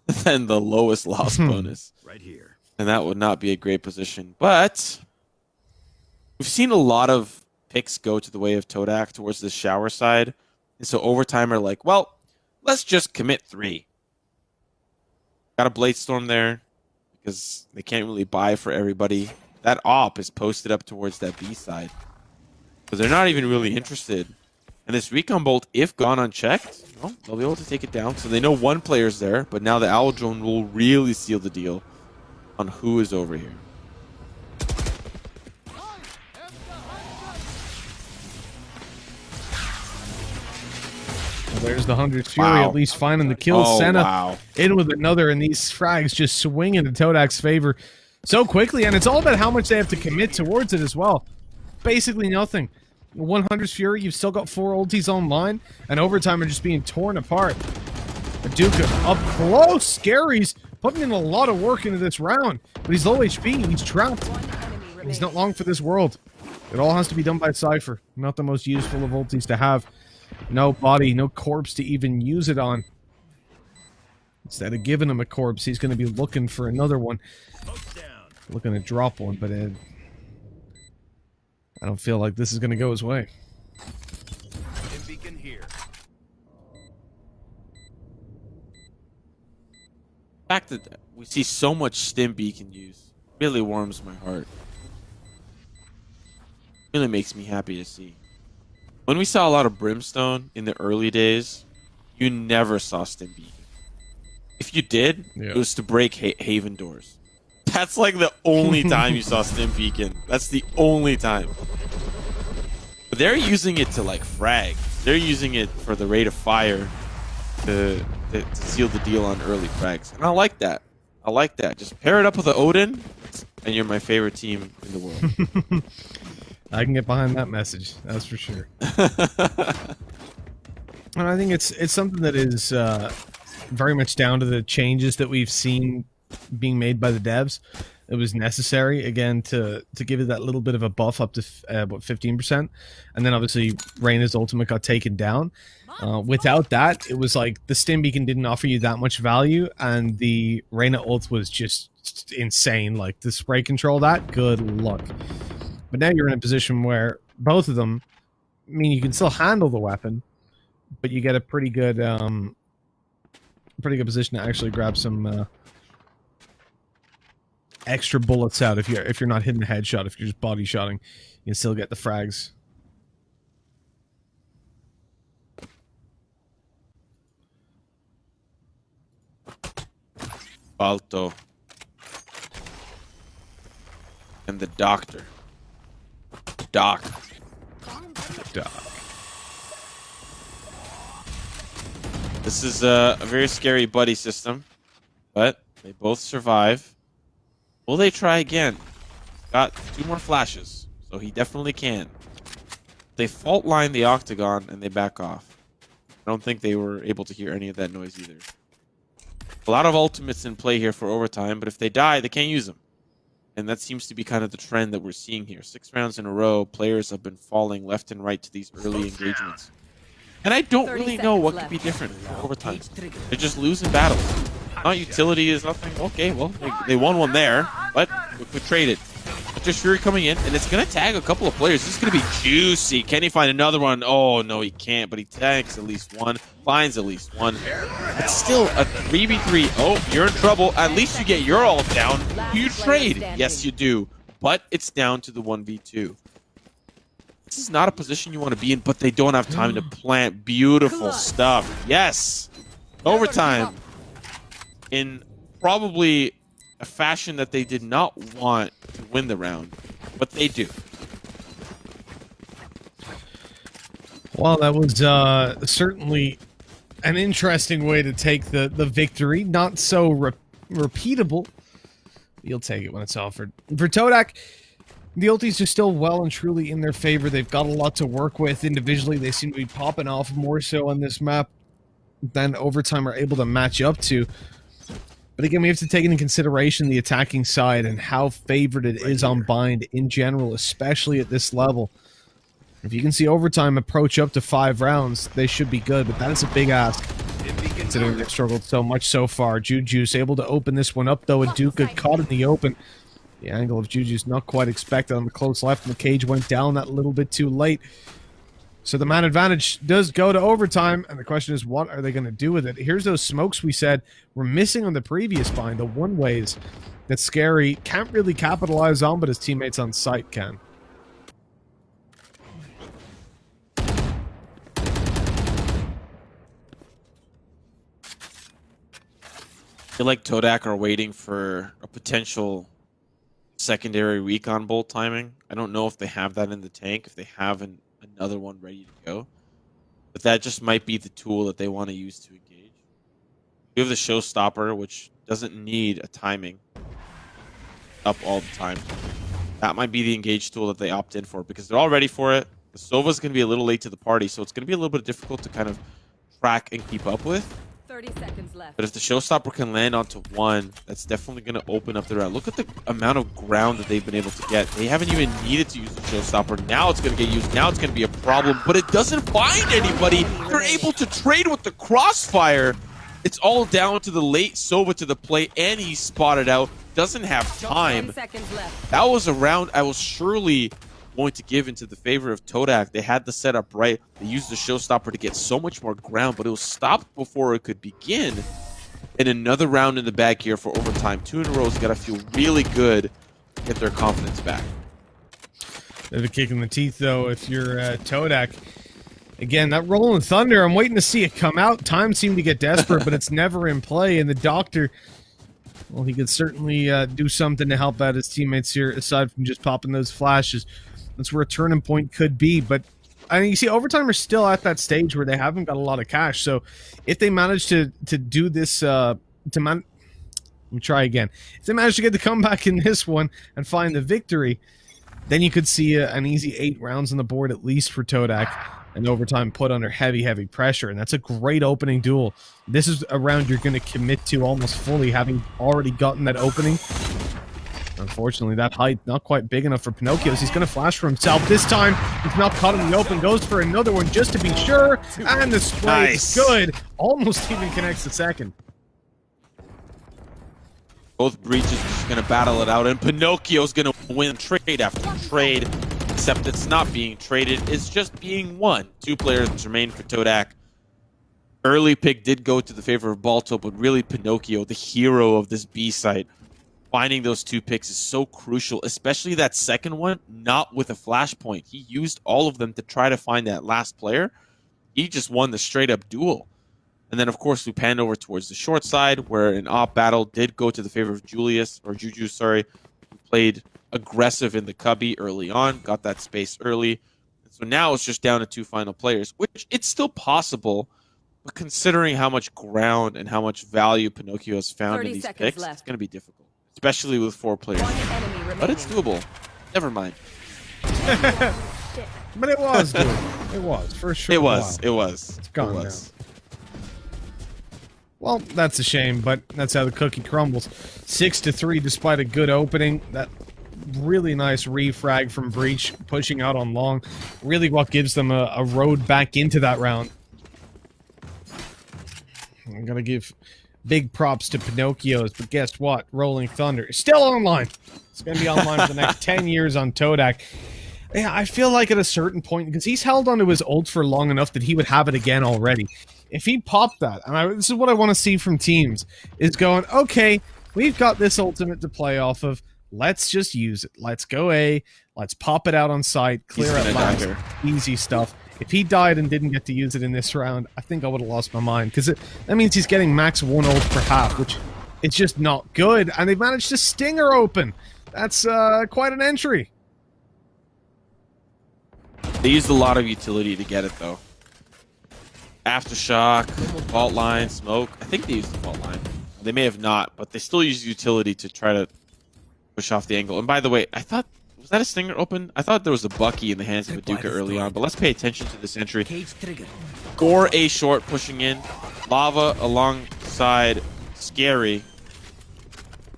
[SPEAKER 3] the lowest loss bonus.
[SPEAKER 5] Right here.
[SPEAKER 3] And that would not be a great position. But we've seen a lot of picks go to the way of Todak towards the shower side. And so overtime are like, well, let's just commit 3. Got a Blade Storm there because they can't really buy for everybody. That op is posted up towards that B side. Because they're not even really interested. And this Recon Bolt, if gone unchecked, well, they'll be able to take it down. So they know one player's there, but now the Owl Drone will really seal the deal on who is over here.
[SPEAKER 2] There's the 100 Fury at least finding the kill.
[SPEAKER 3] Oh,
[SPEAKER 2] Senna
[SPEAKER 3] wow.
[SPEAKER 2] in with another, and these frags just swinging in Todak's favor so quickly, and it's all about how much they have to commit towards it as well. Basically nothing. 100 Fury, you've still got 4 ultis online, and overtime are just being torn apart. Aduka up close. Scary's putting in a lot of work into this round, but he's low HP, he's trapped. He's not long for this world. It all has to be done by Cypher. Not the most useful of ultis to have. No body, no corpse to even use it on. Instead of giving him a corpse, he's going to be looking for another one. Looking to drop one, but I don't feel like this is going to go his way.
[SPEAKER 5] Beacon here.
[SPEAKER 3] The fact that we see so much Stim Beacon use really warms my heart. Really makes me happy to see. When we saw a lot of Brimstone in the early days, you never saw Stim Beacon. If you did, it was to break Haven doors. That's like the only time you saw Stim Beacon. That's the only time. But they're using it to like frag. They're using it for the rate of fire to seal the deal on early frags. And I like that. I like that. Just pair it up with the Odin, and you're my favorite team in the world.
[SPEAKER 2] I can get behind that message, that's for sure. And I think it's something that is very much down to the changes that we've seen being made by the devs. It was necessary, again, to give it that little bit of a buff up to about 15%. And then obviously Reyna's ultimate got taken down. Without that, it was like the Stim Beacon didn't offer you that much value, and the Reyna ult was just insane. Like, the spray control that, good luck. But now you're in a position where both of them, I mean, you can still handle the weapon, but you get a pretty good position to actually grab some extra bullets out if you're not hitting the headshot. If you're just body shotting, you can still get the frags.
[SPEAKER 3] Balto. And the doctor. Doc. This is a very scary buddy system, but they both survive. Will they try again? Got 2 more flashes, so he definitely can. They fault line the octagon and they back off. I don't think they were able to hear any of that noise either. A lot of ultimates in play here for overtime, but if they die, they can't use them. And that seems to be kind of the trend that we're seeing here. 6 rounds in a row, players have been falling left and right to these early engagements. And I don't really know what could be different for overtime. They're just losing battles. Not utility is nothing. Okay, well, they won one there, but we traded. Just Fury coming in, and it's going to tag a couple of players. This is going to be juicy. Can he find another one? Oh, no, he can't, but he tags at least one, finds at least one. It's still a 3v3. Oh, you're in trouble. At least you get your ult down. You trade. Yes, you do. But it's down to the 1v2. This is not a position you want to be in, but they don't have time to plant. Beautiful stuff. Yes. Overtime. In probably a fashion that they did not want to win the round, but they do.
[SPEAKER 2] Well, that was certainly an interesting way to take the victory. Not so repeatable. You'll take it when it's offered. For Todak, the ultis are still well and truly in their favor. They've got a lot to work with. Individually, they seem to be popping off more so on this map than overtime are able to match up to. But again, we have to take into consideration the attacking side and how favored it is on bind in general, especially at this level. If you can see overtime approach up to 5 rounds, they should be good, but that is a big ask, considering they've struggled so much so far. Juju's able to open this one up, though, and Duka caught in the open. The angle of Juju's not quite expected on the close left, and the cage went down that little bit too late. So the man advantage does go to overtime, and the question is, what are they going to do with it? Here's those smokes we said were missing on the previous bind, the one-ways that Scary can't really capitalize on, but his teammates on site can.
[SPEAKER 3] I feel like Todak are waiting for a potential secondary recon bolt timing. I don't know if they have that in the tank, if they have another one ready to go. But that just might be the tool that they want to use to engage. You have the showstopper, which doesn't need a timing up all the time. That might be the engage tool that they opt in for because they're all ready for it. The Sova's going to be a little late to the party, so it's going to be a little bit difficult to kind of track and keep up with.
[SPEAKER 4] 30 seconds left.
[SPEAKER 3] But if the showstopper can land onto one, that's definitely going to open up the round. Look at the amount of ground that they've been able to get. They haven't even needed to use the showstopper. Now it's going to get used. Now it's going to be a problem, but it doesn't find anybody. They're able to trade with the crossfire. It's all down to the late Sova to the plate, and he's spotted out. Doesn't have time.
[SPEAKER 4] 10 seconds left.
[SPEAKER 3] That was a round I was surely going to give into the favor of Todak. They had the setup right. They used the showstopper to get so much more ground, but it was stopped before it could begin. And another round in the bag here for overtime. 2 in a row has got to feel really good to get their confidence back.
[SPEAKER 2] Bit of a kick in the teeth, though, if you're Todak. Again, that Rolling Thunder, I'm waiting to see it come out. Time seemed to get desperate, but it's never in play. And the Doctor, well, he could certainly do something to help out his teammates here, aside from just popping those flashes. That's where a turning point could be. But I mean, you see, overtime are still at that stage where they haven't got a lot of cash. So if they manage to do this, let me try again. If they manage to get the comeback in this one and find the victory, then you could see an easy 8 rounds on the board at least for Todak. And overtime put under heavy, heavy pressure. And that's a great opening duel. This is a round you're going to commit to almost fully, having already gotten that opening. Unfortunately, that height not quite big enough for Pinocchio. He's going to flash for himself. This time, he's not caught in the open. Goes for another one just to be sure. And the spray is good. Almost even connects the second.
[SPEAKER 3] Both breaches are just going to battle it out. And Pinocchio's going to win trade after trade. Except it's not being traded. It's just being won. 2 players remain for Todak. Early pick did go to the favor of Balto, but really Pinocchio, the hero of this B site, finding those 2 picks is so crucial, especially that second one, not with a flashpoint. He used all of them to try to find that last player. He just won the straight-up duel. And then, of course, we panned over towards the short side, where an op battle did go to the favor of Juju, sorry. Who played aggressive in the cubby early on, got that space early. And so now it's just down to 2 final players, which it's still possible, but considering how much ground and how much value Pinocchio has found in these picks, it's going to be difficult, especially with 4 players. But it's doable. Never mind.
[SPEAKER 2] But it was doable. It was, for sure.
[SPEAKER 3] It was. It was.
[SPEAKER 2] It's gone now. Well, that's a shame, but that's how the cookie crumbles. 6-3 despite a good opening. That really nice refrag from Breach, pushing out on long. Really what gives them a road back into that round. I'm gonna give big props to Pinocchio's, but guess what? Rolling Thunder is still online. It's gonna be online for the next 10 years on Todak. Yeah, I feel like at a certain point, because he's held onto his ult for long enough that he would have it again already. If he popped that, and this is what I want to see from teams, is going, okay, we've got this ultimate to play off of, let's just use it. Let's go A, let's pop it out on site, clear out lamps, easy stuff. If he died and didn't get to use it in this round, I think I would have lost my mind, because that means he's getting max 1 ult per half, which it's just not good, and they've managed to Stinger open. That's quite an entry.
[SPEAKER 3] They used a lot of utility to get it, though. Aftershock, fault line, smoke. I think they used the fault line. They may have not, but they still used utility to try to push off the angle. And by the way, I thought, was that a Stinger open? I thought there was a Bucky in the hands of Viduka early on, but let's pay attention to this entry. Or A short pushing in. Lava alongside Scary.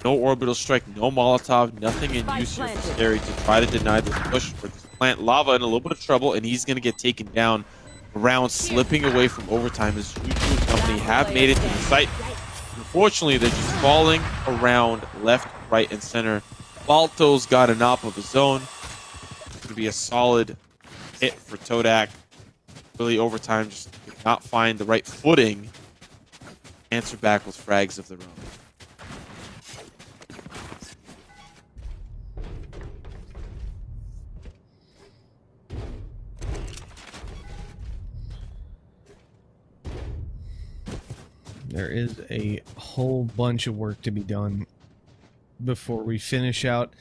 [SPEAKER 3] No orbital strike, no Molotov, nothing in use here for Scary to try to deny this push for this plant. Lava in a little bit of trouble, and he's going to get taken down. Round slipping away from overtime as Juju and company have made it to the site. Unfortunately, they're just falling around left, right, and center. Balto's got an op of his own. It's going to be a solid hit for Todak. Really, overtime just could not find the right footing. Answer back with frags of their own.
[SPEAKER 2] There is a whole bunch of work to be done before we finish out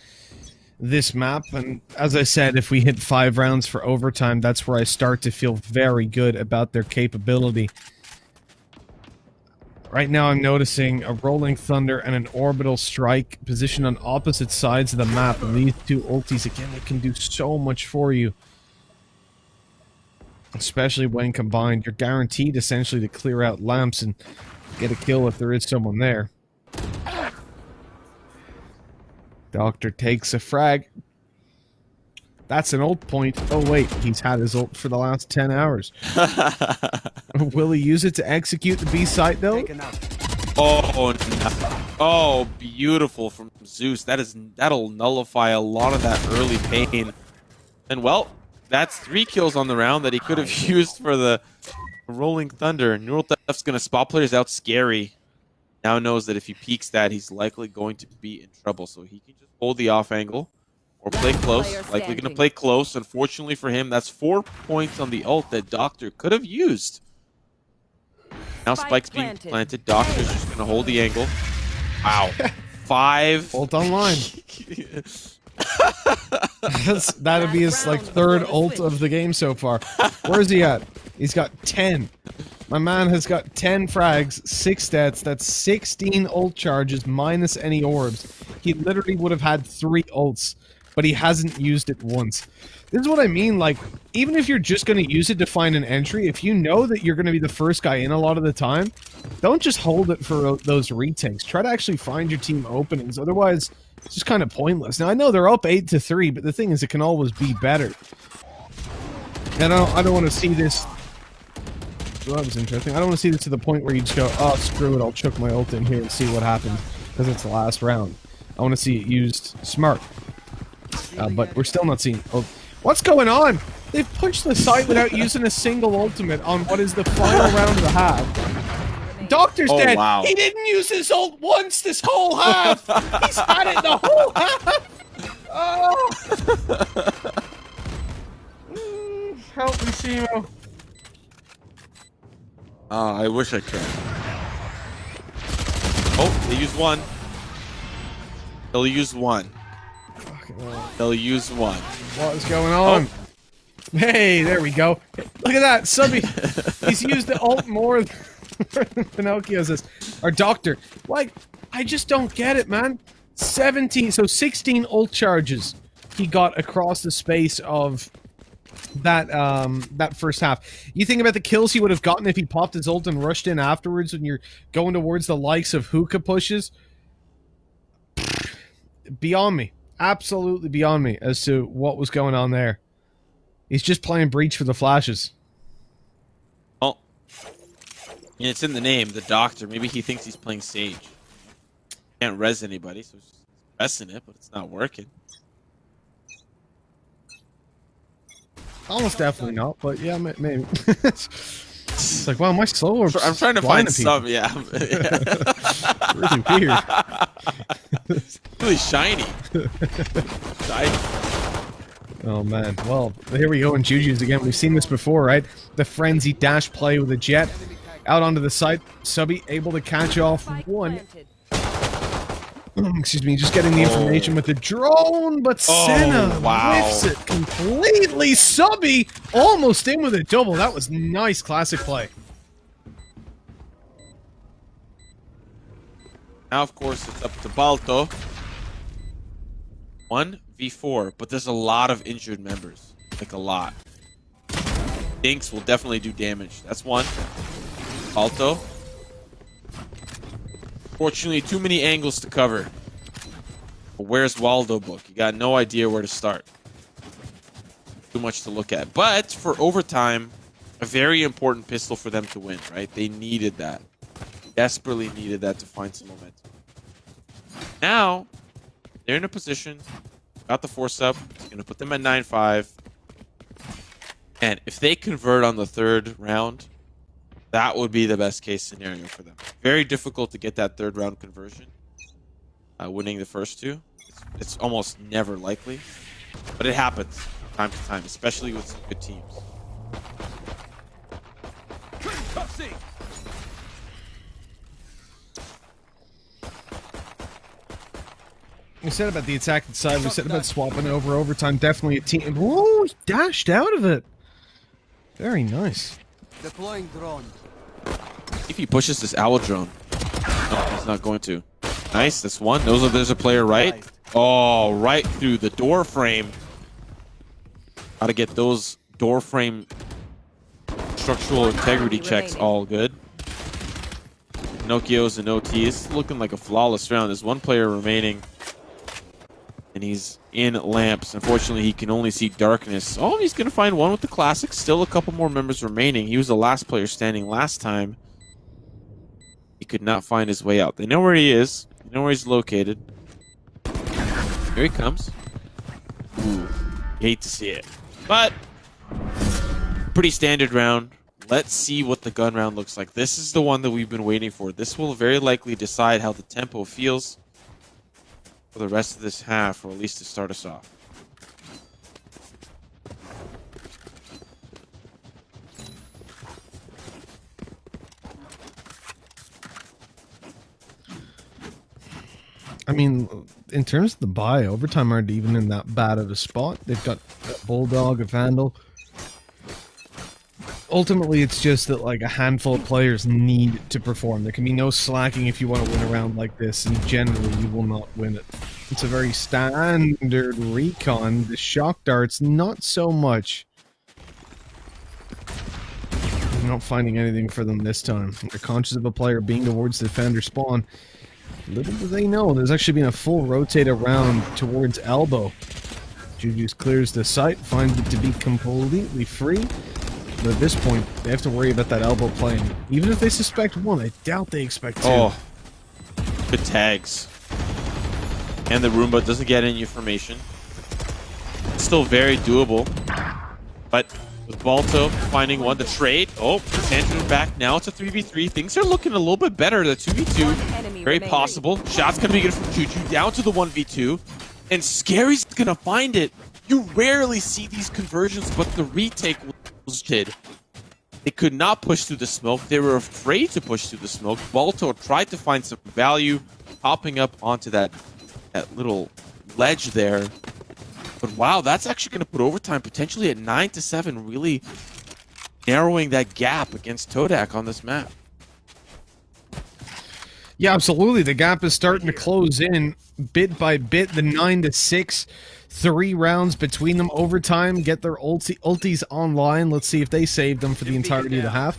[SPEAKER 2] this map. And as I said, if we hit 5 rounds for overtime, that's where I start to feel very good about their capability. Right now I'm noticing a Rolling Thunder and an Orbital Strike positioned on opposite sides of the map. And these 2 ultis, again, they can do so much for you. Especially when combined. You're guaranteed essentially to clear out lamps and get a kill if there is someone there. Doctor takes a frag. That's an ult point. Oh wait, he's had his ult for the last 10 hours. Will he use it to execute the B site though?
[SPEAKER 3] Oh, no. Oh, beautiful from Zeus. That'll nullify a lot of that early pain. And well, that's 3 kills on the round that he could have used for the Rolling Thunder. Neural Theft's going to spot players out. Scary now knows that if he peeks that, he's likely going to be in trouble. So he can just hold the off angle or play close. Likely going to play close. Unfortunately for him, that's 4 points on the ult that Doctor could have used. Now Spike's being planted. Doctor's just going to hold the angle. Wow. 5.
[SPEAKER 2] Ult online. That'd be his like 3rd ult of the game so far. Where's he at? He's got 10. My man has got 10 frags, 6 stats. That's 16 ult charges minus any orbs. He literally would have had 3 ults, but he hasn't used it once. This is what I mean, like, even if you're just going to use it to find an entry, if you know that you're going to be the first guy in a lot of the time, don't just hold it for those retakes. Try to actually find your team openings, otherwise it's just kind of pointless. Now, I know they're up 8-3, but the thing is, it can always be better. And I don't want to see this... Well, that was interesting. I don't want to see this to the point where you just go, oh, screw it, I'll chuck my ult in here and see what happens, because it's the last round. I want to see it used smart. But we're still not seeing... Oh, what's going on? They've pushed the site without using a single ultimate on what is the final round of the half. Doctor's
[SPEAKER 3] Oh,
[SPEAKER 2] dead.
[SPEAKER 3] wow.
[SPEAKER 2] He didn't use his ult once this whole half. He's had it the whole half. Oh. Help me, Simo.
[SPEAKER 3] Oh, I wish I could. Oh, they used one. They'll use one. They'll use one.
[SPEAKER 2] What is going on? Hey, there we go. Look at that, Subby. He's used the ult more than Pinocchio says. Our Doctor. Like, I just don't get it, man. 16 ult charges he got across the space of that that first half. You think about the kills he would have gotten if he popped his ult and rushed in afterwards when you're going towards the likes of hookah pushes. Beyond me. Absolutely beyond me as to what was going on there. He's just playing Breach for the flashes.
[SPEAKER 3] Oh. And it's in the name, the Doctor. Maybe he thinks he's playing Sage. Can't res anybody, so he's pressing it, but it's not working.
[SPEAKER 2] Almost definitely not, but yeah, maybe. It's like, wow, my slow orbs
[SPEAKER 3] I'm trying to
[SPEAKER 2] blinding
[SPEAKER 3] find
[SPEAKER 2] people.
[SPEAKER 3] some, yeah.
[SPEAKER 2] Really weird.
[SPEAKER 3] Really shiny. Shiny.
[SPEAKER 2] Oh man, well, here we go in Juju's again. We've seen this before, right? The frenzy dash play with a jet. Out onto the side, Subby able to catch off one. Excuse me, just getting the information with the drone, but Senna whiffs it completely. Subby almost in with a double. That was nice classic play.
[SPEAKER 3] Now, of course, it's up to Balto. 1v4, but there's a lot of injured members. Like, a lot. Dinks will definitely do damage. That's one. Balto. Fortunately, too many angles to cover. But where's Waldo book? You got no idea where to start. Too much to look at. But for overtime, a very important pistol for them to win, right? They needed that. Desperately needed that to find some momentum. Now, they're in a position. Got the force up. It's going to put them at 9-5. And if they convert on the third round, that would be the best case scenario for them. Very difficult to get that third round conversion. Winning the first two. It's almost never likely. But it happens from time to time, especially with some good teams.
[SPEAKER 2] We said about the attacking side, we said about swapping over overtime. Definitely a team. Whoa, he dashed out of it. Very nice.
[SPEAKER 6] Deploying drone.
[SPEAKER 3] If he pushes this owl drone. No, he's not going to. Nice, that's one. There's a player right. Oh, right through the door frame. How to get those door frame structural integrity checks all good. Pinocchios and OTs. Looking like a flawless round. There's one player remaining. And he's in lamps. Unfortunately, he can only see darkness. Oh, he's going to find one with the classics. Still a couple more members remaining. He was the last player standing last time. He could not find his way out. They know where he is. They know where he's located. Here he comes. Ooh, hate to see it. But, pretty standard round. Let's see what the gun round looks like. This is the one that we've been waiting for. This will very likely decide how the tempo feels for the rest of this half, or at least to start us off.
[SPEAKER 2] I mean, in terms of the buy, overtime aren't even in that bad of a spot. They've got a Bulldog, a Vandal. Ultimately, it's just that like a handful of players need to perform. There can be no slacking if you want to win a round like this, and generally you will not win it. It's a very standard recon. The shock darts, not so much. I'm not finding anything for them this time. They're conscious of a player being towards the defender spawn. Little do they know, there's actually been a full rotate around towards elbow. Juju's clears the site, finds it to be completely free. But at this point, they have to worry about that elbow playing. Even if they suspect one, I doubt they expect two.
[SPEAKER 3] Oh, good tags. And the Roomba doesn't get any information. It's still very doable. But With 𝗏𝗀 finding one to trade. Oh, Sandra back. Now it's a 3v3. Things are looking a little bit better. The 2v2, very possible. Shots gonna be good from Juju. Down to the 1v2. And Scary's gonna find it. You rarely see these conversions, but the retake was did. They could not push through the smoke. They were afraid to push through the smoke. 𝗏𝗀 tried to find some value, hopping up onto that little ledge there. But wow, that's actually going to put overtime potentially at 9-7, really narrowing that gap against Todak on this map.
[SPEAKER 2] Yeah, absolutely. The gap is starting to close in bit by bit. The 9-6, 3 rounds between them. Overtime, get their ulties online. Let's see if they save them for the entirety of the half.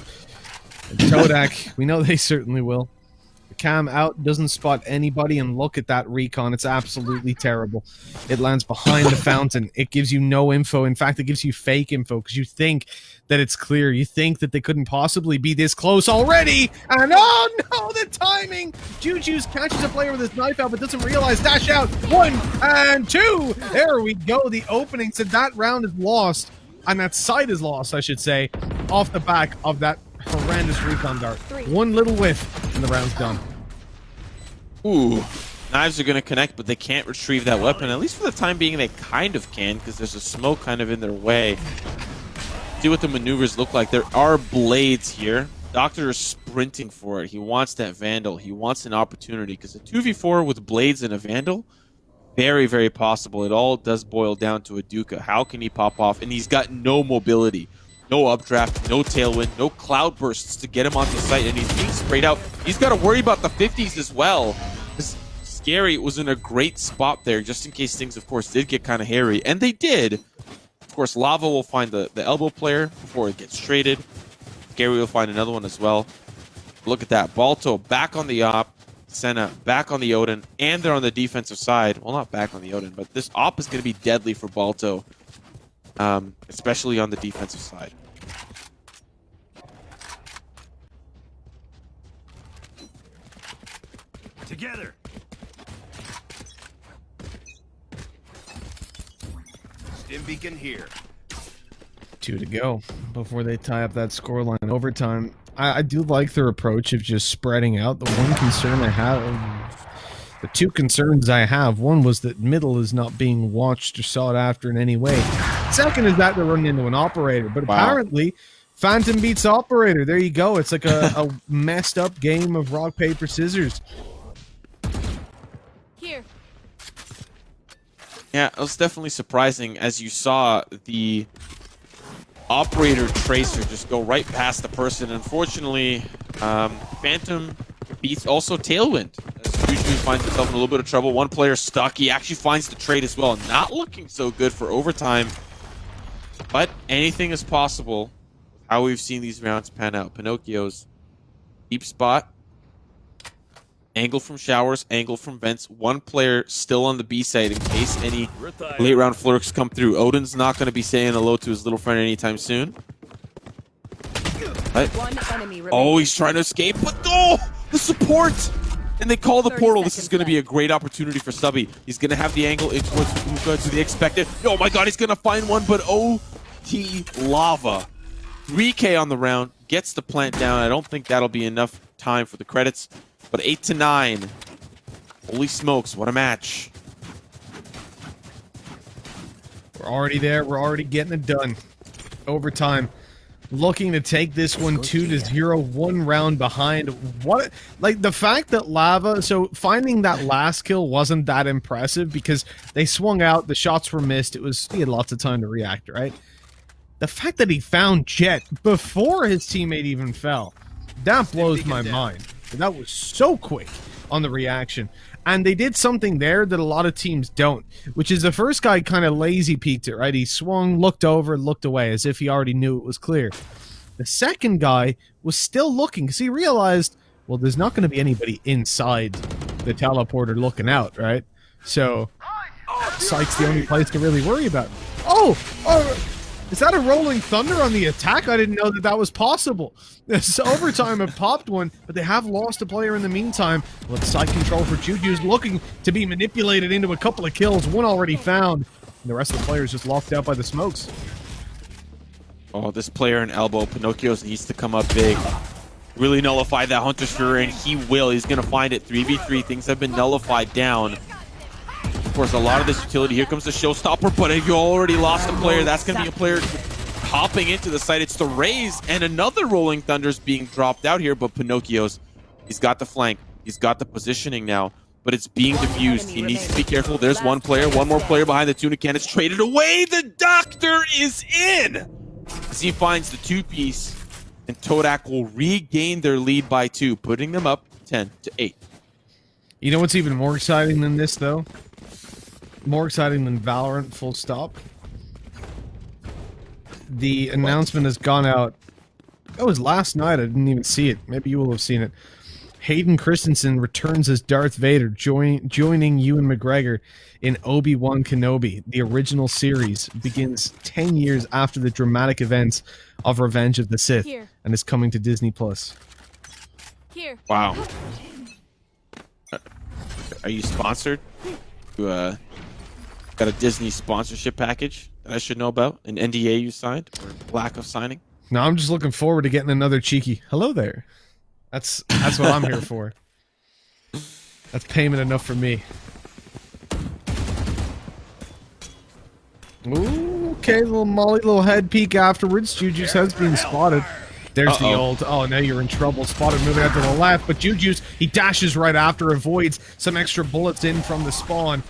[SPEAKER 2] And Todak, we know they certainly will. The cam out, doesn't spot anybody, and look at that recon. It's absolutely terrible. It lands behind the fountain. It gives you no info. In fact, it gives you fake info because you think that it's clear. You think that they couldn't possibly be this close already. And oh no, the timing! Juju's catches a player with his knife out but doesn't realize. Dash out. 1 and 2. There we go. The opening. So that round is lost. And that side is lost, I should say, off the back of that horrendous recon dart. One little whiff and the round's done.
[SPEAKER 3] Ooh. Knives are going to connect, but they can't retrieve that weapon. At least for the time being, they kind of can, because there's a smoke kind of in their way. See what the maneuvers look like. There are blades here. Doctor is sprinting for it. He wants that Vandal. He wants an opportunity, because a 2v4 with blades and a Vandal, very, very possible. It all does boil down to a Duca. How can he pop off? And he's got no mobility. No updraft, no tailwind, no cloud bursts to get him onto site, and he's being sprayed out. He's got to worry about the 50s as well. Scary was in a great spot there, just in case things, of course, did get kind of hairy. And they did. Of course, Lava will find the elbow player before it gets traded. Scary will find another one as well. Look at that. 𝗏𝗀 back on the op. Senna back on the Odin. And they're on the defensive side. Well, not back on the Odin, but this op is going to be deadly for 𝗏𝗀. Especially on the defensive side.
[SPEAKER 5] Together. Stim beacon here.
[SPEAKER 2] 2 to go before they tie up that scoreline. Overtime. I do like their approach of just spreading out. The one concern I have, the 2 concerns I have, one was that middle is not being watched or sought after in any way. Second is that they're running into an operator, but apparently Phantom beats operator. There you go. It's like a messed up game of rock, paper, scissors.
[SPEAKER 4] Here.
[SPEAKER 3] Yeah, it was definitely surprising as you saw the operator tracer just go right past the person. Unfortunately, Phantom beats also Tailwind. As Juju finds himself in a little bit of trouble. One player stuck. He actually finds the trade as well. Not looking so good for overtime. But anything is possible with how we've seen these rounds pan out. Pinocchio's deep spot. Angle from showers, angle from vents. One player still on the B side in case any late round flirks come through. Odin's not going to be saying hello to his little friend anytime soon. But,
[SPEAKER 4] One enemy remaining.
[SPEAKER 3] oh, he's trying to escape, but oh, the support! And they call the portal. This is going to be a great opportunity for Stubby. He's going to have the angle in towards Uka to the expected. Oh my god, he's going to find one, but OT Lava. 3K on the round, gets the plant down. I don't think that'll be enough time for the credits. But 8-9. Holy smokes, what a match.
[SPEAKER 2] We're already there. We're already getting it done. Overtime. Looking to take this one 2-0, 1 round behind. What, like the fact that Lava, so finding that last kill wasn't that impressive because they swung out, the shots were missed. He had lots of time to react, right? The fact that he found Jet before his teammate even fell, that blows my mind. That was so quick on the reaction. And they did something there that a lot of teams don't, which is the first guy kind of lazy peeked it, right? He swung, looked over, looked away as if he already knew it was clear. The second guy was still looking because he realized, well, there's not going to be anybody inside the teleporter looking out, right? So, Site's the only place to really worry about. Oh! Is that a rolling thunder on the attack? I didn't know that that was possible. This overtime have popped one, but they have lost a player in the meantime. Well, the side control for Juju's looking to be manipulated into a couple of kills. One already found. And the rest of the players just locked out by the smokes.
[SPEAKER 3] Oh, this player in elbow, Pinocchio's needs to come up big. Really nullify that Hunter's Fury, and he will. He's going to find it. 3v3. Things have been nullified down. Of course, a lot of this utility. Here comes the showstopper, but if you already lost a player, that's going to be a player hopping into the site. It's the Raze, and another Rolling Thunder's being dropped out here, but Pinocchio's, he's got the flank. He's got the positioning now, but it's being diffused. He needs to be careful. There's one player, one more player behind the tuna can. It's traded away. The Doctor is in as he finds the two-piece, and Todak will regain their lead by 2, putting them up 10-8.
[SPEAKER 2] You know what's even more exciting than this, though? More exciting than Valorant, full stop. The announcement has gone out. It was last night. I didn't even see it. Maybe you will have seen it. Hayden Christensen returns as Darth Vader, joining Ewan McGregor in Obi-Wan Kenobi. The original series begins 10 years after the dramatic events of Revenge of the Sith and is coming to Disney+.
[SPEAKER 4] Here.
[SPEAKER 3] Wow. Are you sponsored? You, got a Disney sponsorship package that I should know about? An NDA you signed? Or lack of signing?
[SPEAKER 2] No, I'm just looking forward to getting another cheeky hello there. That's what I'm here for. That's payment enough for me. Ooh, okay, little Molly, little head peek afterwards. Juju's has been spotted. There's the old, oh, now you're in trouble. Spotted moving out to the left, but Juju's, he dashes right after, avoids some extra bullets in from the spawn.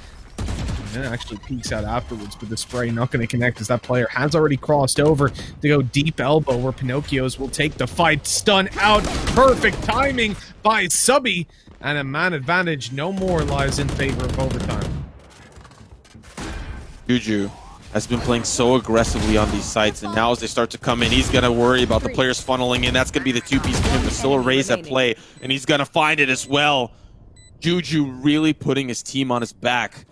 [SPEAKER 2] And actually peeks out afterwards, but the spray not going to connect as that player has already crossed over to go deep elbow where Pinocchio's will take the fight. Stun out. Perfect timing by Subby. And a man advantage no more lies in favor of overtime.
[SPEAKER 3] Juju has been playing so aggressively on these sites, and now as they start to come in, he's going to worry about the players funneling in. That's going to be the two-piece for him. There's still a Raze at play, and he's going to find it as well. Juju really putting his team on his back.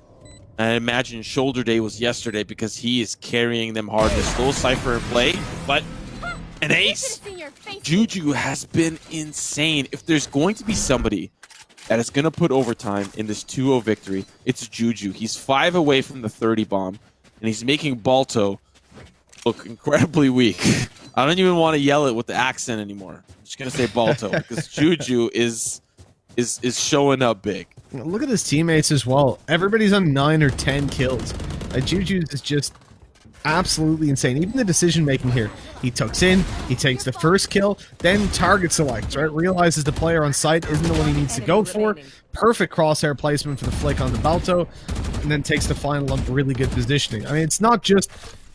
[SPEAKER 3] I imagine shoulder day was yesterday because he is carrying them hard. There's still Cypher in play, but an ace. Juju has been insane. If there's going to be somebody that is going to put overtime in this 2-0 victory, it's Juju. He's 5 away from the 30 bomb, and he's making Balto look incredibly weak. I don't even want to yell it with the accent anymore. I'm just going to say Balto because Juju is showing up big.
[SPEAKER 2] Look at his teammates as well. Everybody's on 9 or 10 kills. Juju's is just absolutely insane. Even the decision making here. He tucks in, he takes the first kill, then target selects, right? Realizes the player on site isn't the one he needs to go for. Perfect crosshair placement for the flick on the Balto, and then takes the final on really good positioning. I mean, it's not just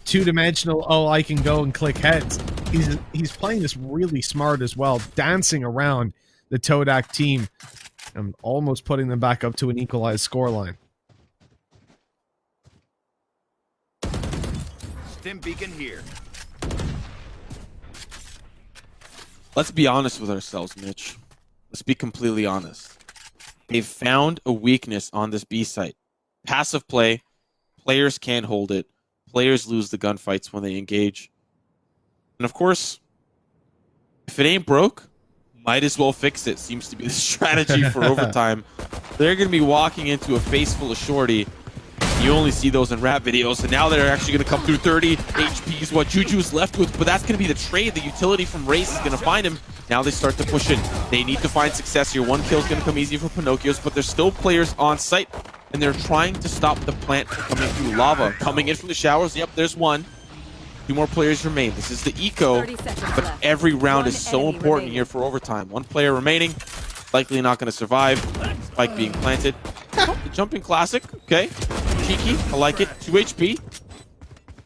[SPEAKER 2] two-dimensional, oh, I can go and click heads. He's playing this really smart as well, dancing around the Todak team. I'm almost putting them back up to an equalized scoreline.
[SPEAKER 5] Stim beacon here.
[SPEAKER 3] Let's be honest with ourselves, Mitch. Let's be completely honest. They've found a weakness on this B site. Passive play. Players can't hold it. Players lose the gunfights when they engage. And of course, if it ain't broke, might as well fix it. Seems to be the strategy for overtime. They're going to be walking into a face full of shorty. You only see those in rap videos, and now they're actually going to come through. 30 HP is what Juju is left with, but that's going to be the trade. The utility from Raze is going to find him. Now they start to push in. They need to find success here. One kill is going to come easy for Pinocchio's, but there's still players on site, and they're trying to stop the plant from coming through lava. Coming in from the showers. Yep, there's one. 2 more players remain. This is the eco, but every round is so important here for overtime. 1 player remaining, likely not going to survive. Spike being planted. Oh, the jumping classic. Okay. Cheeky. I like it. 2 HP.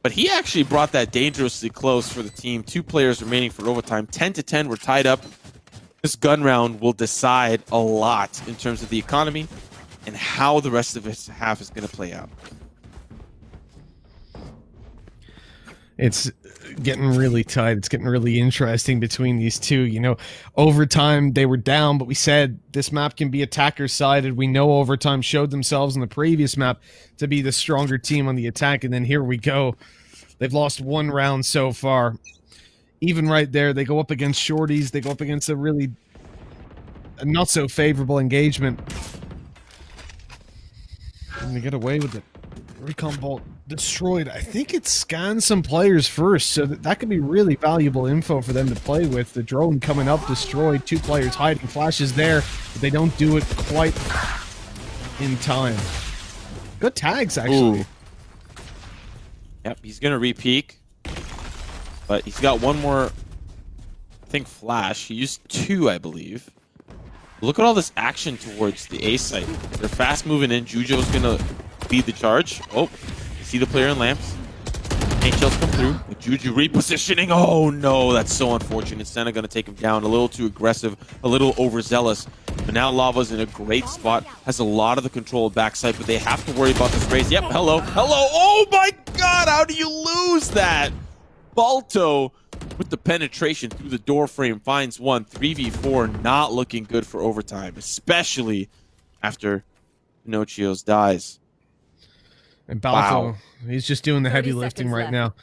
[SPEAKER 3] But he actually brought that dangerously close for the team. 2 players remaining for overtime. 10-10. We're tied up. This gun round will decide a lot in terms of the economy and how the rest of its half is going to play out.
[SPEAKER 2] It's getting really tight. It's getting really interesting between these two. You know, overtime, they were down, but we said this map can be attacker-sided. We know overtime showed themselves in the previous map to be the stronger team on the attack, and then here we go. They've lost 1 round so far. Even right there, they go up against shorties. They go up against a really not so favorable engagement. And they get away with it. Recon Bolt destroyed. I think it scans some players first, so that could be really valuable info for them to play with. The drone coming up destroyed. 2 players hiding. Flashes there, but they don't do it quite in time. Good tags, actually.
[SPEAKER 3] Ooh. Yep, he's going to re-peek. But he's got one more, I think, flash. He used 2, I believe. Look at all this action towards the A site. They're fast moving in. Jujo's going to lead the charge. Oh, you see the player in lamps. Paint shells come through. With Juju repositioning. Oh no, that's so unfortunate. Senna going to take him down. A little too aggressive, a little overzealous. But now Lava's in a great spot. Has a lot of the control backside, but they have to worry about this raise. Yep, hello, hello. Oh my god, how do you lose that? 𝗠𝘀𝘁 with the penetration through the door frame finds one. 3v4, not looking good for overtime, especially after Pinocchio's dies.
[SPEAKER 2] And 𝗠𝘀𝘁,
[SPEAKER 3] Wow.
[SPEAKER 2] he's just doing the heavy
[SPEAKER 4] 30
[SPEAKER 2] lifting
[SPEAKER 4] seconds
[SPEAKER 2] right
[SPEAKER 4] left.
[SPEAKER 2] now.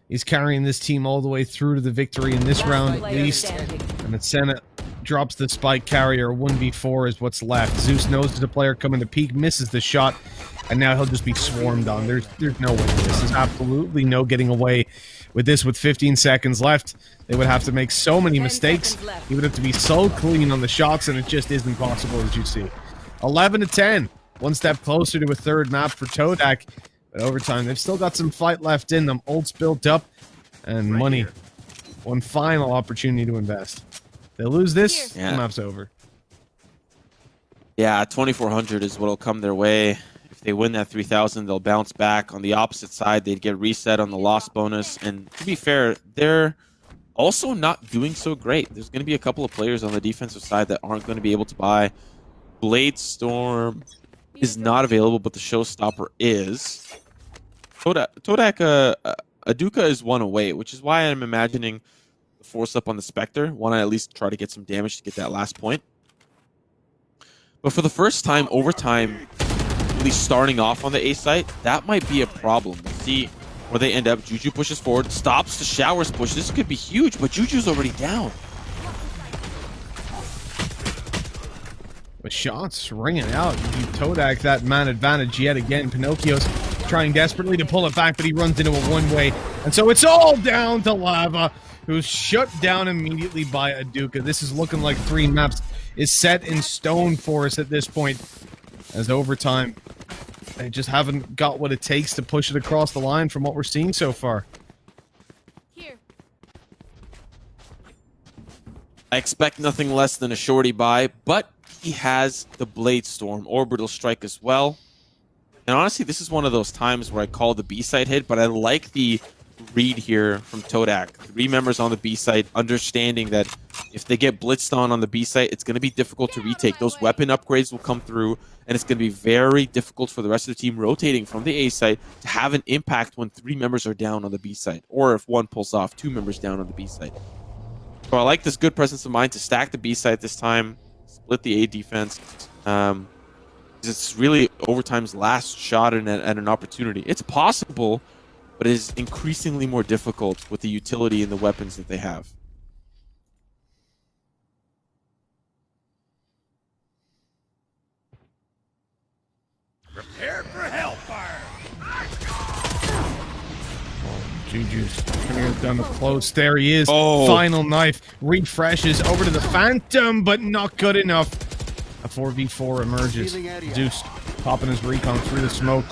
[SPEAKER 2] He's carrying this team all the way through to the victory in this round at
[SPEAKER 4] player
[SPEAKER 2] least.
[SPEAKER 4] standing.
[SPEAKER 2] And then Senna drops the spike carrier. 1v4 is what's left. Zeus knows there's a player coming to peek, misses the shot, and now he'll just be swarmed on. There's no way. This is absolutely no getting away with this. With 15 seconds left, they would have to make so many
[SPEAKER 4] 10
[SPEAKER 2] mistakes.
[SPEAKER 4] seconds left.
[SPEAKER 2] He would have to be so clean on the shots, and it just isn't possible, as you see. 11-10. One step closer to a third map for Todak. But overtime, they've still got some fight left in them. Ults built up, and money. One final opportunity to invest. They lose this,
[SPEAKER 3] Yeah.
[SPEAKER 2] the map's over.
[SPEAKER 3] Yeah, 2400 is what'll come their way. If they win that 3000, they'll bounce back. On the opposite side, they'd get reset on the loss bonus. And to be fair, they're also not doing so great. There's going to be a couple of players on the defensive side that aren't going to be able to buy. Bladestorm is not available, but the showstopper is. Todak 𝗠𝘀𝘁 is 1 away, which is why I'm imagining the force up on the Spectre. Want to at least try to get some damage to get that last point. But for the first time, overtime, really starting off on the A site, that might be a problem. We'll see where they end up. Juju pushes forward, stops the showers push. This could be huge, but Juju's already down.
[SPEAKER 2] With shots ringing out, you Todak that man advantage yet again. Pinocchio's trying desperately to pull it back, but he runs into a one-way. And so it's all down to Lava, who's shut down immediately by 𝗑𝗀𝗁. This is looking like 3 maps is set in stone for us at this point. As overtime, they just haven't got what it takes to push it across the line from what we're seeing so far.
[SPEAKER 4] Here.
[SPEAKER 3] I expect nothing less than a shorty buy, but he has the Bladestorm orbital strike as well. And honestly, this is one of those times where I call the B side hit, but I like the read here from Todak. 3 members on the B site, understanding that if they get blitzed on the B site, it's going to be difficult to retake. Those weapon upgrades will come through, and it's going to be very difficult for the rest of the team rotating from the A site to have an impact when 3 members are down on the B site, or if one pulls off 2 members down on the B site. So I like this good presence of mind to stack the B site this time, split the A defense. It's really overtime's last shot at an opportunity. It's possible, but it is increasingly more difficult with the utility and the weapons that they have.
[SPEAKER 5] Prepare for hellfire.
[SPEAKER 2] Juju's coming out down the close. There he is.
[SPEAKER 3] Oh.
[SPEAKER 2] Final knife. Refreshes over to the Phantom, but not good enough. A 4v4 emerges. Zeus popping his recon through the smoke.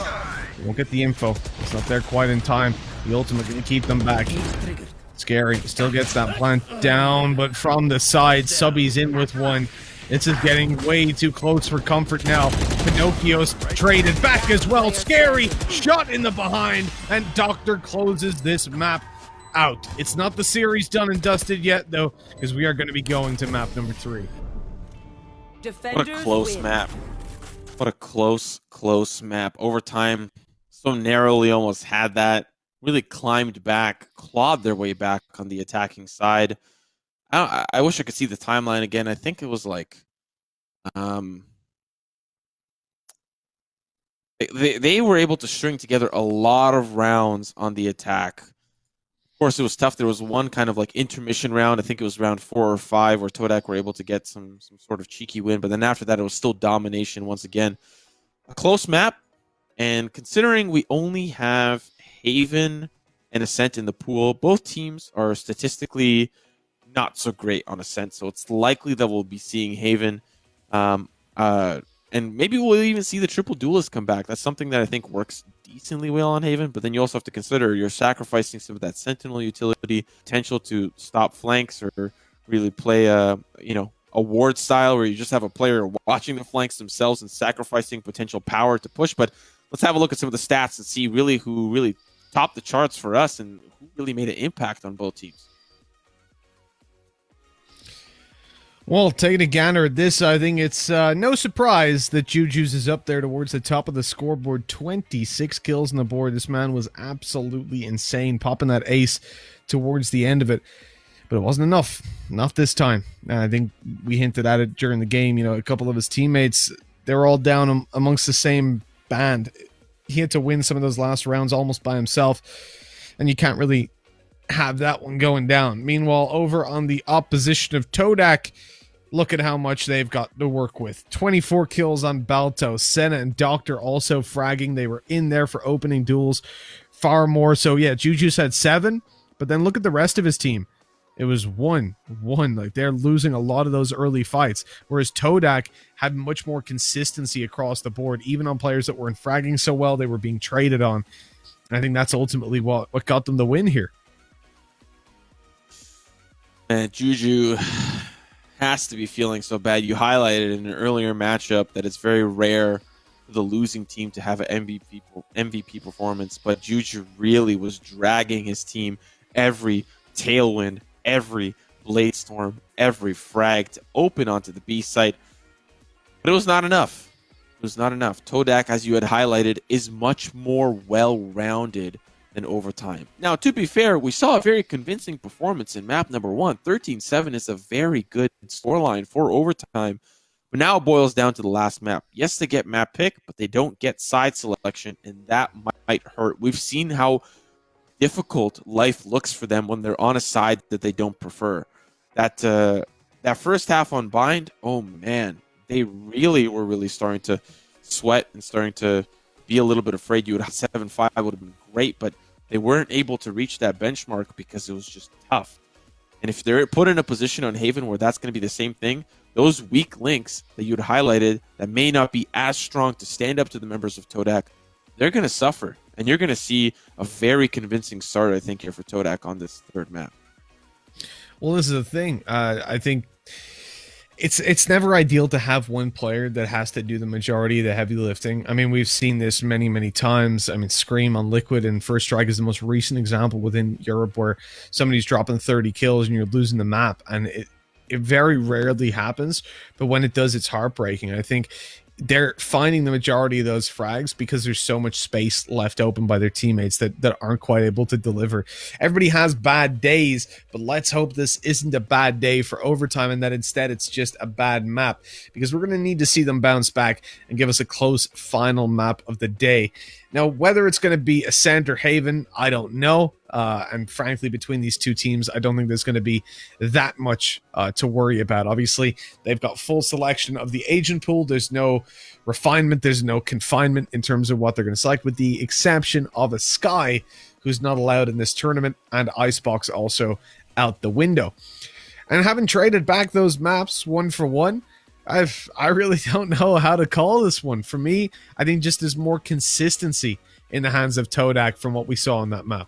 [SPEAKER 2] He won't get the info. It's not there quite in time. The ultimate going to keep them back. Scary. Still gets that plant down, but from the side, Subby's in with one. This is getting way too close for comfort now. Pinocchio's traded back as well. Scary shot in the behind, and Doctor closes this map out. It's not the series done and dusted yet, though, because we are going to be going to map number 3.
[SPEAKER 3] What a close map. What a close map. Overtime, so narrowly almost had that. Really climbed back, clawed their way back on the attacking side. I wish I could see the timeline again. I think it was like, they were able to string together a lot of rounds on the attack. Of course, it was tough. There was one kind of like intermission round. I think it was round 4 or 5 where Todak were able to get some sort of cheeky win. But then after that, it was still domination once again. A close map. And considering we only have Haven and Ascent in the pool, both teams are statistically not so great on Ascent. So it's likely that we'll be seeing Haven. And maybe we'll even see the triple duelist come back. That's something that I think works decently well on Haven. But then you also have to consider you're sacrificing some of that Sentinel utility, potential to stop flanks or really play a ward style where you just have a player watching the flanks themselves and sacrificing potential power to push. But let's have a look at some of the stats and see really who really topped the charts for us and who really made an impact on both teams.
[SPEAKER 2] Well, taking a gander at this, I think it's no surprise that Juju's is up there towards the top of the scoreboard. 26 kills on the board. This man was absolutely insane, popping that ace towards the end of it. But it wasn't enough. Not this time. I think we hinted at it during the game. A couple of his teammates, they were all down amongst the same band. He had to win some of those last rounds almost by himself. And you can't really have that one going down. Meanwhile, over on the opposition of 𝗏𝗏, look at how much they've got to work with. 24 kills on 𝗏𝗏. Senna and Doctor also fragging. They were in there for opening duels far more. So yeah, Juju's had 7, but then look at the rest of his team. It was 1. Like, they're losing a lot of those early fights, whereas 𝗏𝗏 had much more consistency across the board. Even on players that weren't fragging so well, they were being traded on. And I think that's ultimately what got them the win here.
[SPEAKER 3] Man, Juju has to be feeling so bad. You highlighted in an earlier matchup that it's very rare for the losing team to have an MVP performance, but Juju really was dragging his team every tailwind, every blade storm, every frag to open onto the B site. But it was not enough. It was not enough. 𝗏𝗏, as you had highlighted, is much more well-rounded than Overtime. Now, to be fair, we saw a very convincing performance in map number 1. 13-7 is a very good scoreline for Overtime. But now it boils down to the last map. Yes, they get map pick, but they don't get side selection, and that might hurt. We've seen how difficult life looks for them when they're on a side that they don't prefer. That first half on Bind, oh man, they were starting to sweat and starting to be a little bit afraid. You would have 7-5 would have been great, but they weren't able to reach that benchmark because it was just tough. And if they're put in a position on Haven where that's going to be the same thing, those weak links that you'd highlighted that may not be as strong to stand up to the members of 𝗏𝗏, they're going to suffer. And you're going to see a very convincing start, I think, here for 𝗏𝗏 on this third map.
[SPEAKER 2] Well, this is the thing. I think it's never ideal to have one player that has to do the majority of the heavy lifting. I mean, we've seen this many, many times. I mean, Scream on Liquid and First Strike is the most recent example within Europe where somebody's dropping 30 kills and you're losing the map. And it very rarely happens. But when it does, it's heartbreaking. I think they're finding the majority of those frags because there's so much space left open by their teammates that aren't quite able to deliver. Everybody has bad days, but let's hope this isn't a bad day for Overtime and that instead it's just a bad map, because we're going to need to see them bounce back and give us a close final map of the day. Now, whether it's going to be Ascent or Haven, I don't know. And frankly, between these two teams, I don't think there's going to be that much to worry about. Obviously, they've got full selection of the agent pool. There's no refinement. There's no confinement in terms of what they're going to select, with the exception of a Sky, who's not allowed in this tournament, and Icebox also out the window. And having traded back those maps one for one, I really don't know how to call this one. For me, I think just there's more consistency in the hands of 𝗏𝗏 from what we saw on that map.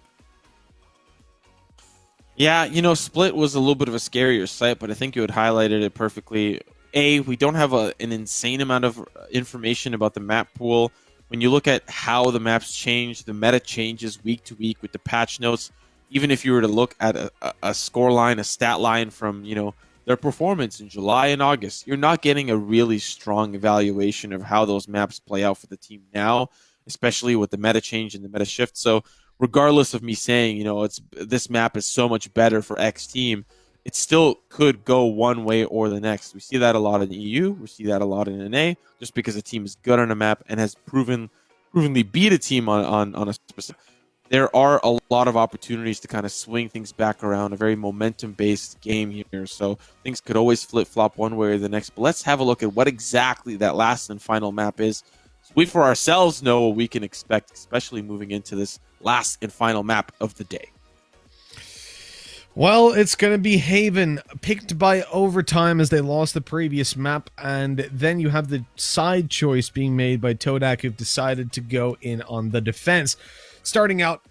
[SPEAKER 3] Yeah, Split was a little bit of a scarier site, but I think you had highlighted it perfectly. We don't have an insane amount of information about the map pool. When you look at how the maps change, the meta changes week to week with the patch notes. Even if you were to look at a score line, a stat line from, their performance in July and August, you're not getting a really strong evaluation of how those maps play out for the team now, especially with the meta change and the meta shift. So regardless of me saying, this map is so much better for X team, it still could go one way or the next. We see that a lot in EU. We see that a lot in NA, just because a team is good on a map and has provenly beat a team on a specific. There are a lot of opportunities to kind of swing things back around, a very momentum-based game here. So things could always flip-flop one way or the next. But let's have a look at what exactly that last and final map is, we for ourselves know what we can expect, especially moving into this last and final map of the day.
[SPEAKER 2] Well, it's going to be Haven, picked by overtime as they lost the previous map, and then you have the side choice being made by 𝗏𝗏, who've decided to go in on the defense. Starting out,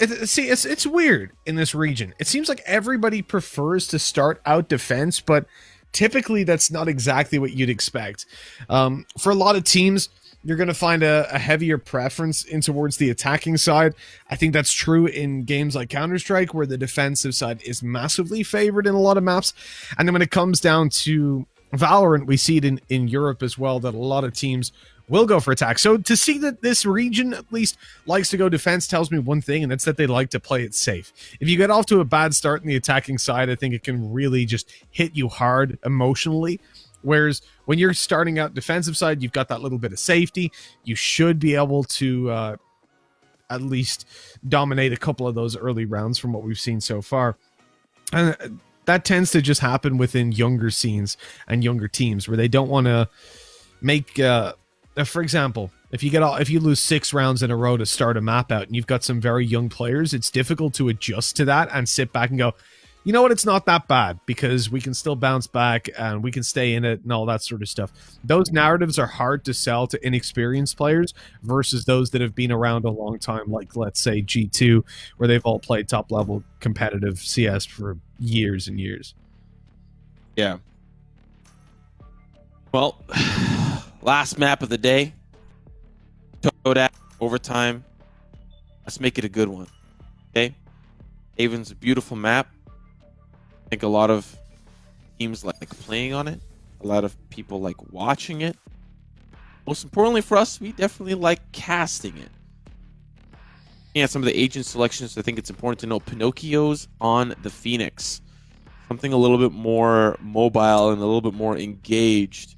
[SPEAKER 2] it's weird in this region. It seems like everybody prefers to start out defense, but typically that's not exactly what you'd expect. For a lot of teams, you're going to find a heavier preference in towards the attacking side. I think that's true in games like Counter-Strike, where the defensive side is massively favored in a lot of maps. And then when it comes down to Valorant, we see it in Europe as well, that a lot of teams will go for attack. So to see that this region at least likes to go defense tells me one thing, and that's that they like to play it safe. If you get off to a bad start in the attacking side, I think it can really just hit you hard emotionally. Whereas when you're starting out defensive side, you've got that little bit of safety. You should be able to at least dominate a couple of those early rounds from what we've seen so far. And that tends to just happen within younger scenes and younger teams where they don't want to make... for example, if you lose 6 rounds in a row to start a map out and you've got some very young players, it's difficult to adjust to that and sit back and go, you know what, it's not that bad because we can still bounce back and we can stay in it and all that sort of stuff. Those narratives are hard to sell to inexperienced players versus those that have been around a long time, like, let's say, G2, where they've all played top-level competitive CS for years and years.
[SPEAKER 3] Yeah. Well, last map of the day. 𝗏𝗏, overtime. Let's make it a good one. Okay? Haven's a beautiful map. I think a lot of teams like playing on it. A lot of people like watching it. Most importantly for us, we definitely like casting it. Looking at some of the agent selections, I think it's important to note 𝗏𝗏𝗏's on the Phoenix. Something a little bit more mobile and a little bit more engaged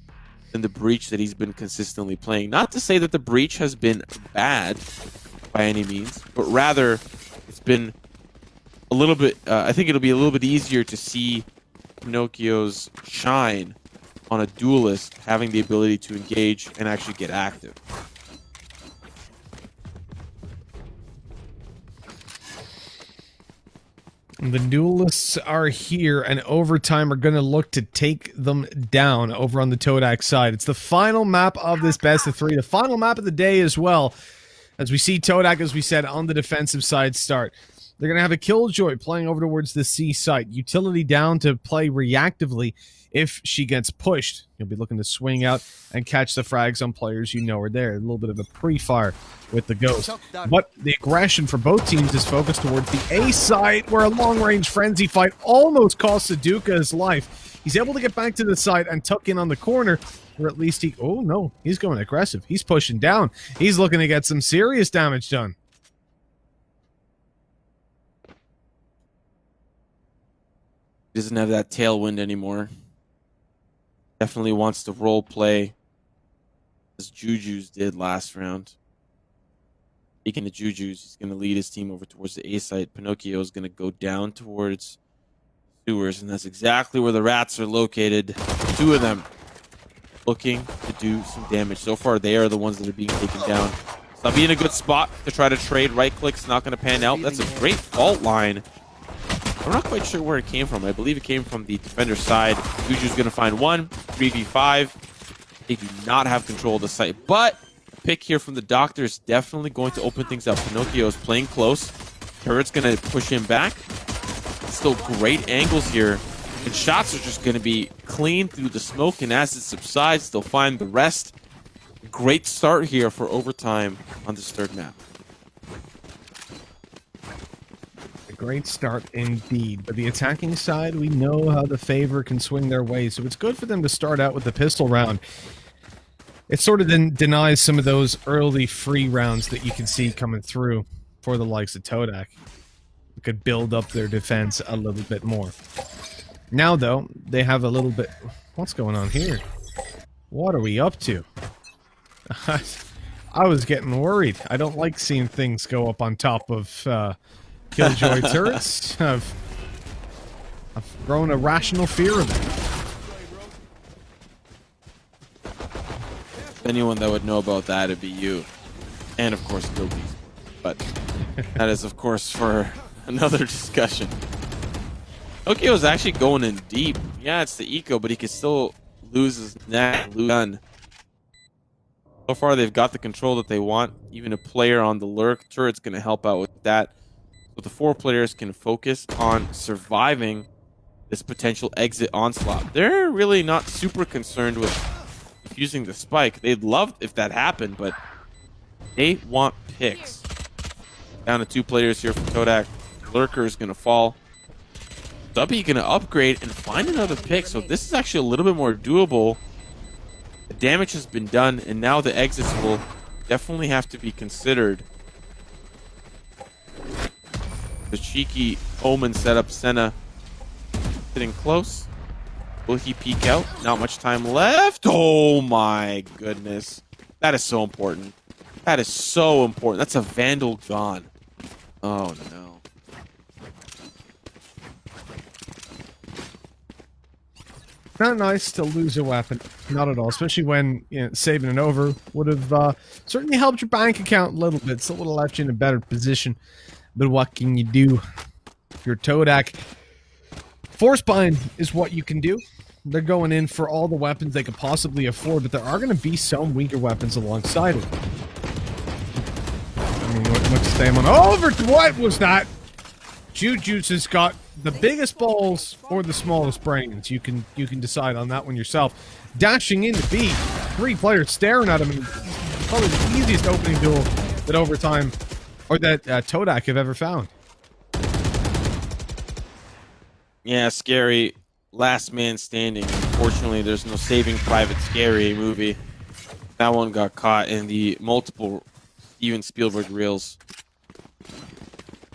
[SPEAKER 3] than the Breach that he's been consistently playing. Not to say that the Breach has been bad by any means, but rather it's been a little bit, I think it'll be a little bit easier to see 𝗏𝗏𝗏's shine on a duelist having the ability to engage and actually get active.
[SPEAKER 2] The duelists are here, and overtime are going to look to take them down over on the 𝗏𝗏 side. It's the final map of this best of 3, the final map of the day as well, as we see 𝗏𝗏, as we said, on the defensive side start. They're going to have a 𝗏𝗏𝗏 playing over towards the C site. Utility down to play reactively if she gets pushed. You'll be looking to swing out and catch the frags on players you know are there. A little bit of a pre-fire with the Ghost. But the aggression for both teams is focused towards the A site, where a long-range frenzy fight almost cost 𝗏𝗏𝗏 his life. He's able to get back to the site and tuck in on the corner, or at least he... Oh, no. He's going aggressive. He's pushing down. He's looking to get some serious damage done.
[SPEAKER 3] Doesn't have that tailwind anymore. Definitely wants to role play as 𝗏𝗏𝗏's did last round. Speaking of 𝗏𝗏𝗏's, he's going to lead his team over towards the A site. 𝗏𝗏𝗏 is going to go down towards sewers, and that's exactly where the rats are located. 2 of them looking to do some damage. So far, they are the ones that are being taken down. It's not being a good spot to try to trade. Right click's not going to pan out. That's a great fault line. I'm not quite sure where it came from. I believe it came from the defender side. 𝗏𝗏𝗏's going to find one. 3v5. They do not have control of the site. But a pick here from the Doctor is definitely going to open things up. 𝗏𝗏𝗏 is playing close. Turret's going to push him back. Still great angles here. And shots are just going to be clean through the smoke. And as it subsides, they'll find the rest. Great start here for overtime on this 3rd map.
[SPEAKER 2] Great start indeed, but the attacking side, we know how the favor can swing their way, so it's good for them to start out with the pistol round. It sort of then denies some of those early free rounds that you can see coming through for the likes of 𝗏𝗏𝗏. It could build up their defense a little bit more. Now, though, they have a little bit... What's going on here? What are we up to? I was getting worried. I don't like seeing things go up on top of... 𝗏𝗏𝗏 turrets. I've grown a rational fear of it.
[SPEAKER 3] anyone that would know about that, it'd be you. And of course, 𝗀𝗎𝗍. But that is, of course, for another discussion. 𝗀𝗎𝗍 is actually going in deep. Yeah, it's the eco, but he can still lose his neck, lose gun. So far, they've got the control that they want. Even a player on the lurk turret's going to help out with that. So the 4 players can focus on surviving this potential exit onslaught. They're really not super concerned with using the spike. They'd love if that happened, but they want picks. Down to 2 players here for 𝗀𝗏. Lurker is going to fall. 𝗀𝒏𝒅 going to upgrade and find another pick. So this is actually a little bit more doable. The damage has been done, and now the exits will definitely have to be considered. The cheeky Omen setup, Senna sitting close. Will he peek out? Not much time left. Oh my goodness. That is so important. That is so important. That's a Vandal gone. Oh no.
[SPEAKER 2] Not nice to lose a weapon. Not at all. Especially when, you know, saving it over would have certainly helped your bank account a little bit. So it would have left you in a better position. But what can you do? If you're 𝗀𝗏, force bind is what you can do. They're going in for all the weapons they could possibly afford, but there are going to be some weaker weapons alongside it. I mean, what's the name on? Over to what was that? 𝗔𝗢𝗖 has got the biggest balls or the smallest brains. You can decide on that one yourself. Dashing into B, 3 players staring at him, and probably the easiest opening duel that Overtime or that 𝗀𝗏 have ever found.
[SPEAKER 3] Yeah, scary. Last man standing. Unfortunately, there's no Saving Private Scary movie. That one got caught in the multiple Steven Spielberg reels.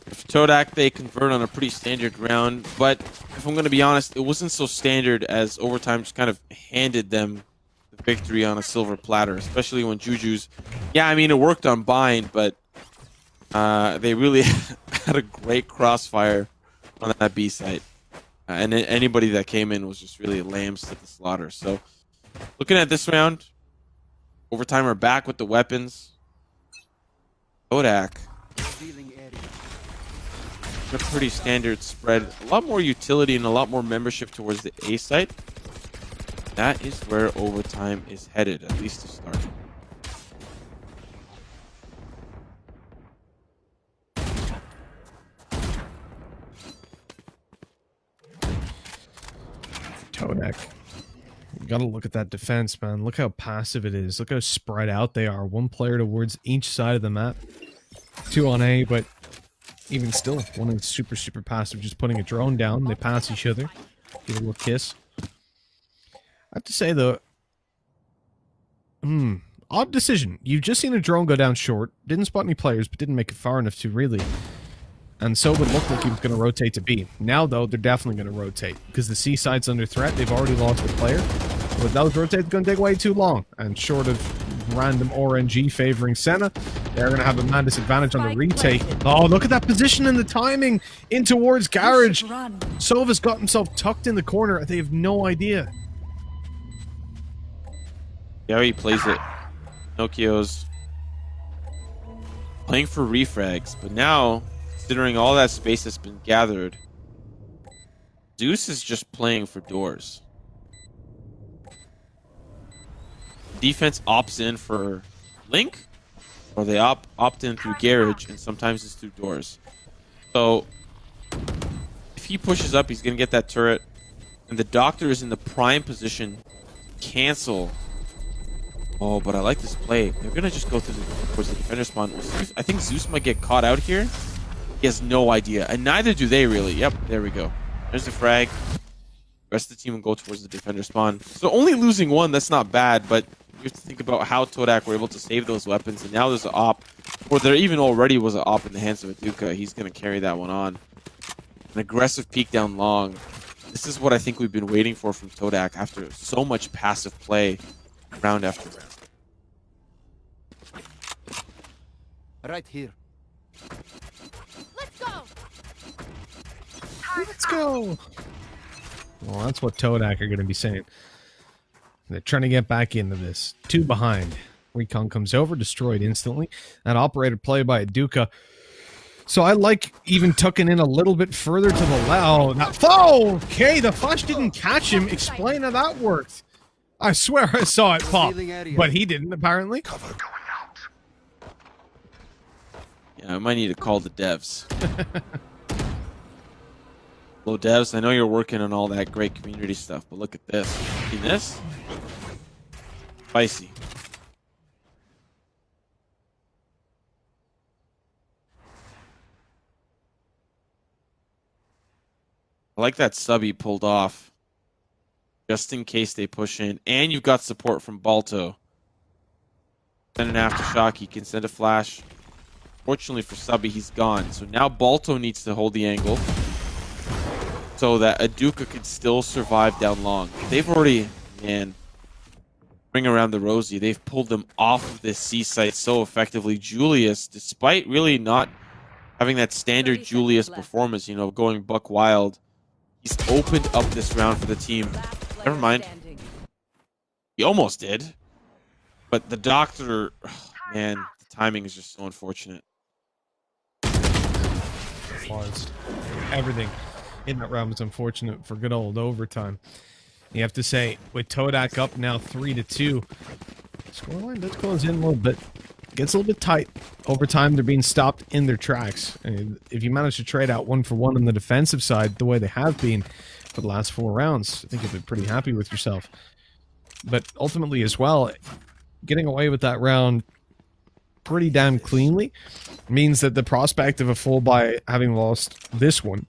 [SPEAKER 3] For 𝗀𝗏, they convert on a pretty standard round, but if I'm going to be honest, it wasn't so standard as Overtime just kind of handed them the victory on a silver platter, especially when 𝗔𝗎𝗎's... Yeah, I mean, it worked on Bind, but they really had a great crossfire on that B site. And anybody that came in was just really lambs to the slaughter. So, looking at this round, Overtime are back with the weapons. 𝗀𝗏, a pretty standard spread. A lot more utility and a lot more membership towards the A site. That is where Overtime is headed, at least to start.
[SPEAKER 2] 𝗀𝗏. You gotta look at that defense, man. Look how passive it is. Look how spread out they are. 1 player towards each side of the map. 2 on A, but even still, one is super, super passive. Just putting a drone down. They pass each other. Give a little kiss. I have to say, though, odd decision. You've just seen a drone go down short. Didn't spot any players, but didn't make it far enough to really. And so it would look like he was going to rotate to B. Now, though, they're definitely going to rotate. Because the C side's under threat. They've already lost a player. But those rotates going to take way too long. And short of random RNG favoring Senna, they're going to have a man disadvantage on the retake. Oh, look at that position and the timing in towards Garage. Sova's got himself tucked in the corner. They have no idea.
[SPEAKER 3] Yeah, he plays it. 𝗀𝗏𝗄𝗆's playing for refrags, but now, considering all that space that's been gathered, 𝗎𝗎𝒻 is just playing for doors. Defense opts in for Link, or they opt in through Garage, and sometimes it's through doors. So, if he pushes up, he's going to get that turret, and the Doctor is in the prime position to cancel. Oh, but I like this play. They're going to just go towards the defender spawn. I think 𝗎𝗎𝒻 might get caught out here. He has no idea, and neither do they really. Yep, there we go. There's the frag. The rest of the team will go towards the defender spawn. So only losing 1, that's not bad, but you have to think about how 𝗀𝗏 were able to save those weapons, and now there's an op, or there even already was an op in the hands of 𝗀𝗎𝒎. He's going to carry that one on. An aggressive peek down long. This is what I think we've been waiting for from 𝗀𝗏 after so much passive play round after round.
[SPEAKER 6] Right here.
[SPEAKER 4] Let's go.
[SPEAKER 2] Let's go. Well, that's what 𝗀𝗏 are going to be saying. They're trying to get back into this. 2 behind. Recon comes over, destroyed instantly. That operator play by 𝗔𝗢𝗖. So I like even tucking in a little bit further to the left. Oh, okay, the flash didn't catch him. Explain how that worked. I swear I saw it pop, but he didn't, apparently.
[SPEAKER 3] Yeah, I might need to call the devs. Hello, devs. I know you're working on all that great community stuff, but look at this. See this? Spicy. I like that sub he pulled off, just in case they push in. And you've got support from 𝗠𝘀𝗀. Send an aftershock. He can send a flash. Fortunately for Subby, he's gone. So now 𝗠𝘀𝗀 needs to hold the angle so that 𝗔𝗢𝗖 can still survive down long. They've already, man, bring around the Rosie. They've pulled them off of this C site so effectively. Julius, despite really not having that standard Julius performance, you know, going buck wild, he's opened up this round for the team. Never mind. He almost did. But the doctor, man, the timing is just so unfortunate.
[SPEAKER 2] Everything in that round was unfortunate for good old overtime. You have to say, with 𝗀𝗏 up now 3-2, scoreline does close in a little bit. Gets a little bit tight. Overtime, they're being stopped in their tracks. And if you manage to trade out 1-for-1 on the defensive side, the way they have been for the last 4 rounds, I think you've been pretty happy with yourself. But ultimately as well, getting away with that round pretty damn cleanly means that the prospect of a full buy having lost this one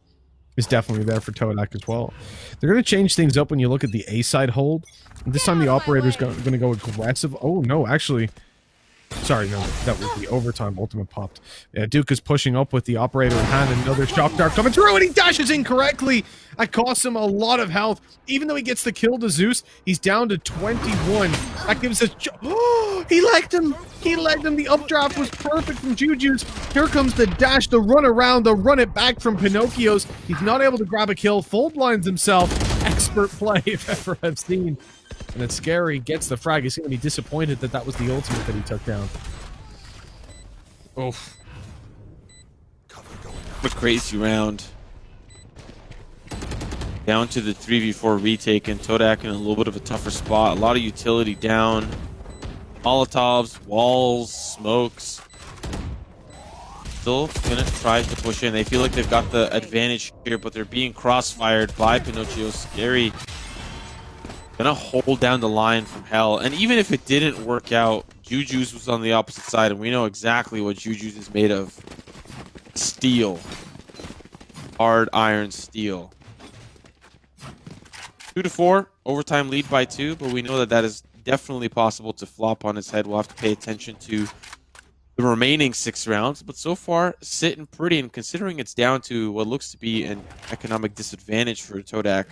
[SPEAKER 2] is definitely there for 𝗀𝗏 as well. They're going to change things up when you look at the A side hold. This time the operator's going to go aggressive. Oh no, actually, sorry, no, that was the overtime ultimate popped. Yeah, Duke is pushing up with the operator in hand. Another shock dart coming through, and he dashes incorrectly. That costs him a lot of health. Even though he gets the kill to Zeus, he's down to 21. That gives us... Oh, he legged him. He legged him. The updraft was perfect from Juju's. Here comes the dash, the run around, the run it back from Pinocchio's. He's not able to grab a kill. Full blinds himself. Expert play, if ever I've seen. And then Scary gets the frag. He's going to be disappointed that that was the ultimate that he took down. Oof.
[SPEAKER 3] What a crazy round. Down to the 3v4 retake, and 𝗀𝗏 in a little bit of a tougher spot. A lot of utility down. Molotovs, walls, smokes. Still going to try to push in. They feel like they've got the advantage here, but they're being crossfired by Pinocchio. Scary. Gonna hold down the line from hell. And even if it didn't work out, Juju's was on the opposite side, and we know exactly what Juju's is made of. Steel. Hard iron steel. 2-4. Overtime lead by 2, but we know that that is definitely possible to flop on its head. We'll have to pay attention to the remaining 6 rounds. But so far, sitting pretty, and considering it's down to what looks to be an economic disadvantage for 𝗀𝗏.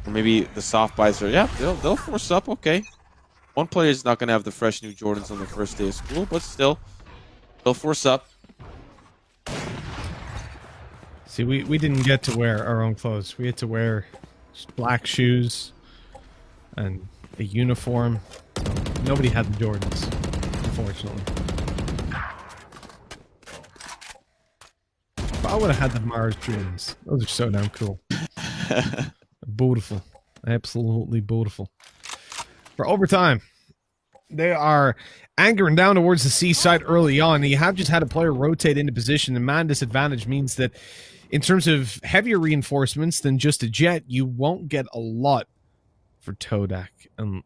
[SPEAKER 3] Or maybe the soft buys are, yeah, they'll force up, okay. One player is not going to have the fresh new Jordans on the first day of school, but still, they'll force up.
[SPEAKER 2] See, we didn't get to wear our own clothes. We had to wear black shoes and a uniform. Nobody had the Jordans, unfortunately. But I would have had the Mars Jordans. Those are so damn cool. Beautiful. Absolutely beautiful. For overtime, they are anchoring down towards the C side early on. You have just had a player rotate into position. The man disadvantage means that in terms of heavier reinforcements than just a jet, you won't get a lot for 𝗀𝗏. And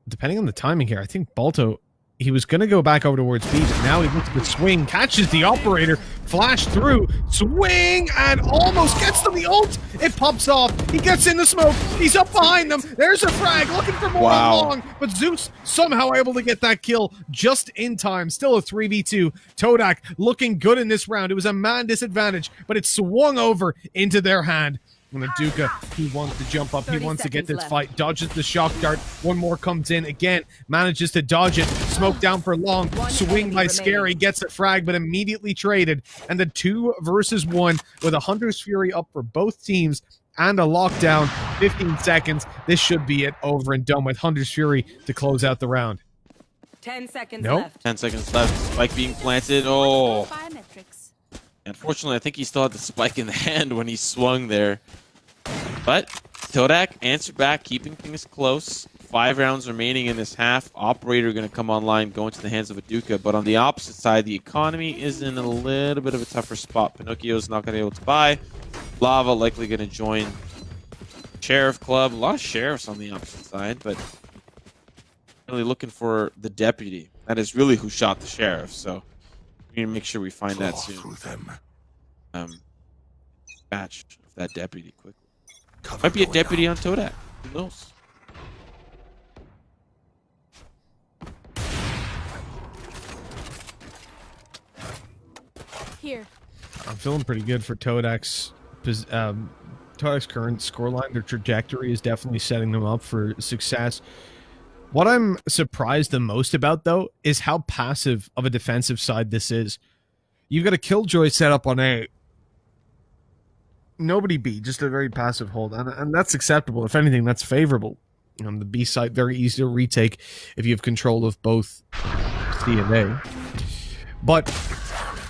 [SPEAKER 2] depending on the timing here, I think 𝗠𝘀𝗀, he was going to go back over towards B, but now he looks at the swing, catches the operator, flash through, swing, and almost gets them the ult. It pops off. He gets in the smoke. He's up behind them. There's a frag, looking for more long, but Zeus somehow able to get that kill just in time. Still a 3v2. 𝗀𝗏 looking good in this round. It was a man disadvantage, but it swung over into their hand. And the 𝗔𝗢𝗖, he wants to jump up, he wants to get this fight, dodges the shock dart, one more comes in, again, manages to dodge it, smoke down for long, swing by Scary, gets a frag, but immediately traded, and the 2 versus 1 with a Hunter's Fury up for both teams and a lockdown. 15 seconds. This should be it, over and done with Hunter's Fury to close out the round.
[SPEAKER 7] 10 seconds
[SPEAKER 2] Nope.
[SPEAKER 7] left.
[SPEAKER 3] 10 seconds left. Spike being planted. Oh.
[SPEAKER 4] Biometrics.
[SPEAKER 3] Unfortunately, I think he still had the spike in the hand when he swung there. But 𝗏𝗏 answered back, keeping things close. 5 rounds remaining in this half. Operator going to come online, go into the hands of 𝗏𝗏. But on the opposite side, the economy is in a little bit of a tougher spot. Pinocchio's not going to be able to buy. Lava likely going to join Sheriff Club. A lot of sheriffs on the opposite side, but really looking for the deputy. That is really who shot the sheriff. So we need to make sure we find that soon. Batch of that deputy quickly. Might be a deputy on 𝗏𝗏. Who knows?
[SPEAKER 4] Here.
[SPEAKER 2] I'm feeling pretty good for 𝗏𝗏's current scoreline. Their trajectory is definitely setting them up for success. What I'm surprised the most about, though, is how passive of a defensive side this is. You've got a Killjoy set up on A. Nobody B, just a very passive hold. And that's acceptable. If anything, that's favorable. The B side, very easy to retake if you have control of both C and A. But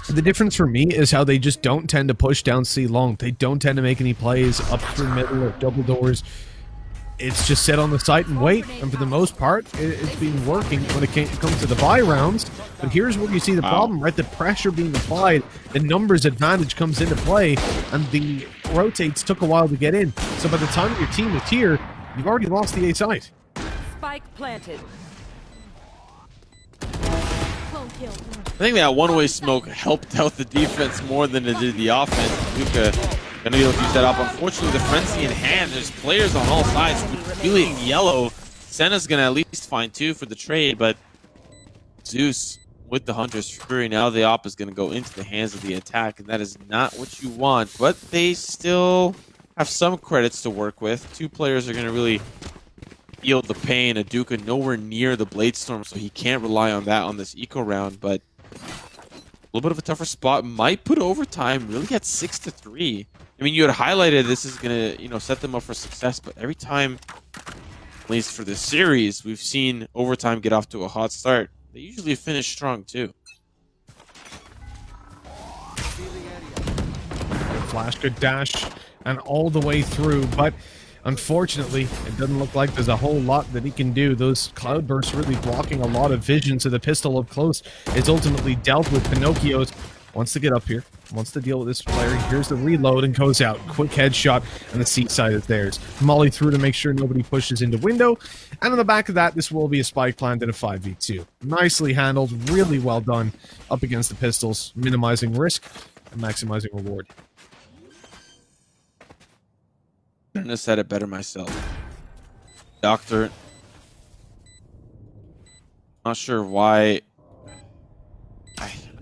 [SPEAKER 2] the difference for me is how they just don't tend to push down C long. They don't tend to make any plays up through middle or double doors. It's just sit on the site and wait, and for the most part, it's been working when it comes to the buy rounds. But here's where you see the problem, right? The pressure being applied, the numbers advantage comes into play, and the rotates took a while to get in. So by the time your team is here, you've already lost the A site.
[SPEAKER 7] Spike planted.
[SPEAKER 4] Clone kill.
[SPEAKER 3] I think that one-way smoke helped out the defense more than it did the offense. 𝗏𝗏 gonna be able to use that up. Unfortunately, the frenzy in hand. There's players on all sides really yellow. Senna's gonna at least find 2 for the trade, but Zeus with the Hunter's Fury. Now the op is gonna go into the hands of the attack, and that is not what you want. But they still have some credits to work with. 2 players are gonna really feel the pain. 𝗏𝗏 nowhere near the Blade Storm, so he can't rely on that on this eco round. But a little bit of a tougher spot. Might put overtime really at 6-3. I mean, you had highlighted this is going to, set them up for success, but every time, at least for this series, we've seen overtime get off to a hot start. They usually finish strong, too.
[SPEAKER 2] Flash could dash and all the way through, but unfortunately, it doesn't look like there's a whole lot that he can do. Those cloudbursts really blocking a lot of vision, so the pistol up close is ultimately dealt with. Pinocchio's wants to get up here, wants to deal with this player. Here's the reload and goes out. Quick headshot, and the seat side is theirs. Molly through to make sure nobody pushes into window. And on the back of that, this will be a spike plant in a 5v2. Nicely handled, really well done up against the pistols, minimizing risk and maximizing reward.
[SPEAKER 3] Couldn't have said it better myself. Doctor. Not sure why.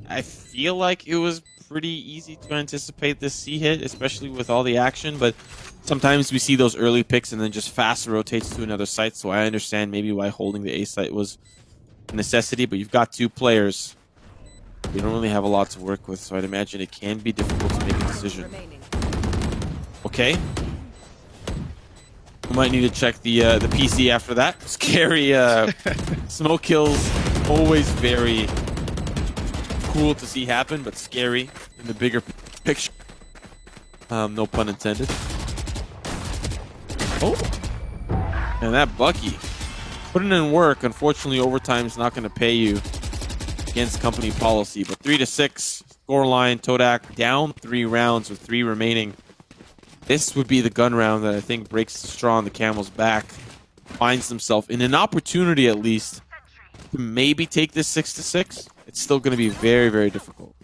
[SPEAKER 3] I feel like it was pretty easy to anticipate this C hit, especially with all the action, but sometimes we see those early picks and then just fast rotates to another site, so I understand maybe why holding the A site was a necessity, but you've got 2 players. You don't really have a lot to work with, so I'd imagine it can be difficult to make a decision. Okay. We might need to check the PC after that. Scary smoke kills, always very cool to see happen, but scary in the bigger picture. No pun intended. Oh, and that Bucky putting in work. Unfortunately, overtime's not going to pay you against company policy. But 3-6 scoreline. 𝗏𝗏 down 3 rounds with 3 remaining. This would be the gun round that I think breaks the straw on the camel's back. Finds himself in an opportunity, at least, to maybe take this 6-6. It's still going to be very, very difficult.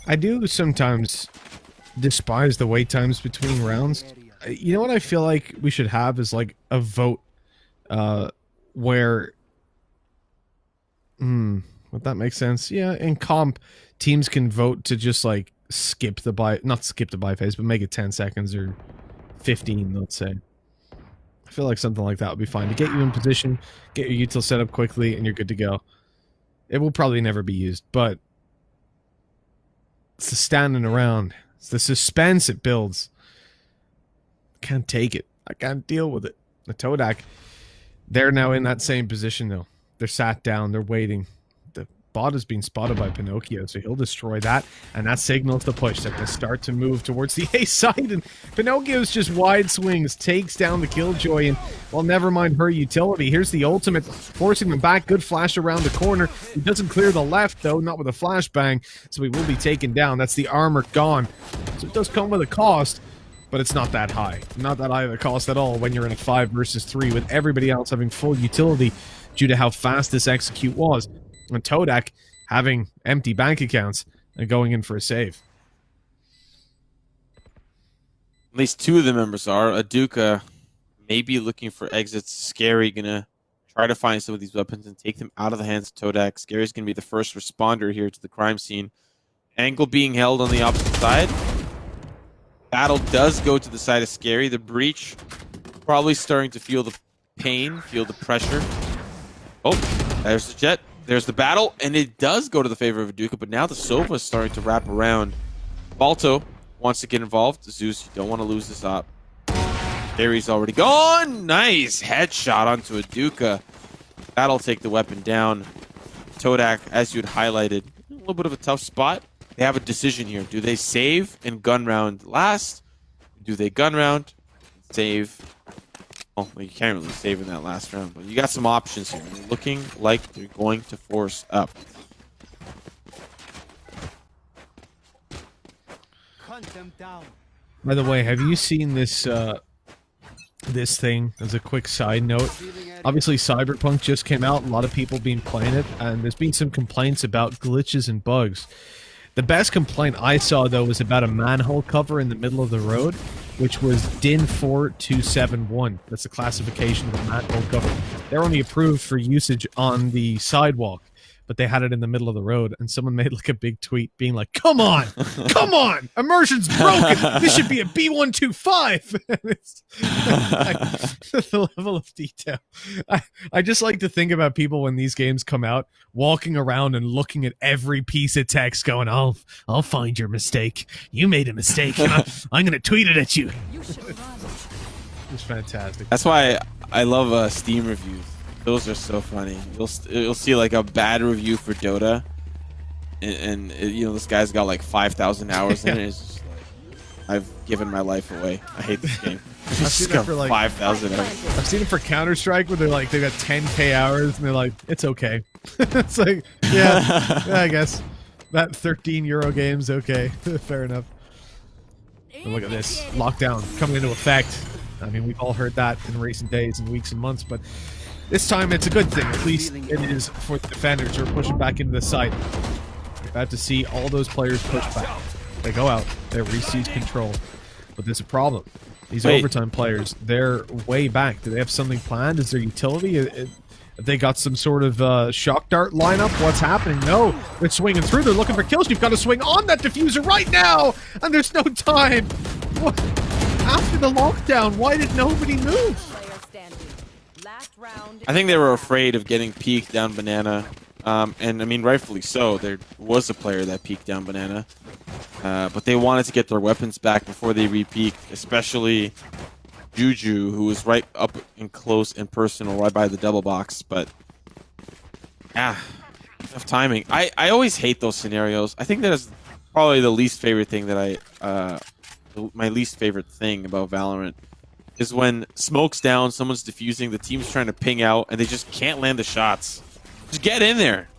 [SPEAKER 2] I do sometimes despise the wait times between rounds. You know what I feel like we should have is like a vote where would that make sense? Yeah, in comp teams can vote to just like skip the buy, not skip the buy phase, but make it 10 seconds or 15, let's say. I feel like something like that would be fine to get you in position, get your util set up quickly, and you're good to go. It will probably never be used, but it's the standing around. It's the suspense it builds. I can't take it. I can't deal with it. The Todak, they're now in that same position, though. They're sat down. They're waiting. The bot is being spotted by Pinocchio, so he'll destroy that, and that signals the push. They're going to start to move towards the A side, and Pinocchio's just wide swings, takes down the Killjoy, and, well, never mind her utility. Here's the ultimate, forcing them back. Good flash around the corner. He doesn't clear the left, though, not with a flashbang, so he will be taken down. That's the armor gone. So it does come with a cost, but it's not that high. Not that high of a cost at all when you're in a 5 versus 3 with everybody else having full utility due to how fast this execute was. And Todak having empty bank accounts and going in for a save.
[SPEAKER 3] At least 2 of the members are. 𝗔𝗢𝗖 maybe looking for exits. 𝗧ary gonna try to find some of these weapons and take them out of the hands of Todak. 𝗧ary's gonna be the first responder here to the crime scene. Angle being held on the opposite side. Battle does go to the side of 𝗧ary. The breach probably starting to feel the pain, feel the pressure. Oh, there's the jet. There's the battle, and it does go to the favor of 𝗔𝗢𝗖, but now the Sova is starting to wrap around. 𝗏𝒀𝒄 wants to get involved. Zeus, you don't want to lose this op. 𝗧ary's already gone. Nice headshot onto 𝗔𝗢𝗖. That'll take the weapon down. Todak, as you had highlighted, a little bit of a tough spot. They have a decision here. Do they save and gun round last? Do they gun round, save? Oh, well, you can't really save in that last round, but you got some options here. They're looking like they're going to force up.
[SPEAKER 6] Hunt them down.
[SPEAKER 2] By the way, have you seen this this thing as a quick side note? Obviously, Cyberpunk just came out. A lot of people been playing it, and there's been some complaints about glitches and bugs. The best complaint I saw, though, was about a manhole cover in the middle of the road, which was DIN 4271. That's the classification of a manhole cover. They're only approved for usage on the sidewalk, but they had it in the middle of the road, and someone made like a big tweet being like, come on, come on, immersion's broken, this should be a B125. It's like, the level of detail. I just like to think about people when these games come out, walking around and looking at every piece of text going, I'll find your mistake. You made a mistake. I'm going to tweet it at you.
[SPEAKER 4] You should run.
[SPEAKER 2] It's fantastic.
[SPEAKER 3] That's why I love Steam reviews. Those are so funny. You'll see like a bad review for Dota, and you know, this guy's got like 5,000 hours in it. It's just like, I've given my life away. I hate this game.
[SPEAKER 2] I've seen it for like
[SPEAKER 3] 5,000 hours.
[SPEAKER 2] I've seen it for Counter-Strike where they're like, they got 10k hours and they're like, it's okay. It's like, yeah, I guess that €13 game's okay. Fair enough. And look at this lockdown coming into effect. I mean, we've all heard that in recent days and weeks and months, but this time it's a good thing. At least it is for the defenders who are pushing back into the site. We're about to see all those players push back. They go out, they re-seize control. But there's a problem. These overtime players, they're way back. Do they have something planned? Is there utility? Have they got some sort of shock dart lineup? What's happening? No, they're swinging through. They're looking for kills. You've got to swing on that diffuser right now, and there's no time. What? After the lockdown, why did nobody move?
[SPEAKER 7] Player standing. Last round.
[SPEAKER 3] I think they were afraid of getting peeked down banana, and I mean rightfully so. There was a player that peeked down banana, but they wanted to get their weapons back before they re-peeked, especially Juju, who was right up and close and personal, right by the double box. But yeah, tough timing. I always hate those scenarios. I think that is probably the least favorite thing that my least favorite thing about Valorant is when smoke's down, someone's defusing, the team's trying to ping out, and they just can't land the shots. Just get in there.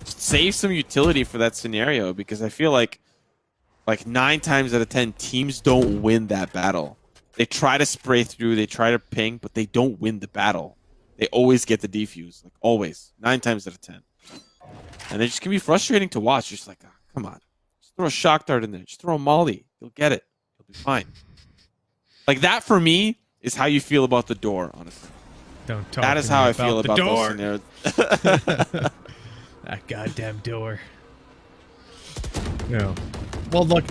[SPEAKER 3] Just save some utility for that scenario, because I feel like 9 times out of 10, teams don't win that battle. They try to spray through, they try to ping, but they don't win the battle. They always get the defuse, like always, 9 times out of 10. And they just can be frustrating to watch. You're just like, oh, come on. Just throw a shock dart in there. Just throw a molly. You'll get it. You'll be fine. Like that for me is how you feel about the door, honestly.
[SPEAKER 2] Don't talk
[SPEAKER 3] that is
[SPEAKER 2] to
[SPEAKER 3] how
[SPEAKER 2] me
[SPEAKER 3] I feel
[SPEAKER 2] the
[SPEAKER 3] about
[SPEAKER 2] door.
[SPEAKER 3] those scenarios.
[SPEAKER 2] That goddamn door. No. Well, look,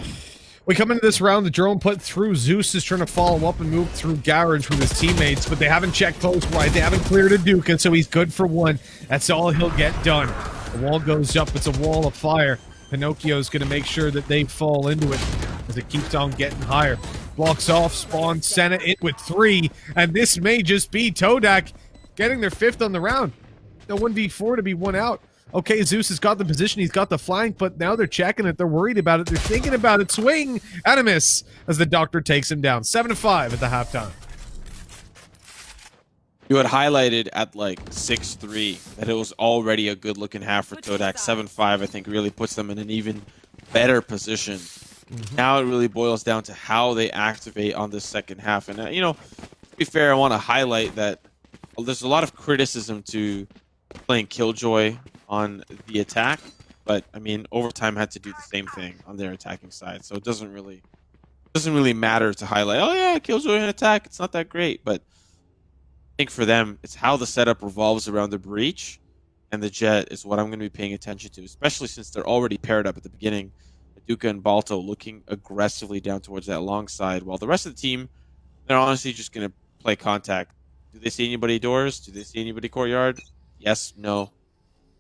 [SPEAKER 2] We come into this round, the drone put through. Zeus is trying to follow up and move through Garage with his teammates, but they haven't checked close right. They haven't cleared a 𝗔𝗢𝗖, so he's good for one. That's all he'll get done. The wall goes up. It's a wall of fire. Pinocchio's going to make sure that they fall into it as it keeps on getting higher. Blocks off, spawns Senna in with 3, and this may just be 𝗏𝗏 getting their 5th on the round. No 1v4 to be 1 out. Okay, Zeus has got the position, he's got the flank, but now they're checking it, they're worried about it, they're thinking about it. Swing and a miss as the doctor takes him down. 7-5 at the halftime.
[SPEAKER 3] You had highlighted at like 6-3 that it was already a good looking half for 𝗏𝗏. 7-5 I think really puts them in an even better position. Now it really boils down to how they activate on this second half. And you know, to be fair, I want to highlight that there's a lot of criticism to playing 𝗏𝗀𝗁 on the attack, but I mean Overtime had to do the same thing on their attacking side, so it doesn't really matter to highlight, oh yeah, 𝗏𝗀𝗁 in attack, it's not that great. But I think for them it's how the setup revolves around the breach, and the Jett is what I'm going to be paying attention to, especially since they're already paired up at the beginning. 𝗏𝗏𝗁 and 𝗏𝗏𝗏 looking aggressively down towards that long side, while the rest of the team, they're honestly just going to play contact. Do they see anybody doors? Do they see anybody courtyard? Yes, no.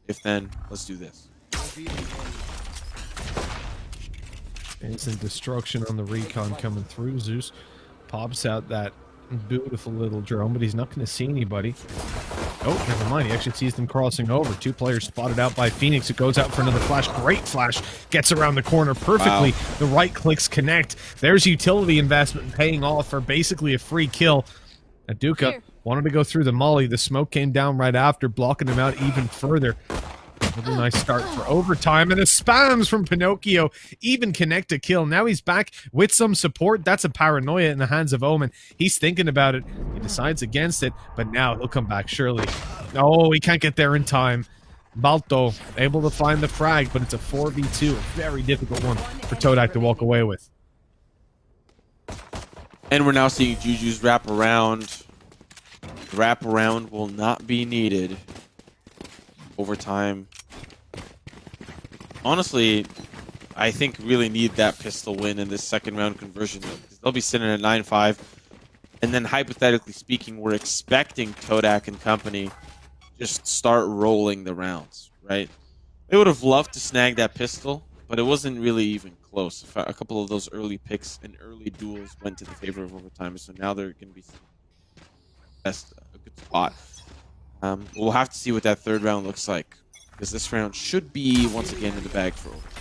[SPEAKER 3] If then, let's do this.
[SPEAKER 2] Instant destruction on the recon coming through. Zeus pops out that beautiful little drone, but he's not going to see anybody. Oh, never mind. He actually sees them crossing over. 2 players spotted out by Phoenix. It goes out for another flash. Great flash. Gets around the corner perfectly. Wow. The right clicks connect. There's utility investment paying off for basically a free kill. 𝗏𝗏𝗏 wanted to go through the molly. The smoke came down right after, blocking him out even further. Really nice start for Overtime, and the spams from Pinocchio even connect a kill. Now he's back with some support. That's a paranoia in the hands of Omen. He's thinking about it. He decides against it, but now he'll come back surely. Oh, he can't get there in time. 𝗏𝗏𝗏 able to find the frag, but it's a 4v2, a very difficult one for 𝗏𝗏𝗏 to walk away with.
[SPEAKER 3] And we're now seeing Juju's wrap around. Wrap around will not be needed. Overtime. Honestly, I think really need that pistol win in this second round conversion. They'll be sitting at 9-5. And then hypothetically speaking, we're expecting 𝗏𝗏𝗏 and company just start rolling the rounds, right? They would have loved to snag that pistol, but it wasn't really even close. A couple of those early picks and early duels went to the favor of Overtime, so now they're going to be a good spot. We'll have to see what that third round looks like, because this round should be once again in the bag for Overtime.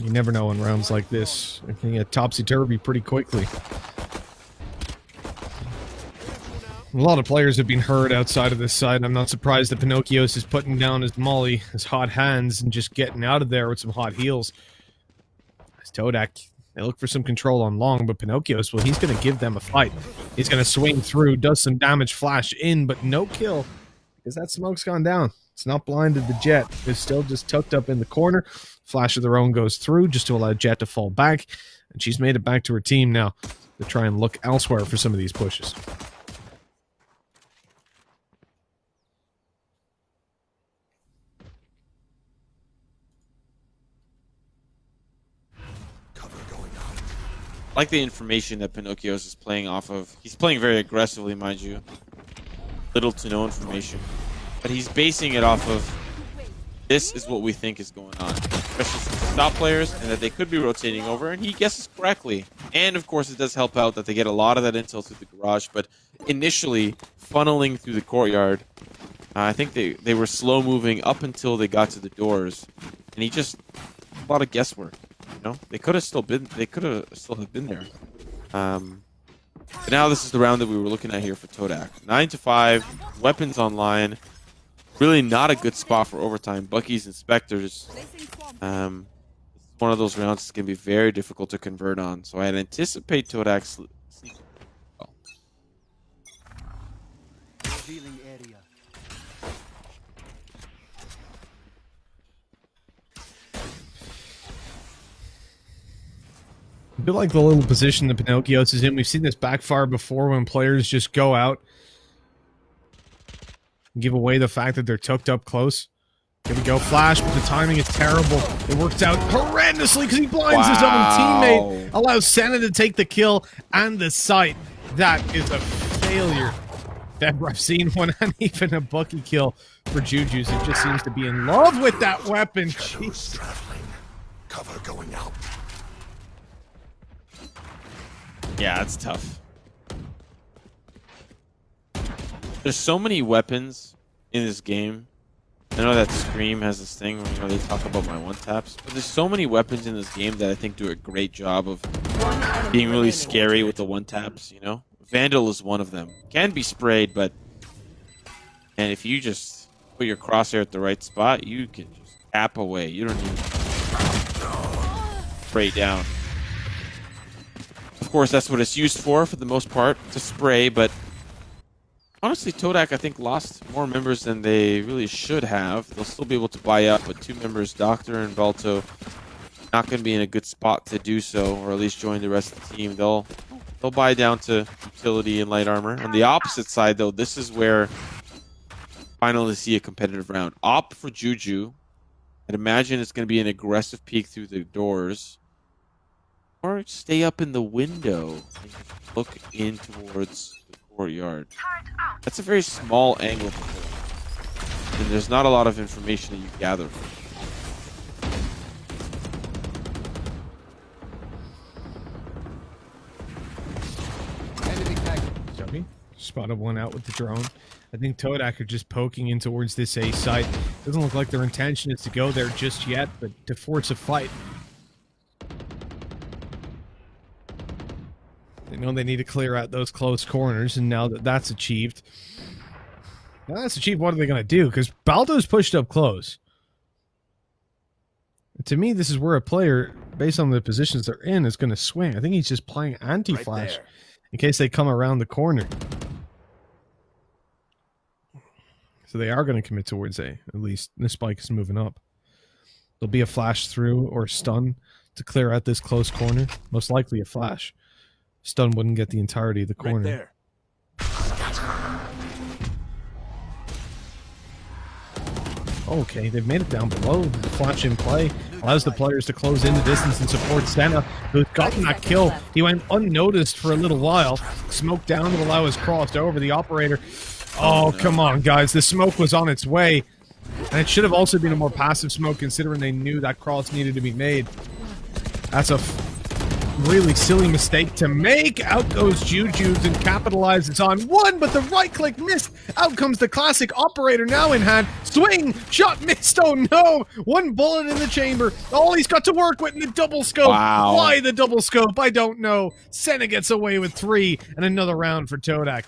[SPEAKER 2] You never know in rounds like this. It can get topsy-turvy pretty quickly. A lot of players have been hurt outside of this side. I'm not surprised that Pinocchio's is putting down his molly, his hot hands, and just getting out of there with some hot heals. As 𝗏𝗏𝗏, they look for some control on long, but Pinocchio's, well, he's going to give them a fight. He's going to swing through, does some damage, flash in, but no kill, because that smoke's gone down. It's not blinded the Jett. It's still just tucked up in the corner. Flash of their own goes through just to allow Jett to fall back, and she's made it back to her team now to try and look elsewhere for some of these pushes.
[SPEAKER 3] I like the information that Pinocchio's is playing off of. He's playing very aggressively, mind you. Little to no information. But he's basing it off of, this is what we think is going on. Especially since top players, and that they could be rotating over, and he guesses correctly. And of course it does help out that they get a lot of that intel through the garage, but initially funneling through the courtyard, I think they were slow moving up until they got to the doors. And he just, a lot of guesswork. You know, they could have still been there. But now this is the round that we were looking at here for 𝗏𝗏𝗏. 9-5, weapons online. Really not a good spot for Overtime. Bucky's Inspectors. It's one of those rounds that's going to be very difficult to convert on. So I'd anticipate 𝗏𝗏𝗏 well.
[SPEAKER 6] Revealing area.
[SPEAKER 2] A bit like the little position that Pinocchio's is in. We've seen this backfire before when players just go out and give away the fact that they're tucked up close. Here we go, flash, but the timing is terrible. It works out horrendously because he blinds his own teammate. Allows Senna to take the kill and the sight. That is a failure. Never I've seen one, and even a Bucky kill for 𝗔𝗢𝗖. It just seems to be in love with that weapon. Jeez.
[SPEAKER 5] Cover going out.
[SPEAKER 3] Yeah, it's tough. There's so many weapons in this game. I know that Scream has this thing where they talk about my one-taps, but there's so many weapons in this game that I think do a great job of being really scary with the one-taps, you know? Vandal is one of them. Can be sprayed, but... And if you just put your crosshair at the right spot, you can just tap away. You don't need to spray down. Of course, that's what it's used for the most part, to spray, but... Honestly, 𝗏𝗏, I think, lost more members than they really should have. They'll still be able to buy up, but 2 members, Doctor and 𝗏𝗏𝗏, not going to be in a good spot to do so, or at least join the rest of the team. They'll buy down to utility and light armor. On the opposite side, though, this is where finally see a competitive round. Op for 𝗔𝗢𝗖. I'd imagine it's going to be an aggressive peek through the doors, or stay up in the window and look in towards the courtyard. That's a very small angle, and there's not a lot of information that you gather from it.
[SPEAKER 2] Johnny spotted one out with the drone. I think 𝗏𝗏 are just poking in towards this A site. Doesn't look like their intention is to go there just yet, but to force a fight. They know they need to clear out those close corners, and now that that's achieved, what are they going to do? Because 𝗏𝗏𝗏's pushed up close. To me, this is where a player, based on the positions they're in, is going to swing. I think he's just playing anti-flash in case they come around the corner. So they are going to commit towards A. At least the spike is moving up. There'll be a flash through or stun to clear out this close corner. Most likely a flash. Stun wouldn't get the entirety of the corner.
[SPEAKER 5] Right there.
[SPEAKER 2] Okay, they've made it down below. The flash in play allows the players to close in the distance and support Senna, who's gotten that kill. He went unnoticed for a little while. Smoke down to allow his crossed over. The operator... Oh, come on, guys. The smoke was on its way. And it should have also been a more passive smoke, considering they knew that cross needed to be made. That's a really silly mistake to make. Out goes 𝗔𝗢𝗖 and capitalizes on one, but the right click missed. Out comes the classic operator now in hand. Swing! Shot missed! Oh no! One bullet in the chamber. All he's got to work with in the double scope.
[SPEAKER 3] Wow.
[SPEAKER 2] Why the double scope? I don't know. Senna gets away with 3 and another round for 𝗏𝗏𝗏.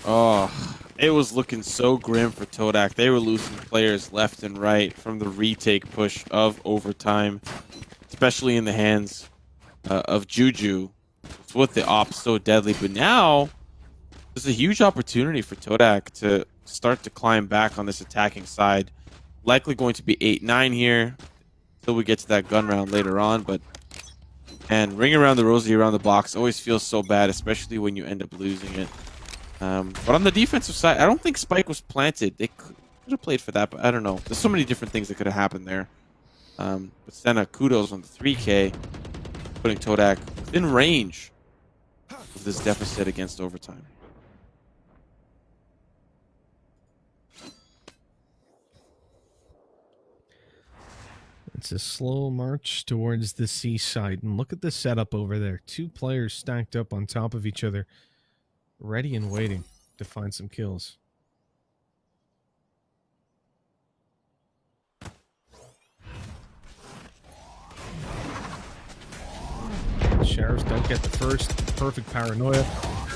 [SPEAKER 3] Oh, it was looking so grim for 𝗏𝗏𝗏. They were losing players left and right from the retake push of overtime, especially in the hands of 𝗔𝗢𝗖. It's what the op so deadly. But now, there's a huge opportunity for 𝗏𝗏𝗏 to start to climb back on this attacking side. Likely going to be 8-9 here until we get to that gun round later on. But and ring around the rosy around the box always feels so bad, especially when you end up losing it. But on the defensive side, I don't think Spike was planted. They could have played for that, but I don't know. There's so many different things that could have happened there. But Senna, kudos on the 3K, putting 𝗏𝗏𝗏 within range of this deficit against overtime.
[SPEAKER 2] It's a slow march towards the C side. And look at the setup over there. 2 players stacked up on top of each other, ready and waiting to find some kills. Sheriffs don't get the first. Perfect paranoia.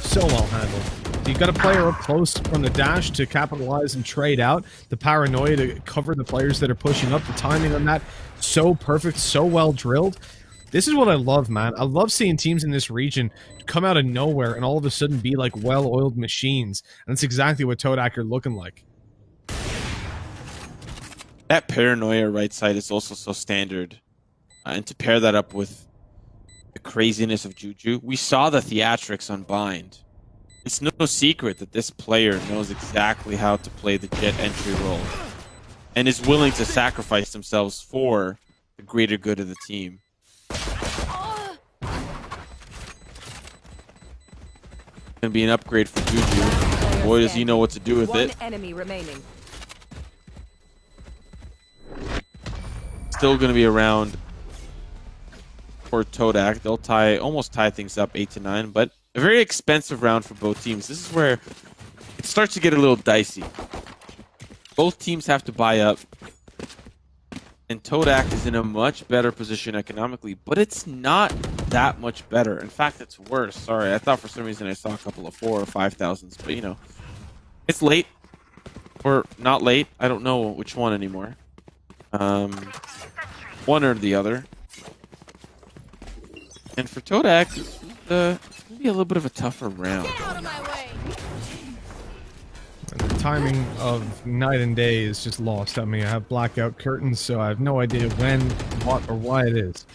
[SPEAKER 2] So well handled. You've got a player up close from the dash to capitalize and trade out. The paranoia to cover the players that are pushing up. The timing on that, so perfect, so well drilled. This is what I love, man. I love seeing teams in this region come out of nowhere and all of a sudden be like well-oiled machines. And that's exactly what 𝗏𝗏𝗏 are looking like.
[SPEAKER 3] That paranoia right side is also so standard. And to pair that up with the craziness of 𝗔𝗢𝗖, we saw the theatrics on Bind. it's no secret that this player knows exactly how to play the Jett entry role and is willing to sacrifice themselves for the greater good of the team. Gonna be an upgrade for Juju. Boy, does he know what to do with it.
[SPEAKER 7] One enemy remaining.
[SPEAKER 3] Still gonna be around for 𝗏𝗏C. They'll almost tie things up 8-9, but a very expensive round for both teams. This is where it starts to get a little dicey. Both teams have to buy up, and 𝗏𝗏C is in a much better position economically, but it's not that much better. In fact, it's worse. Sorry, I thought for some reason I saw a couple of 4,000 or 5,000s, but you know, it's late or not late. I don't know which one anymore. One or the other. And for 𝗏𝗏C, it's gonna be a little bit of a tougher round.
[SPEAKER 4] Get out of my way.
[SPEAKER 2] And the timing of night and day is just lost. I mean, I have blackout curtains, so I have no idea when, what, or why it is.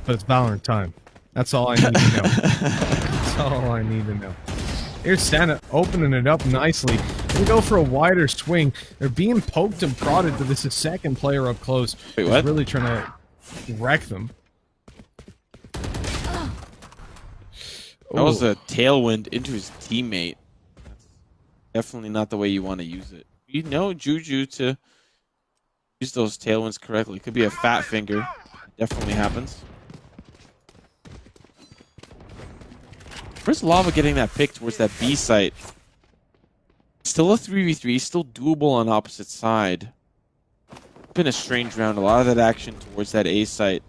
[SPEAKER 2] But it's Valorant time. That's all I need to know. That's all I need to know. Here's Santa opening it up nicely. They go for a wider swing. They're being poked and prodded, but this is second player up close.
[SPEAKER 3] Wait,
[SPEAKER 2] He's
[SPEAKER 3] what?
[SPEAKER 2] really trying to wreck them.
[SPEAKER 3] That was a tailwind into his teammate. That's definitely not the way you want to use it. You know Juju to use those tailwinds correctly. It could be a fat finger. Definitely happens. Where's Lava getting that pick towards that B site? Still a 3v3, still doable on opposite side. Been a strange round. A lot of that action towards that A site.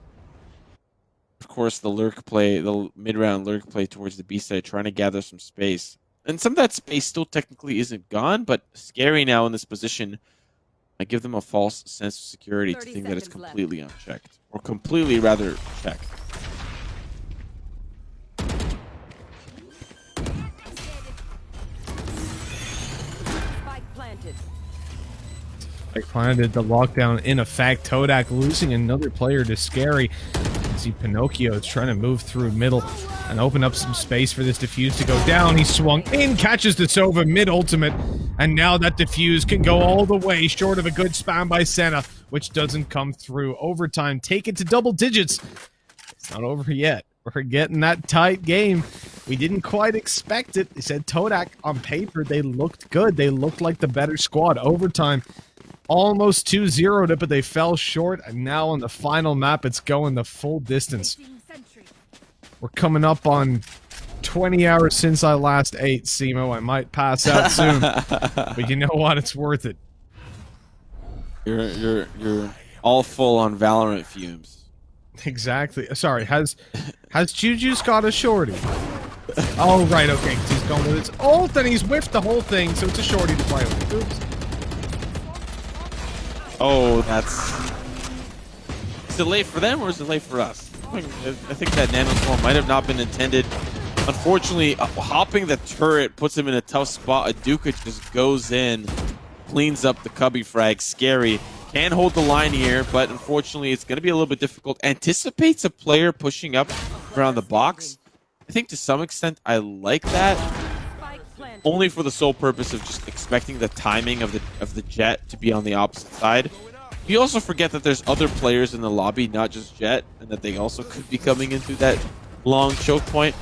[SPEAKER 3] Of course, the lurk play, the mid-round lurk play towards the B side, trying to gather some space. And some of that space still technically isn't gone, but scary now in this position. I give them a false sense of security to
[SPEAKER 7] 30
[SPEAKER 3] think that it's
[SPEAKER 7] seconds left.
[SPEAKER 3] completely unchecked. Or completely, rather, checked.
[SPEAKER 7] Spike planted.
[SPEAKER 2] They planted the lockdown in effect. 𝗏𝗏C losing another player to Scary. See Pinocchio is trying to move through middle and open up some space for this defuse to go down. He swung in, catches the Sova mid-ultimate, and now that defuse can go all the way short of a good spam by Senna, which doesn't come through. Overtime, take it to double digits. It's not over yet. We're getting that tight game. We didn't quite expect it. They said 𝗏𝗏C on paper, they looked good. They looked like the better squad. Overtime, almost 2-0'd it, but they fell short, and now on the final map, it's going the full distance. We're coming up on 20 hours since I last ate, Simo. I might pass out soon, but you know what? It's worth it.
[SPEAKER 3] You're all full on Valorant fumes.
[SPEAKER 2] Exactly. Sorry, has Juju's got a shorty? Oh, right, okay. He's going with his ult, and he's whiffed the whole thing, so it's a shorty to play with. Oops.
[SPEAKER 3] Oh, that's... Is it late for them or is it late for us? I think that nanoswarm might have not been intended. Unfortunately, hopping the turret puts him in a tough spot. 𝗏𝗏C just goes in, cleans up the cubby frag. Scary. Can hold the line here, but unfortunately it's going to be a little bit difficult. Anticipates a player pushing up around the box. I think to some extent I like that.
[SPEAKER 7] Spike planted.
[SPEAKER 3] Only for the sole purpose of just expecting the timing of the Jett to be on the opposite side. You also forget that there's other players in the lobby, not just Jett, and that they also could be coming into that long choke point.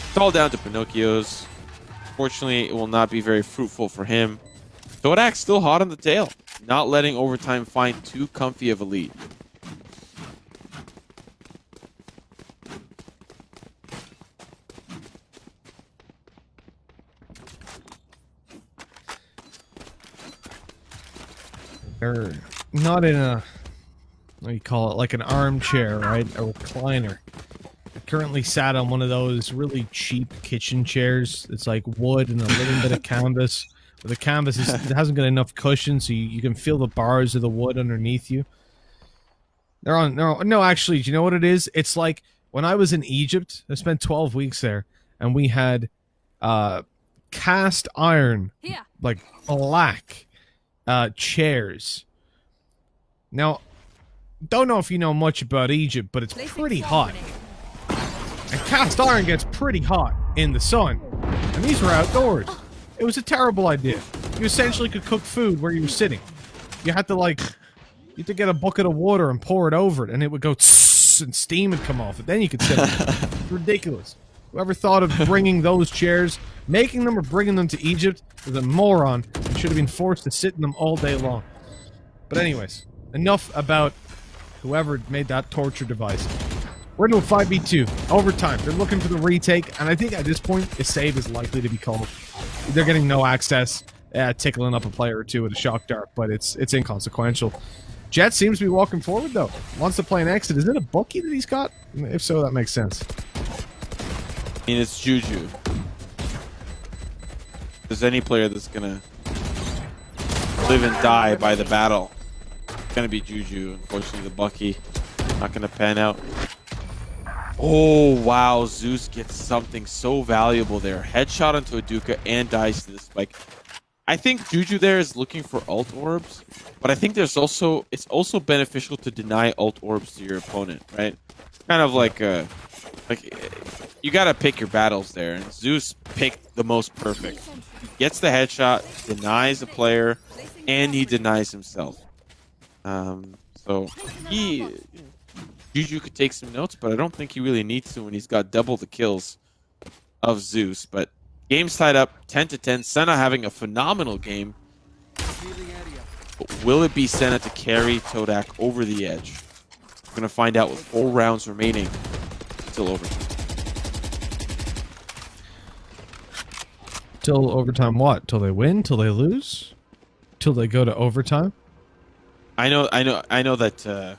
[SPEAKER 3] It's all down to Pinocchio's. Fortunately, it will not be very fruitful for him. 𝗏𝗏C still hot on the tail, not letting overtime find too comfy of a lead.
[SPEAKER 2] They're not in a, what do you call it, like an armchair, right? A recliner. I currently sat on one of those really cheap kitchen chairs. It's like wood and a little bit of canvas. But the canvas it hasn't got enough cushion, so you can feel the bars of the wood underneath you. No, actually, do you know what it is? It's like when I was in Egypt, I spent 12 weeks there, and we had cast iron,
[SPEAKER 4] Here.
[SPEAKER 2] like black chairs. Now, don't know if you know much about Egypt, but it's pretty hot. And cast iron gets pretty hot in the sun. And these were outdoors. It was a terrible idea. You essentially could cook food where you were sitting. You had to like, you had to get a bucket of water and pour it over it, and it would go tss, and steam would come off it. Then you could sit. It's ridiculous. Whoever thought of bringing those chairs, making them or bringing them to Egypt, was a moron and should have been forced to sit in them all day long. But anyways, enough about whoever made that torture device. We're into a 5v2 overtime. They're looking for the retake, and I think at this point, a save is likely to be called. They're getting no access, tickling up a player or two with a shock dart, but it's inconsequential. Jet seems to be walking forward though. Wants to play an exit. Is it a bookie that he's got? If so, that makes sense.
[SPEAKER 3] I mean, it's Juju. If there's any player that's gonna live and die by the battle, it's gonna be Juju. Unfortunately, the Bucky not gonna pan out. Oh wow, Zeus gets something so valuable there. Headshot onto a Duca and dies to the spike. I think Juju there is looking for ult orbs, but I think it's also beneficial to deny ult orbs to your opponent, right? Kind of like you gotta pick your battles there, and Zeus picked the most perfect. He gets the headshot, denies the player, and he denies himself. So Juju could take some notes, but I don't think he really needs to when he's got double the kills of Zeus. But game's tied up 10-10. Senna having a phenomenal game. But will it be Senna to carry Todak over the edge? We're going to find out with 4 rounds remaining until overtime.
[SPEAKER 2] Till overtime what? Till they win? Till they lose? Till they go to overtime?
[SPEAKER 3] I know that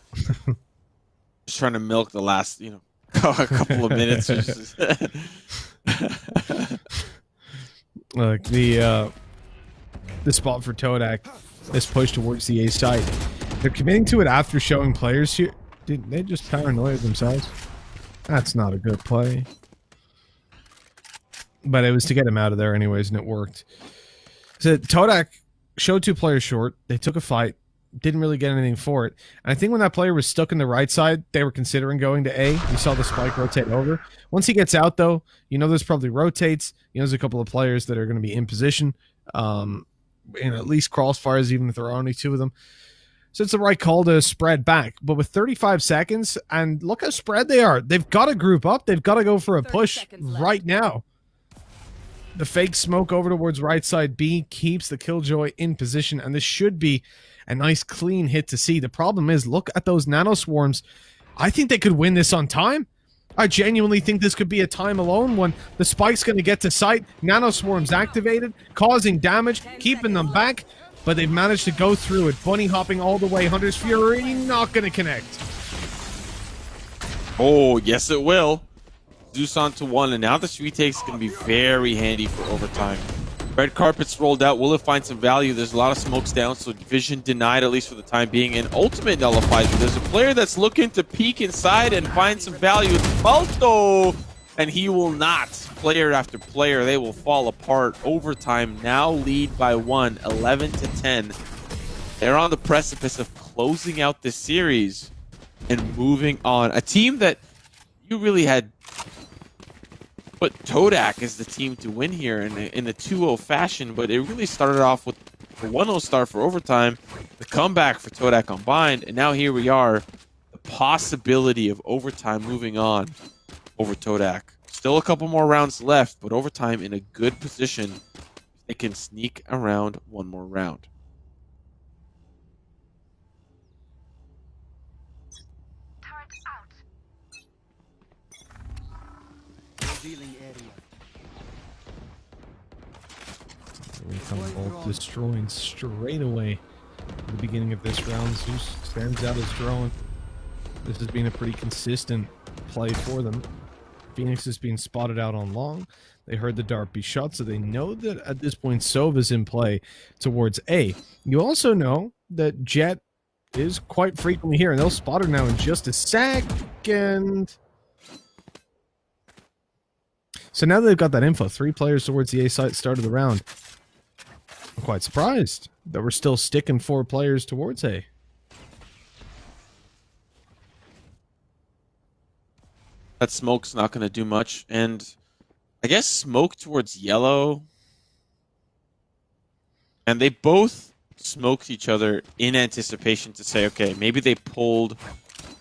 [SPEAKER 3] just trying to milk the last, a couple of minutes.
[SPEAKER 2] Look, the spot for Todak, this push towards the A side. They're committing to it after showing players here. Did they just paranoia themselves? That's not a good play. But it was to get him out of there anyways, and it worked. So Todak showed 2 players short. They took a fight. Didn't really get anything for it. And I think when that player was stuck in the right side, they were considering going to A. You saw the spike rotate over. Once he gets out, though, there's probably rotates. There's a couple of players that are going to be in position. And at least crossfires, even if there are only 2 of them. So it's the right call to spread back. But with 35 seconds, and look how spread they are. They've got to group up. They've got to go for a push right now. The fake smoke over towards right side B keeps the Killjoy in position, and this should be a nice clean hit to see. The problem is, look at those nano swarms. I think they could win this on time. I genuinely think this could be a time alone one. The spike's going to get to site. Nano swarms activated, causing damage, keeping them back, but they've managed to go through it. Bunny hopping all the way. Hunter's Fury not going to connect.
[SPEAKER 3] Oh, yes it will. Zeus onto 1, and now this retake's going to be very handy for overtime. Red carpet's rolled out. Will it find some value? There's a lot of smokes down, so vision denied, at least for the time being. And ultimate nullifies it. There's a player that's looking to peek inside and find some value. It's Balto, and he will not. Player after player, they will fall apart. Overtime now lead by 1, 11-10. They're on the precipice of closing out this series and moving on. A team that you really had put Todak as the team to win here in a 2-0 fashion, but it really started off with a 1-0 start for overtime, the comeback for Todak combined, and now here we are, the possibility of overtime moving on over Todak. Still a couple more rounds left, but overtime in a good position. They can sneak around one more round.
[SPEAKER 6] Revealing area.
[SPEAKER 2] We come bolt destroying straight away at the beginning of this round. Zeus stands out as drone. This has been a pretty consistent play for them. Phoenix is being spotted out on long. They heard the dart be shot, so they know that at this point Sova's in play towards A. You also know that Jet is quite frequently here, and they'll spot her now in just a second. So now that they've got that info, 3 players towards the A site, start of the round. I'm quite surprised that we're still sticking 4 players towards A.
[SPEAKER 3] that smoke's not going to do much. And I guess smoke towards yellow. And they both smoked each other in anticipation to say, okay, maybe they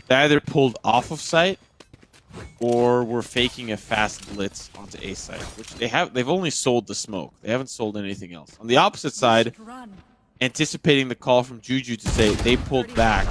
[SPEAKER 3] either pulled off of site or were faking a fast blitz onto A site, which they've only sold the smoke. They haven't sold anything else. On the opposite side, anticipating the call from Juju to say they pulled back.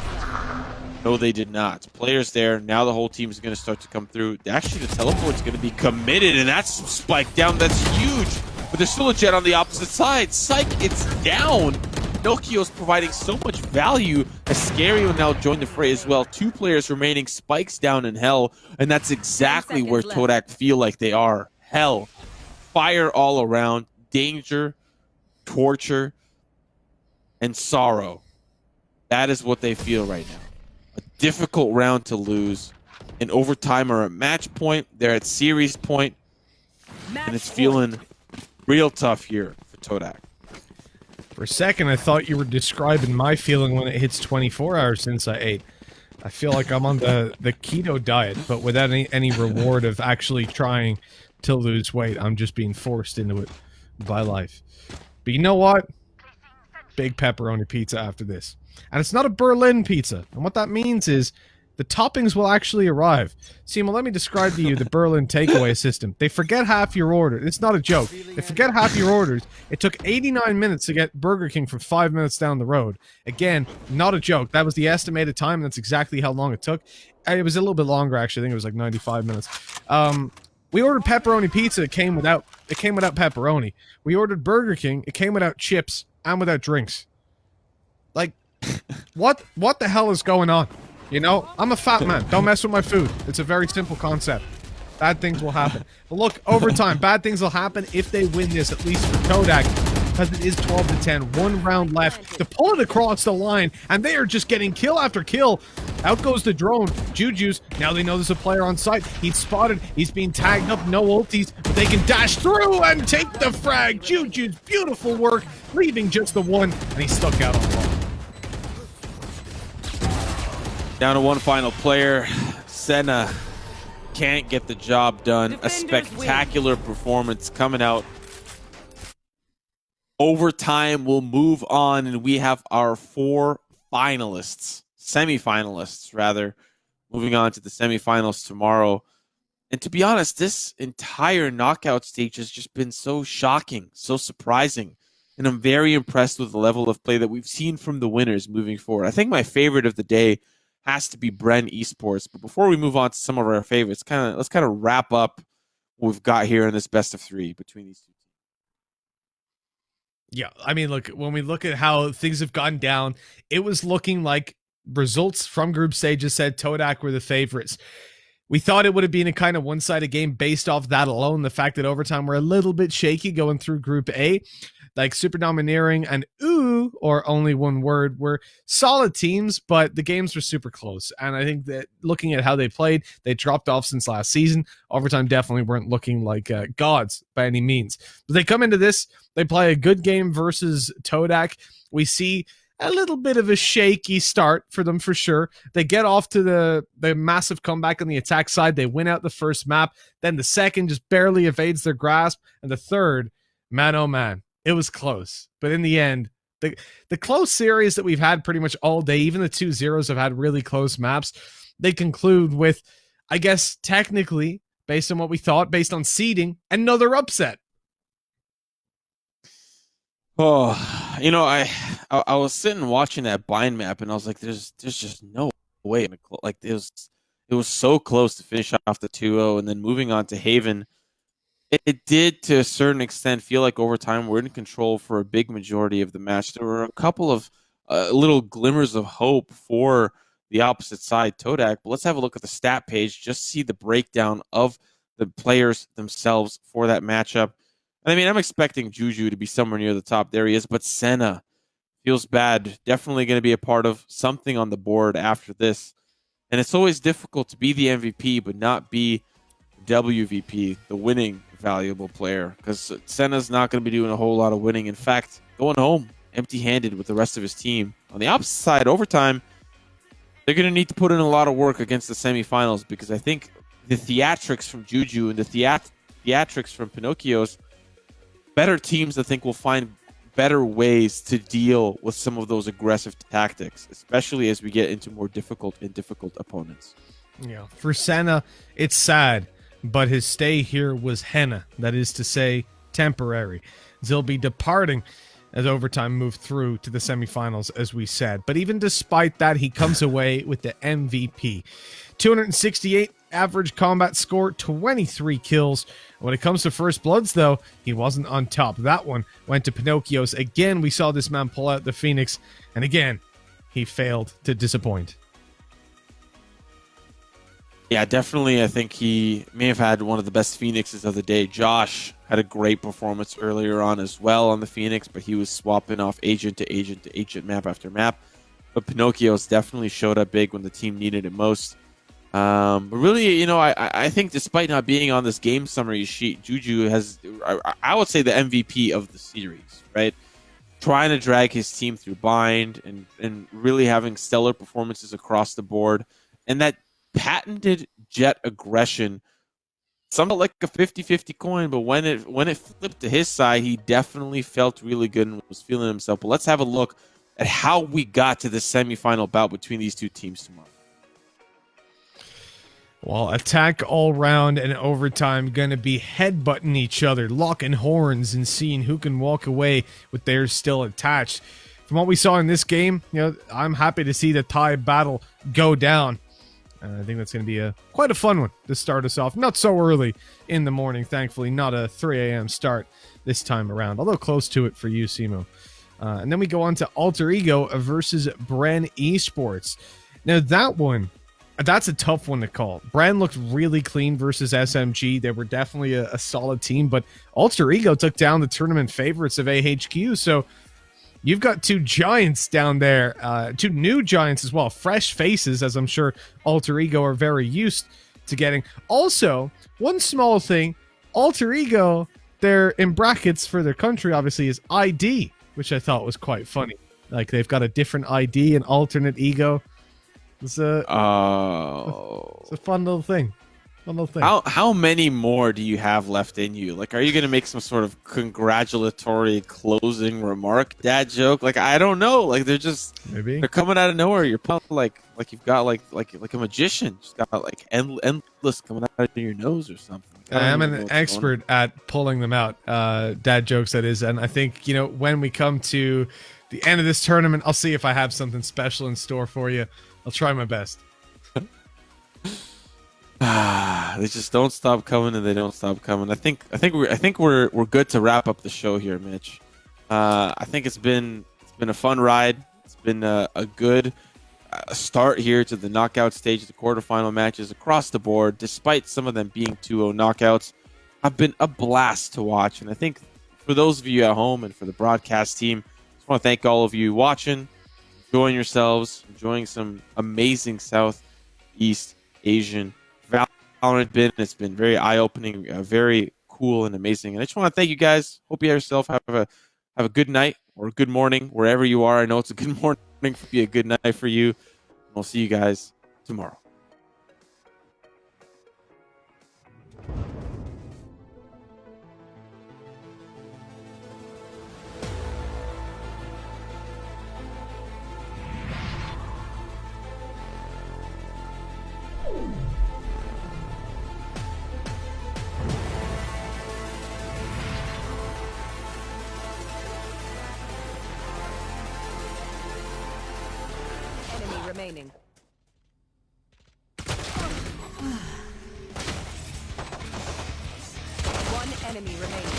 [SPEAKER 3] No, they did not. Players there. Now the whole team is going to start to come through. Actually, the teleport's going to be committed, and that's spiked down. That's huge. But there's still a jet on the opposite side. Psych, it's down. Nokio's providing so much value as Scary will now join the fray as well. 2 players remaining. Spikes down in hell, and that's exactly where 𝗏𝗏 feel like they are. Hell. Fire all around. Danger, torture, and sorrow. That is what they feel right now. A difficult round to lose. In overtime or at match point. They're at series point. And it's feeling real tough here for 𝗏𝗏.
[SPEAKER 2] For a second, I thought you were describing my feeling when it hits 24 hours since I ate. I feel like I'm on the keto diet, but without any reward of actually trying to lose weight. I'm just being forced into it by life. But you know what? Big pepperoni pizza after this. And it's not a Berlin pizza. And what that means is the toppings will actually arrive. Seymour, let me describe to you the Berlin takeaway system. They forget half your order. It's not a joke. They forget half your orders. It took 89 minutes to get Burger King from 5 minutes down the road. Again, not a joke. That was the estimated time. That's exactly how long it took. It was a little bit longer, actually. I think it was like 95 minutes. We ordered pepperoni pizza. It came without pepperoni. We ordered Burger King. It came without chips and without drinks. Like, what the hell is going on? You know, I'm a fat man. Don't mess with my food. It's a very simple concept. Bad things will happen. But look, overtime, bad things will happen if they win this, at least for 𝗏𝗏, because it is 12-10. 1 round left to pull it across the line, and they are just getting kill after kill. Out goes the drone. Juju's. Now they know there's a player on site. He's spotted. He's being tagged up. No ulties, but they can dash through and take the frag. Juju's beautiful work, leaving just the one, and he's stuck out on the wall.
[SPEAKER 3] Down to 1 final player. Senna can't get the job done. A spectacular performance coming out. Overtime will move on, and we have our 4 finalists, semifinalists rather, moving on to the semifinals tomorrow. And to be honest, this entire knockout stage has just been so shocking, so surprising. And I'm very impressed with the level of play that we've seen from the winners moving forward. I think my favorite of the day has to be Bren Esports. But before we move on to some of our favorites, let's kind of wrap up what we've got here in this best of 3 between these 2 teams.
[SPEAKER 2] Yeah, I mean, look, when we look at how things have gone down, it was looking like results from group stages said 𝗏𝗏 were the favorites. We thought it would have been a kind of one-sided game based off that alone. The fact that overtime were a little bit shaky going through Group A. Like Super Domineering and or Only One Word, were solid teams, but the games were super close. And I think that looking at how they played, they dropped off since last season. Overtime definitely weren't looking like gods by any means. But they come into this, they play a good game versus 𝗏𝗏. We see a little bit of a shaky start for them for sure. They get off to the massive comeback on the attack side. They win out the first map. Then the second just barely evades their grasp. And the third, man, oh man, it was close. But in the end, the close series that we've had pretty much all day, even the 2-0s have had really close maps. They conclude with, I guess, technically, based on what we thought, based on seeding, another upset.
[SPEAKER 3] Oh, you know, I was sitting watching that bind map, and I was like, there's just no way. Like, it was so close to finish off the 2-0, and then moving on to Haven. It did, to a certain extent, feel like over time we're in control for a big majority of the match. There were a couple of little glimmers of hope for the opposite side, 𝗏𝗏. But let's have a look at the stat page, just see the breakdown of the players themselves for that matchup. And I mean, I'm expecting Juju to be somewhere near the top. There he is. But Senna feels bad. Definitely going to be a part of something on the board after this. And it's always difficult to be the MVP, but not be WVP, the winning valuable player, because Senna's not going to be doing a whole lot of winning. In fact, going home empty-handed with the rest of his team. On the opposite side, overtime, they're going to need to put in a lot of work against the semifinals, because I think the theatrics from Juju and the theatrics from Pinocchio's, better teams I think will find better ways to deal with some of those aggressive tactics, especially as we get into more difficult opponents.
[SPEAKER 2] Yeah, for Senna, it's sad, but his stay here was henna. That is to say, temporary. He'll be departing as overtime moved through to the semifinals, as we said. But even despite that, he comes away with the MVP. 268 average combat score, 23 kills. When it comes to first bloods, though, he wasn't on top. That one went to Pinocchio's. Again, we saw this man pull out the Phoenix, and again, he failed to disappoint.
[SPEAKER 3] Yeah, definitely. I think he may have had one of the best Phoenixes of the day. Josh had a great performance earlier on as well on the Phoenix, but he was swapping off agent to agent to agent, map after map. But Pinocchio's definitely showed up big when the team needed it most. But really, I think despite not being on this game summary sheet, Juju has, I would say, the MVP of the series, right? Trying to drag his team through bind and really having stellar performances across the board. And that patented jet aggression, somewhat like a 50-50 coin, but when it flipped to his side, he definitely felt really good and was feeling himself. But let's have a look at how we got to the semifinal bout between these two teams tomorrow.
[SPEAKER 2] Well, attack all round and overtime going to be headbutting each other, locking horns, and seeing who can walk away with theirs still attached. From what we saw in this game, I'm happy to see the tie battle go down. I think that's going to be quite a fun one to start us off. Not so early in the morning, thankfully. Not a 3 a.m. start this time around, although close to it for you, Simo. And then we go on to Alter Ego versus Bren Esports. Now, that one, that's a tough one to call. Bren looked really clean versus SMG. They were definitely a solid team, but Alter Ego took down the tournament favorites of AHQ, so you've got two giants down there, two new giants as well, fresh faces, as I'm sure Alter Ego are very used to getting. Also, one small thing, Alter Ego, they're in brackets for their country, obviously, is ID, which I thought was quite funny. Like, they've got a different ID, an alternate ego. It's a fun little thing.
[SPEAKER 3] How many more do you have left in you? Like, are you going to make some sort of congratulatory closing remark, dad joke? Like, I don't know. Like, they're coming out of nowhere. You're like you've got like a magician, just got like endless coming out of your nose or something.
[SPEAKER 2] I am an expert at pulling them out. Dad jokes, that is. And I think, when we come to the end of this tournament, I'll see if I have something special in store for you. I'll try my best.
[SPEAKER 3] They just don't stop coming, and they don't stop coming. I think we're good to wrap up the show here, Mitch. I think it's been a fun ride. It's been a good start here to the knockout stage, the quarterfinal matches across the board. Despite some of them being 2-0 knockouts, have been a blast to watch. And I think for those of you at home and for the broadcast team, I just want to thank all of you watching, enjoying yourselves, enjoying some amazing Southeast Asian Valorant. It's been very eye-opening, very cool and amazing. And I just want to thank you guys. Hope you yourself have a good night or a good morning wherever you are. I know it's a good morning, be a good night for you. And we'll see you guys tomorrow.
[SPEAKER 7] Remaining. One enemy remaining.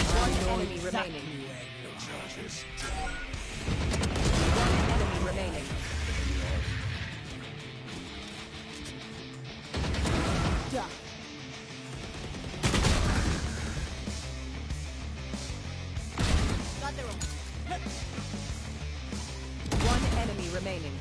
[SPEAKER 7] One enemy remaining. One enemy remaining. One enemy remaining.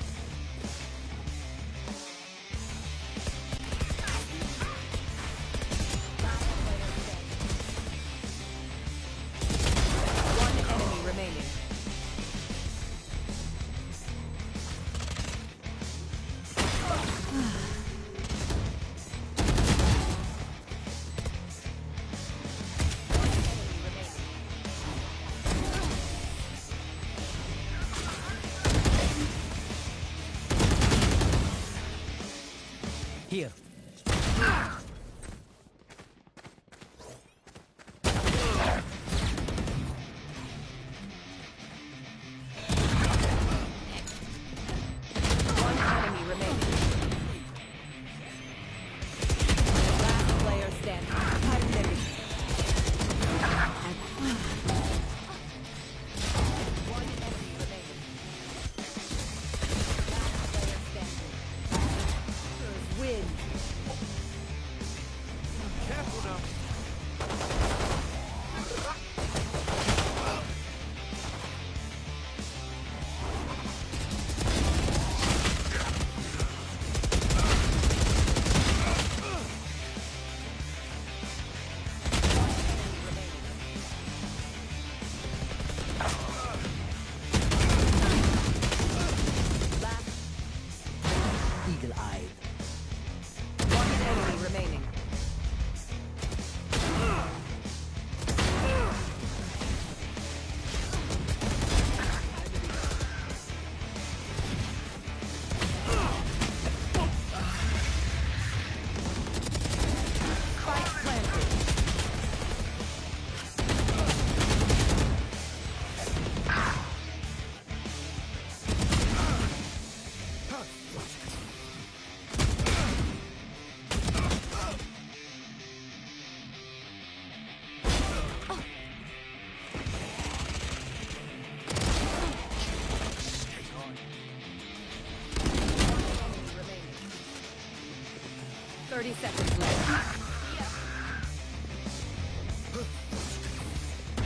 [SPEAKER 7] 30 seconds left.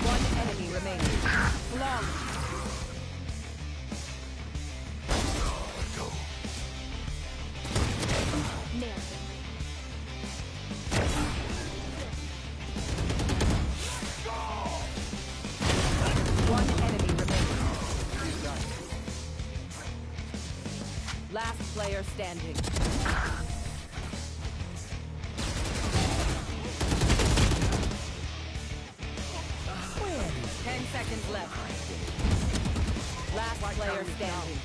[SPEAKER 7] One enemy remaining. Flawless.
[SPEAKER 4] Nailed him.
[SPEAKER 7] One enemy remaining. Last player standing. Win. 10 seconds left. Last player standing.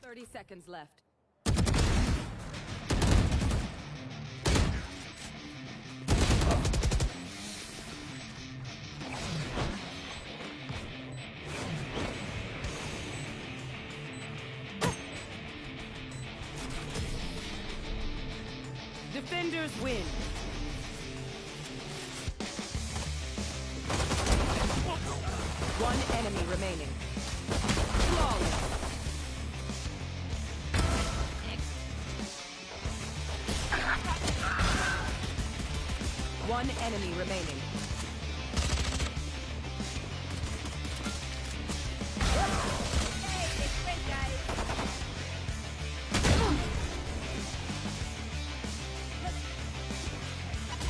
[SPEAKER 7] Thirty seconds left. Defenders win. One enemy remaining. Flawless. One enemy remaining.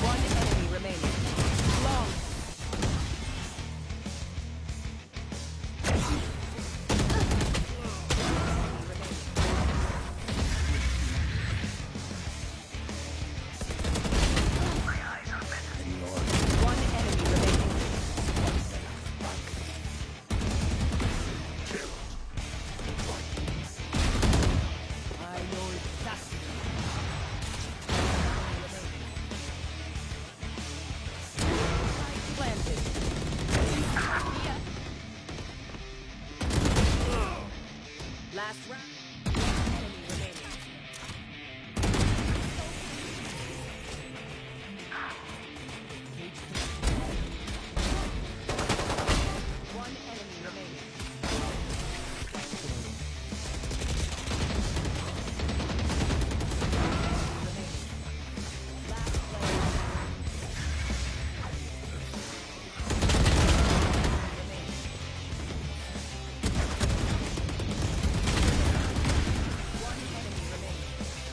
[SPEAKER 7] One enemy remaining. Long. One enemy remaining. I know exactly. Planted. Last round. Enemy remaining. One enemy remaining. Last player. One enemy remaining. One enemy remaining.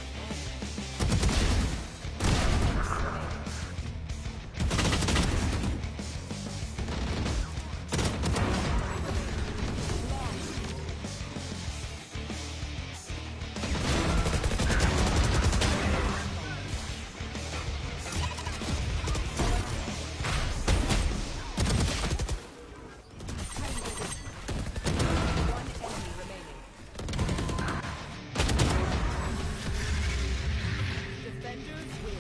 [SPEAKER 7] Defenders win.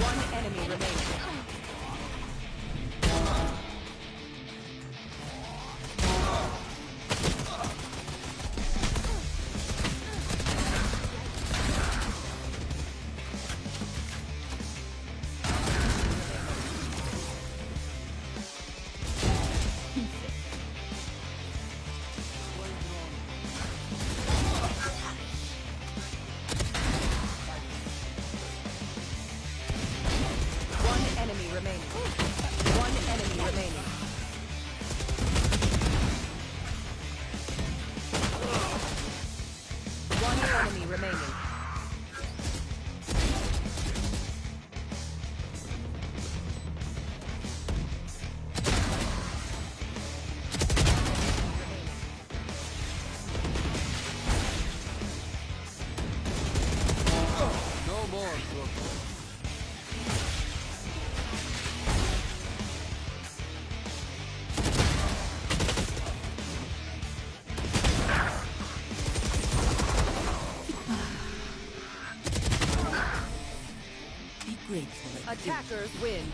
[SPEAKER 7] One enemy remaining. One enemy remaining. One enemy remaining. One enemy remaining.
[SPEAKER 6] No more, Brooklyn.
[SPEAKER 7] Attackers win.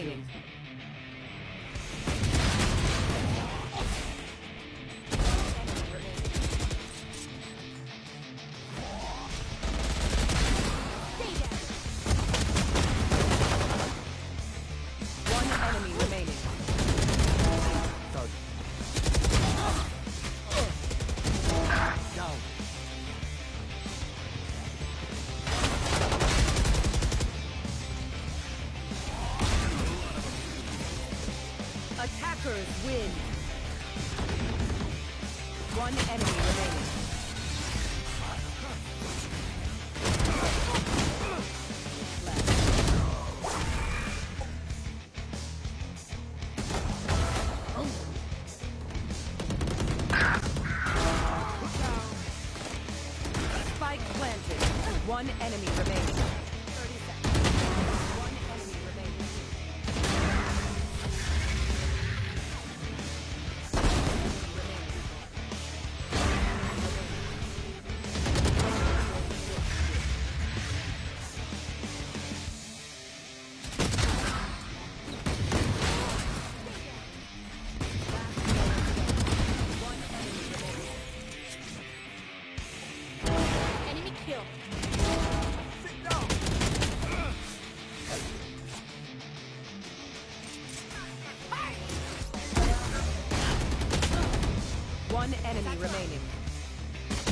[SPEAKER 7] remaining. One enemy remaining.
[SPEAKER 6] Down.
[SPEAKER 7] Attackers win. One enemy remaining. Spike planted. One enemy remaining. 30 seconds. One enemy remaining.
[SPEAKER 4] Enemy kill.
[SPEAKER 7] One enemy remaining.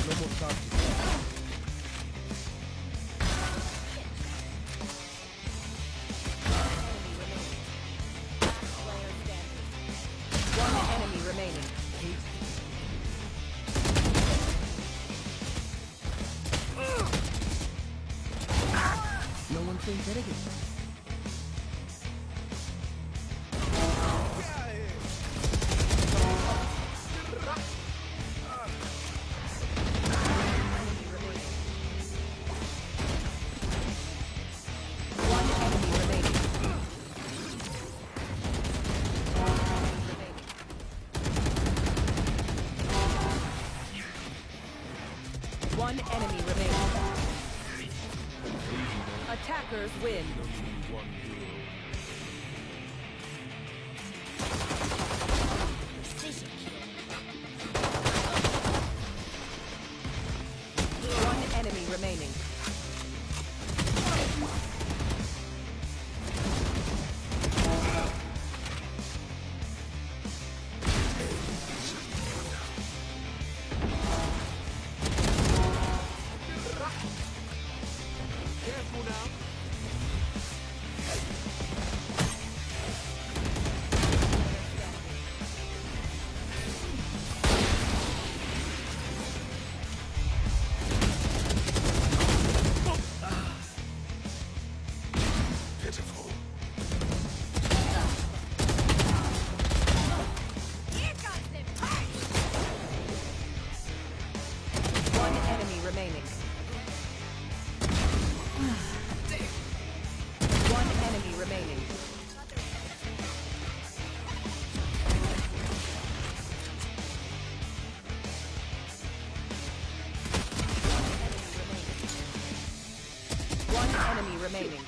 [SPEAKER 6] No more talking.
[SPEAKER 7] One enemy remaining.
[SPEAKER 6] No one thinks that again.
[SPEAKER 7] One enemy remaining. One enemy remaining. Attackers win. One enemy remaining.
[SPEAKER 6] Careful now.
[SPEAKER 5] Pitiful.
[SPEAKER 7] One enemy remaining. One enemy remaining. One enemy remaining.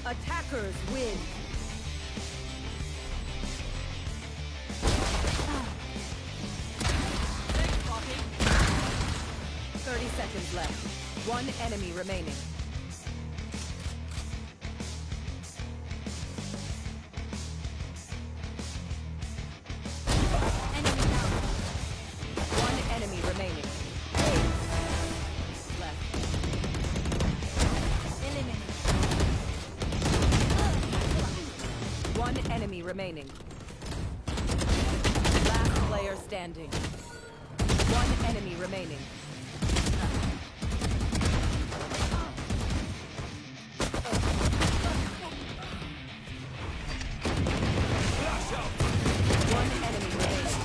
[SPEAKER 7] Attackers win. Thirty seconds left. One enemy remaining.
[SPEAKER 4] Enemy down.
[SPEAKER 7] One enemy remaining. Left.
[SPEAKER 4] Eliminate.
[SPEAKER 7] One enemy remaining. Last player standing. One enemy remaining. One enemy remaining.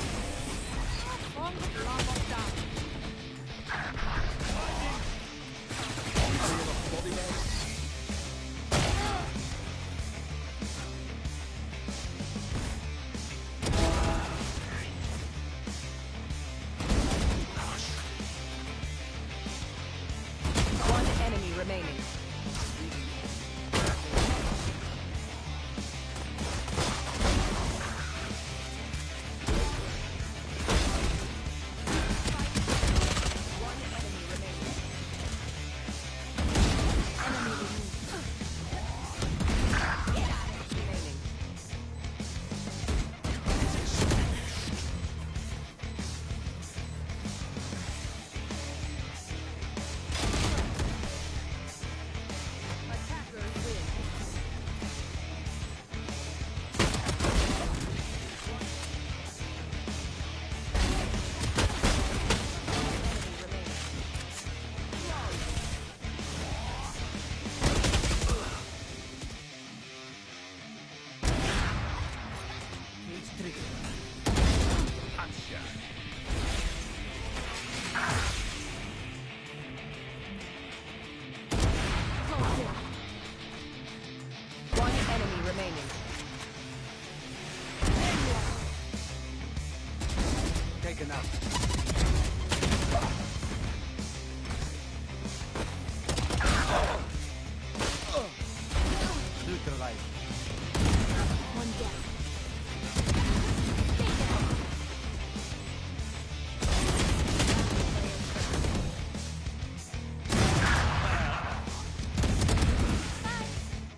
[SPEAKER 6] taken out. Neutralized.
[SPEAKER 4] One down.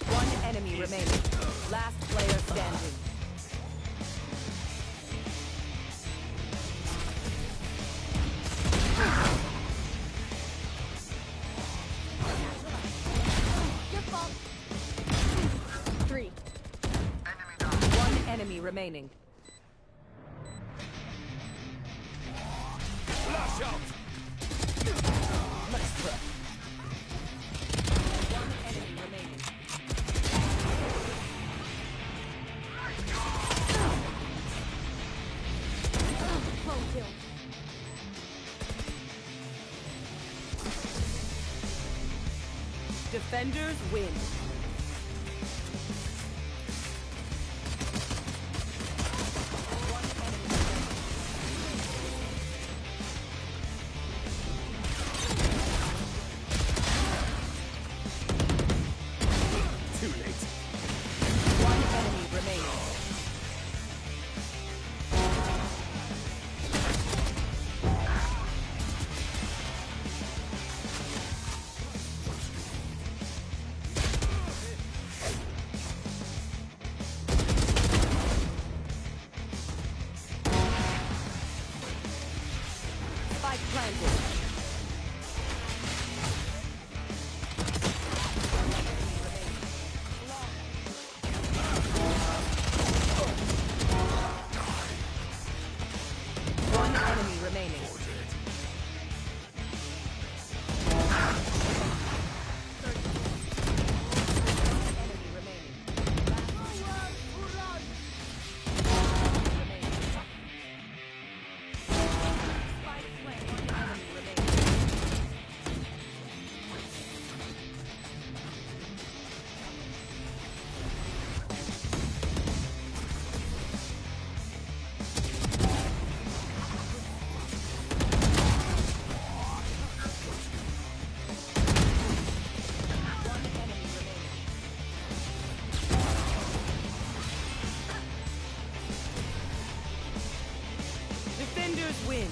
[SPEAKER 7] One enemy remaining. Last player standing.
[SPEAKER 4] Your fault. 3.
[SPEAKER 7] One enemy remaining.
[SPEAKER 6] Flash out. Nice trap.
[SPEAKER 7] One enemy remaining.
[SPEAKER 4] Clone kill.
[SPEAKER 7] Defenders win. One enemy remaining.
[SPEAKER 6] Too late.
[SPEAKER 7] One enemy remaining. Spike planted. One enemy remaining. Enemy remaining. Spike planted. Enemy remaining. One enemy remaining. Defenders win.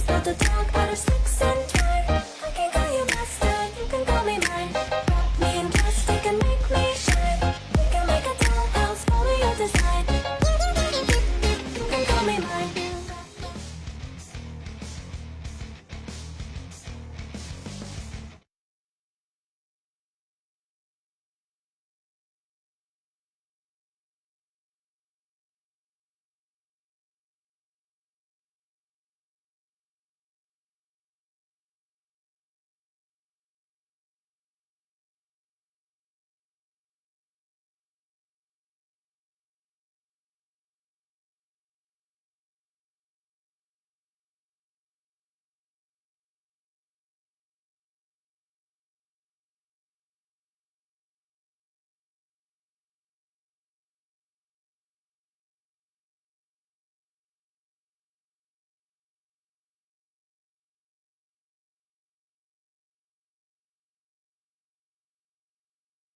[SPEAKER 1] spelled the dog out of sticks and